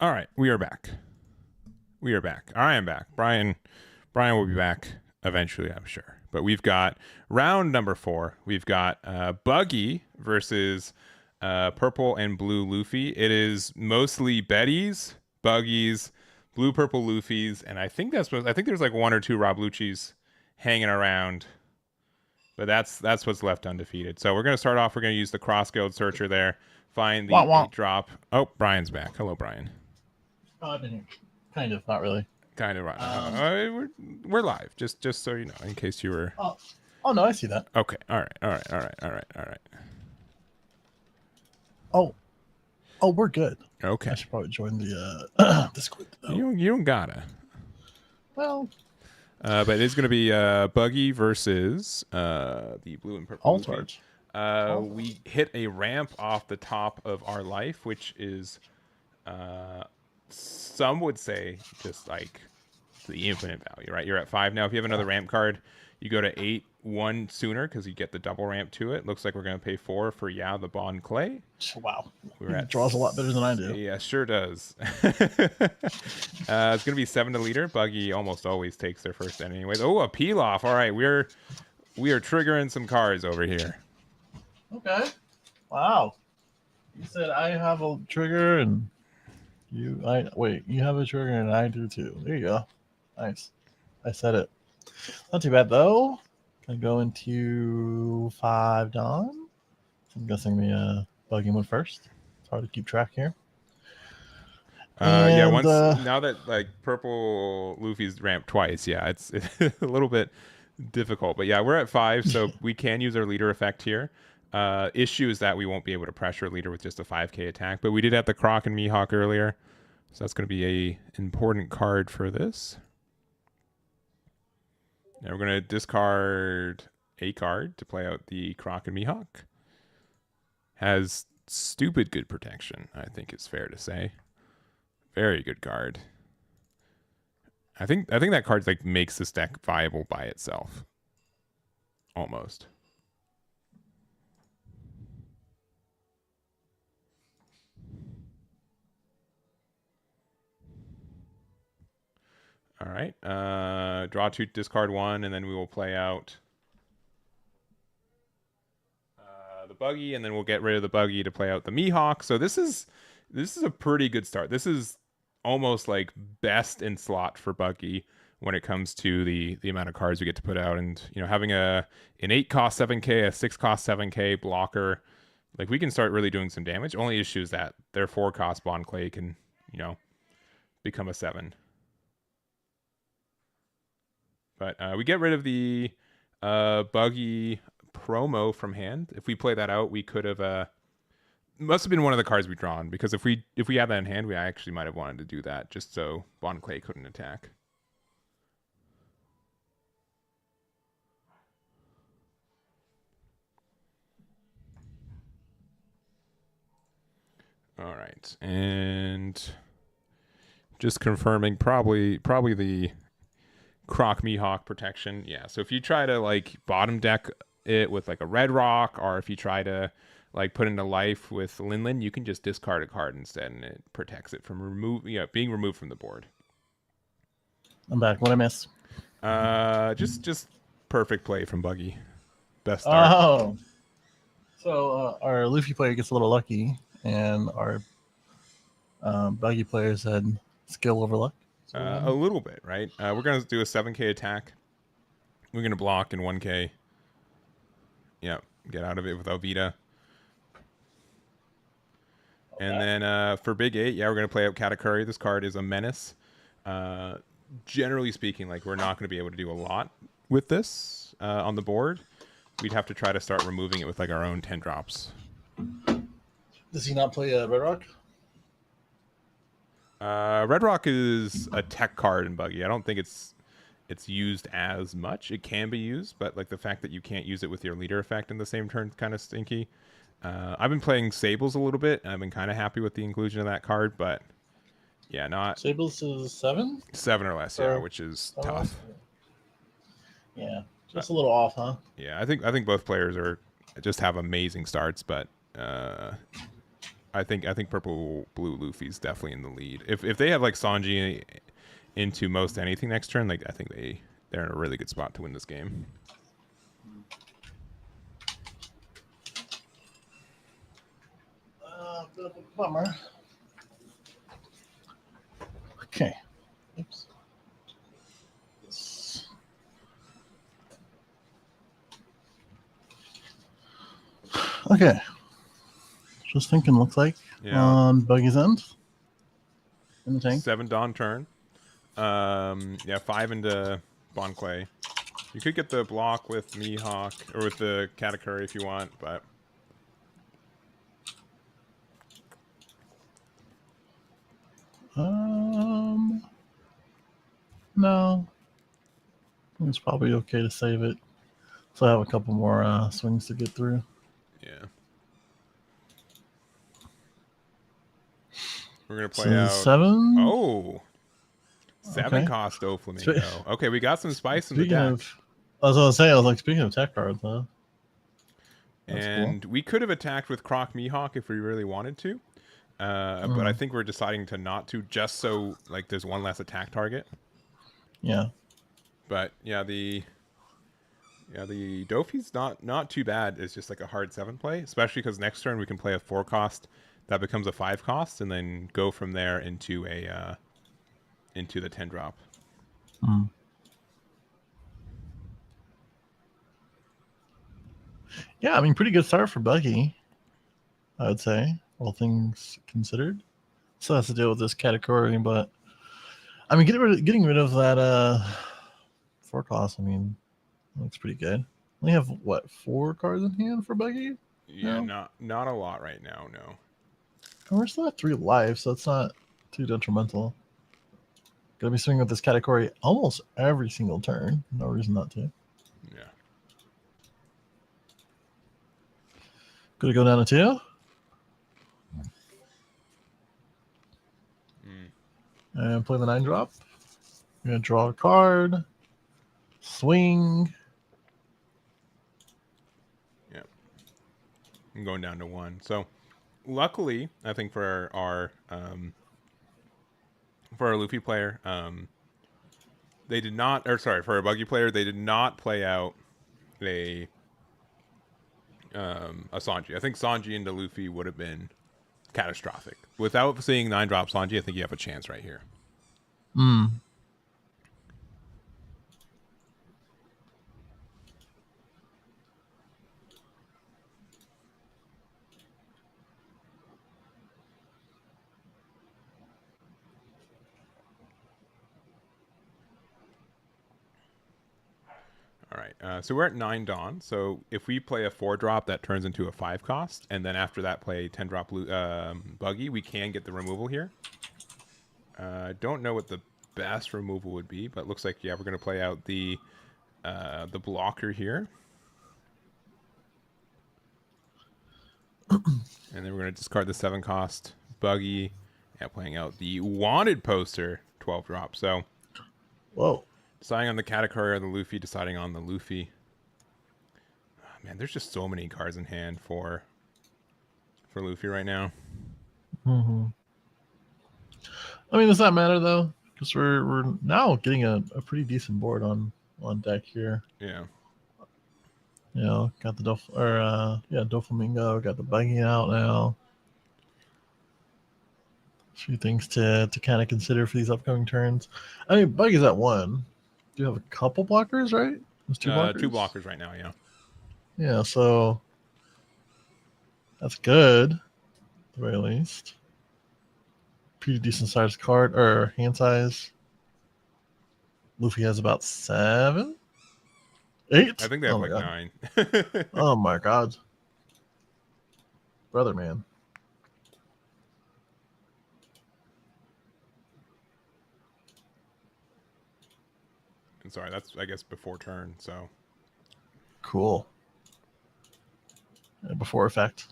All right, we are back. We are back. I am back. Brian will be back eventually, I'm sure. But we've got round number 4. We've got Buggy versus purple and blue Luffy. It is mostly Betty's, Buggy's, blue purple Luffy's, and I think there's like 1 or 2 Rob Lucci's hanging around. But that's what's left undefeated. So we're gonna start off. We're gonna use the cross guild searcher there. Find the 8 drop. Oh, Brian's back. Hello, Brian. Oh, I've been here. Kind of, not really. Kind of right. We're live. Just so you know, in case you were. Oh no, I see that. Okay. All right. Oh, we're good. Okay. I should probably join the Discord though. You don't gotta. Well, but it is going to be Buggy versus the blue and purple. Aandroidd. We hit a ramp off the top of our life, which is, some would say, just like the infinite value, right? You're at 5 now. If you have another ramp card, you go to 8 1 sooner because you get the double ramp to it. Looks like we're going to pay 4 for the Bond Clay. Wow. We're at Draws a lot better than I do. Yeah, sure does. It's going to be 7 to leader. Buggy almost always takes their first end anyways. Oh, a peel off. All right, we are triggering some cards over here. Okay. Wow. You said I have a trigger and you have a trigger and I do too. There you go. Nice. I said it. Not too bad though. Gonna go into 5 Dawn. I'm guessing the Buggy went first. It's hard to keep track here. Yeah, now that like purple Luffy's ramped twice, yeah, it's a little bit difficult. But yeah, we're at 5, so we can use our leader effect here. Issue is that we won't be able to pressure a leader with just a 5k attack, but we did have the Croc and Mihawk earlier, so that's going to be a important card for this. Now we're going to discard a card to play out the Croc and Mihawk. Has stupid good protection, I think it's fair to say. Very good card. I think that card like makes this deck viable by itself. Almost. All right. Draw 2, discard 1, and then we will play out the Buggy, and then we'll get rid of the Buggy to play out the Mihawk. So this is a pretty good start. This is almost like best in slot for Buggy when it comes to the amount of cards we get to put out, and having an 8 cost 7k, a 6 cost 7k blocker, like we can start really doing some damage. Only issue is that their 4 cost Bond Clay can become a 7. But we get rid of the Buggy promo from hand. If we play that out, we could have must have been one of the cards we drawn, because if we had that in hand, we actually might have wanted to do that just so Bond Clay couldn't attack. All right, and just confirming, probably the Croc Mihawk protection. Yeah, so if you try to like bottom deck it with like a red rock, or if you try to like put into life with Linlin, you can just discard a card instead, and it protects it from being removed from the board. I'm back. What I miss? Just perfect play from Buggy. Best start. Oh, so our Luffy player gets a little lucky, and our Buggy players had skill over luck. A little bit, right? We're gonna do a 7k attack. We're gonna block in 1k. Yeah, get out of it with Alvita. Okay. And then for big 8, yeah, we're gonna play out Katakuri. This card is a menace. Generally speaking, like we're not gonna be able to do a lot with this on the board. We'd have to try to start removing it with like our own 10 drops. Does he not play Red Rock? Red Rock is a tech card in Buggy. I don't think it's used as much. It can be used, but like the fact that you can't use it with your leader effect in the same turn is kind of stinky. I've been playing Sables a little bit, and I've been kind of happy with the inclusion of that card, but yeah, not Sables is 7? 7 or less, yeah, which is tough. Yeah, just a little off, huh? Yeah, I think both players just have amazing starts, but I think purple blue Luffy's definitely in the lead. If they have like Sanji into most anything next turn, like I think they're in a really good spot to win this game. Bit of a bummer. Okay. Oops. Okay. Just thinking, looks like on Buggy's end in the tank. 7 Dawn turn. Yeah, 5 into Bonquay. You could get the block with Mihawk or with the Katakuri if you want, but No. It's probably okay to save it. So I have a couple more swings to get through. yeah. We're gonna play So out 7. Oh, 7 Okay. cost Doflamingo. Okay, we got some spice in the Speaking deck. of, I was gonna say, I was like, speaking of tech cards, huh? That's And we could have attacked with Croc Mihawk if we really wanted to. But I think we're deciding to not to, just so like there's one less attack target. Yeah. But yeah, the Dofi's not too bad. It's just like a hard 7 play, especially because next turn we can play a 4 cost that becomes a 5 cost, and then go from there into a into the 10 drop. Yeah, I mean, pretty good start for Buggy, I would say, all things considered. Still has to deal with this category, but I mean, getting rid of that 4 cost, I mean, looks pretty good. We have what, 4 cards in hand for Buggy? Yeah, No? not a lot right now. No. And we're still at 3 lives, so it's not too detrimental. Gonna be swinging with this category almost every single turn. No reason not to. Yeah. Gonna go down to 2. And play the 9 drop. I'm gonna draw a card. Swing. Yeah. I'm going down to 1. So, luckily, I think for our Luffy player, they did not, or sorry, for a Buggy player, they did not play out a Sanji. I think Sanji into Luffy would have been catastrophic. Without seeing 9 drop Sanji, I think you have a chance right here. All right, so we're at 9 Dawn. So if we play a 4 drop, that turns into a 5 cost, and then after that play 10 drop Buggy, we can get the removal here. I don't know what the best removal would be, but it looks like, yeah, we're going to play out the blocker here. And then we're going to discard the 7 cost Buggy, and playing out the wanted poster 12 drop. So, Whoa. deciding on the Katakuri or the Luffy, deciding on the Luffy. Oh, man, there's just so many cards in hand for Luffy right now. I mean, does that matter though? Because we're now getting a pretty decent board on deck here. Yeah. You know, got the Doflamingo, got the Buggy out now. A few things to kind of consider for these upcoming turns. I mean, Buggy's at 1. Do you have a couple blockers, right? There's 2 blockers. 2 blockers right now, yeah. Yeah, so that's good, at the very least. Pretty decent sized card or hand size. Luffy has about 7, 8. I think they have like God. 9. Oh my god, brother, man. And sorry, that's I guess before turn. So Cool. Before effect.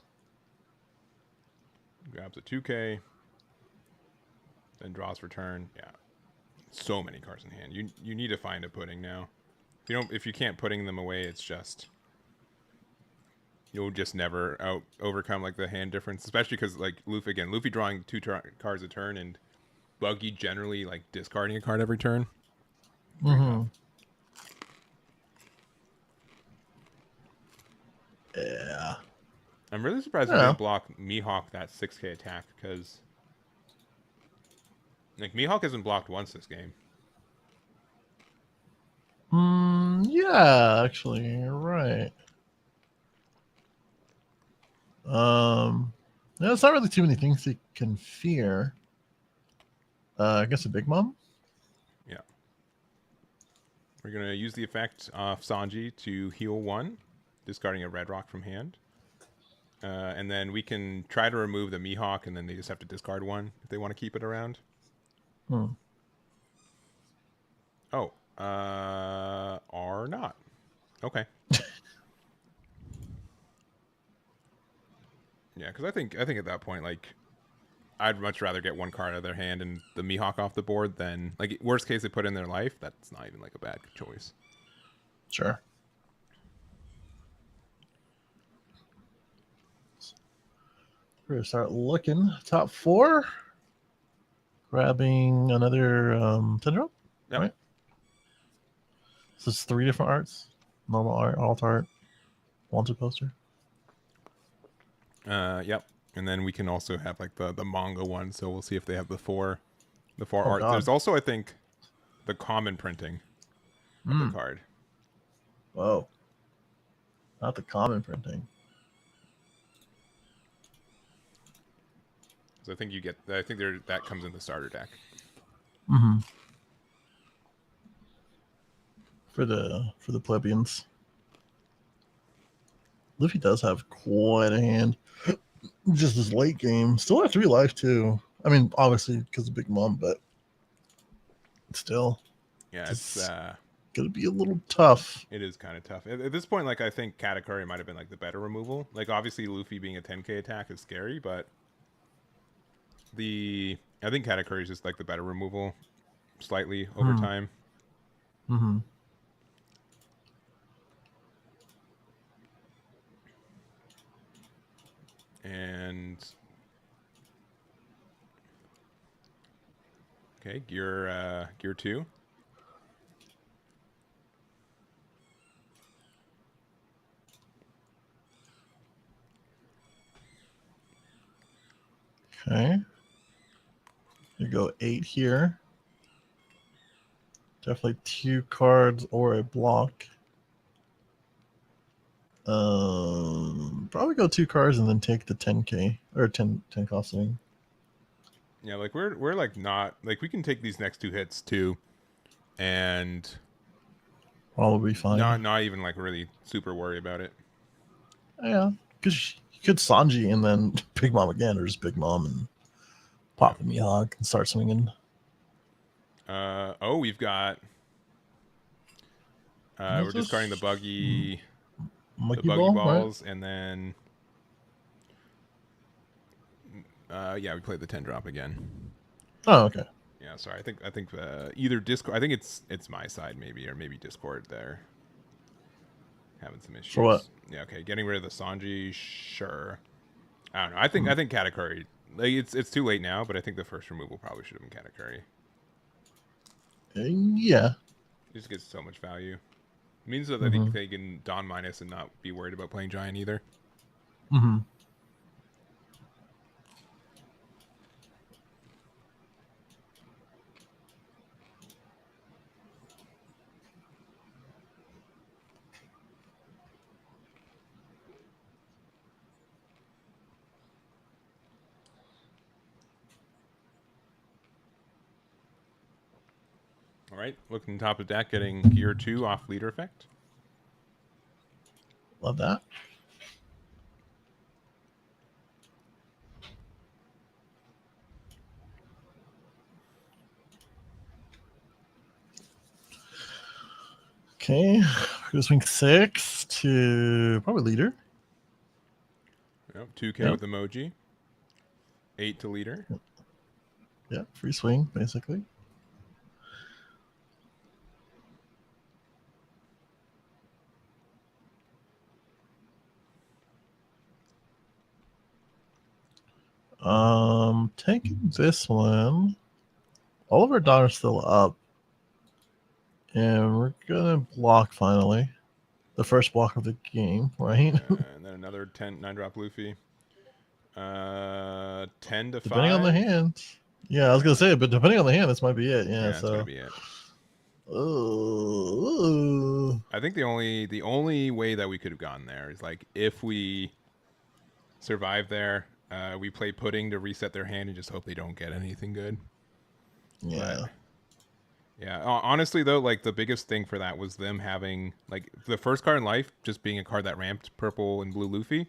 grabs a 2K, then draws for turn. Yeah, so many cards in hand. You need to find a pudding now. If you can't putting them away, it's just you'll just never overcome like the hand difference, especially because like Luffy drawing cards a turn and Buggy generally like discarding a card every turn. Pretty tough. Yeah. I'm really surprised we didn't block Mihawk that 6k attack because like Mihawk hasn't blocked once this game. Yeah, actually, you're right. No, it's not really too many things he can fear. I guess a Big Mom. Yeah. We're gonna use the effect of Sanji to heal 1, discarding a red rock from hand. And then we can try to remove the Mihawk, and then they just have to discard 1 if they want to keep it around. Oh, or not. Okay. Yeah, because I think at that point, like, I'd much rather get 1 card out of their hand and the Mihawk off the board than, like, worst case they put in their life. That's not even like a bad choice. Sure. We're gonna start looking. Top 4. Grabbing another Tendril. Yep. Right. So it's 3 different arts: normal art, alt art, wanted poster. Yep. And then we can also have like the manga one. So we'll see if they have the four art. God. There's also, I think, the common printing of the card. Whoa. Not the common printing. So I think you get. I think that comes in the starter deck. For the plebeians. Luffy does have quite a hand. Just this late game. Still have 3 life too. I mean, obviously because of Big Mom, but still. Yeah, it's gonna be a little tough. It is kind of tough at this point. Like, I think Katakuri might have been like the better removal. Like, obviously Luffy being a 10k attack is scary, but I think Katakuri is just like the better removal, slightly over time. And okay, gear 2. Okay. You go 8 here. Definitely 2 cards or a block. Probably go 2 cards and then take the 10k or 10 cost swing. Yeah, like we're like not like we can take these next 2 hits too, and probably fine. Not even like really super worried about it. Yeah, because you could Sanji and then Big Mom again, or just Big Mom and pop the Mihawk and start swinging. We've got. We're discarding the buggy. Monkey the buggy balls, right? And then yeah, we played the 10 drop again. Oh, okay. Yeah, sorry. I think either Discord. I think it's my side maybe, or maybe Discord there. Having some issues. For what? Yeah, okay. Getting rid of the Sanji, sure. I don't know. I think Katakuri. Like, it's too late now, but I think the first removal probably should have been Katakuri. Yeah. It just gets so much value. It means that I think they can Dawn minus and not be worried about playing Giant either. All right, looking top of deck, getting gear 2 off leader effect. Love that. Okay, we're gonna swing 6 to probably leader. Yep, 2k with emoji. 8 to leader. Yeah, free swing basically. Taking this one. All of our daughters still up. And we're gonna block finally. The first block of the game, right? And then another 9-drop Luffy. 10 to 5. Depending on the hand. Yeah, I was gonna say, but depending on the hand, this might be it. Yeah, it's so gonna be it. Ooh. I think the only way that we could have gone there is like if we survive there, we play pudding to reset their hand and just hope they don't get anything good. Yeah. But, yeah. Honestly, though, like the biggest thing for that was them having like the first card in life just being a card that ramped purple and blue Luffy,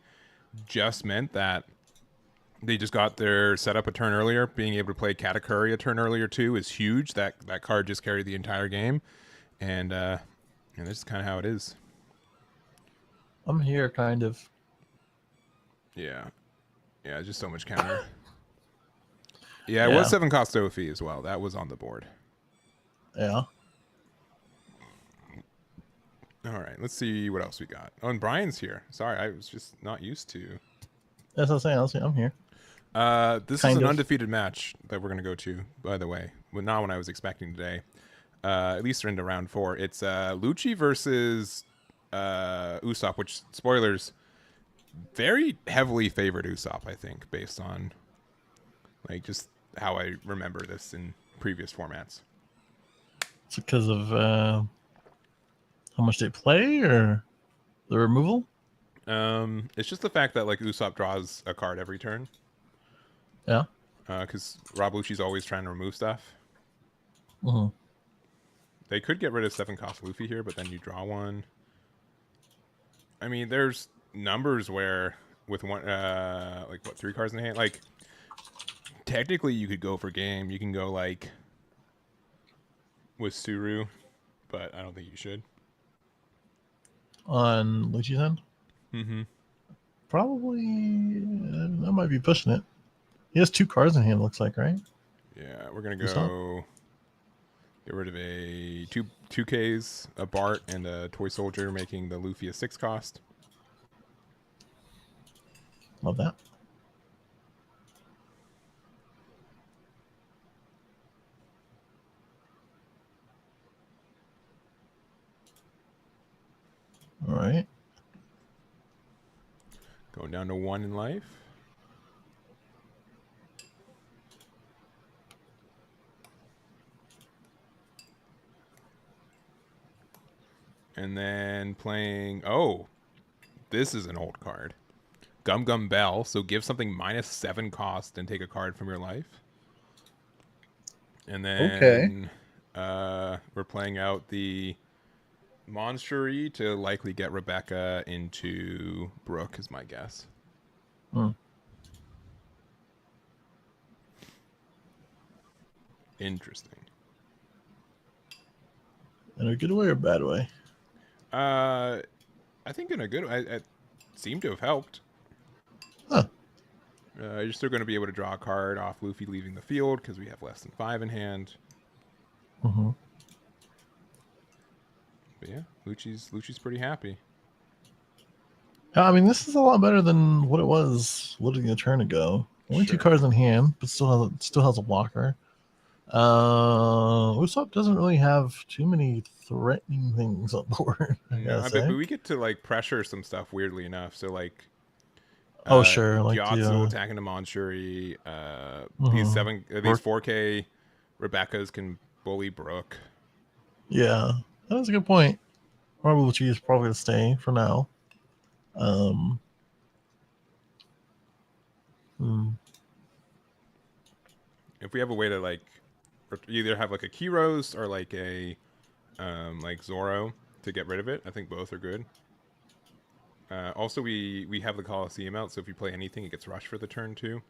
just meant that they just got their setup a turn earlier. Being able to play Katakuri a turn earlier too is huge. That card just carried the entire game, and this is kind of how it is. I'm here, kind of. Yeah, just so much counter. Yeah, it was 7 cost Ophi as well. That was on the board. Yeah. All right, let's see what else we got. Oh, and Brian's here. Sorry, I was just not used to. That's what I'm saying. I'm here. This is an undefeated match that we're going to go to, by the way. Well, not when I was expecting today. At least we're into round 4. It's Lucci versus Usopp, which, spoilers, very heavily favored Usopp, I think, based on like just how I remember this in previous formats. It's because of how much they play or the removal? It's just the fact that like Usopp draws a card every turn. Yeah. Because Rob Lucci's always trying to remove stuff. Mm-hmm. They could get rid of 7 cost Luffy here, but then you draw one. I mean, there's numbers where with one, like what, 3 cards in hand? Like, technically you could go for game. You can go like with Suru, but I don't think you should. On Lucci's end? Mm-hmm. Probably, I might be pushing it. He has 2 cards in hand, looks like, right? Yeah, we're gonna go get rid of a 2Ks, a Bart, and a Toy Soldier, making the Luffy a 6 cost. Love that. All right. Going down to 1 in life. And then playing, oh, this is an old card. Gum Gum Bell. So give something -7 cost and take a card from your life. And then we're playing out the Monstery to likely get Rebecca into Brook is my guess. Interesting. In a good way or bad way? I think in a good way. It seemed to have helped. Huh. You're still going to be able to draw a card off Luffy leaving the field because we have less than 5 in hand. Mm-hmm. But yeah, Lucci's pretty happy. I mean, this is a lot better than what it was literally a turn ago. Only 2 cards in hand, but still has a blocker. Usopp doesn't really have too many threatening things on board. But we get to like pressure some stuff weirdly enough. So like, sure, like Gyatso attacking the Monstery. These 4K Rebecca's can bully Brook. Yeah, that's a good point. Rabuchi is probably going to stay for now. If we have a way to like either have like a Kyros or like a like Zoro to get rid of it, I think both are good. Also, we have the Colosseum out, so if you play anything, it gets rushed for the turn too.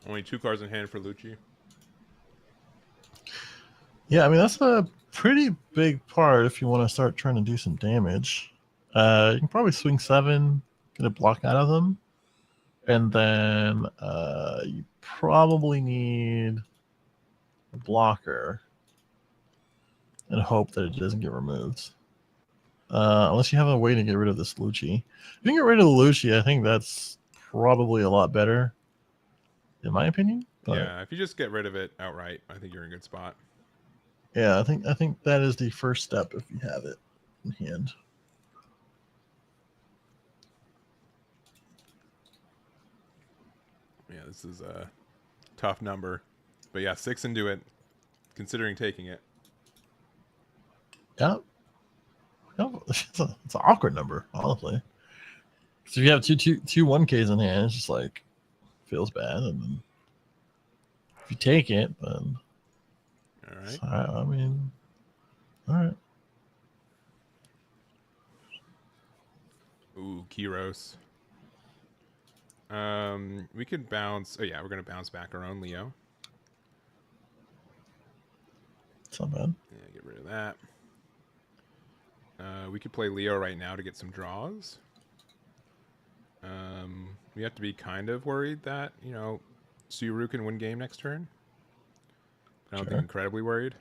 Only 2 cards in hand for Lucci. Yeah, I mean, that's a pretty big part if you want to start trying to do some damage. You can probably swing 7, get a block out of them. And then you probably need a blocker and hope that it doesn't get removed. Unless you have a way to get rid of this Lucci. If you can get rid of the Lucci, I think that's probably a lot better, in my opinion. But Yeah, if you just get rid of it outright, I think you're in a good spot. yeah, I think that is the first step if you have it in hand. Yeah, this is a tough number. But yeah, 6 into it, considering taking it. Yeah. It's an awkward number, honestly. So if you have two 1Ks in hand, it's just like feels bad. And then if you take it, then All right. I mean, all right. Ooh, Kyros. We could bounce. Oh yeah, we're gonna bounce back our own Leo. It's not bad. Yeah, get rid of that. We could play Leo right now to get some draws. We have to be kind of worried that, you know, Suru can win game next turn. I don't think incredibly worried.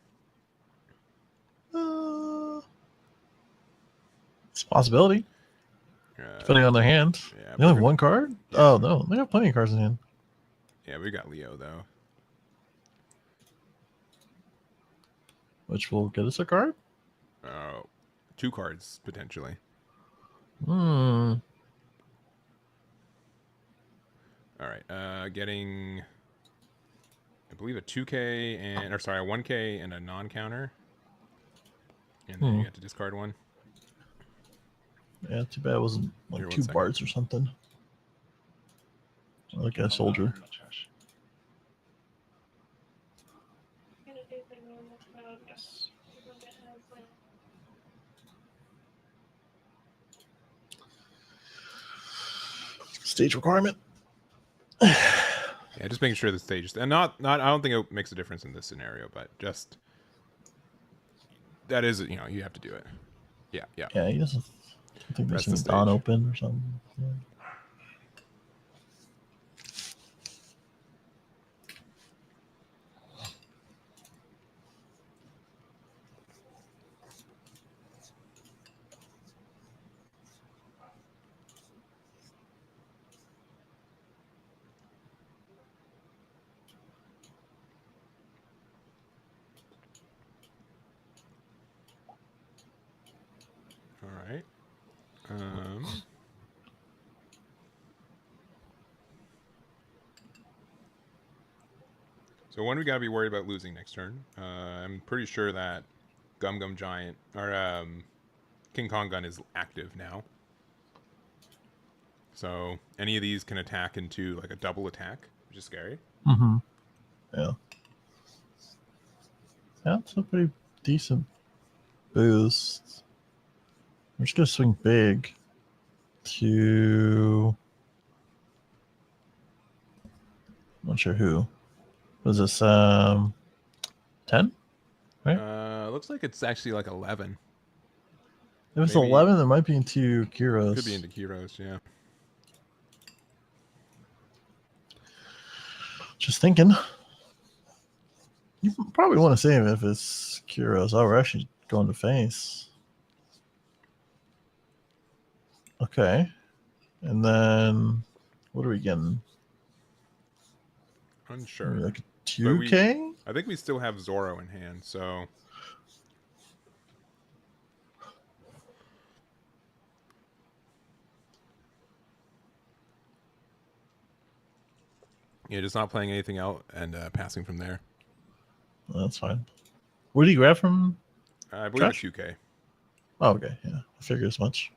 It's a possibility, depending on their hand. Yeah, they only have one card? Yeah. Oh, no. They have plenty of cards in hand. Yeah, we got Leo, though. Which will get us a card? 2 cards, potentially. Hmm. All right, getting, I believe, a 2K and, or sorry, a 1K and a non-counter. And then you have to discard one. Yeah, too bad it wasn't like Here, 2 1 bards or something. Like a soldier. Stage requirement. Yeah, just making sure the stage, and not. I don't think it makes a difference in this scenario, but just that is, you know, you have to do it. Yeah. Yeah, he doesn't. I think That's there's the some Dawn stage. open or something. Yeah. All right. So when we gotta be worried about losing next turn, I'm pretty sure that Gum Gum Giant or King Kong Gun is active now. So any of these can attack into like a double attack, which is scary. Mm-hmm. Yeah. Yeah, it's a pretty decent boost. We're just gonna swing big to. I'm not sure who. Was this 10? Right? Looks like it's actually like 11. If it's maybe- 11, it might be into Kyros. Could be into Kyros, yeah. Just thinking. You probably want to save it if it's Kyros. Oh, we're actually going to face. Okay. And then what are we getting? Unsure. Like a 2K? I think we still have Zoro in hand, so yeah, just not playing anything out and passing from there. That's fine. What did you grab from? I believe Josh? it's 2K. Oh, okay. Yeah. I figured as much.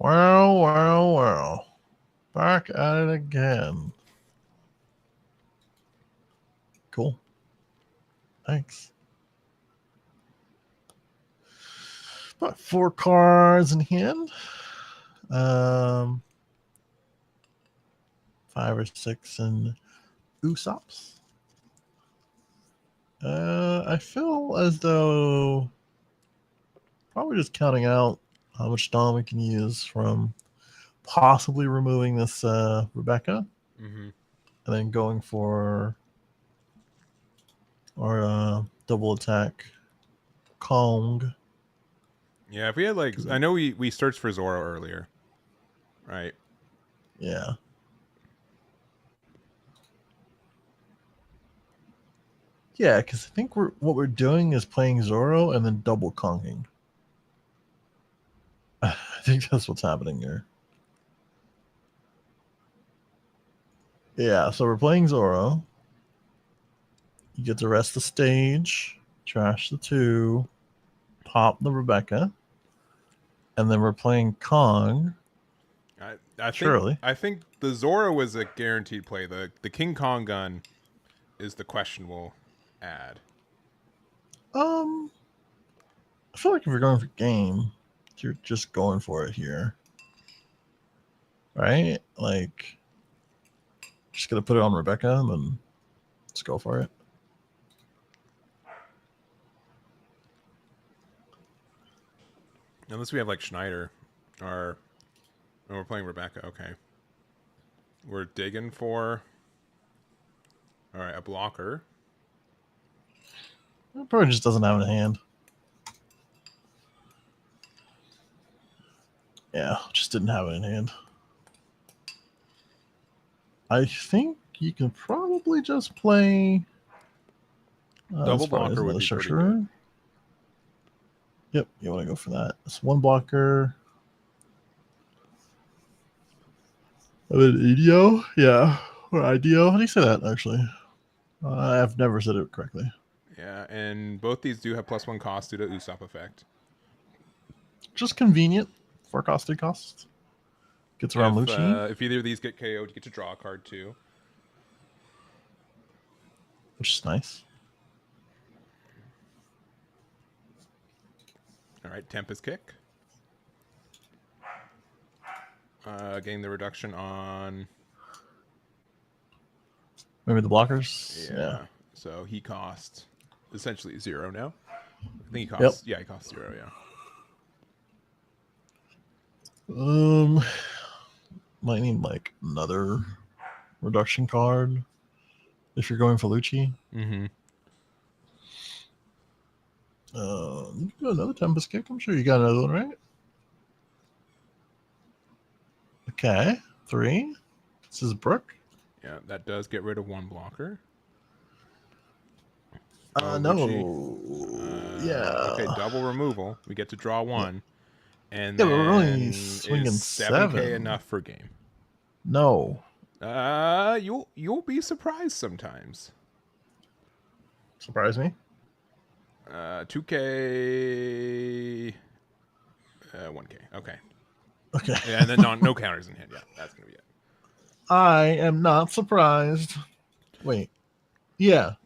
Well. Back at it again. Cool. Thanks. About 4 cards in hand. 5 or 6 in Usops. I feel as though probably just counting out how much Dom we can use from possibly removing this Rebecca, Mm-hmm. and then going for our double attack Kong. Yeah, if we had like, I know we searched for Zoro earlier, right? Yeah. Yeah, because I think what we're doing is playing Zoro and then double Konging. I think that's what's happening here. Yeah, so we're playing Zoro. You get to rest the stage, trash the 2, pop the Rebecca, and then we're playing Kong. I think the Zoro was a guaranteed play. The King Kong gun is the questionable add. I feel like if you're going for game, you're just going for it here. Right? Like, just gonna put it on Rebecca and then let's go for it. Unless we have like Schneider, or we're playing Rebecca. Okay, we're digging for. All right, a blocker. It probably just doesn't have it in hand. Yeah, just didn't have it in hand. I think you can probably just play Double blocker would be pretty good. Yep, you want to go for that. It's one blocker. And then EDO? Yeah. Or IDO? How do you say that, actually? I've never said it correctly. Yeah, and both these do have +1 cost due to Usopp effect. Just convenient for costed costs. Gets around Lucci. If either of these get KO'd, you get to draw a card too. Which is nice. All right, Tempest Kick. Getting the reduction on... Maybe the blockers? Yeah. So he costs essentially 0 now. I think he costs... Yep. Yeah, he costs 0, yeah. Might need like another reduction card if you're going for Lucci. Mm-hmm. You can do another Tempest Kick. I'm sure you got another one, right? Okay, 3. This is Brook. Yeah, that does get rid of 1 blocker. No. Yeah. Okay, double removal. We get to draw 1. And yeah, then but we're only swinging is 7K 7. enough for game? No. You'll be surprised sometimes. Surprise me. 2K, 1K. Okay. Okay. Yeah, and then no counters in hand. Yeah, that's gonna be it. I am not surprised. Wait. Yeah.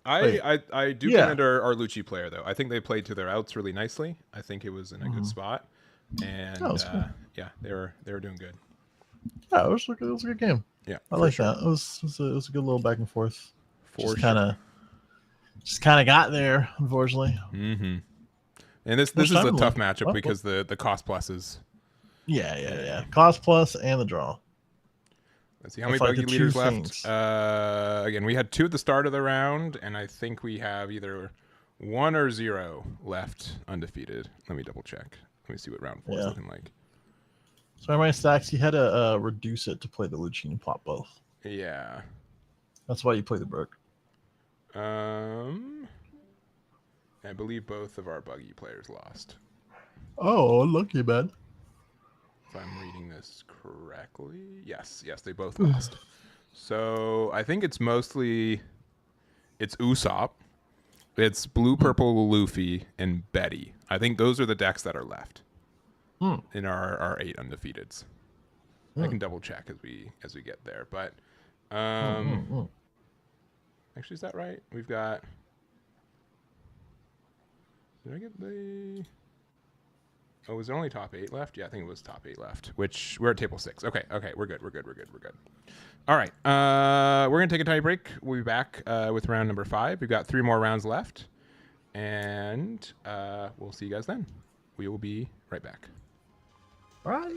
I do commend our Lucci player though. I think they played to their outs really nicely. I think it was in a good spot, and cool. Yeah, they were doing good. Yeah, it was a good game. Yeah, I like that. It was a good little back and forth. Just kind of got there, unfortunately. Mm-hmm. And this is a tough matchup because the cost pluses. Yeah. Cost plus and the draw. Let's see how many buggy leaders left. Again, we had 2 at the start of the round, and I think we have either 1 or 0 left undefeated. Let me double check. Let me see what round 4 is looking like. So my stacks, you had to reduce it to play the Lucci and plot both. Yeah. That's why you play the Brook. I believe both of our buggy players lost. Oh, lucky man. If I'm reading this correctly. Yes, they both lost. So I think it's mostly Usopp, it's blue, purple, Luffy, and Betty. I think those are the decks that are left in our 8 undefeateds. I can double check as we get there, but actually, is that right? We've got. Did I get the? Oh, was there only top 8 left? Yeah, I think it was top 8 left, which we're at table 6. Okay, we're good. All right, we're going to take a tiny break. We'll be back with round number 5. We've got 3 more rounds left, and we'll see you guys then. We will be right back. All right.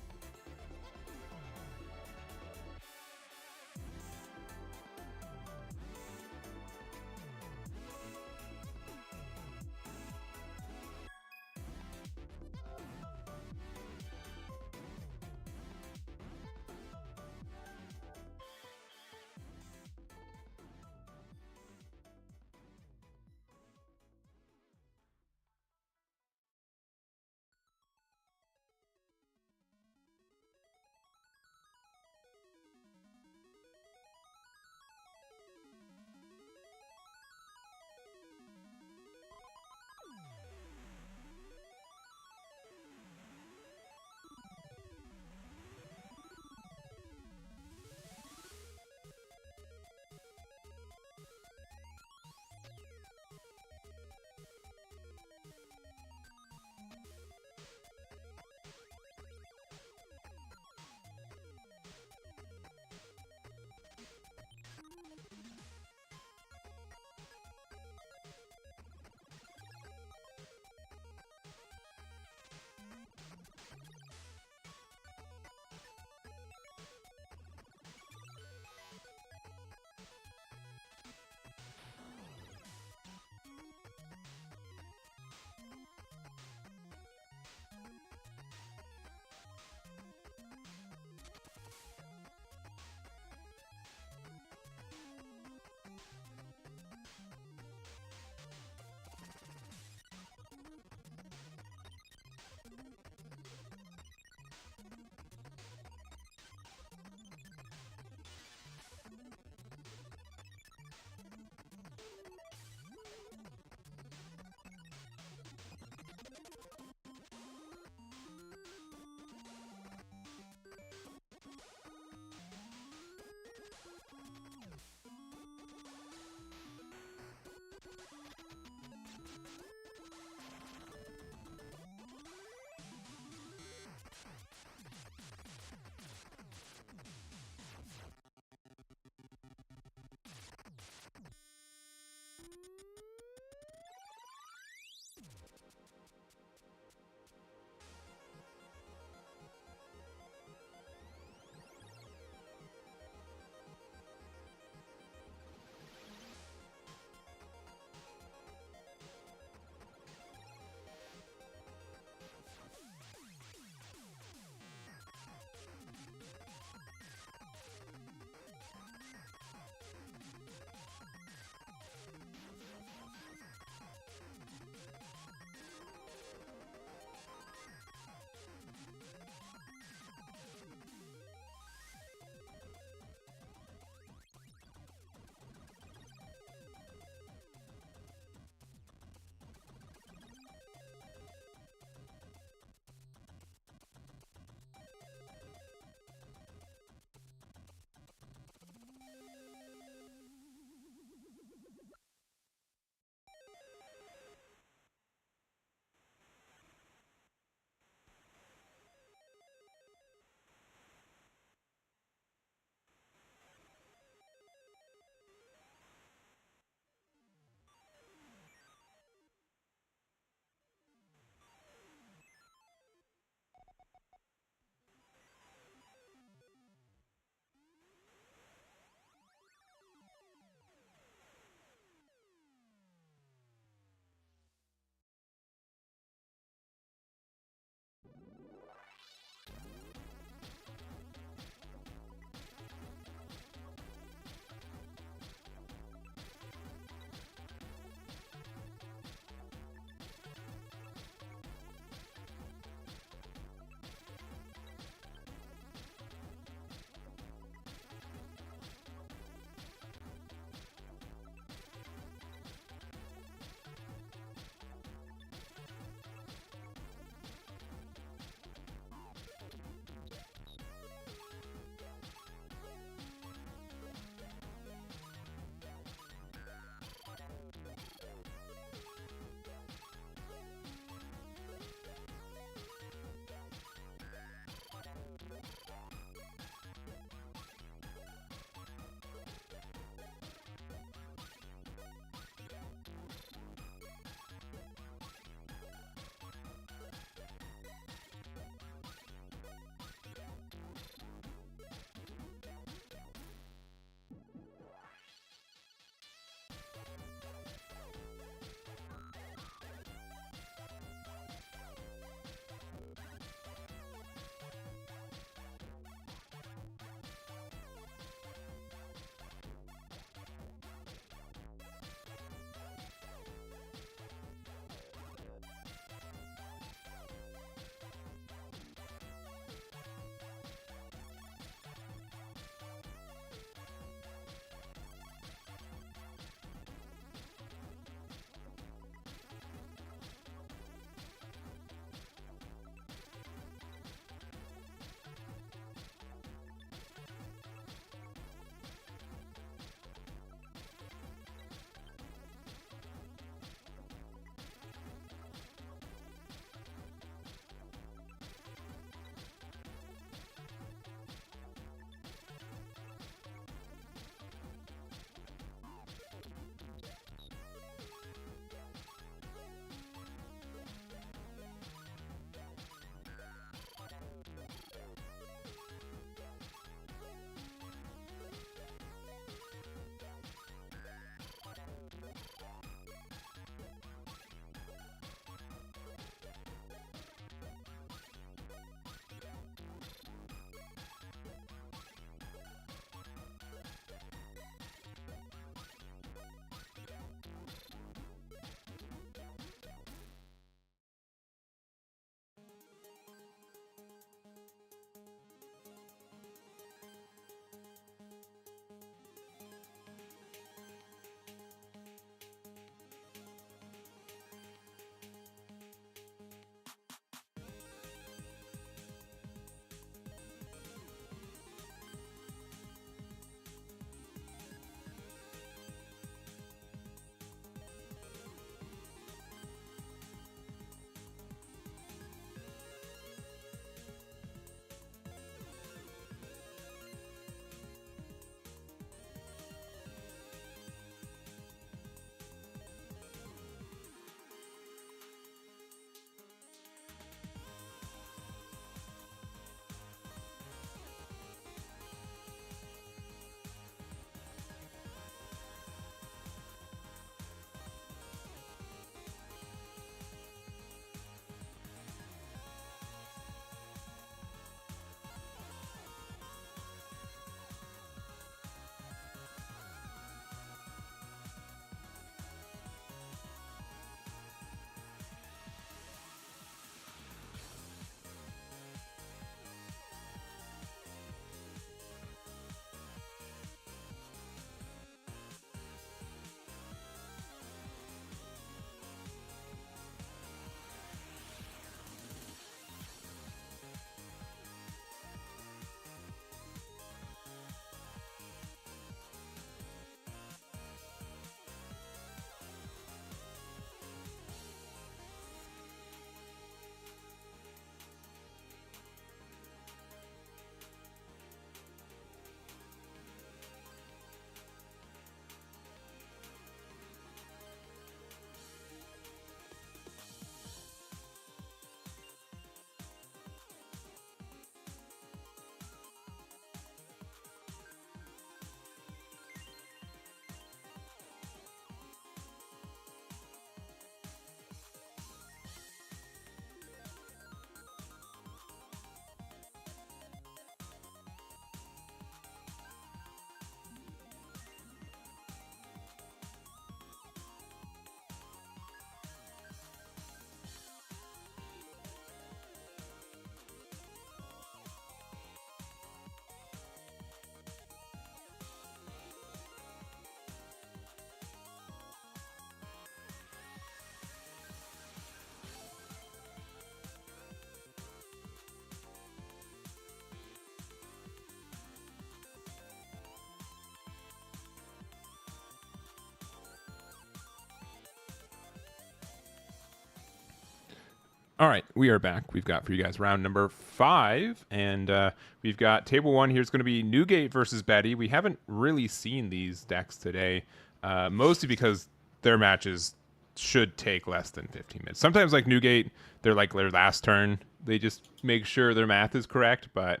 All right, we are back. We've got for you guys round number 5, and we've got table 1 here is going to be Newgate versus Betty. We haven't really seen these decks today, mostly because their matches should take less than 15 minutes. Sometimes, like Newgate, they're like their last turn. They just make sure their math is correct, but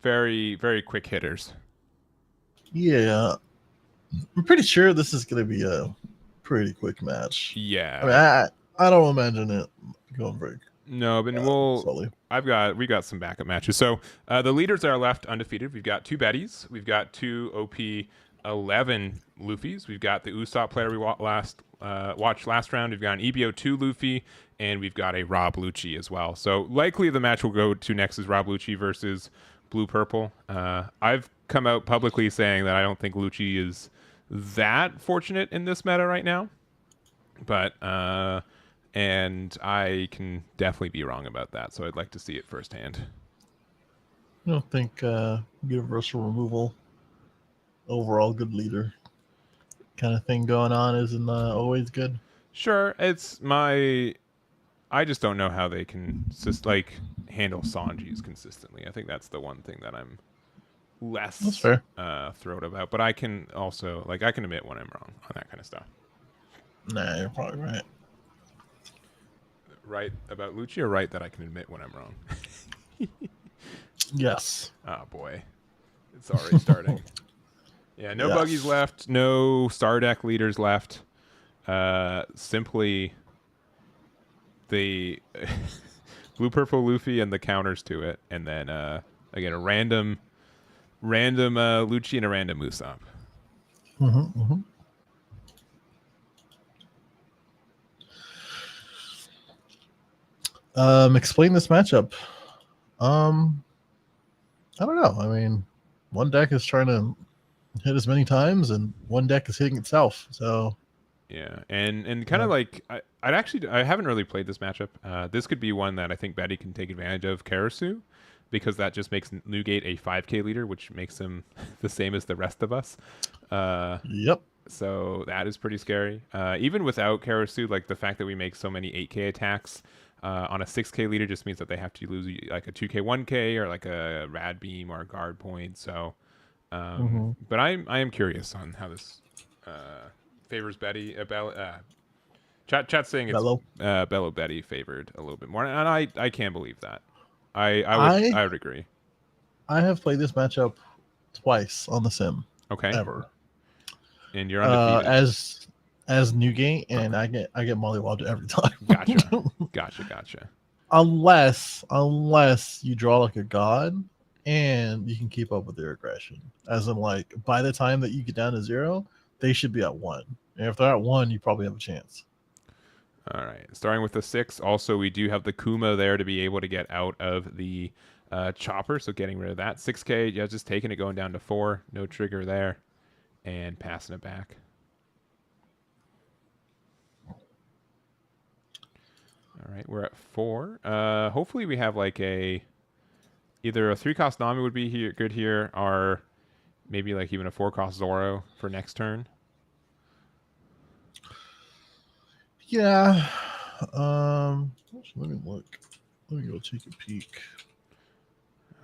very, very quick hitters. Yeah, I'm pretty sure this is going to be a pretty quick match. Yeah. I mean, I don't imagine it going very. No, but slowly. we got some backup matches. So the leaders are left undefeated. We've got 2 Bettys. We've got 2 OP11 Luffys. We've got the Usopp player we watched last round. We've got an EBO2 Luffy, and we've got a Rob Lucci as well. So likely the match we'll go to next is Rob Lucci versus Blue Purple. I've come out publicly saying that I don't think Lucci is that fortunate in this meta right now, but and I can definitely be wrong about that, so I'd like to see it firsthand. I don't think universal removal, overall good leader kind of thing going on isn't always good. Sure, I just don't know how they can just handle Sanji's consistently. I think that's the one thing that I'm less thrilled about. But I can also I can admit when I'm wrong on that kind of stuff. Nah, you're probably right. Right about Lucci, or right that I can admit when I'm wrong? Yes. Oh boy, it's already starting. Yeah, no buggies left, no star deck leaders left. Simply the Blue Purple Luffy and the counters to it, and then again a random Lucci and a random Usopp. Explain this matchup. I don't know. I mean, one deck is trying to hit as many times, and one deck is hitting itself. So yeah, and kind of I haven't really played this matchup. This could be one that I think Betty can take advantage of Karasu, because that just makes Newgate a 5K leader, which makes him the same as the rest of us. Yep. So that is pretty scary. Even without Karasu, the fact that we make so many 8K attacks on a 6K leader just means that they have to lose a 2K, 1K, or a Rad Beam or a Guard Point. So, but I am curious on how this favors Betty. Chat's saying it's Bello Betty favored a little bit more, and I can't believe that. I would agree. I have played this matchup twice on the sim. Okay. Ever. And you're undefeated as Newgate, and I get mollywopped every time. Gotcha. Unless you draw a god, and you can keep up with their aggression. As in, by the time that you get down to 0, they should be at 1. And if they're at 1, you probably have a chance. All right. Starting with the 6. Also, we do have the Kuma there to be able to get out of the chopper. So getting rid of that. 6K, yeah, just taking it, going down to 4. No trigger there. And passing it back. All right, we're at 4. Hopefully we have either a 3-cost Nami would be good here, or maybe even a 4-cost Zoro for next turn. Yeah. Let me look. Let me go take a peek.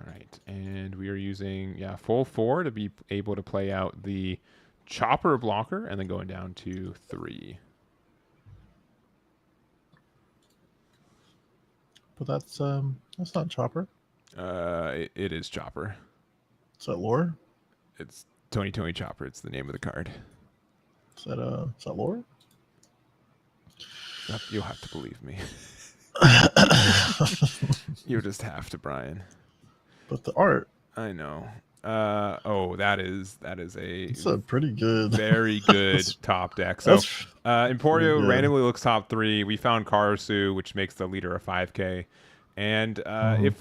All right, and we are using full 4 to be able to play out the chopper blocker, and then going down to 3. But that's not chopper. It is chopper. Is that lore? It's Tony Chopper. It's the name of the card. Is that lore? You'll have to believe me. You just have to, Brian. But the art. I know. That is It's a pretty good, very good top deck. So Emporio randomly looks top 3. We found Karasu, which makes the leader a 5K. And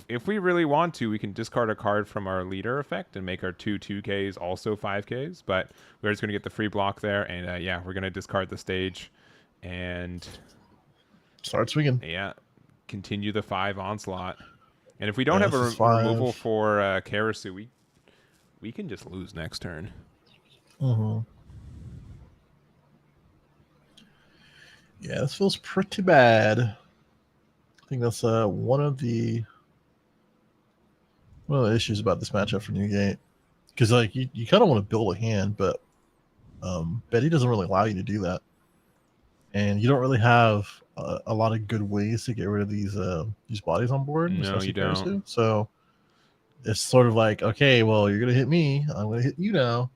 if we really want to, we can discard a card from our leader effect and make our 2 2Ks also 5Ks. But we're just going to get the free block there. And we're going to discard the stage and start swinging. Yeah, continue the 5 onslaught. And if we don't have a removal for Karasu, we can just lose next turn. Yeah, this feels pretty bad. I think that's one of the issues about this matchup for Newgate, because like you kind of want to build a hand, but Betty doesn't really allow you to do that, and you don't really have a lot of good ways to get rid of these bodies on board. No, you don't. Karasu. So it's sort of like, okay, well, you're gonna hit me, I'm gonna hit you now.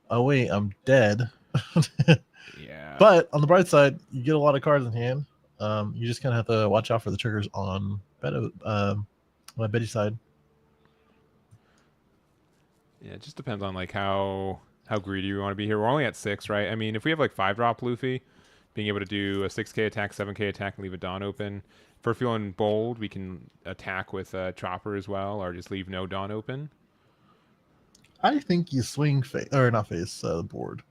Oh wait, I'm dead. Yeah. But on the bright side, you get a lot of cards in hand. You just kind of have to watch out for the triggers on Betty's side. Yeah, it just depends on like how greedy we want to be here. We're only at 6, right? I mean, if we have like 5-drop Luffy, being able to do a 6k attack, 7k attack, and leave a Dawn open. If we're feeling bold, we can attack with Chopper as well, or just leave no Dawn open. I think you swing the board.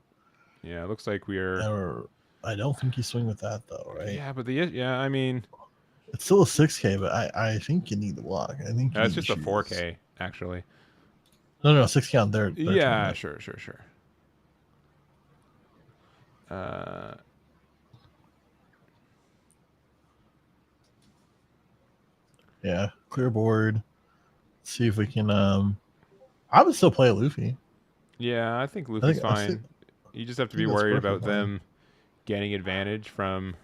Yeah, it looks like we're. Or I don't think you swing with that though, right? Yeah, but I mean, it's still a 6k, but I think you need the block. I think it's just a 4k actually. No, 6k on their yeah, turn, sure. Yeah, clear board. Let's see if we can. I would still play Luffy. Yeah, I think Luffy's fine. You just have to be worried about them getting advantage from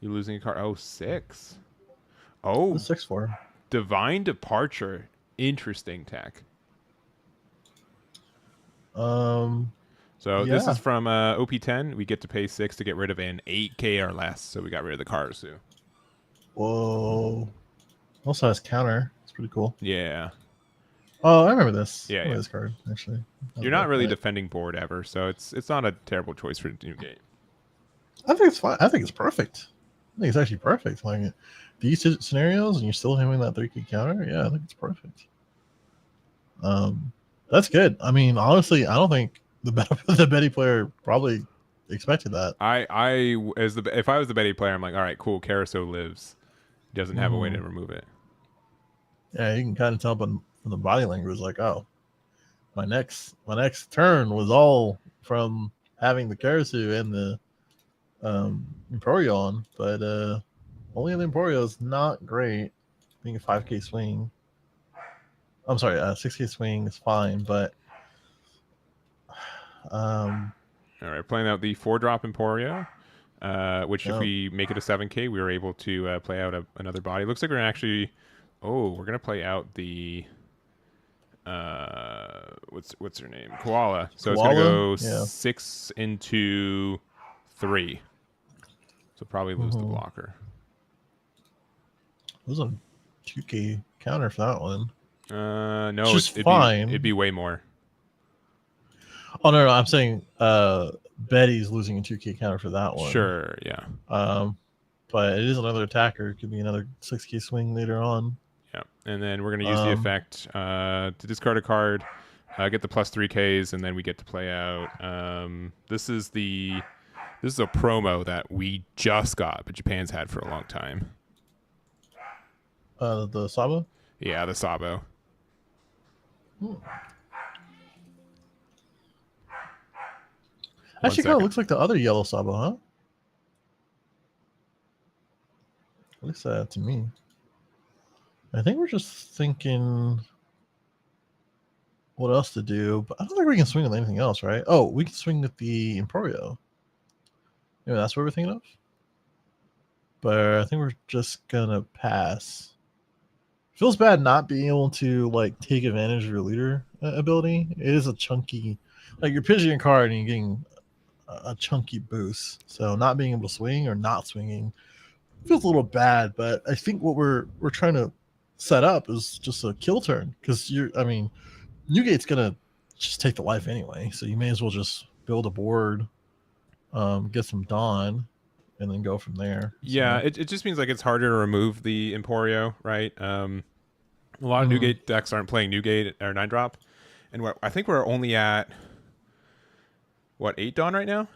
you losing a card. Oh, 6. Oh, 6-4. Divine Departure. Interesting tech. So this is from OP10. We get to pay 6 to get rid of an 8k or less. So we got rid of the Karasu. Whoa. Also has counter. It's pretty cool. Yeah. Oh, I remember this. Yeah, I remember this card actually. You're not really defending board ever, so it's not a terrible choice for Newgate. I think it's fine. I think it's perfect. I think it's actually perfect. Like these scenarios, and you're still having that 3k counter. Yeah, I think it's perfect. That's good. I mean, honestly, I don't think the Betty player probably expected that. If I was the Betty player, I'm like, all right, cool. Karasu lives. He doesn't have a way to remove it. Yeah, you can kind of tell from the body language, like, oh, my next turn was all from having the Karasu and the Emporio on, but only the Emporio is not great. Being a 5k swing. I'm sorry, 6k swing is fine, but all right, playing out the 4-drop Emporio, which if we make it a 7k, we were able to play out another body. Looks like we're actually, we're gonna play out the what's her name, Koala. So it's gonna go 6 into 3. So probably lose the blocker. It was a 2k counter for that one. No, it'd be way more. Oh no, I'm saying Betty's losing a 2k counter for that one. Sure, yeah. But it is another attacker. It could be another 6k swing later on. Yeah, and then we're gonna use the effect to discard a card, get the plus 3ks, and then we get to play out. This is a promo that we just got, but Japan's had for a long time. The Sabo? Yeah, the Sabo. Actually, kind of looks like the other yellow Sabo, huh? Looks that to me. I think we're just thinking what else to do, but I don't think we can swing with anything else, right? Oh, we can swing with the Emporio. Yeah, that's what we're thinking of. But I think we're just gonna pass. Feels bad not being able to like take advantage of your leader ability. It is a chunky, like you're pitching a card and you're getting a chunky boost. So not being able to swing or not swinging feels a little bad. But I think what we're trying to set up is just a kill turn, because Newgate's gonna just take the life anyway. So you may as well just build a board, get some Dawn, and then go from there. Yeah, it just means like it's harder to remove the Emporio, right? A lot of Newgate decks aren't playing Newgate or 9-drop, and I think we're only at 8 Dawn right now.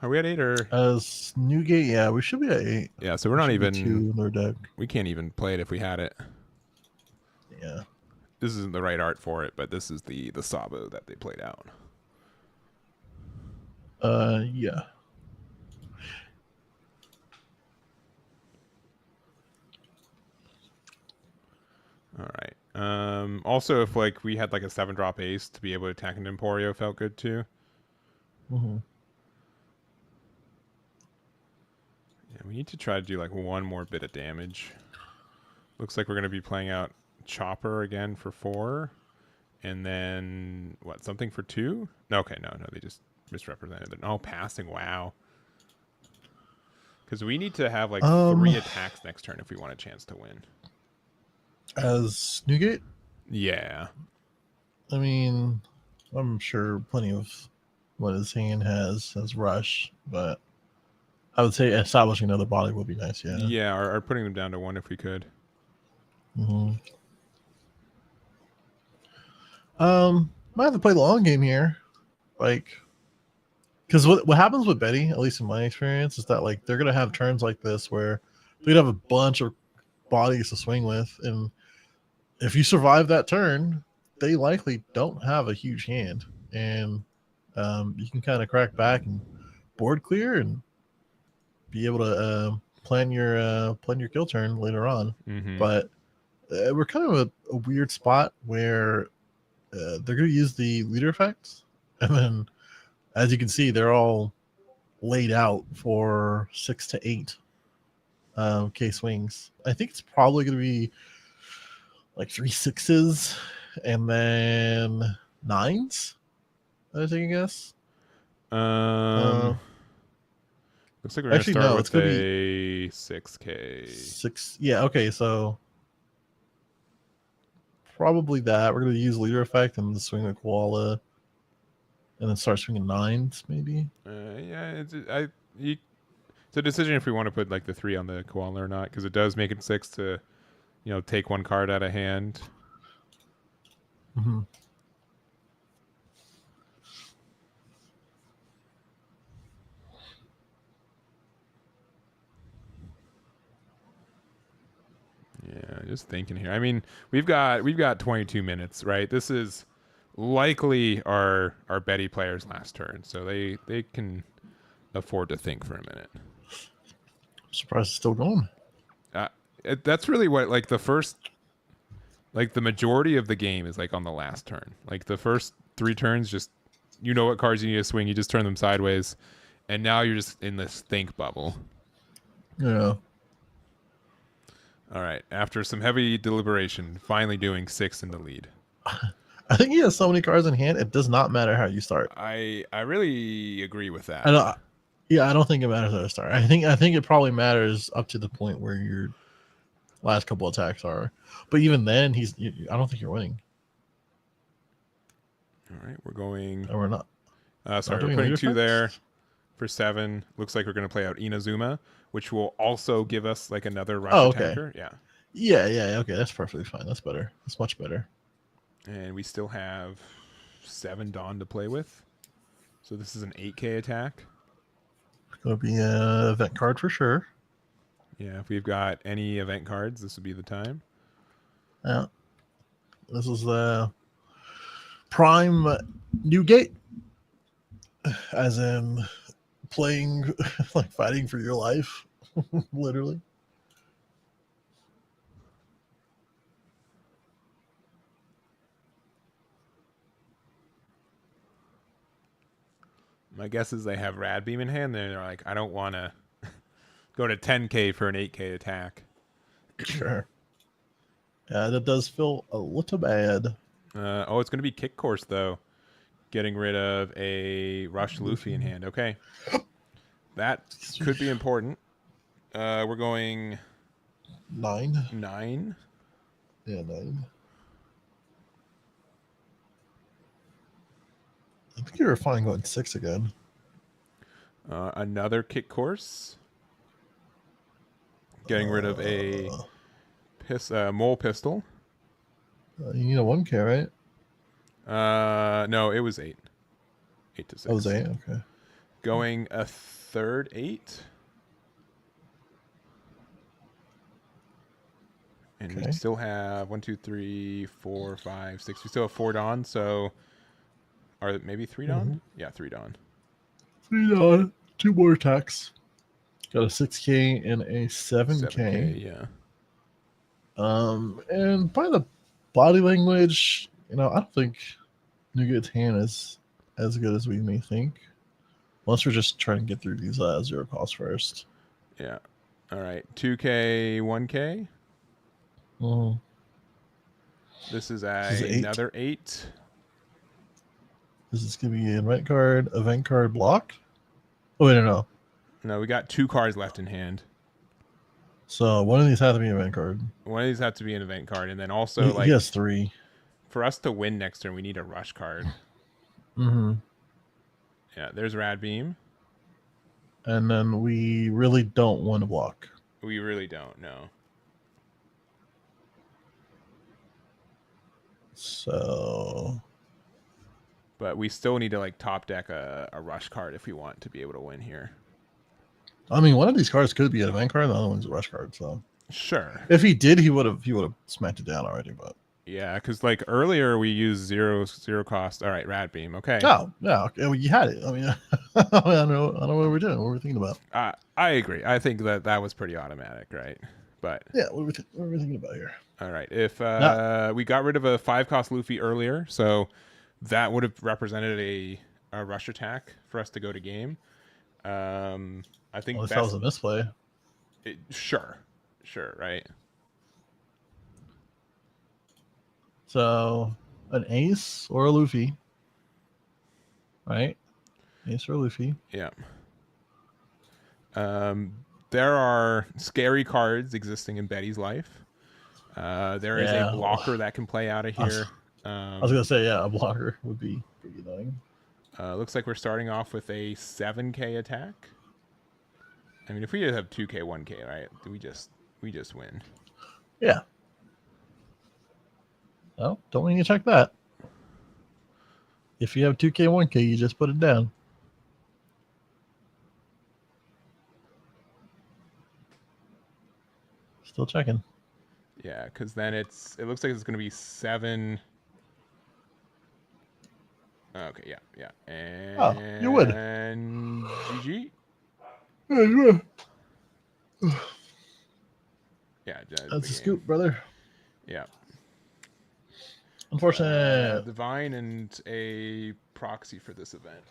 Are we at 8 or as Newgate? Yeah, we should be at 8. Yeah, so we're not even 2 in their deck. We can't even play it if we had it. Yeah, this isn't the right art for it, but this is the Sabo that they played out. Yeah. Also, if like we had like a 7-drop ace to be able to attack an Emporio felt good too. Mm-hmm. Yeah, we need to try to do like one more bit of damage. Looks like we're going to be playing out Chopper again for 4. And then, what, something for 2? No, okay, no, they just misrepresented it. Oh, passing, wow. Because we need to have like 3 attacks next turn if we want a chance to win. As Newgate? Yeah. I mean, I'm sure plenty of what his hand has rush, but I would say establishing another body would be nice, yeah. Yeah, or putting them down to 1 if we could. Mm-hmm. Might have to play the long game here. Like, because what happens with Betty, at least in my experience, is that like they're gonna have turns like this where they'd have a bunch of bodies to swing with, and if you survive that turn, they likely don't have a huge hand, and you can kind of crack back and board clear and be able to plan your kill turn later on. Mm-hmm. But we're kind of a weird spot where they're going to use the leader effects, and then as you can see, they're all laid out for 6 to 8 K swings. I think it's probably going to be like 3 6s and then 9s. I think, I guess. Looks like we're going to start with a 6K. 6. Yeah, okay, so probably that. We're going to use leader effect and swing the koala, and then start swinging 9s, maybe. Yeah, it's a decision if we want to put like the 3 on the koala or not, because it does make it 6 to, take 1 card out of hand. Mm-hmm. Yeah, just thinking here. I mean, we've got 22 minutes, right? This is likely our Betty player's last turn, so they can afford to think for a minute. I'm surprised it's still going. That's really what, like, the first, like, the majority of the game is like on the last turn. Like the first 3 turns, just what cards you need to swing, you just turn them sideways, and now you're just in this think bubble. Yeah. All right. After some heavy deliberation, finally doing 6 in the lead. I think he has so many cards in hand, it does not matter how you start. I really agree with that. I don't think it matters how to start. I think it probably matters up to the point where your last couple attacks are. But even then, I don't think you're winning. All right, we're going. No, we're not. Sorry, we're putting 2 there for 7. Looks like we're going to play out Inazuma, which will also give us like another rush attacker. Yeah. Yeah. Okay, that's perfectly fine. That's better. That's much better. And we still have 7 Dawn to play with. So this is an 8K attack. Gonna be an event card for sure. Yeah, if we've got any event cards, this would be the time. Yeah. This is the prime Newgate. As in playing, like fighting for your life. Literally. My guess is they have Rad Beam in hand. They're like, I don't want to go to 10K for an 8K attack. Sure. Yeah, that does feel a little bad. It's going to be Kick Course, though. Getting rid of a Rush Luffy in hand. Okay. That could be important. We're going 9. 9. Yeah, 9. I think you were fine going 6 again. Another Kick Course. Getting rid of a Mole Pistol. You need a 1K, right? No, it was 8. 8 to 6. Oh, it was 8? Okay. Going a third 8. And we still have 1, 2, 3, 4, 5, 6. We still have 4 Dawn, so are maybe 3 Dawn? Mm-hmm. Yeah, 3 Dawn. 3 Dawn. 2 more attacks. Got a 6K and a 7K. 7K, yeah. And probably the body language, I don't think Nougat's hand is as good as we may think. Unless we're just trying to get through these 0 costs first. Yeah. All right. 2K, 1K. Mm. This is This is 8. another 8. This is going to be an event card blocked. Oh, wait, no. No, we got 2 cards left in hand. So one of these has to be an event card. One of these have to be an event card, and then also He has 3. For us to win next turn, we need a rush card. Mm-hmm. Yeah, there's Rad Beam. And then we really don't want to block. We really don't, no. So, but we still need to like top deck a rush card if we want to be able to win here. I mean, one of these cards could be an event card, and the other one's a rush card. So, sure. If he did, he would have smacked it down already. But yeah, because like earlier we used zero cost. All right, Rad Beam. Okay. Oh yeah, okay. Well, you had it. I mean, I don't know what we're doing. What we're thinking about. I agree. I think that was pretty automatic, right? But yeah, what are we thinking about here? All right. If we got rid of a 5-cost Luffy earlier, so that would have represented a rush attack for us to go to game. I think if that was a misplay. Sure, right. So an ace or a Luffy, right? Ace or Luffy. Yeah. There are scary cards existing in Betty's life. There is a blocker that can play out of here. I was gonna say, a blocker would be pretty annoying. Looks like we're starting off with a 7K attack. I mean, if we have 2K, 1K, right? We just win. Yeah. Oh, don't need to check that. If you have 2K, 1K, you just put it down. Still checking. Yeah, because then it looks like it's going to be 7. Okay, yeah. And you would. And GG. Yeah, you would. Yeah, that's a scoop, brother. Yeah. Unfortunate. Divine and a proxy for this event.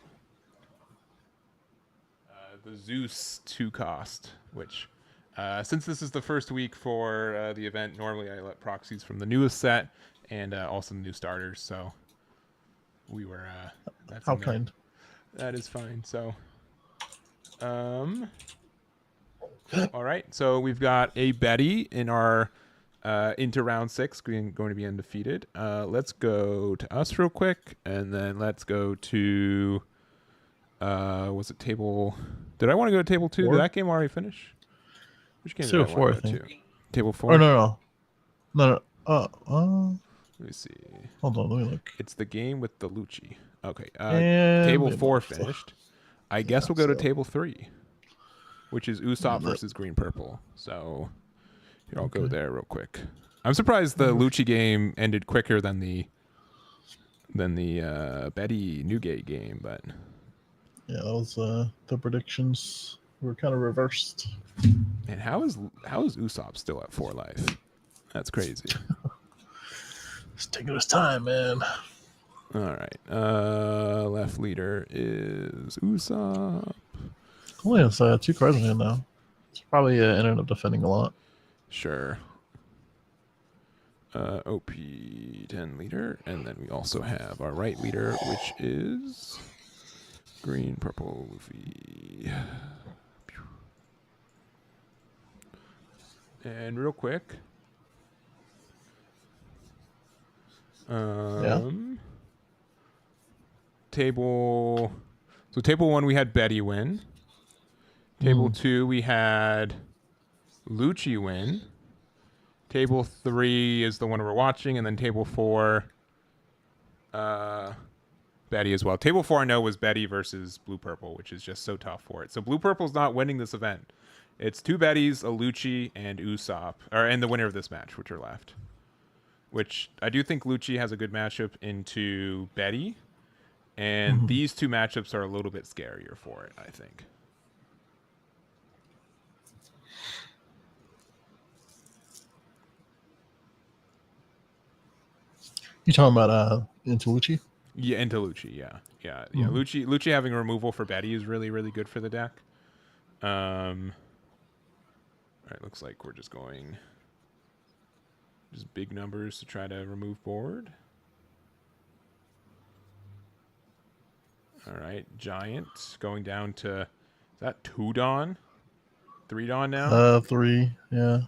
The Zeus 2-cost, which since this is the first week for the event, normally I let proxies from the newest set and also the new starters. So we were. That's how kind. That is fine. So, all right. So we've got a Betty in our into round 6, going to be undefeated. Let's go to us real quick, and then let's go to. Was it table? Did I want to go to table 2? 4? Did that game already finish? Which game did I 4, want I to go think. to? Table 4? Oh no. Let me see. Hold on, let me look. It's the game with the Lucci. Okay. And table 4 finished. I guess we'll go to so. table 3, which is Usopp versus Green Purple. So here, I'll go there real quick. I'm surprised the Lucci game ended quicker than the Betty Newgate game, but yeah, that was the predictions were kind of reversed. And how is Usopp still at 4 life? That's crazy. He's taking his time, man. All right. Left leader is Usopp. Only has 2 cards in hand now. It's probably ended up defending a lot. Sure. OP10 leader, and then we also have our right leader, which is Green Purple Luffy. And real quick, table 1 we had Betty win. Table 2 we had Lucci win. Table 3 is the one we're watching, and then table 4, Betty as well. Table 4 I know was Betty versus Blue Purple, which is just so tough for it. So Blue Purple's not winning this event. It's 2 Bettys, a Lucci, and Usopp, and the winner of this match, which are left. Which I do think Lucci has a good matchup into Betty, and these 2 matchups are a little bit scarier for it, I think. You talking about Intellucci? Yeah, into Lucci, yeah. Mhm. Lucci having removal for Betty is really, really good for the deck. Alright, looks like we're just going big numbers to try to remove board. Alright, Giant going down to, is that 2 Dawn? 3 Dawn now? 3. Yeah.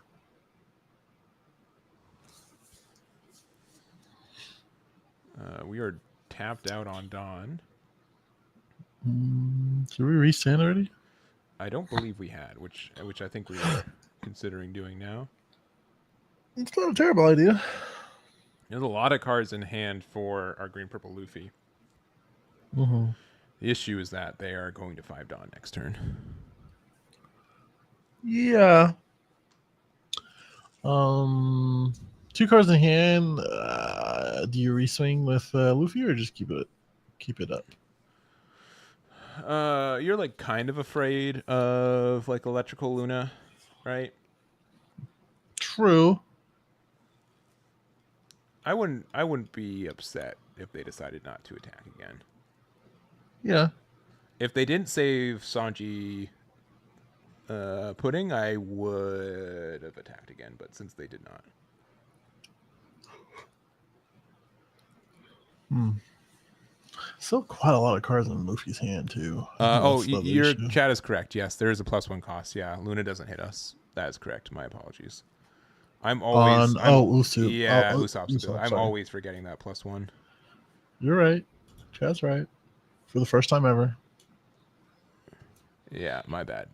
We are tapped out on Dawn. Should we restand already? I don't believe we had, which I think we were considering doing now. It's not a terrible idea. There's a lot of cards in hand for our green purple Luffy. Mm-hmm. The issue is that they are going to 5 Dawn next turn. Yeah. 2 cards in hand. Do you reswing with Luffy or just keep it up? You're like kind of afraid of like electrical Luna, right? True. I wouldn't be upset if they decided not to attack again. Yeah. If they didn't save Sanji Pudding, I would have attacked again, but since they did not. Still quite a lot of cards in Luffy's hand too. That's the other Your issue. chat is correct. Yes, there is a +1 cost. Yeah, Luna doesn't hit us. That is correct. My apologies. Usopp. Usopp. I'm Sorry. always forgetting that +1. You're right. Chat's right. For the first time ever. Yeah, my bad.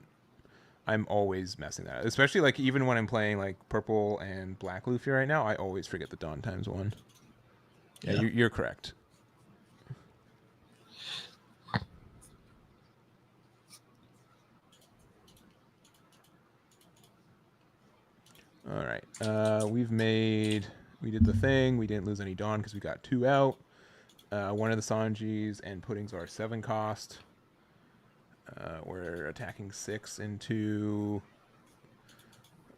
I'm always messing that up. Especially like even when I'm playing like purple and black Luffy right now, I always forget the Dawn ×1. Yeah, Yeah. you're correct. All right. We did the thing. We didn't lose any Dawn because we got 2 out. One of the Sanjis and Puddings are 7 cost. We're attacking 6 into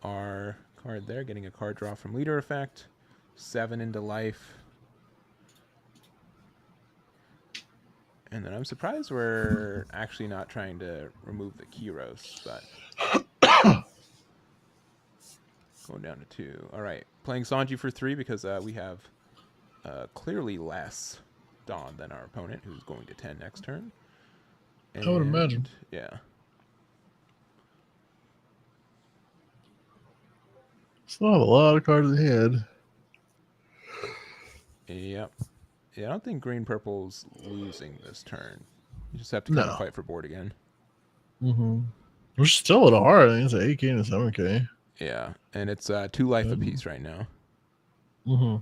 our card there, getting a card draw from leader effect. 7 into life. And then I'm surprised we're actually not trying to remove the Kyros, but going down to 2. All right, playing Sanji for 3 because we have clearly less Dawn than our opponent, who's going to 10 next turn. And, I would imagine. Yeah. Still have a lot of cards in hand. Yep. Yeah, I don't think green purple's losing this turn. You just have to kind of fight for board again. Mm-hmm. We're still at a hard. I think it's an 8K and a 7K. Yeah, and it's 2 life apiece right now. Mm-hmm.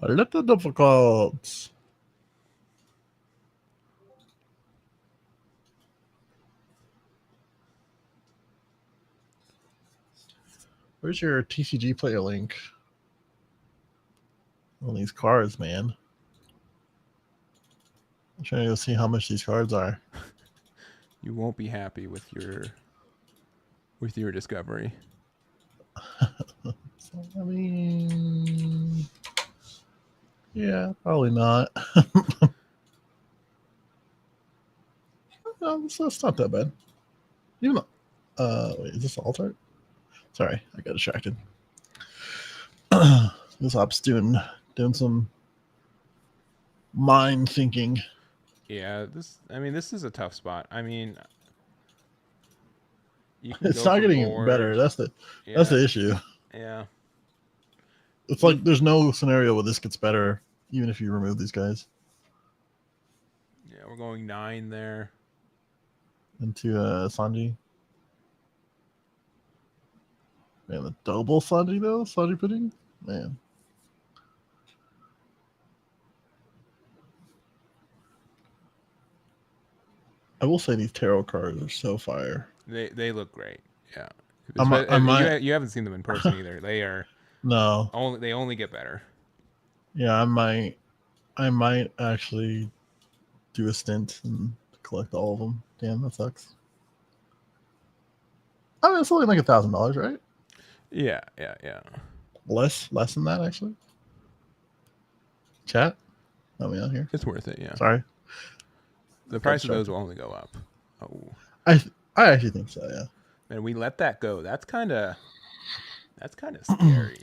A little difficult. Where's your TCG player link? On these cards, man. I'm trying to go see how much these cards are. You won't be happy with your discovery. I mean, yeah, probably not. No, that's not that bad. Even wait, is this alt art? Sorry, I got distracted. This op's doing some mind thinking. Yeah, this is a tough spot. I mean, It's not getting better. That's the issue. Yeah. It's like there's no scenario where this gets better, even if you remove these guys. Yeah, we're going 9 there. Into Sanji. Man, the double Sanji though? Sanji Pudding? Man. I will say these tarot cards are so fire. They look great. Yeah. You haven't seen them in person either. They are they only get better. Yeah, I might actually do a stint and collect all of them. Damn, that sucks. I mean, it's only like $1,000, right? Yeah. Less than that actually. Chat, help me out here. It's worth it. Yeah. Sorry, The price of those will only go up. Oh. I actually think so. Yeah. And we let that go. That's kind of scary.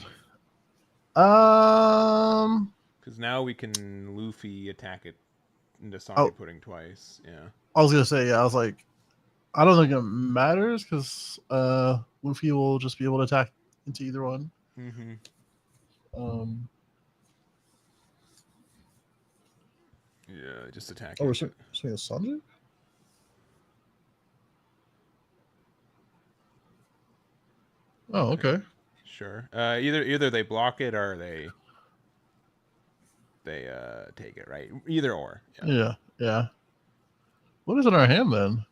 Because now we can Luffy attack it into Sanji pudding twice. Yeah. I was gonna say, yeah. I was like, I don't think it matters because Luffy will just be able to attack into either one. Mm-hmm. Yeah, just attack. Oh, we're swinging a Sanji? Oh, okay. Sure. Either they block it or they take it, right? Either or. Yeah. What is in our hand then?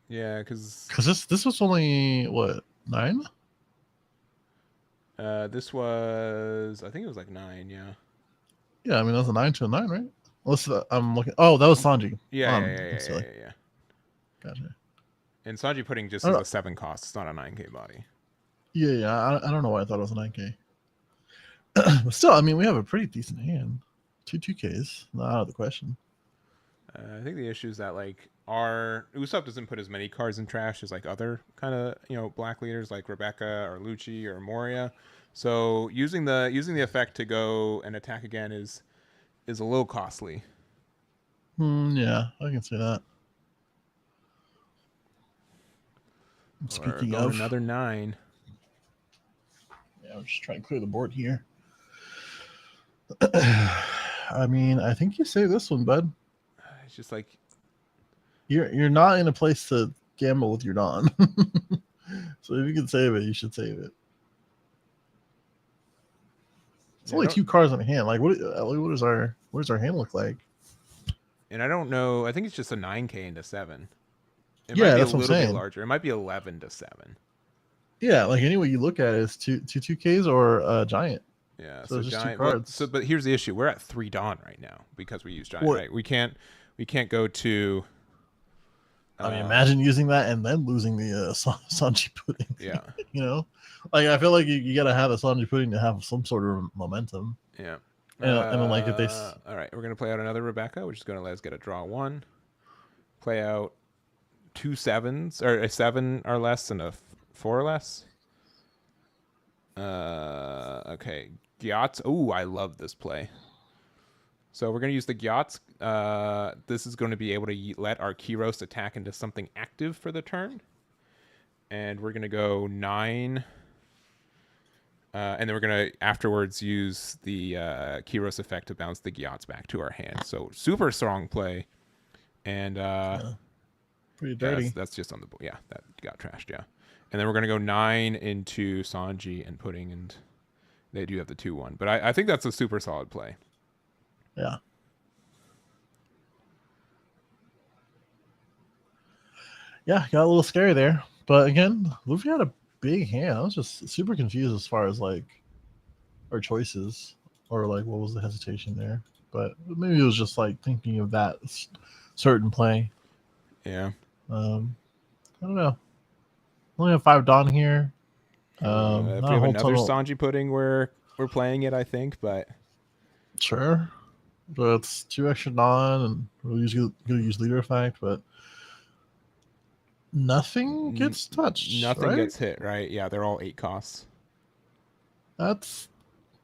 Yeah, because this was only what, 9? This was, I think it was like 9. Yeah. Yeah, I mean that's a 9 to a 9, right? I'm looking. Oh, that was Sanji. Yeah. Gotcha. And Sanji pudding just is a 7 cost. It's not a 9k body. Yeah. I don't know why I thought it was a 9k. But still, I mean, we have a pretty decent hand. 2Ks, not out of the question. I think the issue is that like our Usopp doesn't put as many cards in trash as like other kind of black leaders like Rebecca or Lucci or Moria. So using the effect to go and attack again is a little costly. Yeah, I can see that. Speaking of another 9. Yeah, I'm just trying to clear the board here. I mean, I think you save this one, bud. It's just like you're not in a place to gamble with your Don. So if you can save it, you should save it. It's only 2 cards in hand. Like what does our hand look like? And I don't know. I think it's just a 9k into 7. It yeah, might be that's a what I'm little saying. bit larger. It might be 11 to 7. Yeah, like any way you look at it, is two 2Ks or a giant. Yeah, so just giant. 2 cards. But here's the issue: we're at 3 Dawn right now because we use giant. Right? We can't go to. I mean, imagine using that and then losing the Sanji pudding. Yeah. Like I feel like you gotta have a Sanji pudding to have some sort of momentum. Yeah. And then like if they. All right, we're gonna play out another Rebecca, which is gonna let us get a draw 1. Play out 2 7s or a 7 or less and a 4 or less. Okay. Gyots. Oh, I love this play. So we're going to use the Gyots. This is going to be able to let our Kyros attack into something active for the turn. And we're going to go 9. And then we're going to afterwards use the Kyros effect to bounce the Gyots back to our hand. So super strong play. And pretty dirty. Yeah, that's just on the board. Yeah, that got trashed, yeah. And then we're going to go 9 into Sanji and pudding, and they do have the 2-1. But I think that's a super solid play. Yeah. Yeah, got a little scary there. But again, Luffy had a big hand. I was just super confused as far as like our choices or like what was the hesitation there. But maybe it was just like thinking of that certain play. Yeah. I don't know. Only have 5 Dawn here. If we have another Sanji pudding, we're playing it, I think, but sure. But it's 2 extra Dawn, and we'll use leader effect, but nothing gets touched. Nothing gets hit, right? Yeah, they're all 8 costs. That's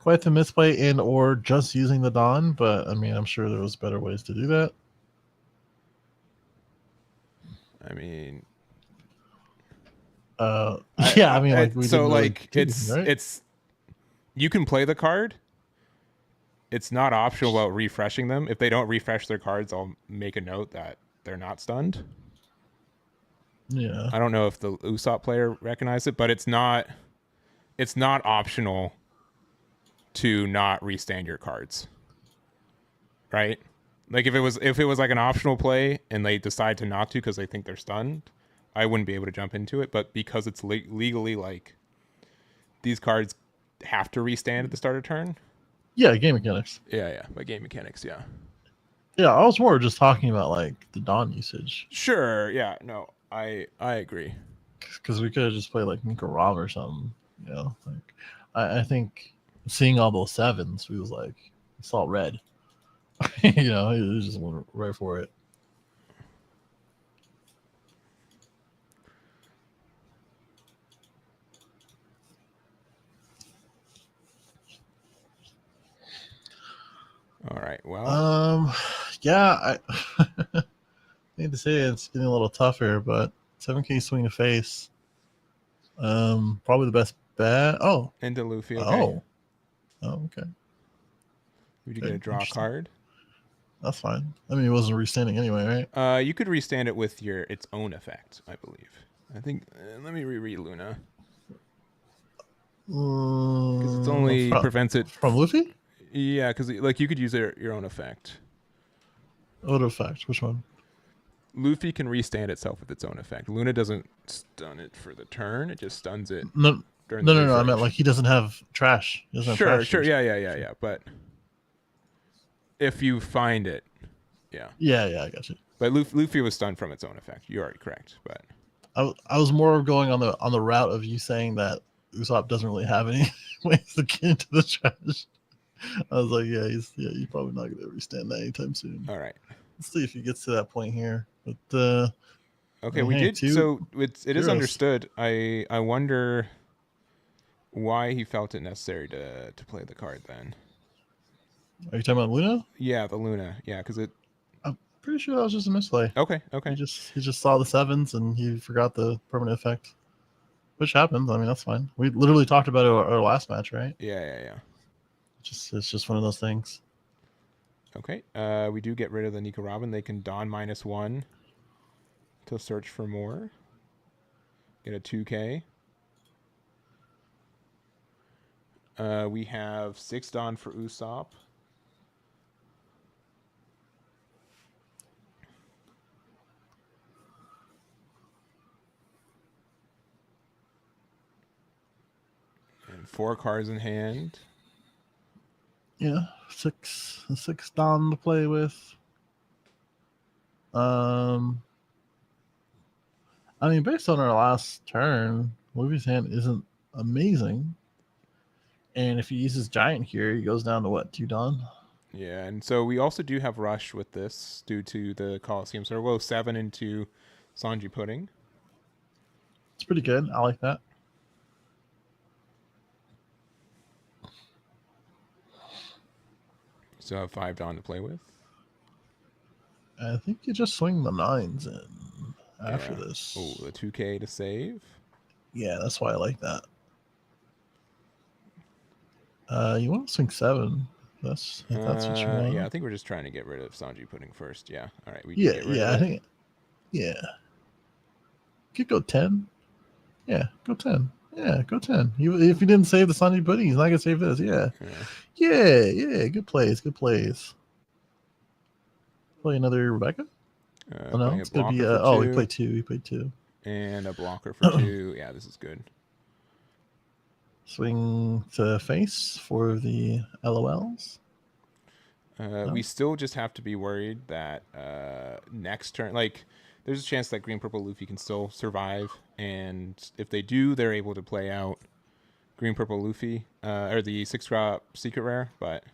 quite the misplay, and or just using the Dawn, but I mean, I'm sure there was better ways to do that. I mean, yeah, I mean, like we so like really it's you can play the card. It's not optional about refreshing them. If they don't refresh their cards, I'll make a note that they're not stunned. Yeah, I don't know if the Usopp player recognized it, but it's not optional to not restand your cards, right? Like if it was like an optional play and they decide to not to because they think they're stunned, I wouldn't be able to jump into it. But because it's legally like these cards have to restand at the start of turn. Yeah, game mechanics. Yeah, by game mechanics, yeah. Yeah, I was more just talking about like the Dawn usage. Sure, yeah, no, I agree. because we could have just played like Nico Rob or something. You know, like I think seeing all those sevens, we was like, we saw red. You know, he just went right for it. All right. Well, Yeah, I need to say it's getting a little tougher, but 7K swing to face. Probably the best bet. into Luffy. Okay. Okay. Would you Okay, get a draw interesting. card? That's fine. I mean, it wasn't restanding anyway, right? You could restand it with its own effect, I believe. I think. Let me reread Luna because it's only prevents it from Luffy. Yeah, because like you could use your own effect. What effect? Which one? Luffy can restand itself with its own effect. Luna doesn't stun it for the turn; it just stuns it. No. During the I meant like he doesn't have trash. He doesn't have trash. Sure. Yeah. But if you find it, yeah. Yeah, I got you. But Luffy was stunned from its own effect. You're already correct. But I was more going on the route of you saying that Usopp doesn't really have any ways to get into the trash. I was like, he's probably not going to restand that anytime soon. All right. Let's see if he gets to that point here. But okay, we did. So it is understood. I wonder why he felt it necessary to play the card then. Are you talking about Luna? Yeah, the Luna. Yeah, because I'm pretty sure that was just a misplay. Okay. He just saw the sevens and he forgot the permanent effect, which happens. I mean, that's fine. We literally talked about it our last match, right? Yeah. It's just one of those things. Okay. We do get rid of the Nico Robin. They can don -1 to search for more. Get a 2K. We have 6 don for Usopp. And 4 cards in hand. Yeah, 6 don to play with. I mean, based on our last turn, Luffy's hand isn't amazing. And if he uses Giant here, he goes down to what, 2 don? Yeah, and so we also do have Rush with this due to the Coliseum. So we'll go 7 into Sanji Pudding. It's pretty good. I like that. So have 5 don to play with. I think you just swing the 9s in after this. Oh, the 2K to save. Yeah, that's why I like that. You want to swing 7. If that's what you want. Yeah, I think we're just trying to get rid of Sanji Pudding first. Yeah. All right. We get rid of it. I think. Yeah. Could go 10. Yeah, go 10. Yeah, go 10. If he didn't save the Sanji Pudding, he's not gonna save this. Yeah. Good plays. Play another Rebecca. No, it's gonna be. He played 2. He played 2. And a blocker for 2. Yeah, this is good. Swing to face for the LOLs. We still just have to be worried that next turn, like, there's a chance that Green Purple Luffy can still survive, and if they do, they're able to play out Green Purple Luffy or the 6-drop secret rare. But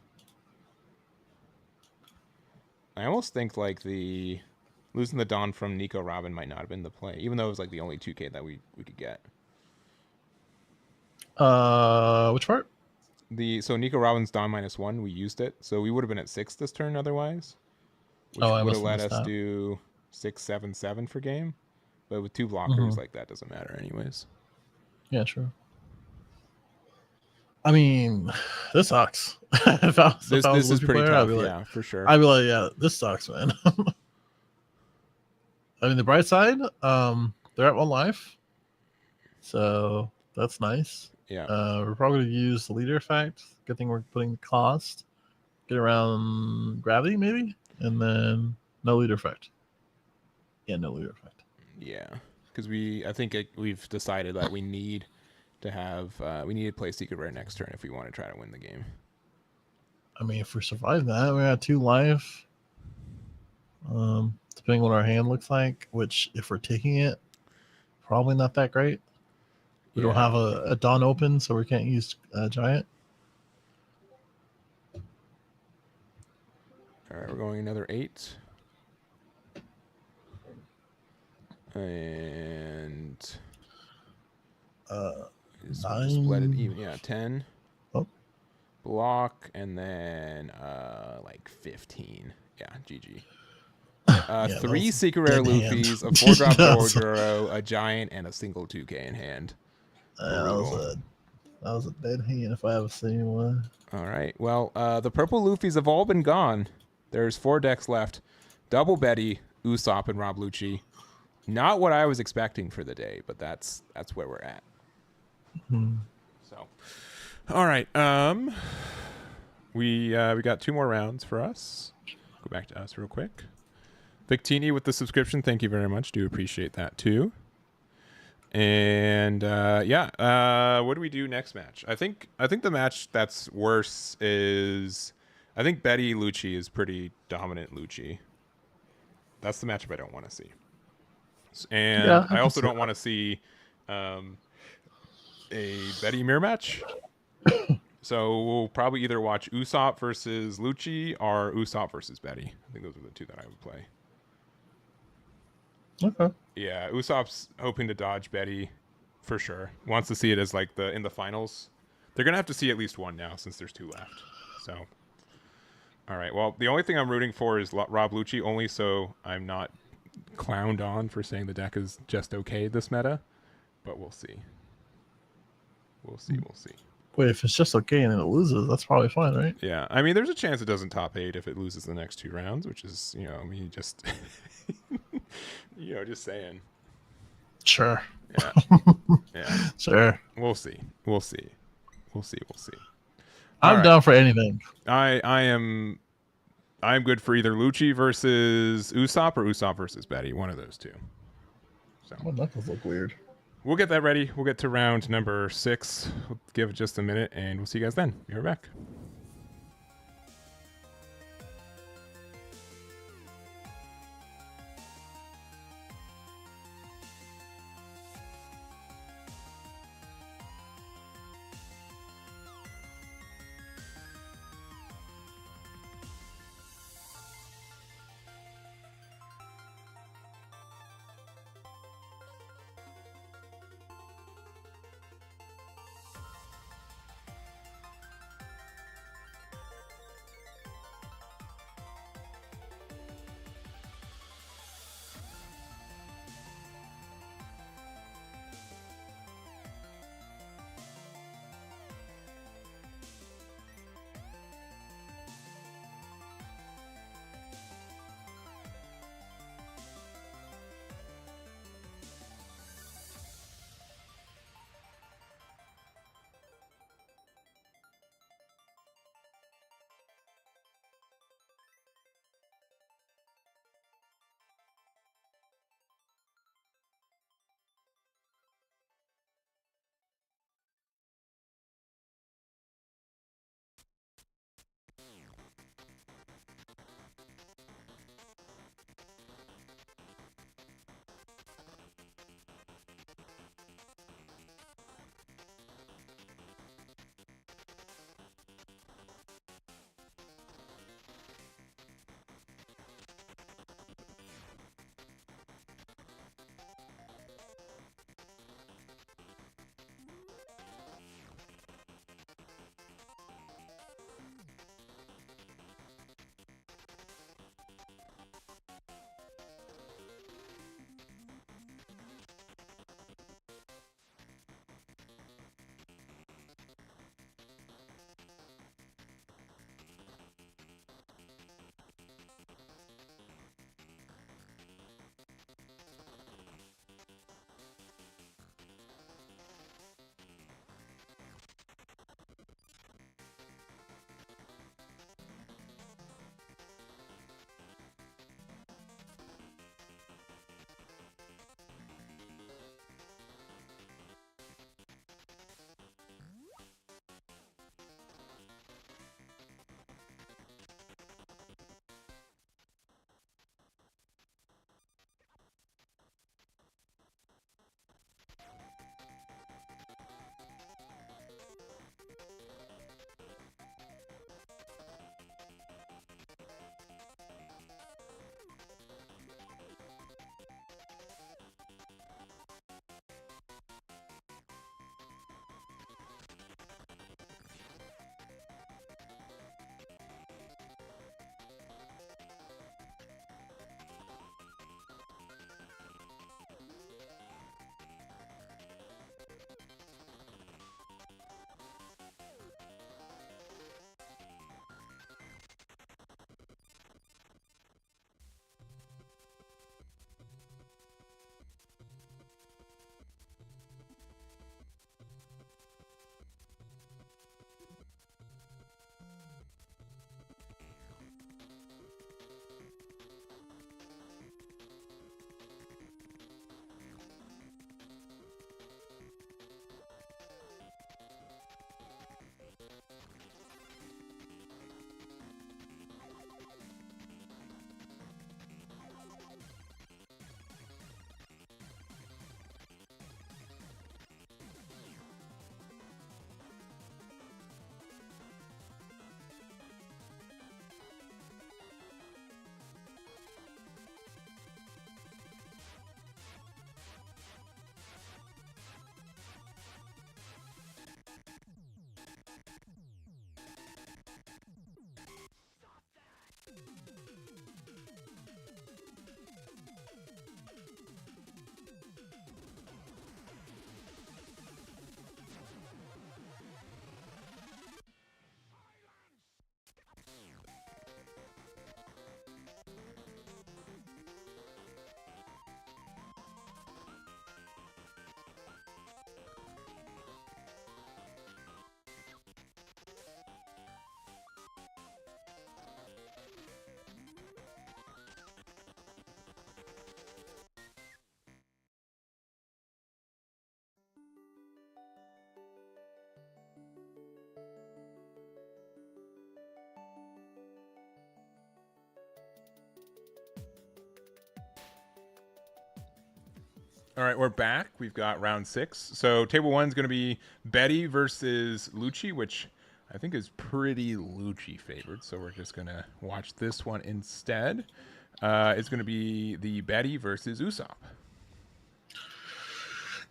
I almost think like losing the Dawn from Nico Robin might not have been the play, even though it was like the only 2K that we could get. Which part? So Nico Robin's Dawn -1, we used it, so we would have been at 6 this turn otherwise, which would have let us do 6, 7, 7 for game. But with 2 blockers, like, that doesn't matter anyways. Yeah, true. I mean, this sucks. This is pretty tough. Yeah, for sure. I'd be like, yeah, this sucks, man. I mean, the bright side, they're at 1 life, so that's nice. Yeah. We're probably going to use the leader effect. Good thing we're putting the cost. Get around gravity, maybe? And then no leader effect. Yeah, no leader effect. Yeah. Because I think we've decided that we need to play Secret Rare next turn if we want to try to win the game. I mean, if we survive that, we're at 2 life. Depending on what our hand looks like, which if we're taking it, probably not that great. We don't have a Dawn open, so we can't use Giant. All right, we're going another 8. And just split it 9. even. Yeah, 10. Oh. Block, and then like 15. Yeah, GG. Yeah, 3 secret rare dead hand. Luffy's, a 4-drop That was a- Dojuro, a Giant, and a single 2K in hand. that was a dead hand if I ever seen one. All right. Well, the purple Luffy's have all been gone. There's 4 decks left. Double Betty, Usopp, and Rob Lucci. Not what I was expecting for the day, but that's where we're at. So, all right. We got 2 more rounds for us. Go back to us real quick. Victini with the subscription. Thank you very much. Do appreciate that too. And what do we do next match? I think the match that's worse is I think Betty Lucci is pretty dominant Lucci. That's the matchup I don't want to see. And Yeah, I also don't want to see a Betty mirror match. So we'll probably either watch Usopp versus Lucci or Usopp versus Betty. I think those are the 2 that I would play. Okay. Yeah, Usopp's hoping to dodge Betty for sure. Wants to see it as like in the finals. They're gonna have to see at least one now since there's 2 left. So, all right. Well, the only thing I'm rooting for is Rob Lucci, only so I'm not clowned on for saying the deck is just okay this meta. But we'll see. We'll see. Wait, if it's just okay and it loses, that's probably fine, right? Yeah, I mean, there's a chance it doesn't top 8 if it loses the next 2 rounds, which is, just, just saying. Sure. Yeah. Yeah. Sure. We'll see. I'm down for anything. I'm good for either Lucci versus Usopp or Usopp versus Betty. One of those 2. So My knuckles look weird. we'll get that ready. We'll get to round number 6. We'll give it just a minute, and we'll see you guys then. Be right back. All right, we're back. We've got round 6. So table 1 is going to be Betty versus Lucci, which I think is pretty Lucci favored. So we're just going to watch this one instead. It's going to be the Betty versus Usopp.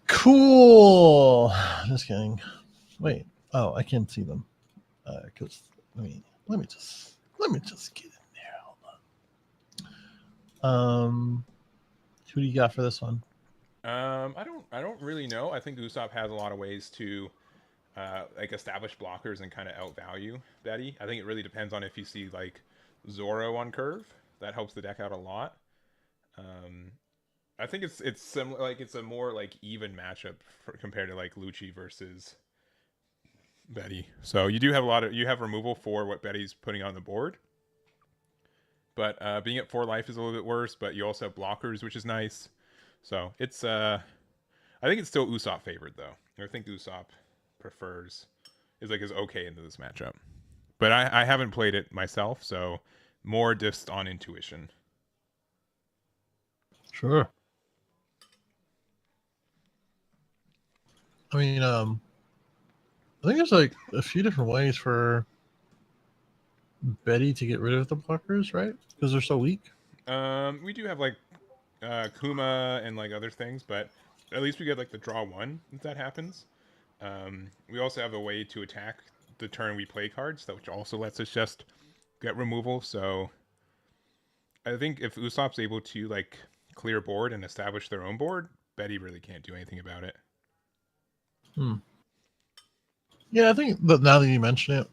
Cool. Just kidding. Wait. Oh, I can't see them. Cause let me just get in there. Hold on. Who do you got for this one? I don't really know. I think Usopp has a lot of ways to like establish blockers and kind of outvalue Betty. I think it really depends on if you see like Zoro on curve. That helps the deck out a lot. I think it's similar. Like it's a more like even matchup compared to like Lucci versus Betty. So you do have you have removal for what Betty's putting on the board. But being at 4 life is a little bit worse. But you also have blockers, which is nice. So it's I think it's still Usopp favored though. I think Usopp is okay into this matchup. But I haven't played it myself, so more just on intuition. Sure. I mean, I think there's like a few different ways for Betty to get rid of the blockers, right? Because they're so weak. We do have like Kuma and like other things, but at least we get like the draw 1 if that happens. We also have a way to attack the turn we play cards, which also lets us just get removal. So I think if Usopp's able to like clear board and establish their own board, Betty really can't do anything about it. Yeah, I think that now that you mention it,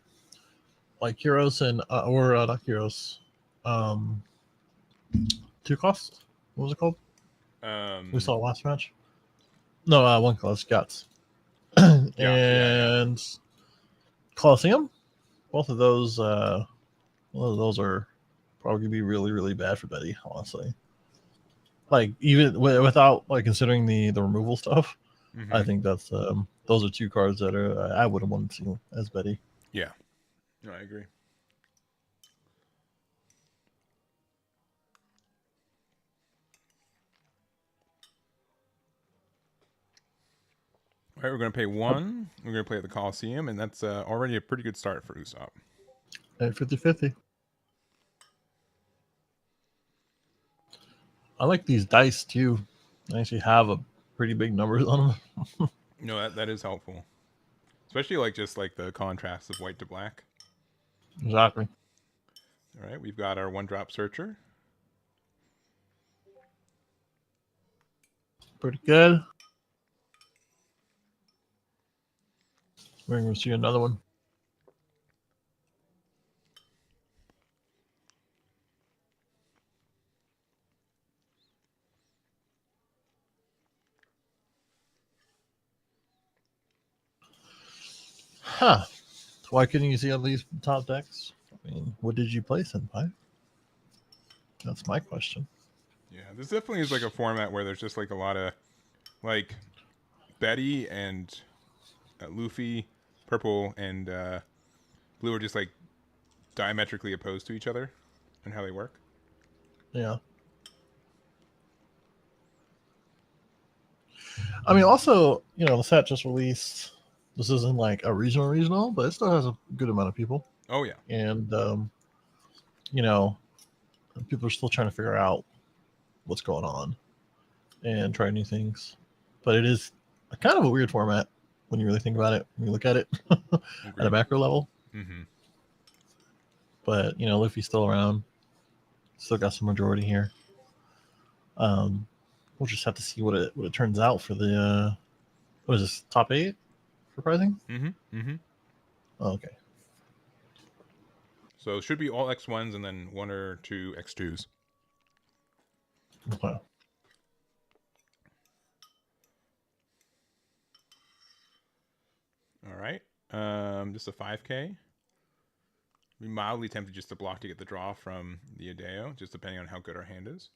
like Heroes and not Heroes, 2 cost. What was it called? We saw last match. No, 1 cost Guts. And Colosseum. Both of those are probably gonna be really, really bad for Betty, honestly. Like even without like considering the removal stuff, I think that's those are 2 cards that I would have wanted to see as Betty. Yeah, no, I agree. All right, we're going to pay 1. We're going to play at the Coliseum, and that's already a pretty good start for Usopp. At 50-50. I like these dice too. I actually have a pretty big numbers on them. No, that is helpful, especially like just like the contrast of white to black. Exactly. All right, we've got our 1-drop searcher. Pretty good. We're going to see another one. Huh. Why couldn't you see all these top decks? I mean, what did you play, Senpai? That's my question. Yeah, this definitely is like a format where there's just like a lot of like Betty and Luffy, purple and blue are just like diametrically opposed to each other and how they work. Yeah. I mean, also, the set just released. This isn't like a regional, but it still has a good amount of people. Oh yeah. And people are still trying to figure out what's going on and try new things. But it is a kind of a weird format when you really think about it. When you look at it at a macro level. Mm-hmm. But Luffy's still around. Still got some majority here. We'll just have to see what it turns out for the what is this, top 8 for pricing? Oh, okay. So it should be all X1s and then 1 or 2 X2s. Okay. All right. Just a 5K. Be mildly tempted just to block to get the draw from the Adeo, just depending on how good our hand is.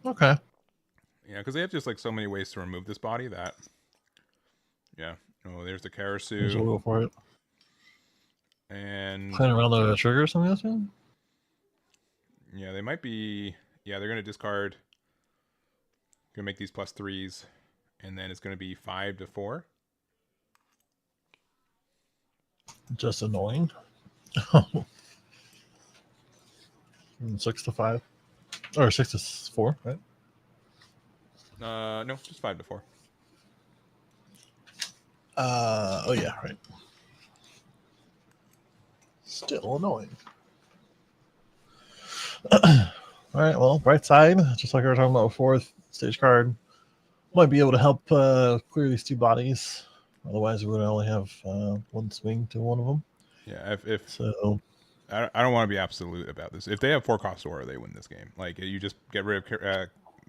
Okay. Yeah, because they have just like so many ways to remove this body that. Yeah. Oh, there's the Karasu. We'll go for it. And Playing around the trigger or something else? yeah, they might be. Yeah, they're gonna discard. Gonna make these +3s, and then it's gonna be 5 to 4. Just annoying. 6 to 5. Or 6 to 4, right? No, just 5 to 4. Oh yeah, right. Still annoying. All right, well, bright side, just like we were talking about before, stage card might be able to help clear these 2 bodies. Otherwise, we would only have 1 swing to one of them. Yeah, if So I don't want to be absolute about this. If they have 4-cost aura, they win this game. Like you just get rid of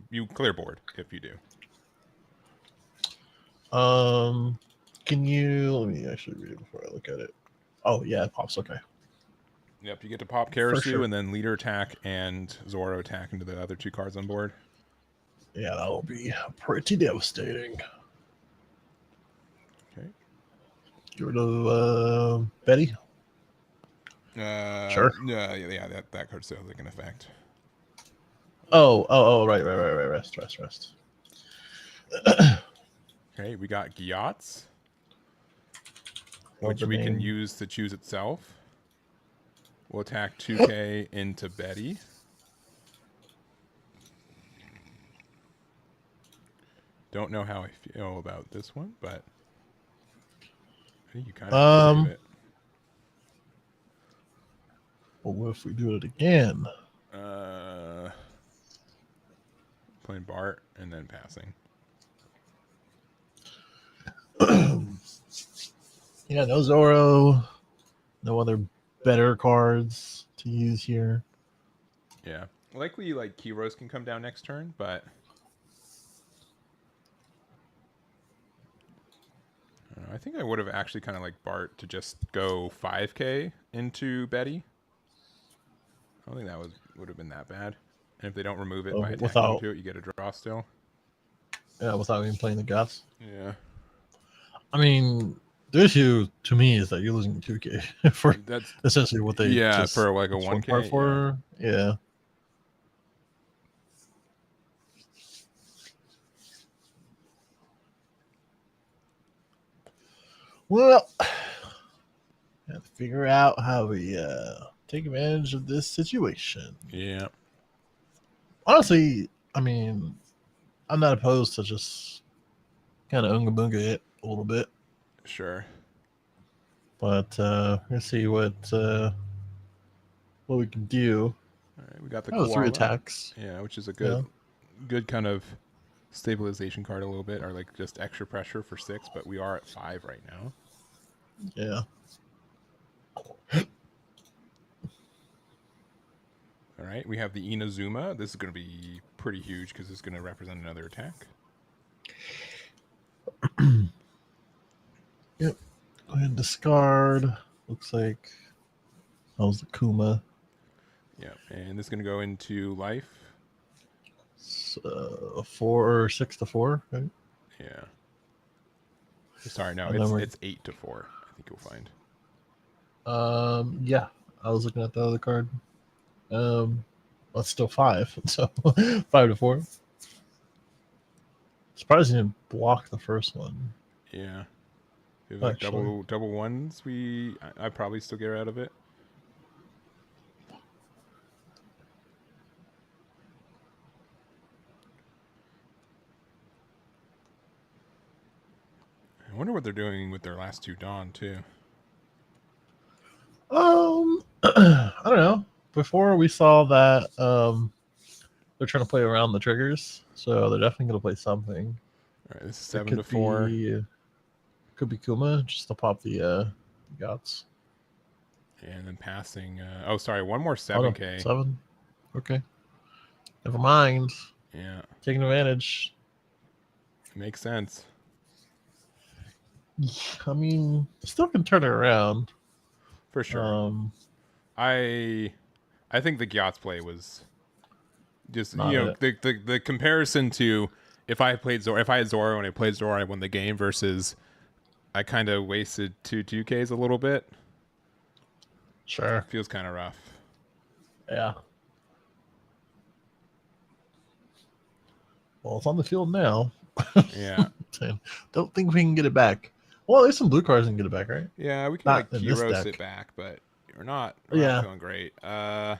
you clear board if you do. can you let me actually read it before I look at it? Oh yeah, it pops. Okay. Yep, you get to pop For Karasu sure. and then leader attack and Zoro attack into the other 2 cards on board. Yeah, that will be pretty devastating. Okay. Get rid of Betty. Sure. Yeah, that card still has like an effect. Right. Rest. Okay, we got Gyatz, Love which the we can name. use to choose itself. We'll attack 2K into Betty. Don't know how I feel about this one, but I think you kind of save it. Well, what if we do it again? Playing Bart and then passing. Yeah, no Zoro. No other better cards to use here. Yeah. Likely, like, Kiros can come down next turn, but I think I would have actually kind of liked Bart to just go 5K into Betty. I don't think that would have been that bad. And if they don't remove it by attacking into it, you get a draw still. Yeah, without even playing the guts. Yeah. I mean, the issue to me is that you're losing 2K for That's essentially what they just for like a 1K. For. Yeah. Well, have to figure out how we take advantage of this situation. Yeah. Honestly, I mean, I'm not opposed to just kind of unga bunga it a little bit. Sure. But let's see what we can do. All right, we got the 3 attacks. Yeah, which is a good kind of stabilization card a little bit, or like just extra pressure for 6, but we are at 5 right now. Yeah. All right, we have the Inazuma. This is going to be pretty huge because it's going to represent another attack. Yep. Go ahead and discard. Looks like that was the Kuma. Yeah, and this is going to go into life. 6 to 4, right? Yeah. Sorry, no, it's 8 to 4. I think you'll find. Yeah, I was looking at the other card. Well, it's still 5, so 5 to 4. Surprised you didn't block the first one. Yeah. If like double ones, I'd probably still get out of it. I wonder what they're doing with their last 2 Dawn too. I don't know. Before we saw that they're trying to play around the triggers, so they're definitely going to play something. All right, this is 7 to 4. Could be Kuma just to pop the guts. And then passing. One more 7K. 7. Okay. Never mind. Yeah. Taking advantage. Makes sense. I mean, still can turn it around. For sure. I think the Gyat's play was just the comparison to if I had Zoro and I played Zoro, I won the game versus I kind of wasted 2 2Ks a little bit. Sure. Feels kind of rough. Yeah. Well, it's on the field now. Yeah. Don't think we can get it back. Well, there's some blue cards and get it back, right? Yeah, we can Not like in this Kyros deck. it back, but we're not Yeah. feeling great. Oh,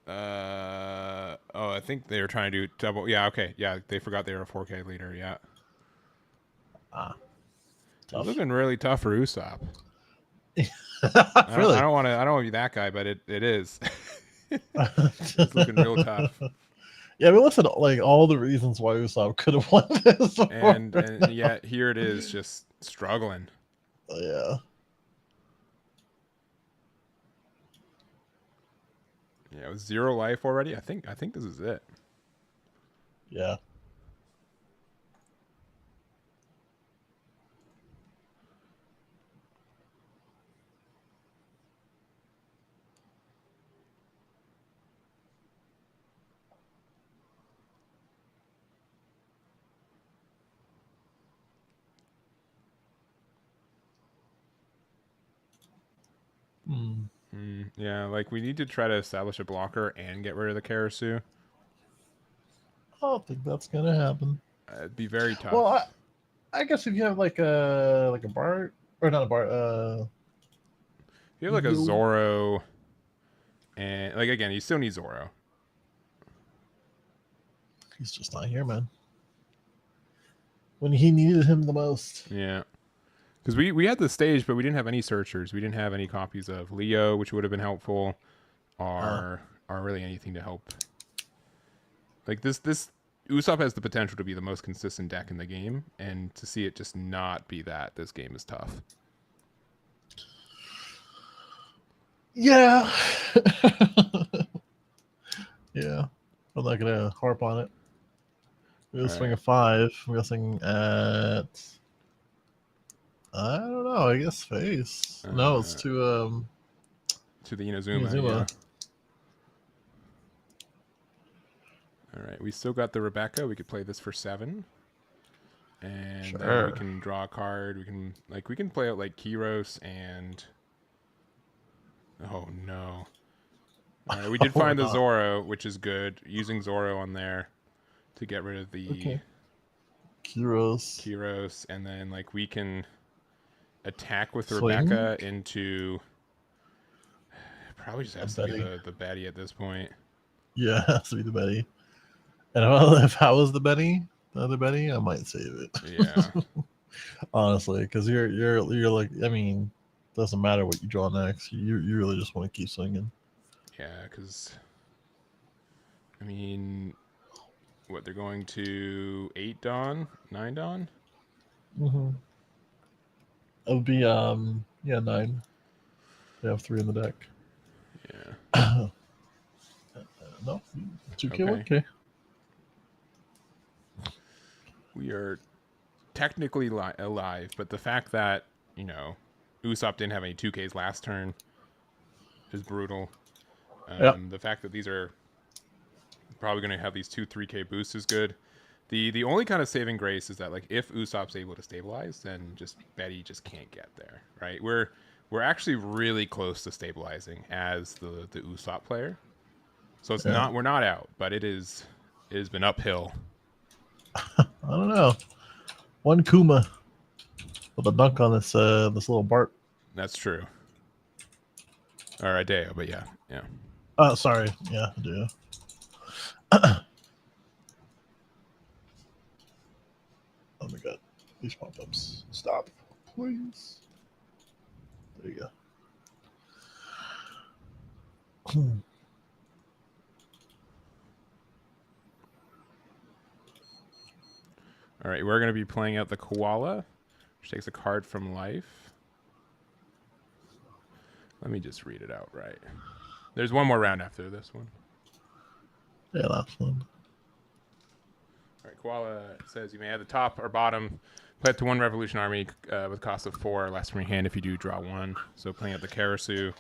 I think they were trying to do double. Yeah, okay. Yeah, they forgot they were a 4K leader. Yeah. It's Tough. looking really tough for Usopp. Really? I don't want to be that guy, but it is. It's looking real tough. Yeah, I mean, listen, like all the reasons why Usopp could have won this, And yet here it is, just struggling. Yeah. Yeah, with 0 life already. I think this is it. Yeah. Yeah, like we need to try to establish a blocker and get rid of the Karasu. I don't think that's gonna happen. It'd be very tough. Well, I guess if you have like a Bart or not a Bart, if you have like a Zoro, and like again, you still need Zoro. He's just not here, man. When he needed him the most. Yeah. Because we had the stage, but we didn't have any searchers. We didn't have any copies of Leo, which would have been helpful, or really anything to help. Like this Usopp has the potential to be the most consistent deck in the game, and to see it just not be that, this game is tough. Yeah. Yeah. I'm not gonna harp on it. We'll swing a 5. I'm guessing at I don't know, I guess face. No, it's to the Inazuma. Yeah. All right, we still got the Rebecca. We could play this for 7. And then we can draw a card. We can play out like Kyros and oh no. All right, we did find the Zoro, which is good. Using Zoro on there to get rid of the Kyros, and then like we can attack with Swing? Rebecca into. Probably just has to be the Betty at this point. Yeah, it has to be the Betty. And if I was the other Betty, I might save it. Yeah. Honestly, because you're like, I mean, doesn't matter what you draw next. You really just want to keep swinging. Yeah, because I mean, what they're going to 8 Dawn, 9 Dawn. Mm-hmm. It would be 9. They have 3 in the deck. Yeah. No, 2K, Okay. 1K. We are technically alive, but the fact that Usopp didn't have any 2Ks last turn is brutal. The fact that these are probably going to have these 2 3K boosts is good. The only kind of saving grace is that like if Usopp's able to stabilize, then just Betty just can't get there, right? We're actually really close to stabilizing as the Usopp player, so it's not, we're not out, but it has been uphill. I don't know. One Kuma with a dunk on this little Bart. That's true. Or Adeo, but yeah. Oh, sorry. Yeah, I do. Oh my god. These pop-ups. Stop. Please. There you go. All right, we're going to be playing out the Koala, which takes a card from life. Let me just read it out right. There's one more round after this one. Yeah, last one. All right, Koala says you may have the top or bottom. Play up to 1 Revolution Army with cost of 4 or less from your hand if you do draw 1. So playing out the Karasu.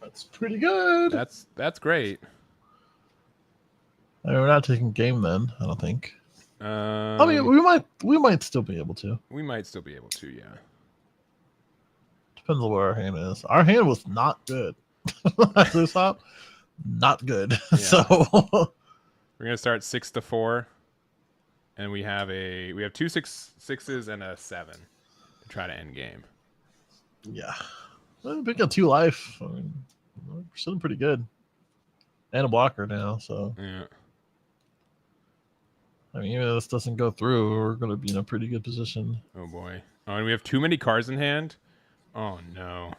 That's pretty good. That's great. I mean, we're not taking game then, I don't think. I mean, we might still be able to. We might still be able to, yeah. Depends on where our hand is. Our hand was not good. At this hop, not good. Yeah. So We're gonna start 6-4, and we have two 6-6s and a 7 to try to end game. yeah, well, pick up 2 life. I mean, we're sitting pretty good, and a blocker now. So Yeah. I mean, even if this doesn't go through, we're gonna be in a pretty good position. Oh boy. Oh, and we have too many cards in hand. Oh no.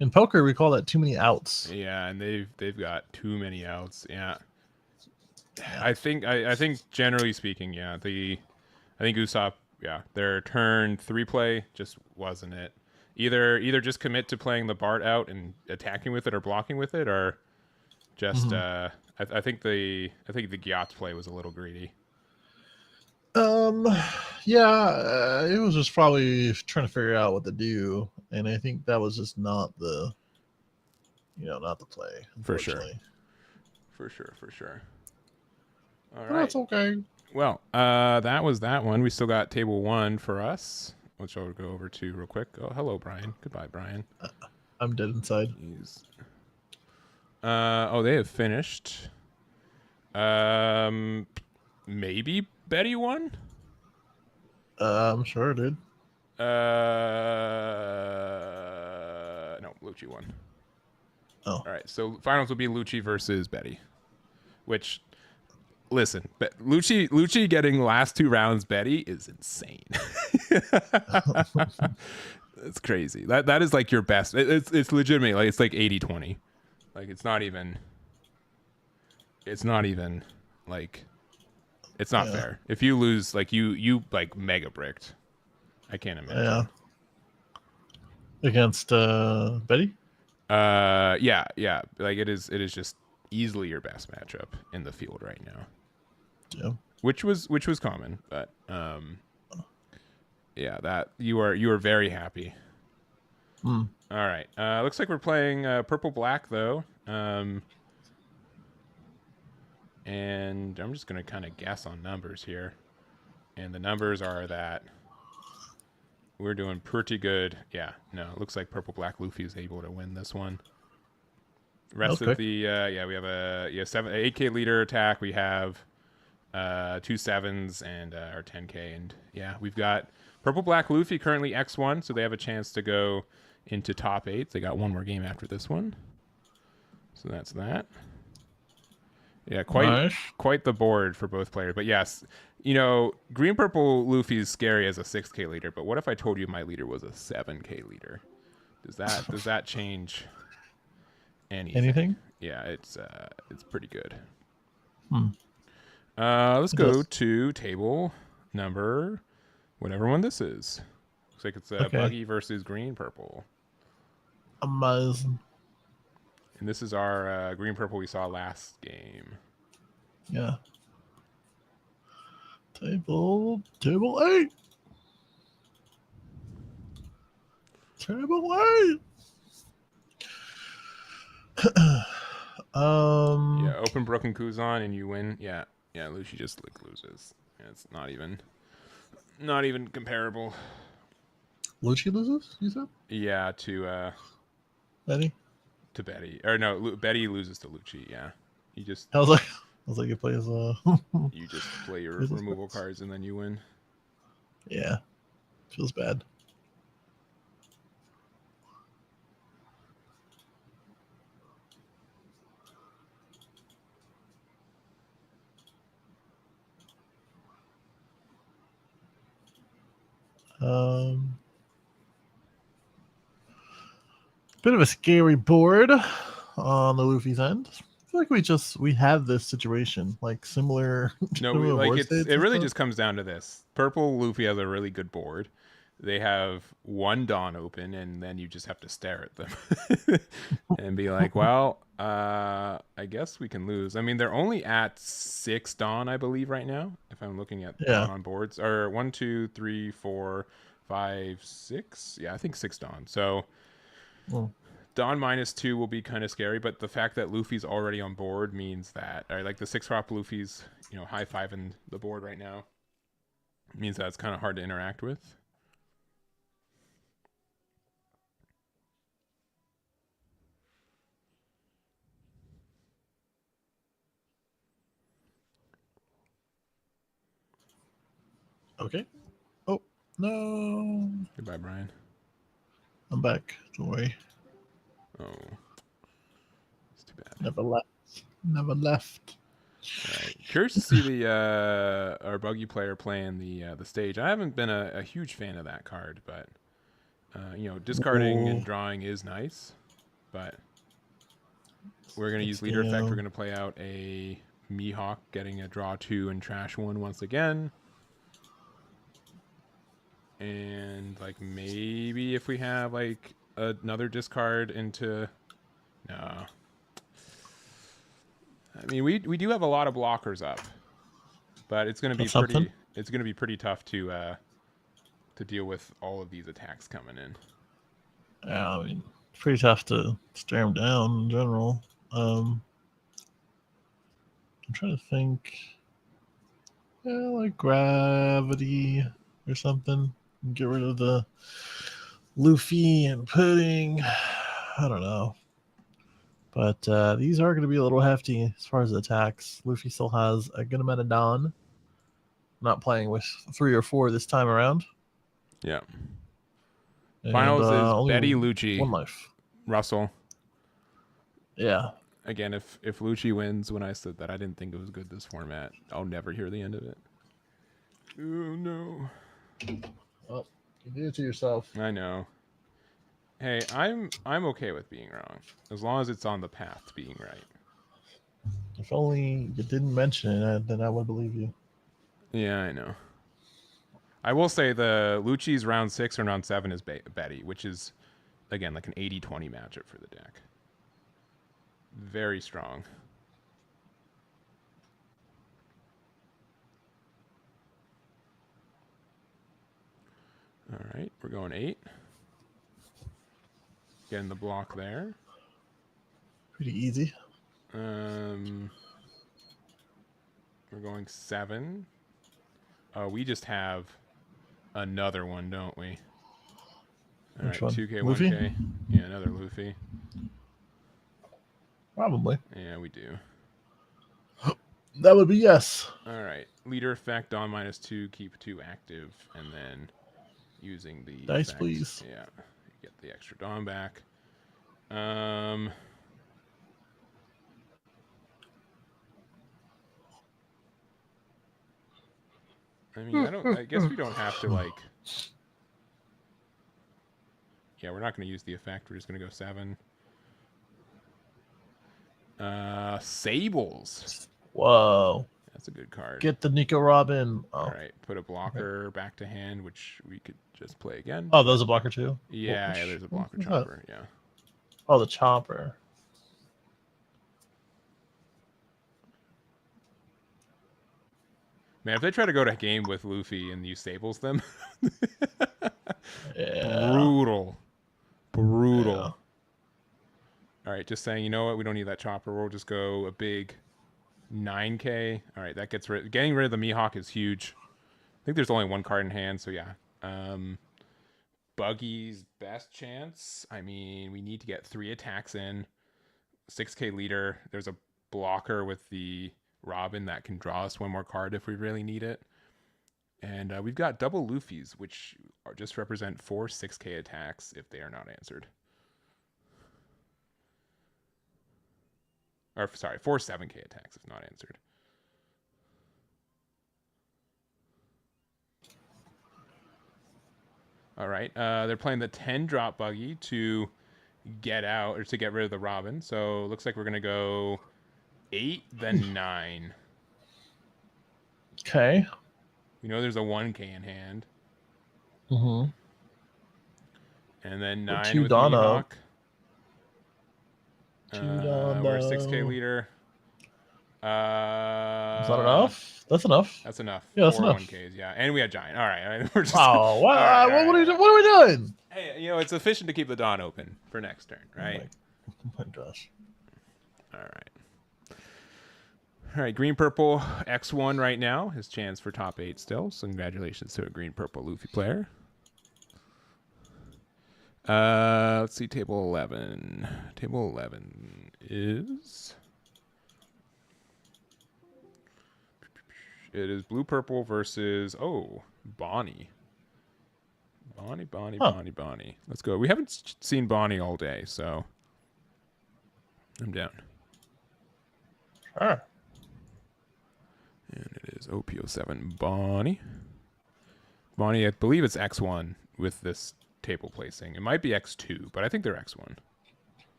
In poker, we call that too many outs. Yeah, and they've got too many outs. Yeah. I think generally speaking, yeah, I think Usopp, yeah, their turn 3 play just wasn't it. Either just commit to playing the Bart out and attacking with it or blocking with it, or just I think the Gyat play was a little greedy. Yeah, it was just probably trying to figure out what to do, and I think that was just not the play. For sure. Unfortunately. For sure. All But right. that's okay. Well, that was that one. We still got table 1 for us, which I'll go over to real quick. Oh, hello, Brian. Goodbye, Brian. I'm dead inside. He's... they have finished. Maybe Betty won? I'm sure, dude. No, Lucci won. Oh. All right, so finals will be Lucci versus Betty. Which, listen, Lucci getting last 2 rounds Betty is insane. It's crazy. That is like your best. It's legitimate. Like it's like 80-20. Like it's not even like it's not fair. If you lose, like you like mega bricked. I can't imagine. Yeah. Against Betty? Yeah. Like it is just easily your best matchup in the field right now. Yeah. Which was common, but yeah, that you are very happy. Mm. All right. Looks like we're playing purple black though. And I'm just gonna kind of guess on numbers here, and the numbers are that we're doing pretty good. Yeah, no, it looks like purple black Luffy is able to win this one. Rest of the we have a 8K leader attack. We have 2 7s and our 10K, and yeah, we've got purple black Luffy currently X1, so they have a chance to go into top 8. They got one more game after this one, so that's that. Yeah, quite the board for both players. But yes, green purple Luffy is scary as a 6K leader. But what if I told you my leader was a 7K leader? Does that change anything? Yeah, it's pretty good. Let's go to table number whatever one this is. Looks like it's Buggy versus green purple. Amazing. And this is our green purple we saw last game. Yeah. Table 8. Table 8. Yeah, open broken Kuzan and you win. Yeah, Lucy just loses. Yeah, it's not even comparable. Lucci loses, you said? Yeah, to Betty? To Betty. Or no, Betty loses to Lucci, yeah. I was like, you play as you just play your removal cards and then you win. Yeah. Feels bad. Bit of a scary board on the Luffy's end. I feel like we have this situation like similar. No, it really just comes down to this. Purple Luffy has a really good board. They have one Dawn open, and then you just have to stare at them and be like, "Well, I guess we can lose." I mean, they're only at 6 Dawn, I believe, right now. If I'm looking at Dawn on boards, or 1, 2, 3, 4, 5, 6. Yeah, I think 6 Dawn. So. Dawn -2 will be kind of scary, but the fact that Luffy's already on board means that, or like the 6-drop Luffy's, high-fiving the board right now, means that it's kind of hard to interact with. Okay. Oh no. Goodbye, Brian. I'm back. Don't worry. Oh, it's too bad. Never left. Never left. All right. Curious to see the our buggy player playing the stage. I haven't been a huge fan of that card, but you know, discarding and drawing is nice. But we're gonna use leader effect. We're gonna play out a Mihawk getting a draw 2 and trash 1 once again. And like maybe if we have like another discard into no. I mean we do have a lot of blockers up. But it's gonna be pretty tough to deal with all of these attacks coming in. Yeah, I mean it's pretty tough to stare him down in general. I'm trying to think. Yeah, like gravity or something. Get rid of the Luffy and pudding. I don't know. But these are going to be a little hefty as far as attacks. Luffy still has a good amount of Dawn. Not playing with 3 or 4 this time around. Yeah. And, Finals is only Betty Lucci. 1 life. Russell. Yeah. Again, if Lucci wins, when I said that I didn't think it was good this format, I'll never hear the end of it. Oh no. Well, you did it to yourself. I know. Hey, I'm okay with being wrong as long as it's on the path to being right. If only you didn't mention it, then I would believe you. Yeah, I know. I will say the Lucci's round 6 or round 7 is Betty, which is again like an 80-20 matchup for the deck. Very strong. All right, we're going 8. Getting the block there. Pretty easy. We're going 7. Oh, we just have another one, don't we? All Which right, one? 2K, Luffy? 1K. Yeah, another Luffy. Probably. Yeah, we do. That would be yes. All right, leader effect on -2, keep 2 active, and then using the Dice, effect, please. Yeah, you get the extra Dawn back. I mean, I guess we don't have to like. Yeah, we're not going to use the effect. We're just going to go 7. Sables. Whoa. That's a good card. Get the Nico Robin. Oh. All right, put a blocker back to hand, which we could just play again. Oh, there's a blocker too? Yeah, yeah, there's a blocker chopper. Yeah. Oh, the chopper. Man, if they try to go to game with Luffy and you Sables them, Yeah. brutal. Yeah. All right, just saying, you know what? We don't need that chopper. We'll just go a big 9K. All right, that gets getting rid of the Mihawk is huge. I think there's only 1 card in hand, so yeah. Buggy's best chance. I mean, we need to get 3 attacks in. 6K leader. There's a blocker with the Robin that can draw us 1 more card if we really need it. And we've got double Luffy's, which just represent 4 6K attacks if they are not answered. Or sorry, 4 7K attacks if not answered. All right, they're playing the 10 drop buggy to get out or to get rid of the Robin. So it looks like we're gonna go 8, then 9. Okay. We know there's a 1K in hand. Mm-hmm. And then 9 2 with Dawn Mihawk. up. 2 Dawn We're a 6K up. leader. Is that enough? That's enough. That's enough. Yeah, that's 4 enough. 1Ks, yeah. And we had Giant. All right. We're just, Oh, what, all right, what are all we doing? Hey, you know, it's efficient to keep the Dawn open for next turn, right? Oh my gosh. All right. All right, green purple X1 right now. His chance for top 8 still. So congratulations to a green purple Luffy player. Let's see, table 11. Table 11 is It is blue purple versus Bonnie. Huh. Bonnie. Let's go. We haven't seen Bonnie all day, so I'm down. Sure. And it is OP07 Bonnie. Bonnie, I believe it's X1 with this table placing. It might be X2, but I think they're X1.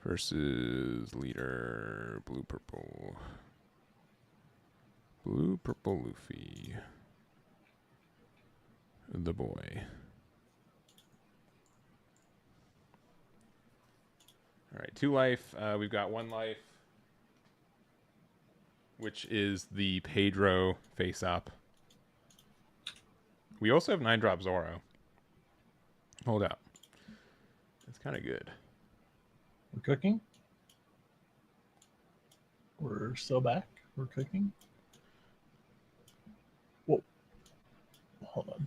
Versus leader blue purple. Blue purple Luffy. The boy. All right, 2 life. We've got 1 life, which is the Pedro face up. We also have 9-drop Zoro. Hold up. That's kind of good. We're cooking. We're still back. We're cooking. Whoa. Hold on.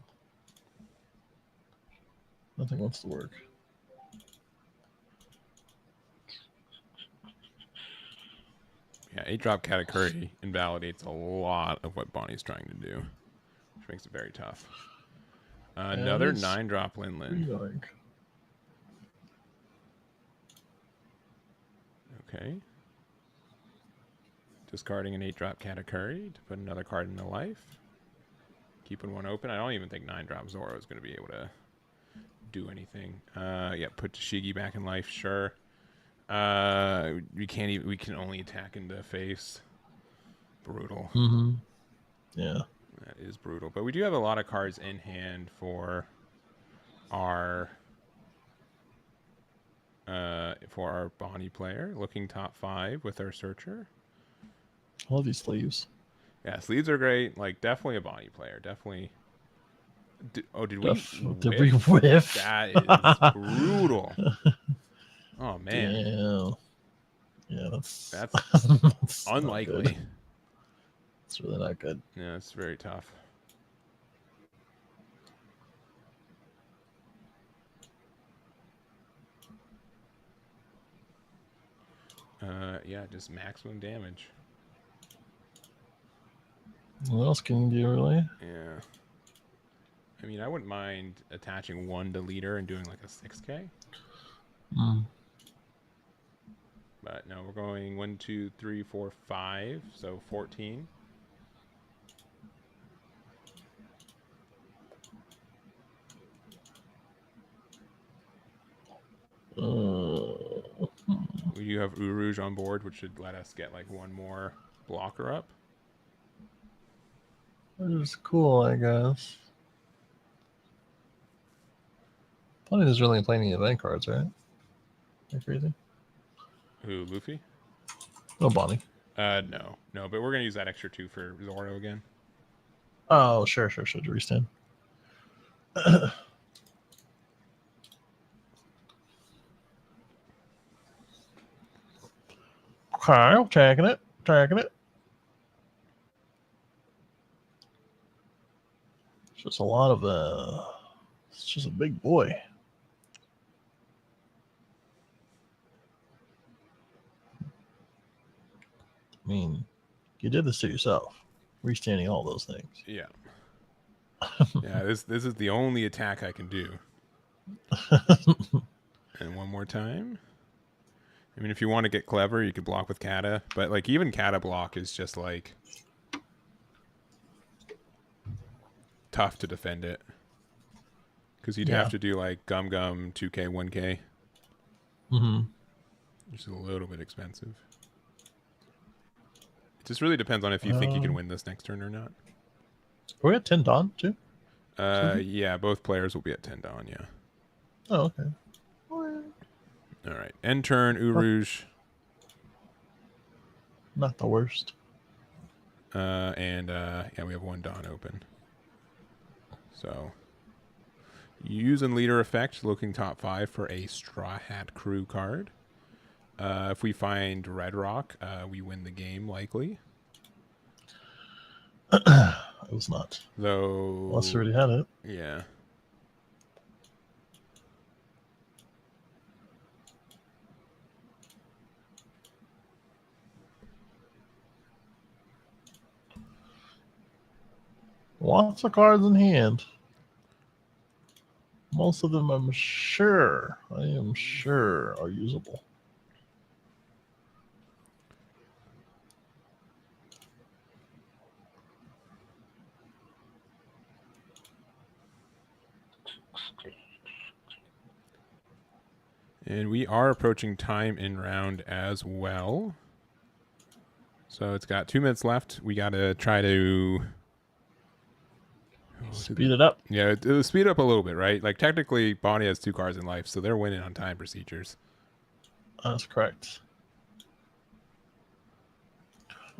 Nothing wants to work. Yeah, 8-drop Katakuri invalidates a lot of what Bonnie's trying to do, which makes it very tough. Another 9-drop Linlin. Okay. Discarding an 8-drop Katakuri to put another card in the life. Keeping 1 open. I don't even think 9-drop Zoro is going to be able to do anything. Yeah, put Shigi back in life, sure. We can only attack in the face. Brutal. Mm-hmm. Yeah. That is brutal. But we do have a lot of cards in hand for our Bonnie player. Looking top 5 with our searcher. I love these sleeves. Yeah, sleeves are great. Like, definitely a Bonnie player. Definitely. Did we whiff? That is brutal. Oh, man. Damn. Yeah, that's that's unlikely. It's really not good. Yeah, it's very tough. Yeah, just maximum damage. What else can you do, really? Yeah. I mean, I wouldn't mind attaching 1 to leader and doing like a 6K. But no, we're going 1, 2, 3, 4, 5, so 14. We do have Uruj on board, which should let us get like 1 more blocker up. Which is cool, I guess. Bonnie doesn't really play any event cards, right? Are you crazy? Who, Luffy? No, Bonnie. No, but we're gonna use that extra 2 for Zoro again. Oh, sure. To restand. Okay, taking it. It's just a lot of it's just a big boy. I mean, you did this to yourself, restanding all those things. Yeah. Yeah, this is the only attack I can do. And 1 more time. I mean, if you want to get clever, you could block with Kata, but like even Kata block is just like tough to defend it. Because you'd have to do like Gum 2K, 1K. Mm-hmm. Which is a little bit expensive. It just really depends on if you think you can win this next turn or not. Are we at 10 Dawn too? Yeah, both players will be at 10 Dawn, yeah. Oh, okay. All right. End turn, Uruj. Not the worst. Yeah, we have 1 Dawn open. So, use and leader effect, looking top 5 for a Straw Hat Crew card. If we find Red Rock, we win the game, likely. It was not. Though... Unless we already had it. Yeah. Lots of cards in hand. Most of them, I am sure, are usable. And we are approaching time in round as well. So it's got 2 minutes left. We got to try to speed it up. Yeah, it'll speed up a little bit, right? Like technically, Bonnie has 2 cards in life, so they're winning on time procedures. That's correct.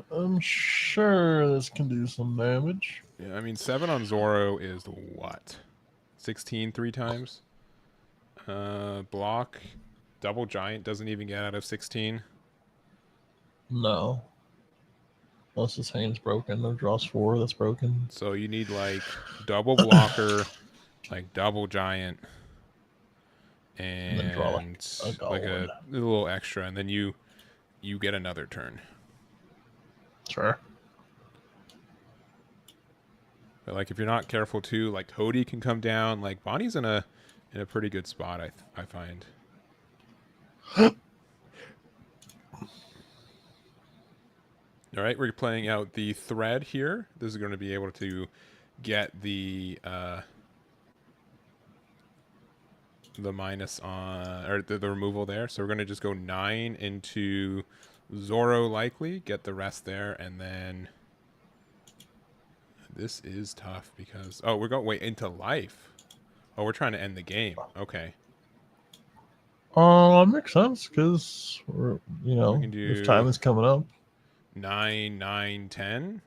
I'm sure this can do some damage. Yeah, I mean 7 on Zoro is what? 16 3 times. Block, double giant doesn't even get out of 16. No. Unless his hand's broken, or draws 4 that's broken. So you need like double blocker, like double giant, and then draw like a little extra, and then you get another turn. Sure. But like if you're not careful too, like Hody can come down. Like Bonnie's in a pretty good spot, I find. All right, we're playing out the thread here. This is going to be able to get the minus on, or the removal there. So we're going to just go 9 into Zoro likely, get the rest there, and then this is tough because, oh, we're going, wait, into life. Oh, we're trying to end the game. Okay. Makes sense, because we're, you know, if time is coming up. 9, 9, 10.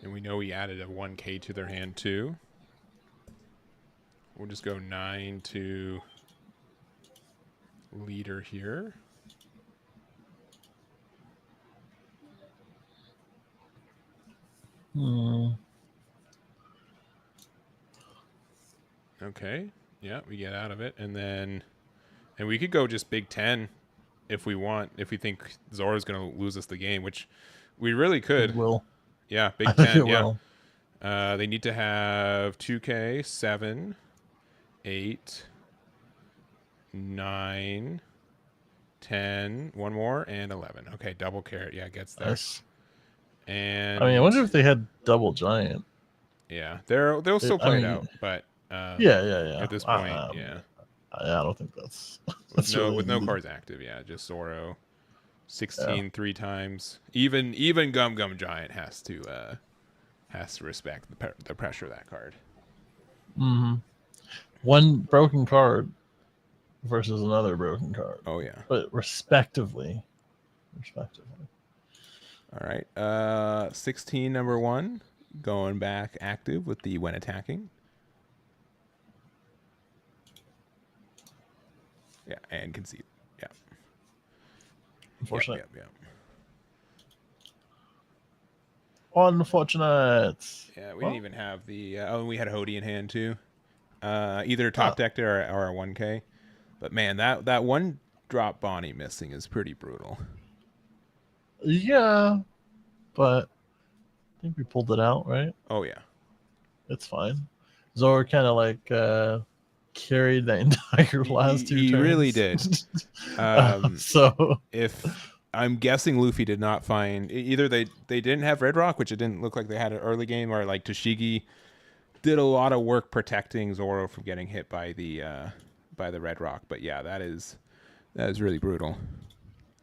And we know we added a 1K to their hand too. We'll just go 9 to leader here. Okay. Yeah, we get out of it. And we could go just big 10 if we want, if we think Zoro's going to lose us the game, which we really could. It will. Yeah, big 10. Yeah. They need to have 2K, 7, 8, 9, 10, one more, and 11. Okay, double carrot. Yeah, gets there. Yes. And I mean, I wonder if they had double giant. Yeah, they'll still play it out, but yeah. At this point, yeah. I don't think that's with no cards active. Yeah, just Zoro, 16 3 times. Even Gum Giant has to respect the pressure of that card. Mm-hmm. One broken card versus another broken card. Oh yeah, but respectively. All right, 16 number 1 going back active with the when attacking. Yeah, and concede. Yeah. Unfortunate. Yeah. Unfortunate. Yeah, we didn't even have the. We had Hody in hand too. Either top decked or a 1K. But man, that one drop Bonnie missing is pretty brutal. Yeah, but I think we pulled it out, right? Oh yeah, it's fine. Zoro kind of like carried the entire last 2 turns. He really did. So if I'm guessing Luffy did not find either they didn't have Red Rock, which it didn't look like they had an early game, or like Toshigi did a lot of work protecting Zoro from getting hit by the Red Rock. But yeah, that is really brutal.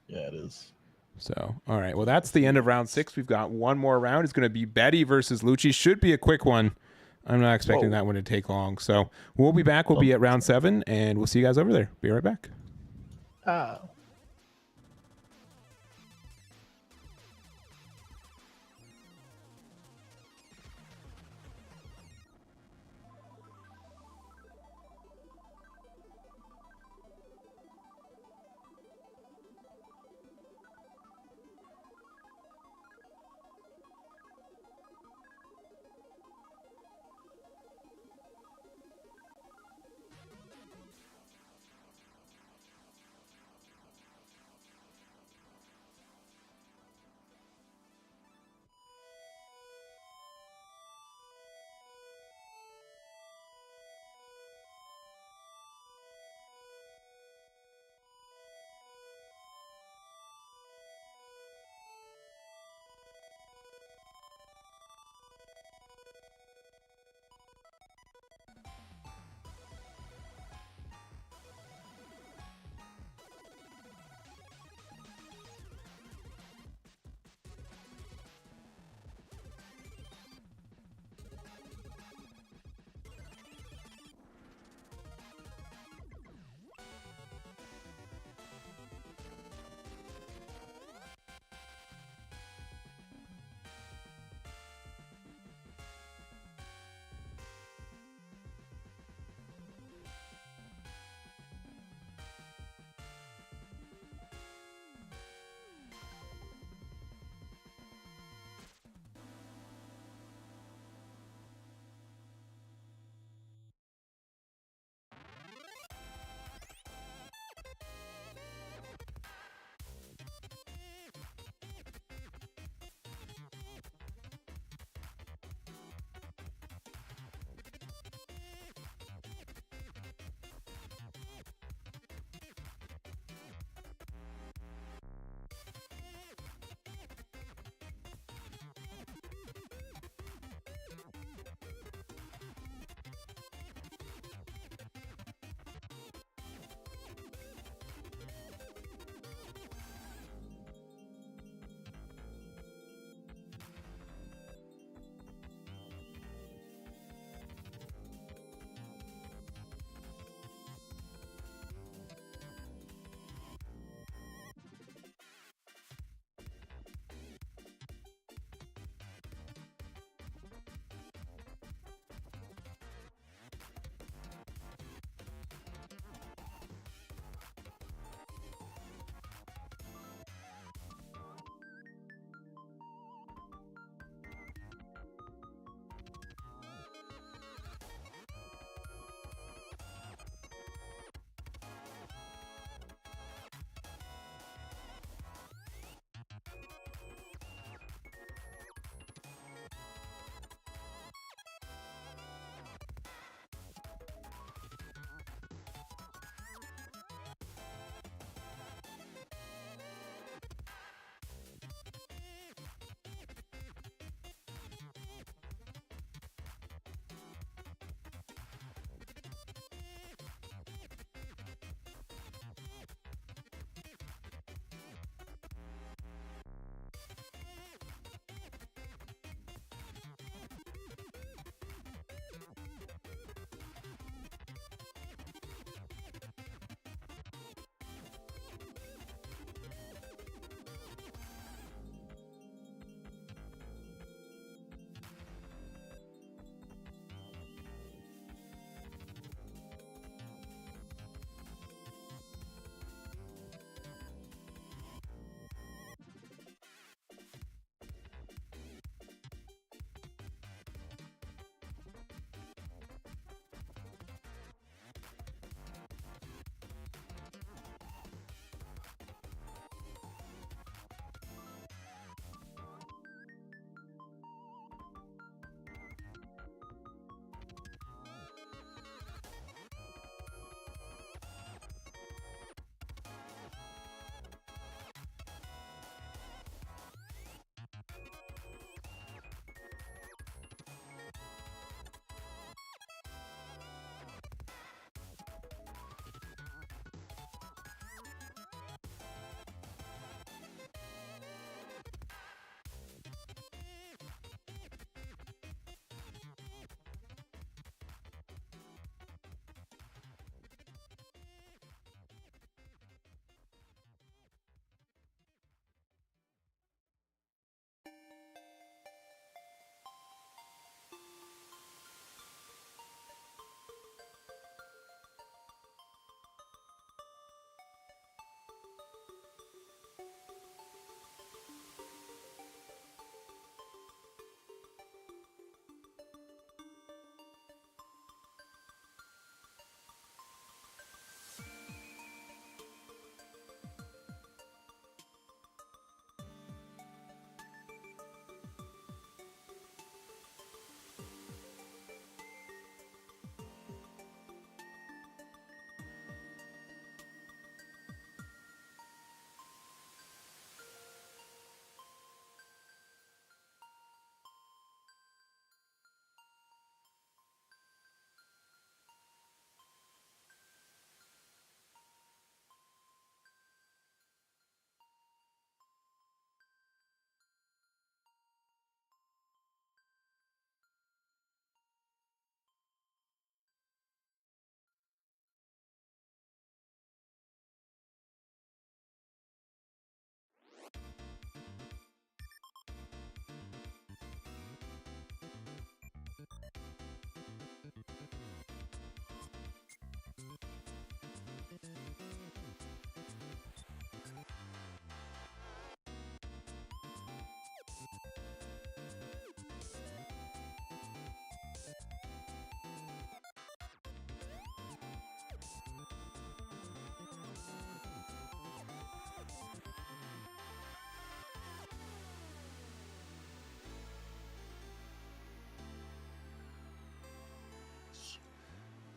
Yeah, it is. So, all right. Well, that's the end of round 6. We've got one more round. It's going to be Betty versus Lucci. Should be a quick one. I'm not expecting that one to take long. So we'll be back. We'll be at round 7, and we'll see you guys over there. Be right back.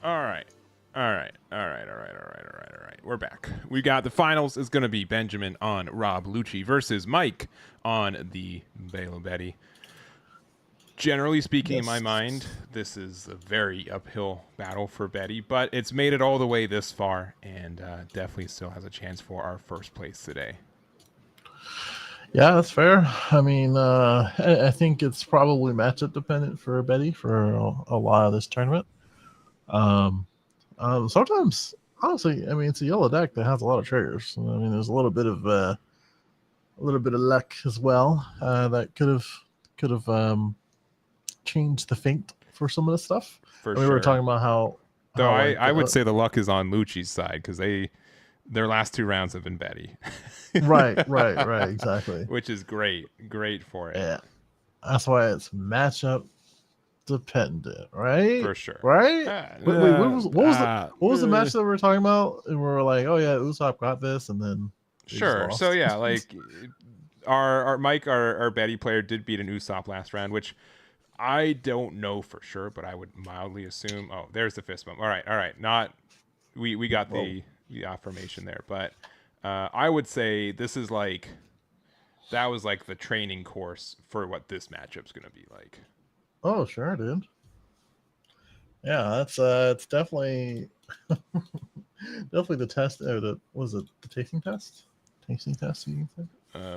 All right. We're back. We got the finals is going to be Benjamin on Rob Lucci versus Mike on the Bale Betty. Generally speaking, in my mind, this is a very uphill battle for Betty, but it's made it all the way this far and definitely still has a chance for our first place today. Yeah, that's fair. I mean, I think it's probably matchup dependent for Betty for a lot of this tournament. Sometimes, honestly, I mean, it's a yellow deck that has a lot of triggers. I mean, there's a little bit of luck as well that could have changed the fate for some of the stuff. For We sure. were talking about how. Though I would say the luck is on Lucci's side because their last 2 rounds have been Betty. right, exactly. Which is great for it. Yeah, that's why it's matchup dependent, right? For sure. Right? Wait, what was the match that we were talking about? And we were like, oh yeah, Usopp got this, and then sure. So yeah, like our Mike, our Betty player did beat an Usopp last round, which I don't know for sure, but I would mildly assume. Oh, there's the fist bump. All right. Not we got the affirmation there, but I would say this is like that was like the training course for what this matchup's gonna be like. Oh, sure, dude. Yeah, that's it's definitely definitely the test. The tasting test? Tasting test, you think?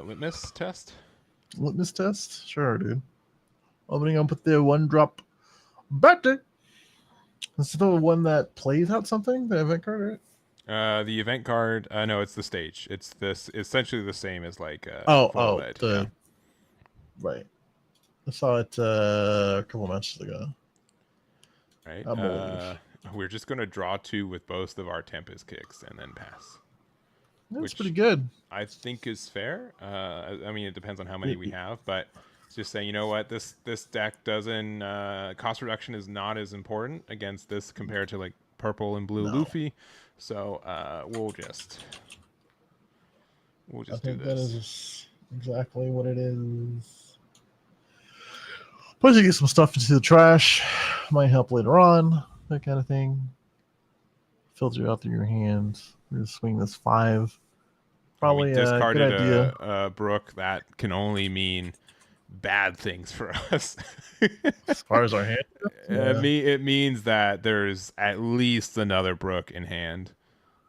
Litmus test. Litmus test, sure, dude. Opening up with the 1-drop Betty. This is the one that plays out something. The event card, right? The event card. No, it's the stage. It's this essentially the same as like. Right. I saw it a couple matches ago. Right. We're just gonna draw 2 with both of our Tempest kicks and then pass. That's pretty good. I think is fair. I mean, it depends on how many we have, but it's just saying, you know what, this deck doesn't cost reduction is not as important against this compared to like purple and blue Luffy. So we'll just I think do this. that is exactly what it is. Plus, you get some stuff into the trash. Might help later on. That kind of thing. Filter out through your hand. We're gonna swing this 5. Probably we discarded a good idea. a Brook that can only mean bad things for us. As far as our hand, it means that there's at least another Brook in hand,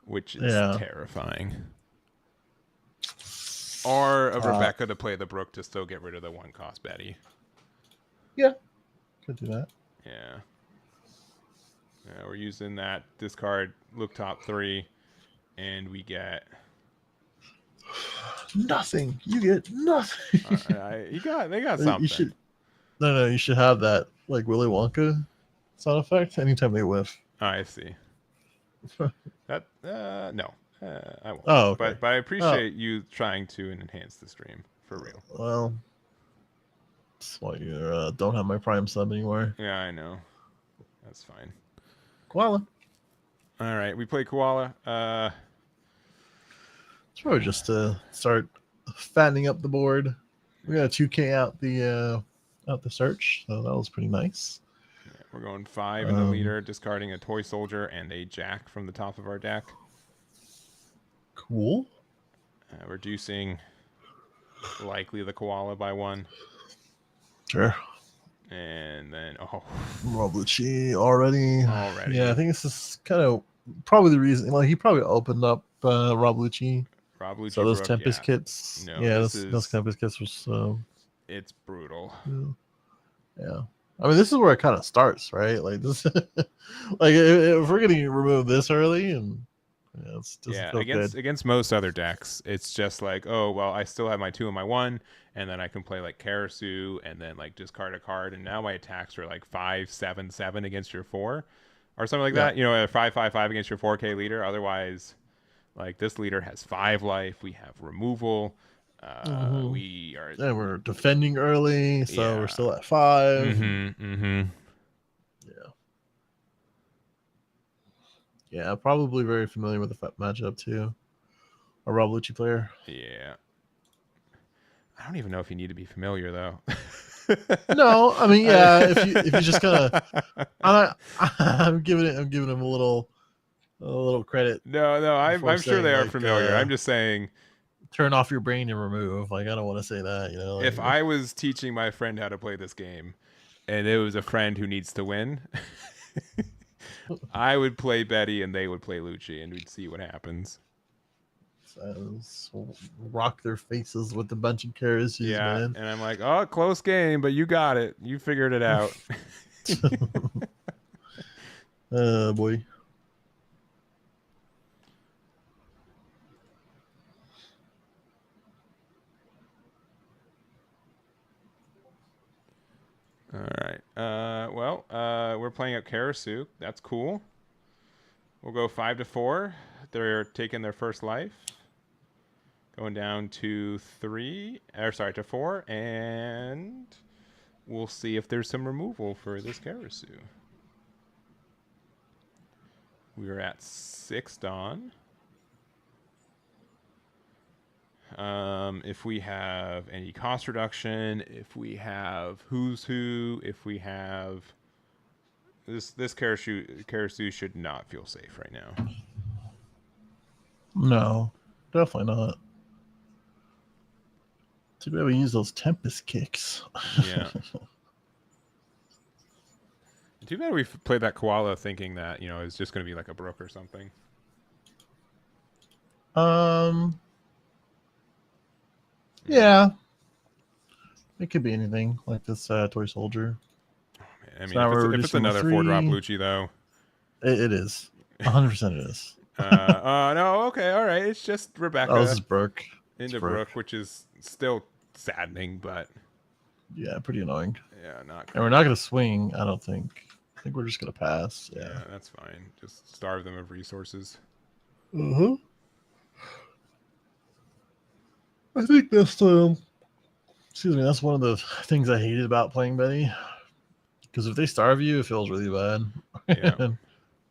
which is terrifying. Or a Rebecca to play the Brook to still get rid of the 1-cost Betty. Yeah, could do that. Yeah. We're using that discard, look top 3, and we get nothing. You get nothing. They got something. You should you should have that like Willy Wonka sound effect anytime they whiff. I see. That no, I won't. Oh, okay. But I appreciate you trying to enhance the stream for real. Well, that's why you don't have my Prime sub anymore. Yeah, I know. That's fine. Koala. All right, we play Koala. It's probably just to start fattening up the board. We got a 2K out the search, so that was pretty nice. Yeah, we're going 5 in the leader, discarding a toy soldier and a jack from the top of our deck. Cool. Reducing likely the Koala by 1. Sure. And then Rob Lucci already. Yeah, I think this is kind of probably the reason. Like he probably opened up Rob Lucci. So those Tempest kits. No, those Tempest kits was. It's brutal. Yeah. I mean, this is where it kind of starts, right? Like this, like if we're getting removed this early, and it's just against most other decks, it's just like, oh well, I still have my 2 and my 1, and then I can play like Karasu, and then like discard a card, and now my attacks are like 5/7/7 against your 4, or something like that. You know, a 5/5/5 against your 4K leader. Otherwise, like this leader has 5 life. We have removal. We're defending early, so we're still at 5. Yeah, probably very familiar with the matchup too. A Rob Lucci player. Yeah. I don't even know if you need to be familiar though. No, I mean, yeah. If you just kind of, I'm giving him a little credit. No, Before I'm sure saying, they are like, familiar. I'm just saying, turn off your brain and remove. Like, I don't want to say that, you know. if Like, I was teaching my friend how to play this game, and it was a friend who needs to win, I would play Betty and they would play Lucci, and we'd see what happens. rock their faces with a bunch of kerosene, Yeah, man. and I'm like, oh, close game, but you got it. You figured it out. Boy. All right. Well, we're playing up Karasu. That's cool. We'll go 5-4. They're taking their first life. Going down to 4, and we'll see if there's some removal for this Karasu. We're at 6 Dawn. If we have any cost reduction, if we have Who's Who, if we have this Karasu should not feel safe right now. No, definitely not. Too bad we use those Tempest kicks. Yeah. Too bad we played that Koala thinking that, it's just going to be like a Brook or something. Yeah. It could be anything like this Toy Soldier. I mean, if it's another 4-drop Lucci, though. It is. 100% it is. No, okay, all right. It's just Rebecca. Oh, this is Brooke. Into Brook, which is still saddening, but... Yeah, pretty annoying. Yeah, not cool. And we're not going to swing, I don't think. I think we're just going to pass. Yeah, that's fine. Just starve them of resources. Uh-huh. I think that's that's one of the things I hated about playing Betty. Because if they starve you, it feels really bad. Yeah.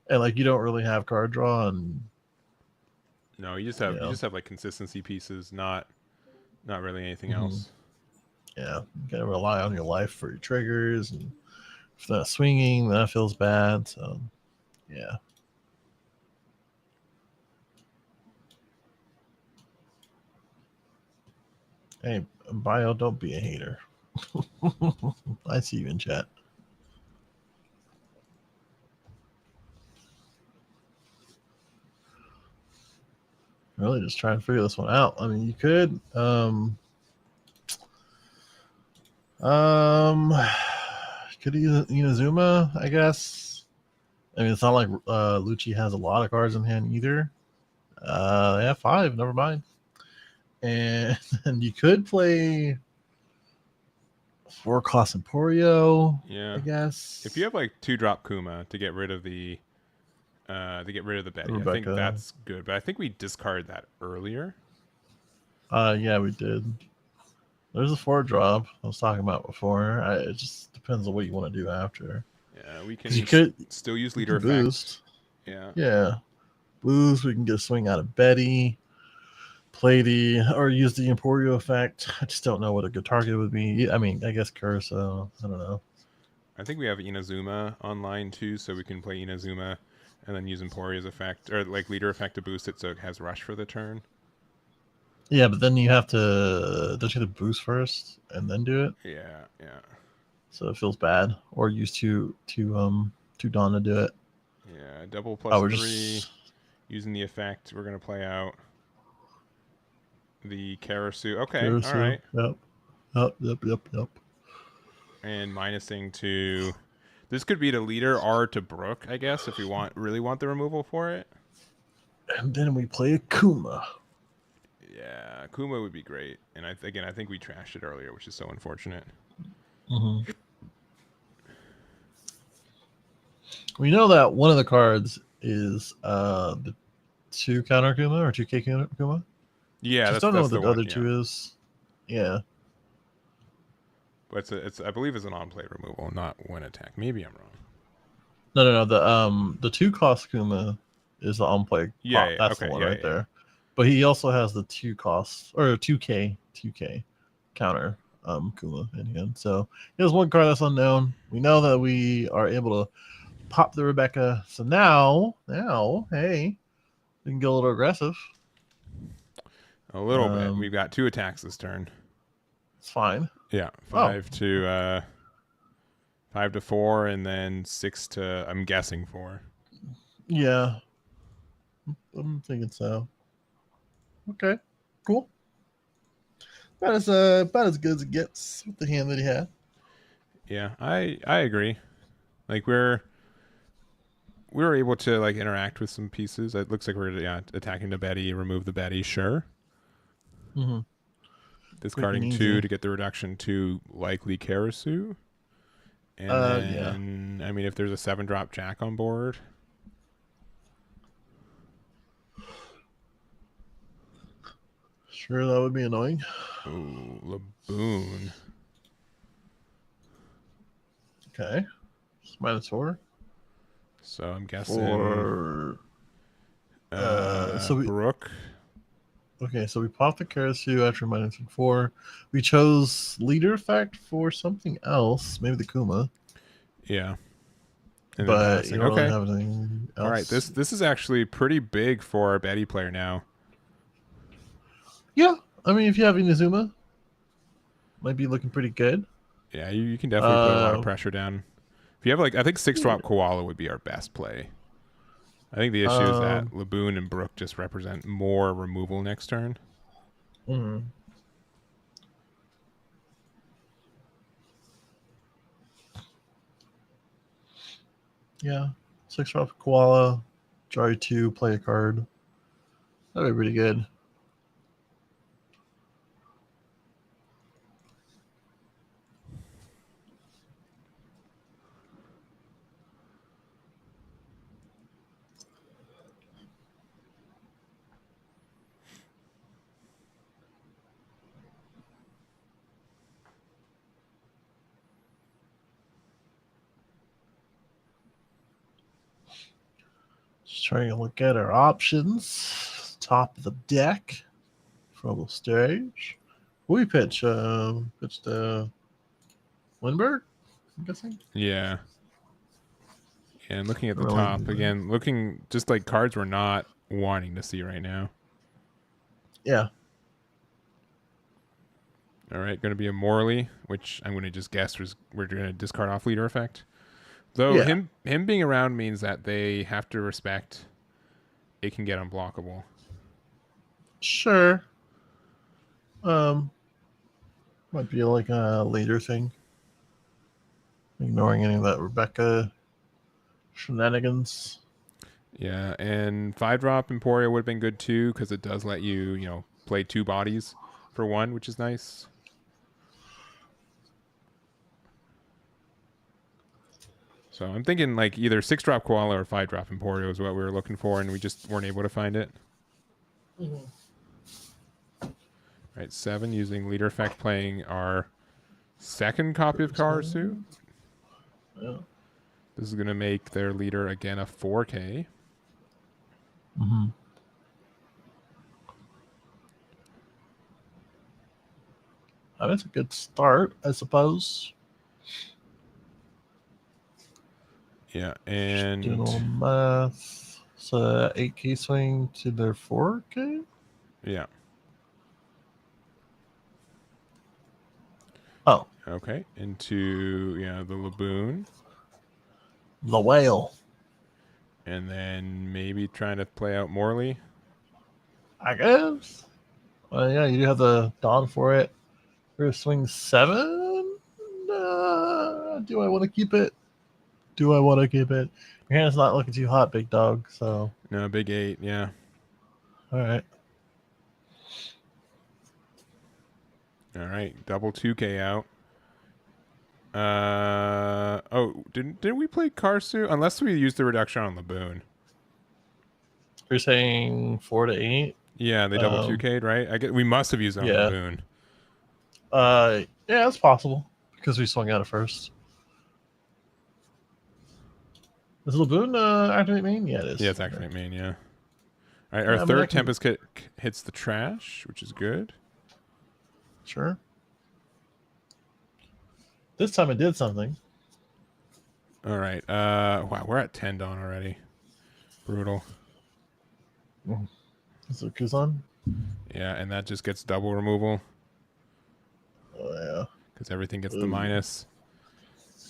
and like you don't really have card draw, and no, you just have like consistency pieces, not really anything else. Yeah, you gotta rely on your life for your triggers, and if they're not swinging, that feels bad. So, yeah. Hey, Bio, don't be a hater. I see you in chat. Really just trying to figure this one out. I mean, you could could use Inazuma, I guess. I mean, it's not like Lucci has a lot of cards in hand either. Yeah, 5, never mind. And you could play 4-cost Emporio. Yeah, I guess if you have like 2-drop Kuma to get rid of the Betty, Rebecca. I think that's good. But I think we discarded that earlier. Yeah, we did. There's a 4-drop I was talking about before. It just depends on what you want to do after. Yeah, we can. You could still use leader effect. Boost. Yeah. Yeah. Boost. We can get a swing out of Betty. Play or use the Emporio effect. I just don't know what a good target would be. I mean, I guess Curacao. I don't know. I think we have Inazuma online too, so we can play Inazuma and then use Emporio's effect or like leader effect to boost it so it has rush for the turn. Yeah, but then you have to don't you have to boost first and then do it? Yeah. So it feels bad. Or use two Dawn to do it. Yeah, double +3 using the effect. We're gonna play out the Karasu. Okay, Karasu. All right. Yep. And minusing to... This could be the leader R to Brook, I guess, if we really want the removal for it. And then we play a Kuma. Yeah, Kuma would be great. And I think we trashed it earlier, which is so unfortunate. Mm-hmm. We know that one of the cards is the 2 counter Kuma or 2K counter Kuma. Yeah, I don't know what the other 2 is. Yeah. But I believe it's an on-play removal, not win attack. Maybe I'm wrong. No. The 2-cost Kuma is the on-play. Yeah, that's the one right there. But he also has the 2 cost or 2K counter Kuma in hand. So he has one card that's unknown. We know that we are able to pop the Rebecca. So now, hey, we can get a little aggressive. A little bit. We've got 2 attacks this turn. It's fine. Yeah, 5 to 4, and then 6 to, I'm guessing, 4. Yeah, I'm thinking so. Okay, cool. About as good as it gets with the hand that he had. Yeah, I agree. Like we were able to like interact with some pieces. It looks like we're attacking the Betty, remove the Betty, sure. Mm-hmm. Discarding 2 to get the reduction to likely Karasu. And then, I mean, if there's a 7-drop Jack on board. Sure, that would be annoying. Ooh, Laboon. Okay. It's -4. So I'm guessing So we, Brooke. okay, so we popped the Karasu after -4. We chose leader effect for something else, maybe the Kuma. Yeah. And But you don't really have anything else. All right, this is actually pretty big for our Betty player now. Yeah, I mean, if you have Inazuma, might be looking pretty good. Yeah, you can definitely put a lot of pressure down. If you have like, I think 6-drop Koala would be our best play. I think the issue is that Laboon and Brook just represent more removal next turn. Mm-hmm. Yeah, 6-drop Koala, draw 2, play a card. That'd be pretty good. Just trying to look at our options. Top of the deck. Trouble stage. Who we pitch? Pitched Lindbergh, I'm guessing. Yeah. And looking at the top again, looking just like cards we're not wanting to see right now. Yeah. All right, going to be a Morley, which I'm going to just guess we're going to discard off leader effect. Though him being around means that they have to respect it can get unblockable. Sure. Might be like a later thing. Ignoring any of that Rebecca shenanigans. Yeah, and 5-drop Emporia would have been good too because it does let you, play 2 bodies for 1, which is nice. So I'm thinking like either 6-drop Koala or 5-drop Emporia is what we were looking for, and we just weren't able to find it. Mm-hmm. Right, 7 using leader effect, playing our 2nd copy of Karasu. Yeah. This is going to make their leader again a 4K. Mm-hmm. That's a good start, I suppose. Yeah, and doing a little math. So 8K swing to their 4K? Yeah. Oh. Okay, into the Laboon. The whale. And then maybe trying to play out Morley. I guess. Yeah, you do have the Dawn for it. We're swing 7. Do I want to keep it? Your hand's not looking too hot, big dog. So No, big 8. Yeah. All right. All right. Double 2K out. Didn't we play Karsu? Unless we used the reduction on Laboon. You're saying 4 to 8? Yeah, they double 2K'd, right? We must have used it on Laboon. Yeah, it's possible because we swung out at first. Is Laboon activate main? Yeah, it is. Yeah, it's activate main. Yeah. All right, our third Tempest hits the trash, which is good. Sure. This time it did something. All right. Wow, we're at 10 dawn already. Brutal. Is it Kuzan? Yeah, and that just gets double removal Oh yeah. because everything gets the Ooh. minus.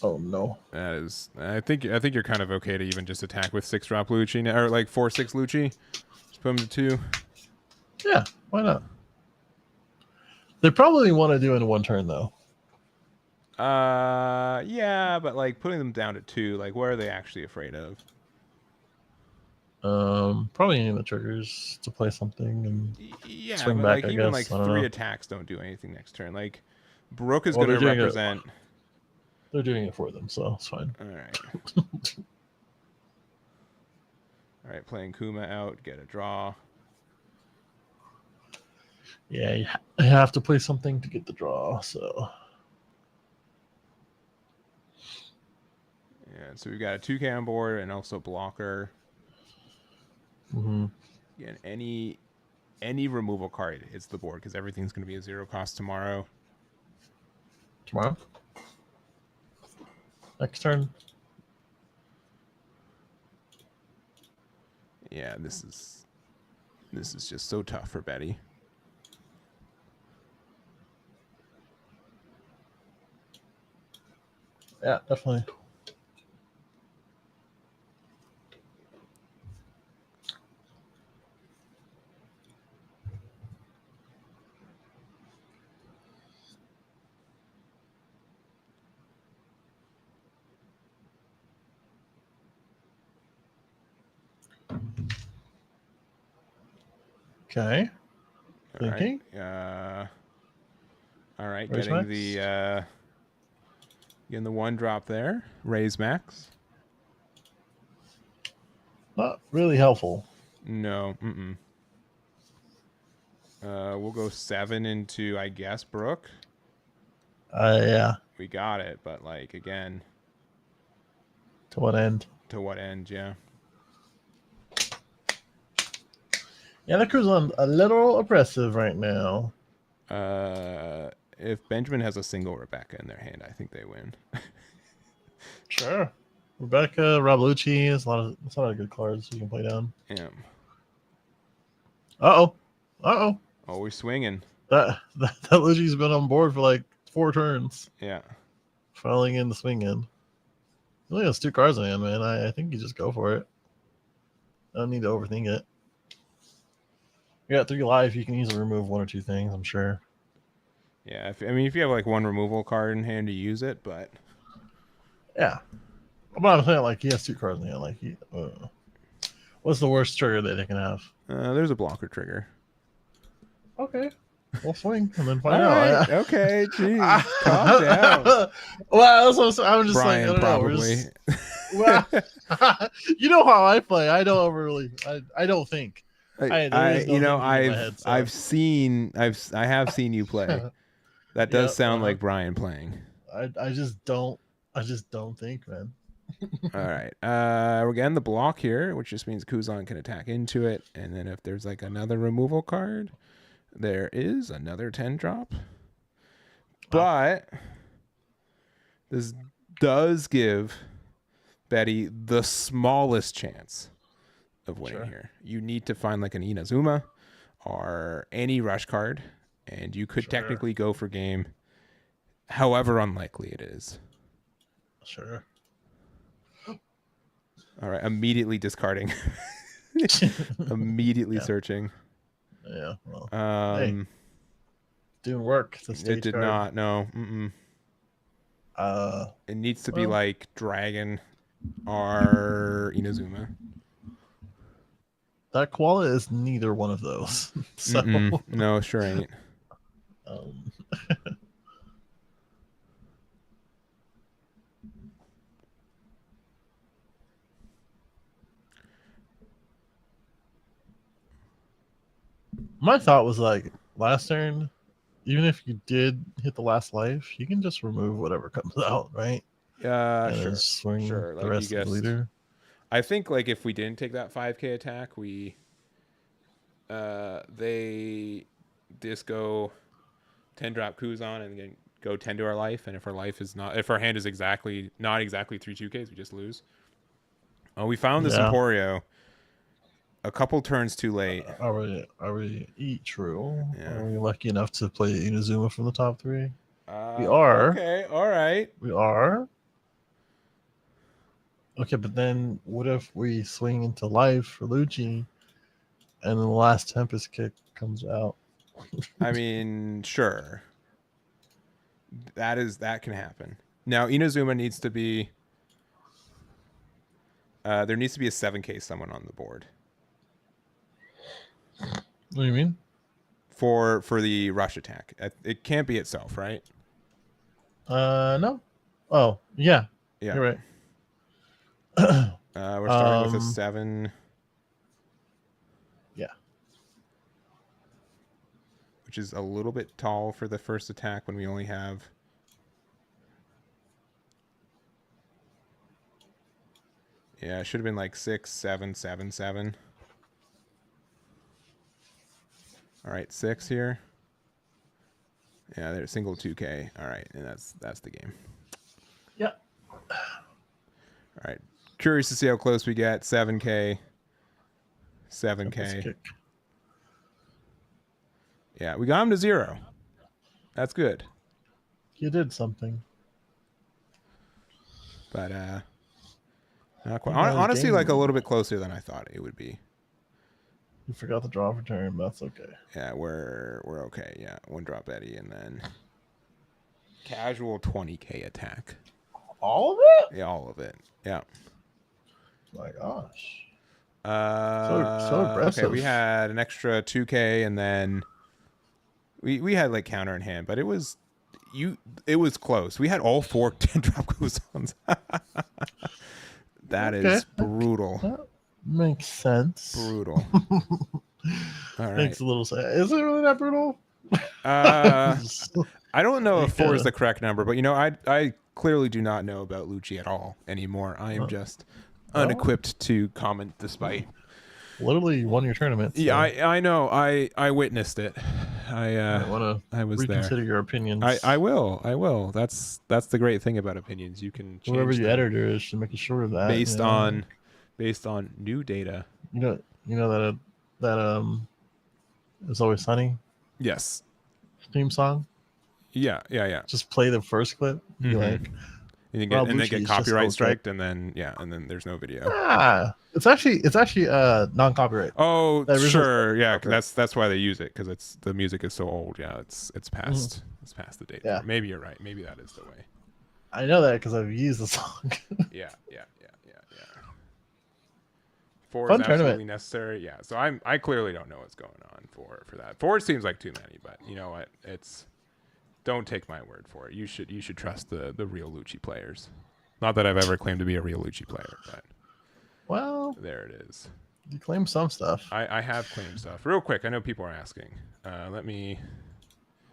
Oh no. That is, I think you're kind of okay to even just attack with 6-drop Lucci now, or like 4/6 Lucci. Just put him to 2. Yeah, why not? They probably want to do it in one turn though. Yeah, but like putting them down to 2, like what are they actually afraid of? Probably any of the triggers to play something and Yeah, swing but back. like I even guess. like I don't 3 know. attacks don't do anything next turn. Like Brook is Well, going to they're doing it- represent. They're doing it for them, so it's fine. All right. All right, playing Kuma out, get a draw. Yeah, you have to play something to get the draw. So Yeah, so we've got a 2K on board and also blocker. Again, any removal card hits the board because everything's going to be a 0 cost tomorrow. tomorrow, next turn. Yeah, this is just so tough for Betty. Yeah, definitely. Okay. Thinking. All right, Raise getting max? the 1 drop there. Raise max. Not really helpful. No. We'll go 7 into, I guess, Brook. Yeah. We got it, but like again, To what end? to what end? Yeah. Yeah, the crew's on a little oppressive right now. If Benjamin has a single Rebecca in their hand, I think they win. Sure. Rebecca, Roblucci, there's a lot of good cards you can play down. Yeah. Uh oh. Always swinging. That Lucci's been on board for like 4 turns. Yeah. Falling in the swing end. He only has 2 cards in hand, man. I think you just go for it. I don't need to overthink it. You got 3 life, you can easily remove 1 or 2 things, I'm sure. Yeah. If you have like 1 removal card in hand to use it, but Yeah. But I'm saying, like, he has 2 cards in hand. Like, what's the worst trigger that they can have? there's a blocker trigger. Okay. We'll swing and then find All out. right. Okay. Jeez. Calm down. Well, I'm just Brian, like, I don't probably. Know. Well, you know how I play. I don't really. I don't think. I have seen you play. That does sound like Brian playing. I just don't think, man. All right. Again, the block here, which just means Kuzan can attack into it, and then if there's like another removal card, there is another 10 drop. But this does give Betty the smallest chance of winning here. You need to find like an Inazuma or any rush card, and you could technically go for game, however unlikely it is. Sure. All right, immediately discarding. Immediately searching. Yeah, well, hey, doing work. It did not. No. It needs to be like Dragon or Inazuma. That koala is neither one of those. So no, sure ain't. My thought was like last turn, even if you did hit the last life, you can just remove whatever comes out, right? Sure. Swing sure. the Like rest of the leader. I think like if we didn't take that 5K attack, they disco 10 drop Kuzan and then go 10 to our life, and if our hand is not exactly 3 2Ks, we just lose. Oh, we found this Emporio a couple turns too late. Are we true? Yeah. Are we lucky enough to play Inazuma from the top 3? We are. Okay, all right. We are. Okay, but then what if we swing into life for Lucci, and then the last Tempest kick comes out? I mean, sure. That can happen. Now, Inazuma needs to be. There needs to be a 7K someone on the board. What do you mean? For the rush attack, it can't be itself, right? No. Oh, yeah. You're right. We're starting with a 7. Yeah. Which is a little bit tall for the first attack when we only have. Yeah, it should have been like 6, 7, 7, 7. All right, 6 here. Yeah, there's single 2K. All right, and that's the game. Yeah. All right. Curious to see how close we get. 7K. 7K. Yeah, we got him to 0. That's good. You did something. But not quite. Honestly, like a little bit closer than I thought it would be. You forgot the draw for turn, but that's okay. Yeah, we're okay. Yeah, 1 drop Eddie and then casual 20K attack. All of it? Yeah, all of it. Yeah. My gosh. So aggressive. Okay, we had an extra 2K and then we had like counter in hand, but it was close. We had all 4 10 drop Kuzans. That is brutal. That makes sense. Brutal. All right. Makes a little sense. Is it really that brutal? I don't know if 4 is the correct number, but I clearly do not know about Lucci at all anymore. I am just unequipped to comment despite. Literally won your tournament. So. Yeah, I know. I witnessed it. I was reconsider there. your opinions. I will. That's the great thing about opinions. You can change whoever the them editor is should make sure of that. based on new data. You know that It's Always Sunny Yes. theme song. Yeah. Just play the first clip. Be like, and then get copyright striked, and then there's no video. It's actually non-copyright. Oh, sure, yeah. That's why they use it, because the music is so old. Yeah, it's past it's past the date. Yeah. Maybe you're right. Maybe that is the way. I know that because I've used the song. Yeah. 4 Fun is absolutely tournament. necessary. Yeah. So I clearly don't know what's going on for that. 4 seems like too many, but you know what? Don't take my word for it. You should trust the real Lucci players. Not that I've ever claimed to be a real Lucci player, but Well, there it is. you claim some stuff. I have claimed stuff. Real quick, I know people are asking. Let me.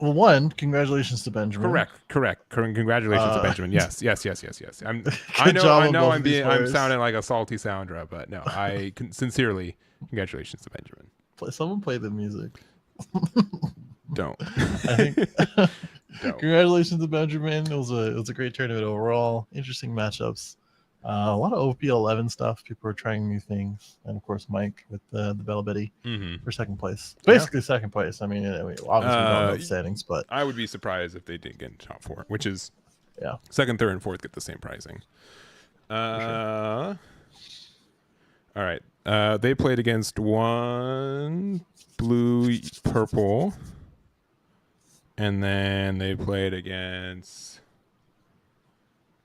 Well, one, congratulations to Benjamin. Correct. Congratulations to Benjamin. Yes. I Good job on know. both of these I'm players. sounding like a salty Soundra, but no. Sincerely, congratulations to Benjamin. Someone play the music. Don't. I think. Don't. Congratulations to Benjamin. It was a great tournament overall. Interesting matchups. A lot of OP11 stuff. People are trying new things, and of course Mike with the Bella Betty for second place. Basically second place. I mean obviously we don't know the standings, but I would be surprised if they didn't get into top 4, which is second, third, and fourth get the same pricing. Sure. All right. They played against 1 blue, purple, and then they played against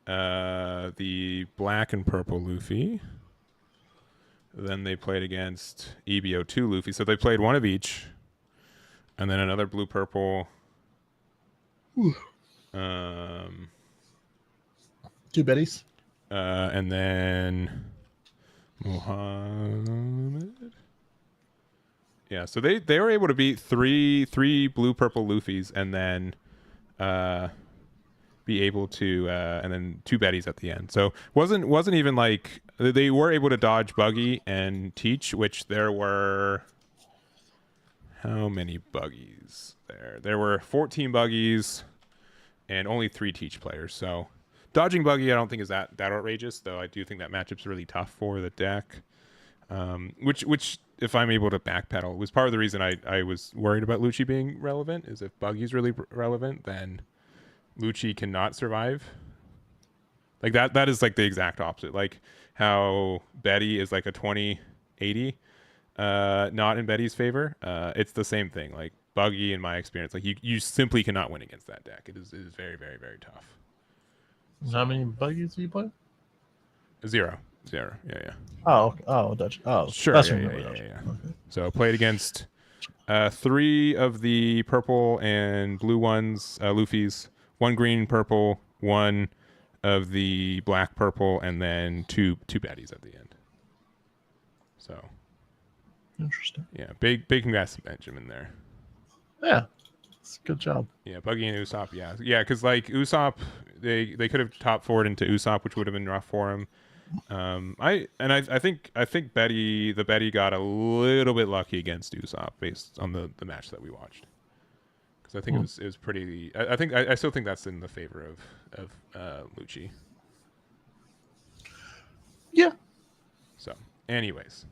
the black and purple Luffy. Then they played against EBO2 Luffy. So they played 1 of each, and then another blue purple. 2 Betties. And then Mohammed. Yeah, so they were able to beat three blue purple Luffys, and then be able to and then 2 Bettys at the end. So wasn't even like they were able to dodge Buggy and Teach, which there were how many buggies there? There were 14 buggies and only 3 teach players. So dodging buggy I don't think is that outrageous, though I do think that matchup's really tough for the deck. Which if I'm able to backpedal was part of the reason I was worried about Lucci being relevant, is if buggy's really relevant, then Lucci cannot survive. Like that is like the exact opposite. Like how Betty is like a 20-80, not in Betty's favor. It's the same thing. Like buggy, in my experience, like you simply cannot win against that deck. It is very, very, very tough. How many buggies do you play? 0. Yeah. Oh, Dutch. Oh, Sure. that's Yeah. Okay. So played against 3 of the purple and blue ones, Luffy's, 1 green, purple, 1 of the black, purple, and then two baddies at the end. So Interesting. yeah, big congrats to Benjamin there. Yeah, it's a good job. Yeah, Buggy and Usopp. Yeah, because like Usopp, they could have top forward into Usopp, which would have been rough for him. I think Betty got a little bit lucky against Usopp based on the match that we watched, because I think it was pretty. I still think that's in the favor of Lucci. Yeah. So, anyways,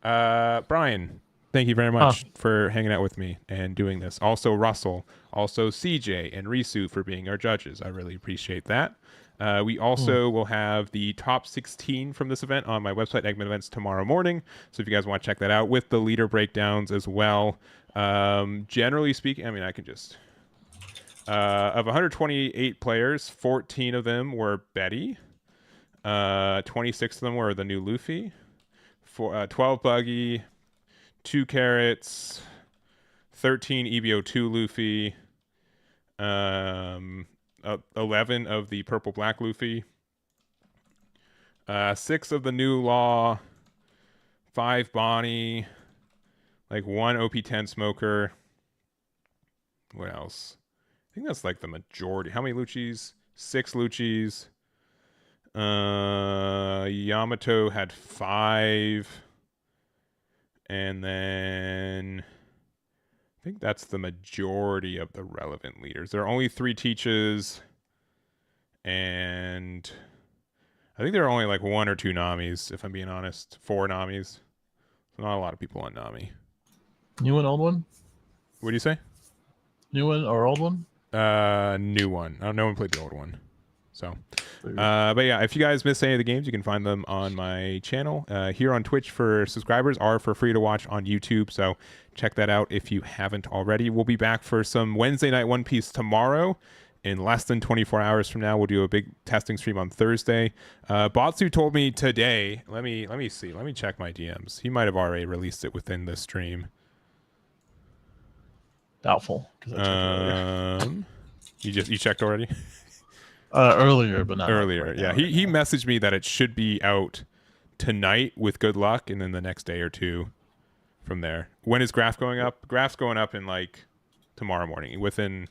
Brian, thank you very much for hanging out with me and doing this. Also, Russell, also CJ and Risu for being our judges. I really appreciate that. We also will have the top 16 from this event on my website, Eggman Events, tomorrow morning. So if you guys want to check that out, with the leader breakdowns as well. Generally speaking, I mean, I can just... of 128 players, 14 of them were Betty. 26 of them were the new Luffy. 12 Buggy. 2 Carrots. 13 EBO2 Luffy. 11 of the purple black Luffy, 6 of the new Law, 5 Bonnie, like 1 OP10 Smoker. What else? I think that's like the majority. How many Luccis? 6 Luccis. Yamato had 5, and then I think that's the majority of the relevant leaders. There are only 3 teaches, and I think there are only like 1 or 2 Namis, if I'm being honest. 4 Namis. So not a lot of people on Nami. New one, old one? What do you say? New one or old one? New one. No one played the old one. So, but yeah, if you guys miss any of the games, you can find them on my channel. Here on Twitch for subscribers are for free to watch on YouTube. So check that out if you haven't already. We'll be back for some Wednesday night One Piece tomorrow. In less than 24 hours from now, we'll do a big testing stream on Thursday. Batsu told me today. Let me see. Let me check my DMs. He might have already released it within the stream. Doubtful, because I checked earlier. You checked already? Earlier, but not earlier. right Yeah, now, he messaged me that it should be out tonight with good luck, and then the next day or 2 from there. When is Graph going up? Graph's going up in like tomorrow morning, within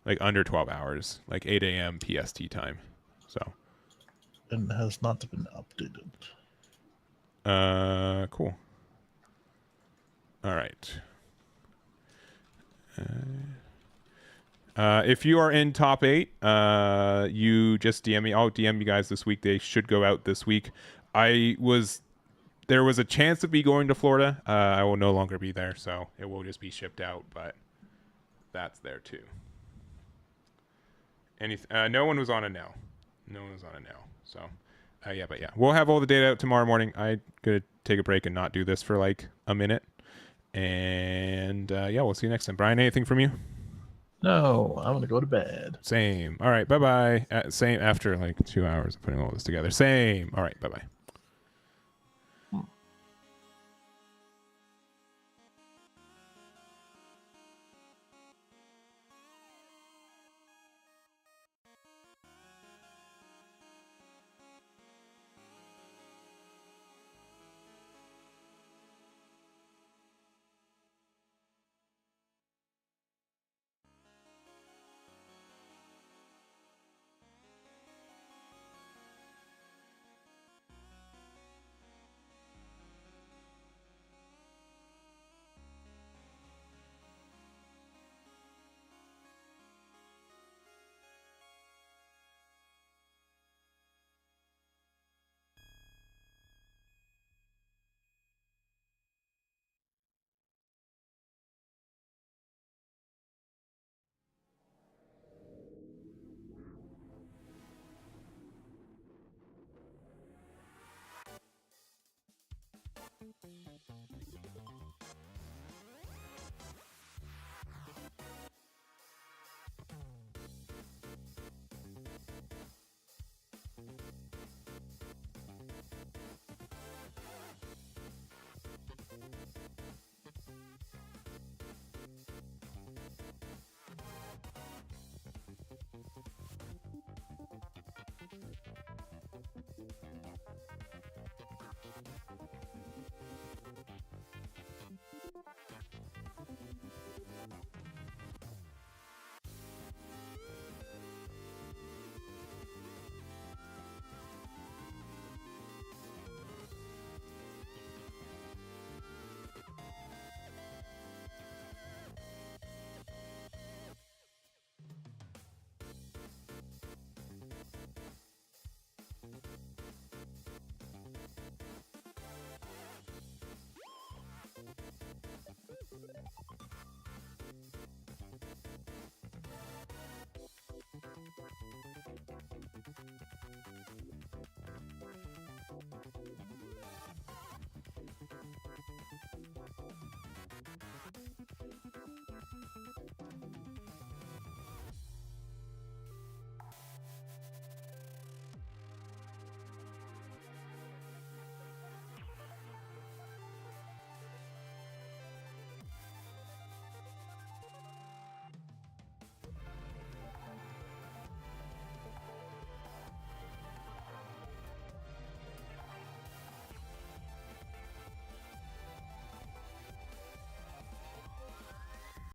like under 12 hours, like 8 a.m. PST time. So, and has not been updated. Cool. All right. If you are in top 8, you just DM me. I'll DM you guys this week. They should go out this week. There was a chance of me going to Florida. I will no longer be there, so it will just be shipped out, but that's there too. No one was on a no. No one was on a no. So, yeah, but yeah, we'll have all the data out tomorrow morning. I'm gonna take a break and not do this for like a minute, and yeah, we'll see you next time. Brian, anything from you? No, I'm gonna go to bed. Same. All right, bye bye. Same after like 2 hours of putting all this together. Same. All right, bye bye.